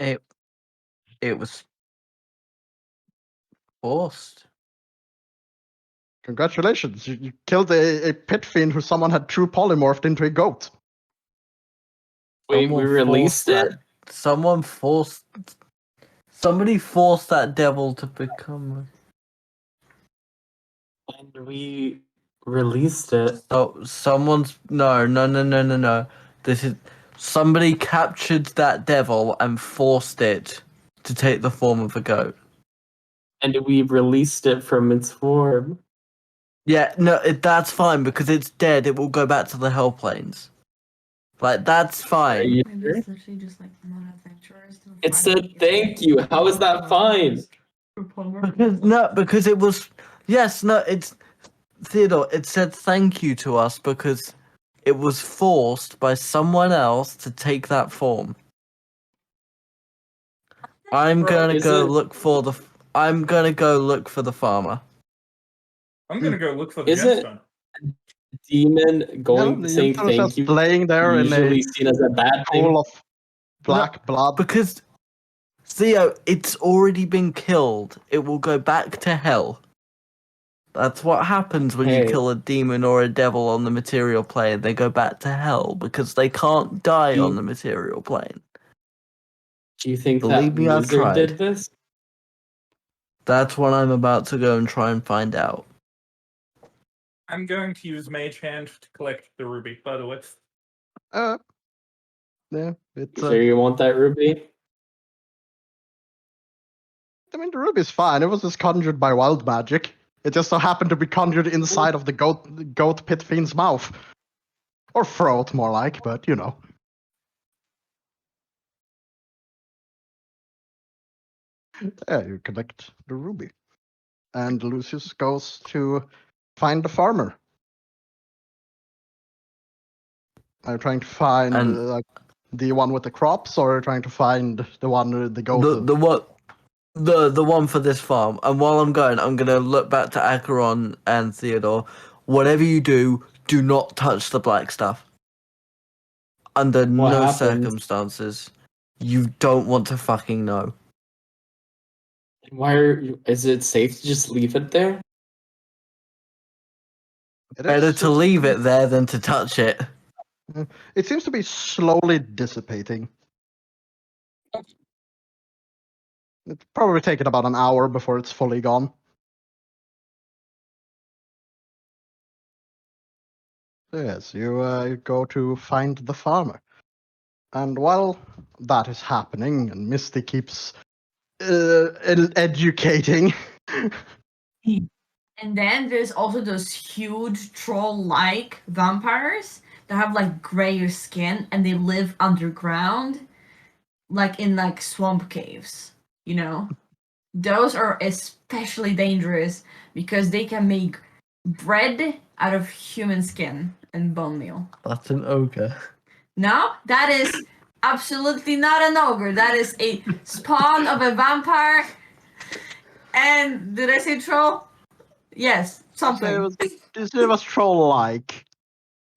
It was forced. Congratulations, you killed a pit fiend who someone had true polymorphed into a goat. wait, Someone we released forced it. Somebody forced that devil to become. And we released it. Oh, no. This is somebody captured that devil and forced it to take the form of a goat. And we released it from its form. Yeah, no, that's fine because it's dead. It will go back to the hell planes. Like that's Are fine. you Maybe sure? it's literally just like not adventurous. to It find said it. thank you. How is that fine? Because it was it's Theodore. It said thank you to us because it was forced by someone else to take that form. I'm gonna Is go it- look for the. I'm gonna go look for the farmer. I'm gonna go look for the Is it- gemstone. Demon going the saying infant is thank just you laying there in a usually seen as a bad thing? pool of black blood. Because Theo, it's already been killed. It will go back to hell. That's what happens when you Hey. kill a demon or a devil on the material plane. They go back to hell because they can't die Do- on the material plane. Do you think Believe that me, I've lizard tried. did this? That's what I'm about to go and try and find out. I'm going to use Mage Hand to collect the ruby, by the way. Yeah, it's. You sure you want that ruby? I mean, the ruby's fine. It was just conjured by wild magic. It just so happened to be conjured inside of the goat pit fiend's mouth, or throat, more like. But you know. Yeah, you collect the ruby, and Lucius goes to find the farmer. Are you trying to find And the one with the crops, or are you trying to find the one with the goat? the what? The one for this farm. And while I'm going, I'm gonna look back to Acheron and Theodore. Whatever you do, do not touch the black stuff. Under What no happens? circumstances. You don't want to fucking know. Is it safe to just leave it there? It Better is- to leave it there than to touch it. It seems to be slowly dissipating. It's probably taken about an hour before it's fully gone. So yes, you go to find the farmer. And while that is happening, and Misty keeps educating. And then there's also those huge troll-like vampires that have like grayer skin and they live underground, like in like swamp caves. You know, those are especially dangerous because they can make bread out of human skin and bone meal. That's an ogre. No, that is absolutely not an ogre. That is a spawn of a vampire. And did I say troll? Yes, something. It was troll-like.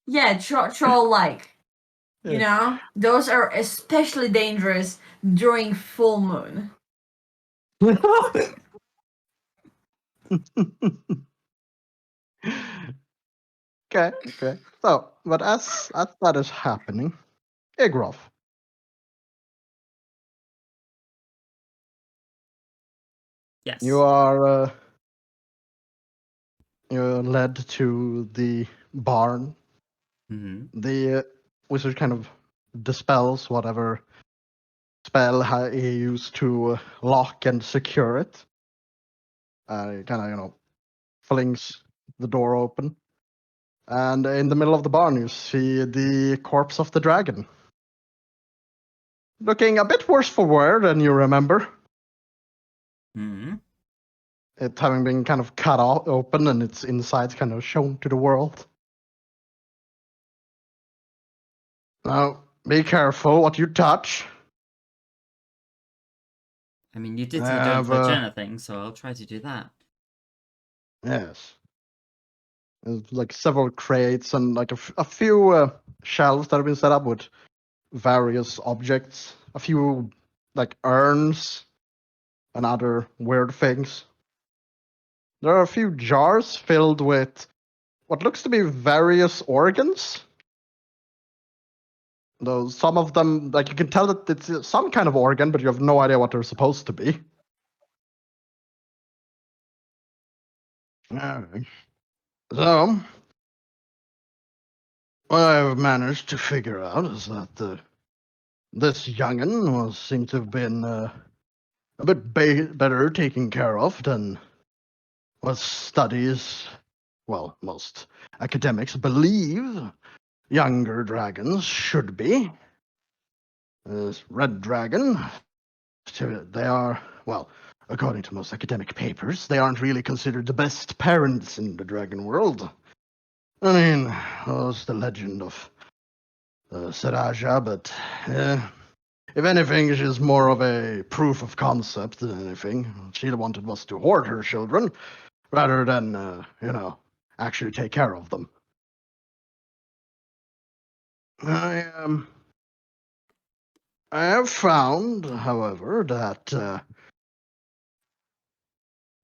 Yeah, troll-like. You Yeah. know, those are especially dangerous during full moon. Okay. So, but as that is happening, Igroff, Yes. you are you're led to the barn. Hmm. The wizard kind of dispels whatever spell he used to lock and secure it. He kind of flings the door open, and in the middle of the barn you see the corpse of the dragon, looking a bit worse for wear than you remember. Hmm. It having been kind of cut open and its insides kind of shown to the world. Now, be careful what you touch. I mean, you did say don't touch but- anything, so I'll try to do that. Yes. There's like several crates and like a few shelves that have been set up with various objects. A few like urns and other weird things. There are a few jars filled with what looks to be various organs. Though some of them, like you can tell that it's some kind of organ, but you have no idea what they're supposed to be. Alright. So, what I've managed to figure out is that this young'un seemed to have been a bit better taken care of than what studies, well, most academics believe younger dragons should be. This red dragon, they are, well, according to most academic papers, they aren't really considered the best parents in the dragon world. I mean, there's the legend of Saraja, but If anything, she's more of a proof of concept than anything. What she wanted was to hoard her children, rather than, actually take care of them. I have found, however, that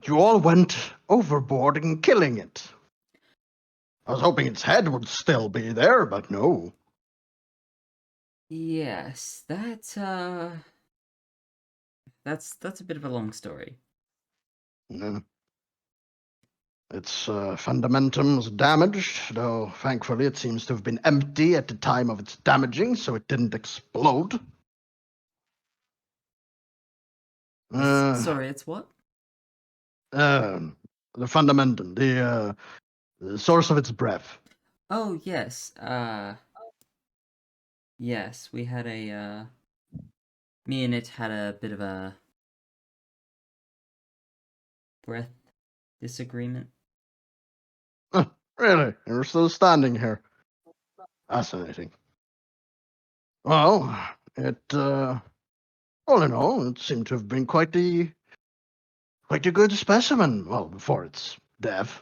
you all went overboard in killing it. I was hoping its head would still be there, but no. Yes, that's a bit of a long story. Yeah. Its fundamentum was damaged, though thankfully it seems to have been empty at the time of its damaging, so it didn't explode. Sorry, it's what? The fundamentum, the source of its breath. Oh, yes. Yes, we had me and it had a bit of a breath disagreement. Really? You're still standing here. Fascinating. Well, all in all, it seemed to have been quite a good specimen. Well, before its death.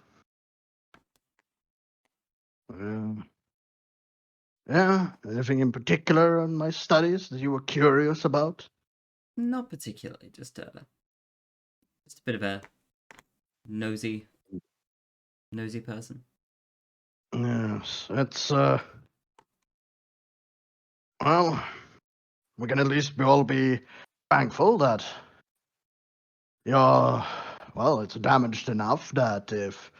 Yeah, anything in particular in my studies that you were curious about? Not particularly, just a bit of a nosy person. Yes, it's well, we can at least all be thankful that it's damaged enough that if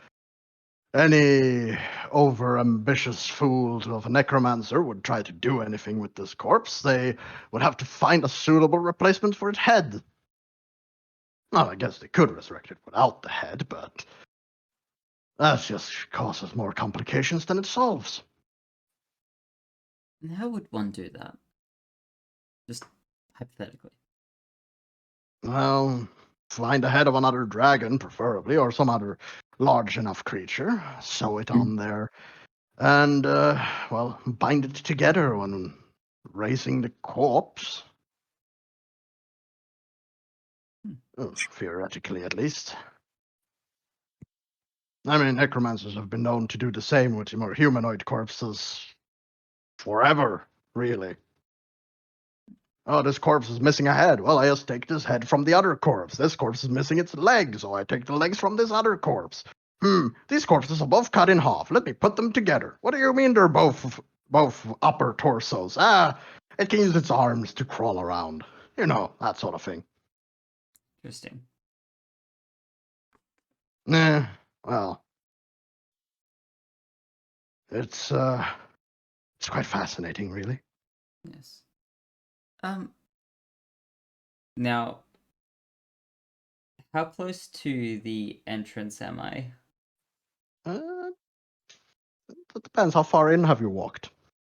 any over-ambitious fool of a necromancer would try to do anything with this corpse, they would have to find a suitable replacement for its head. Well, I guess they could resurrect it without the head, but that just causes more complications than it solves. And how would one do that? Just hypothetically. Well, find the head of another dragon, preferably, or some other large enough creature, sew it on there, and, bind it together when raising the corpse. Theoretically, at least. I mean, necromancers have been known to do the same with more humanoid corpses forever, really. Oh, this corpse is missing a head. Well, I just take this head from the other corpse. This corpse is missing its legs, so I take the legs from this other corpse. These corpses are both cut in half. Let me put them together. What do you mean they're both upper torsos? It can use its arms to crawl around. You know, that sort of thing. Interesting. Well, it's quite fascinating, really. Yes. Now, how close to the entrance am I? It depends. How far in have you walked?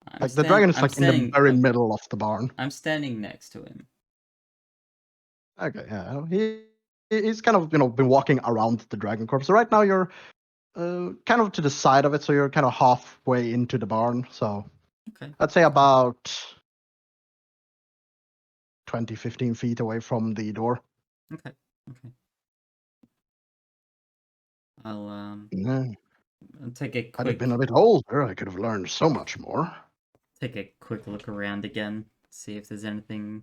I'm The dragon is I'm in the standing. very middle of the barn. I'm standing next to him. Okay, yeah. He's kind of been walking around the dragon corpse. So right now you're kind of to the side of it, so you're kind of halfway into the barn. So Okay. I'd say about 20, 15 feet away from the door. Okay. I'll Yeah. I'll take a Had I quick been a bit older, I could have learned so much more. look around again, see if there's anything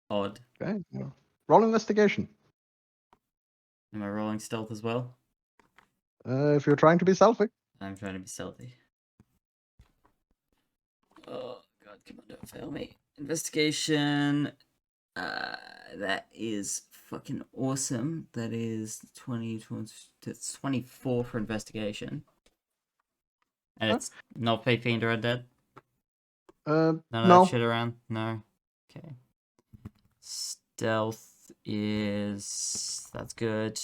odd. Okay, yeah. Roll investigation. Am I rolling stealth as well? If you're trying to be stealthy. I'm trying to be stealthy. Oh god, come on, don't fail me. Investigation. That is fucking awesome. That is 24 for investigation. And Huh? it's not Fate Fiend or Undead? None of No. that shit around? No? Okay. Stealth is... That's good.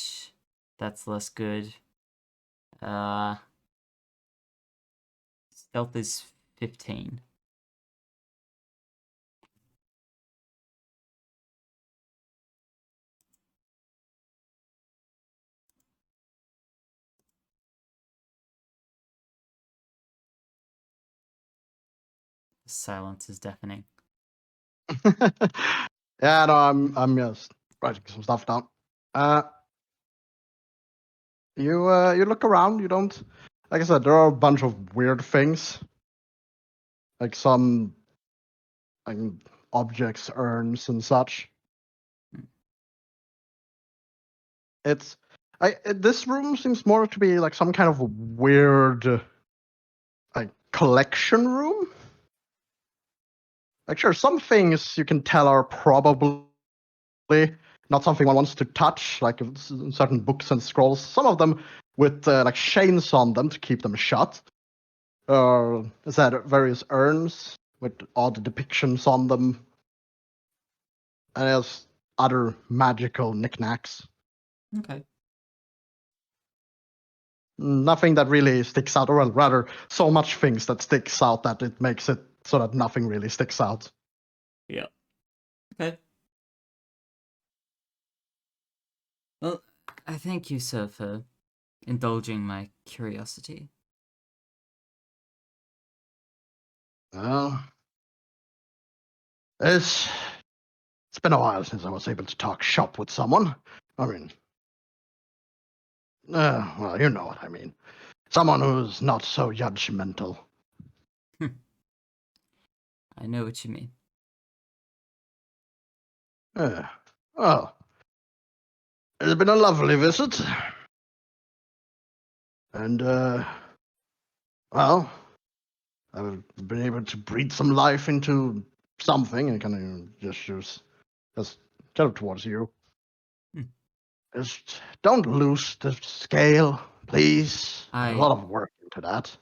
That's less good. Stealth is 15. The silence is deafening. Yeah, no, I'm just writing some stuff down. You look around. You don't. Like I said, there are a bunch of weird things, like some like objects, urns, and such. This room seems more to be like some kind of weird, like collection room. Like, sure, some things you can tell are probably not something one wants to touch, like certain books and scrolls. Some of them with like chains on them to keep them shut. Is that various urns with odd depictions on them? And there's other magical knickknacks. Okay. Nothing that really sticks out, or well, rather, so much things that sticks out that it makes it so that nothing really sticks out. Yeah. Okay. Well, I thank you, sir, for indulging my curiosity. Well, it's been a while since I was able to talk shop with someone. I mean, well, you know what I mean. Someone who's not so judgmental. I know what you mean. Well, it's been a lovely visit. And, well, I've been able to breathe some life into something, and kind of gestures just kind of towards you. Hmm. Just don't lose the scale, please. There's a lot of work into that.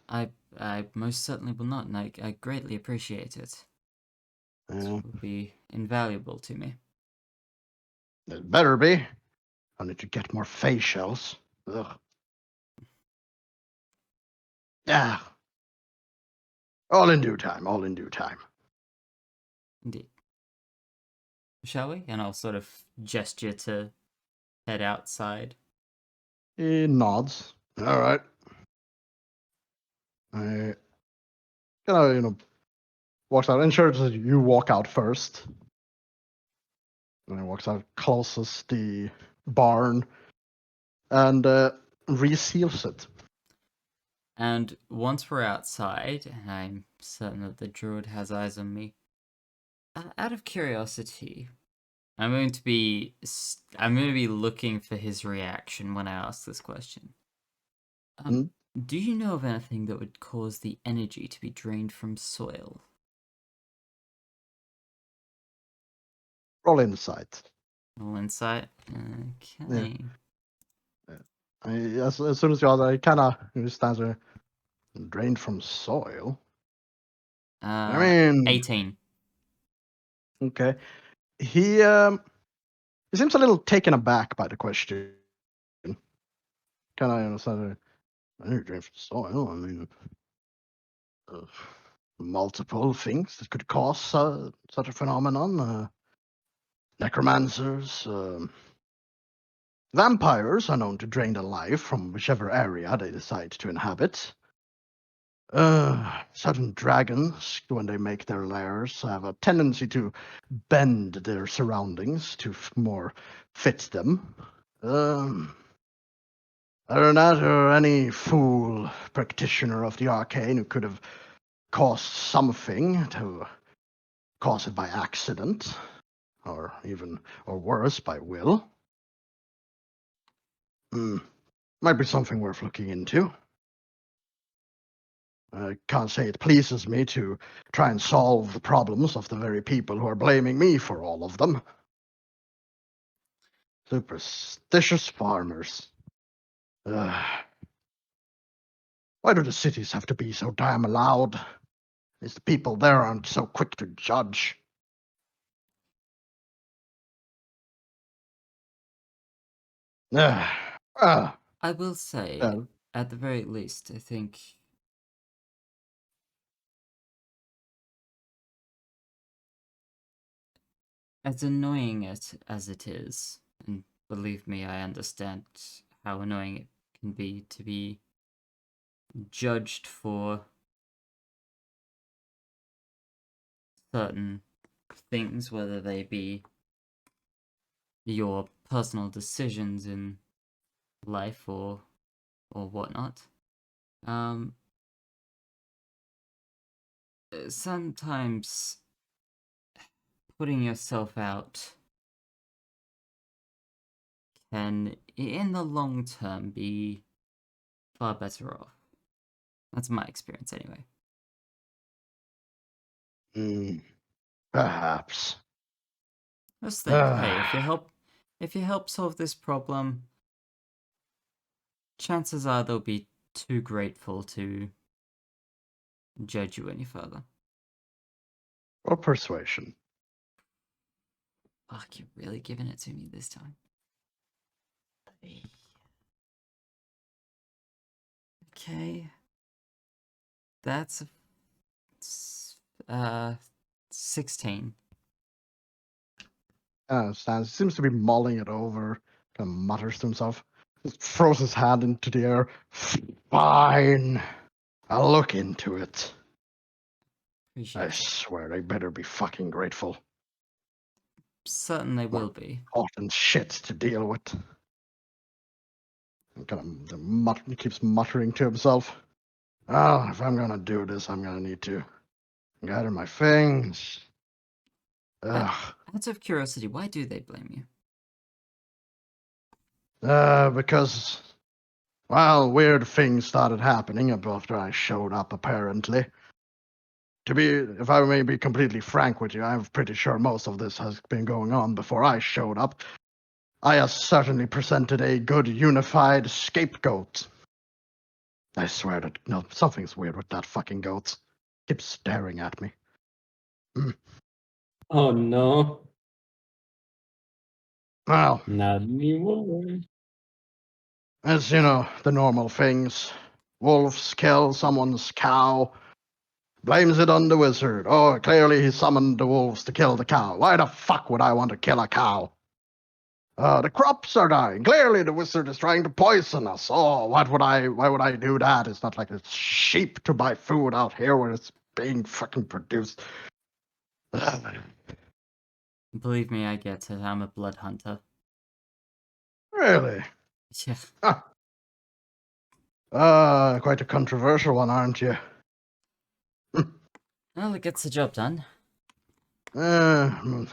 I most certainly will not, and I greatly appreciate it. It Yeah, will be invaluable to me. it better be. I need to get more facials. Ugh. Yeah. All in due time, all in due time. Indeed. Shall we? And I'll sort of gesture to head outside. He nods. All right. I kind of, walks out. Ensures that you walk out first. And he walks out, closes the barn, and reseals it. And once we're outside, and I'm certain that the druid has eyes on me, out of curiosity, I'm going to be looking for his reaction when I ask this question. Do you know of anything that would cause the energy to be drained from soil? Roll insight. Roll insight. Okay. As soon as he kind of stands there, drained from soil. I mean, 18. Okay. He seems a little taken aback by the question. Kind of, sort of, drained from soil. I mean, multiple things that could cause such a phenomenon. Necromancers, vampires are known to drain the life from whichever area they decide to inhabit. Certain dragons, when they make their lairs, have a tendency to bend their surroundings to more fit them. Other than that, or any fool practitioner of the arcane who could have caused something to cause it by accident, or worse, by will. Might be something worth looking into. I can't say it pleases me to try and solve the problems of the very people who are blaming me for all of them. Superstitious farmers. Why do the cities have to be so damn loud? It's the people there aren't so quick to judge. I will say, at the very least, I think as annoying as it is, and believe me, I understand how annoying it can be to be judged for certain things, whether they be your personal decisions in life or whatnot. Sometimes putting yourself out can, in the long term, be far better off. That's my experience, anyway. Perhaps. Just think, hey, if you help solve this problem, chances are they'll be too grateful to judge you any further. Or persuasion. Fuck, you're really giving it to me this time. Okay. That's 16. Stands, seems to be mulling it over, kind of mutters to himself, just throws his hand into the air. Fine. I'll look into it. Appreciate I it. swear they better be fucking grateful. Certain they will be. Important shit to deal with. And kind of he keeps muttering to himself. Oh, if I'm gonna do this, I'm gonna need to gather my things. Ugh. Out of curiosity, why do they blame you? Because, well, weird things started happening after I showed up, apparently. If I may be completely frank with you, I'm pretty sure most of this has been going on before I showed up. I have certainly presented a good, unified scapegoat. I swear that something's weird with that fucking goat. Keeps staring at me. Oh no, Well, not anymore. as you know, the normal things. Wolves kill someone's cow. Blames it on the wizard. Oh, clearly he summoned the wolves to kill the cow. Why the fuck would I want to kill a cow? The crops are dying. Clearly the wizard is trying to poison us. Oh, why would I do that? It's not like it's cheap to buy food out here where it's being fucking produced. Believe me, I get it. I'm a blood hunter. Really? Yeah. Quite a controversial one, aren't you? Well, it gets the job done. I'm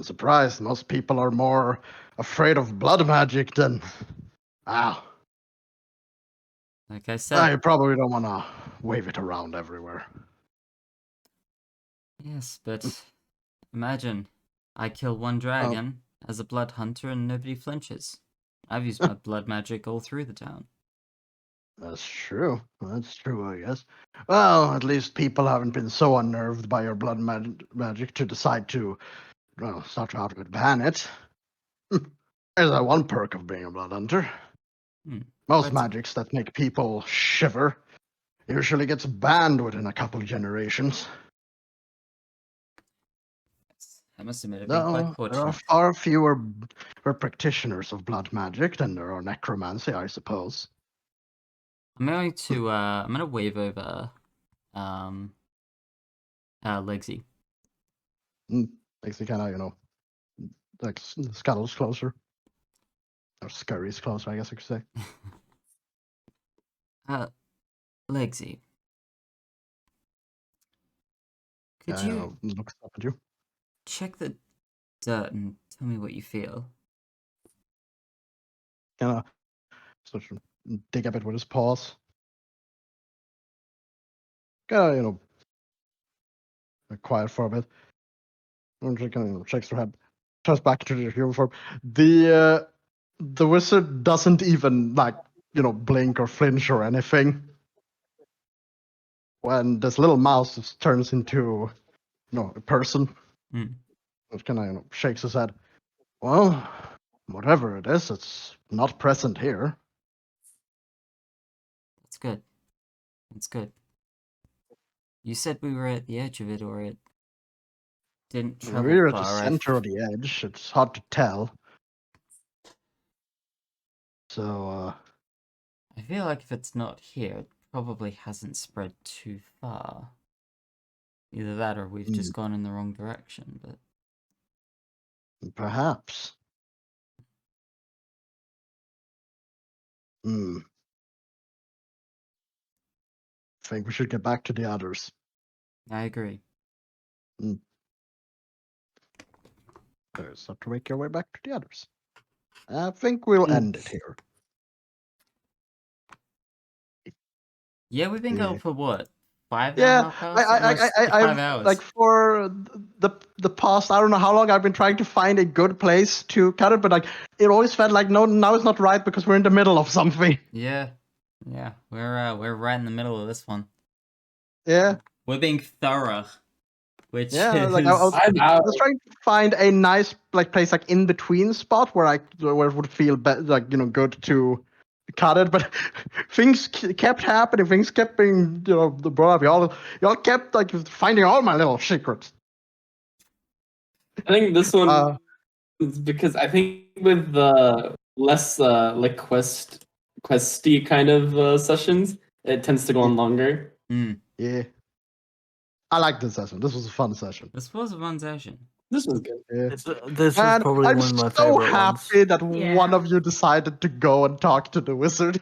surprised. Most people are more afraid of blood magic than... Wow. Like I said. You probably don't want to wave it around everywhere. Yes, but imagine I kill one dragon as a blood hunter and nobody flinches. I've used my blood magic all through the town. That's true. That's true, I guess. Well, at least people haven't been so unnerved by your blood magic to decide to, well, start out with ban it. There's that one perk of being a blood hunter. Most magics that make people shiver usually gets banned within a couple generations. I must admit, I've been quite There fortunate. are far fewer practitioners of blood magic than there are necromancy, I suppose. I'm going to wave over Legsy. Legsy kind of, like scuttles closer. Or scurries closer, I guess I could say. Legsy. Could you look up at you? Check the dirt and tell me what you feel? Sort of dig up it with his paws. Quiet for a bit. She kind of shakes her head, turns back to the human form. The wizard doesn't even blink or flinch or anything. When this little mouse just turns into a person, it kind of shakes his head. Well, whatever it is, it's not present here. That's good. That's good. You said we were at the edge of it, or it didn't travel far. We're at the center of the edge. It's hard to tell. So, I feel like if it's not here, it probably hasn't spread too far. Either that or we've just gone in the wrong direction, but Perhaps. Hmm. Think we should get back to the others. I agree. So to make your way back to the others. I think we'll end it here. Yeah, we've been going Yeah. for what? 5 Yeah, and a half hours? Almost 5 I've hours. like for the past I don't know how long I've been trying to find a good place to cut it, but like it always felt like no, now it's not right because we're in the middle of something. Yeah. Yeah. We're right in the middle of this one. Yeah, We're being thorough. Which yeah. is Like I was out. trying to find a nice like place like in between spot where it would feel like good to cut it, but things kept happening. Things kept being the brought up. Y'all kept like finding all my little secrets. I think this one is because I think with the less like questy kind of sessions, it tends to go on longer. Yeah. I like this session. This was a fun session. This was a fun session. This was good. Yeah. This was And probably I'm one of my so favorite ones. happy that Yeah. one of you decided to go and talk to the wizard.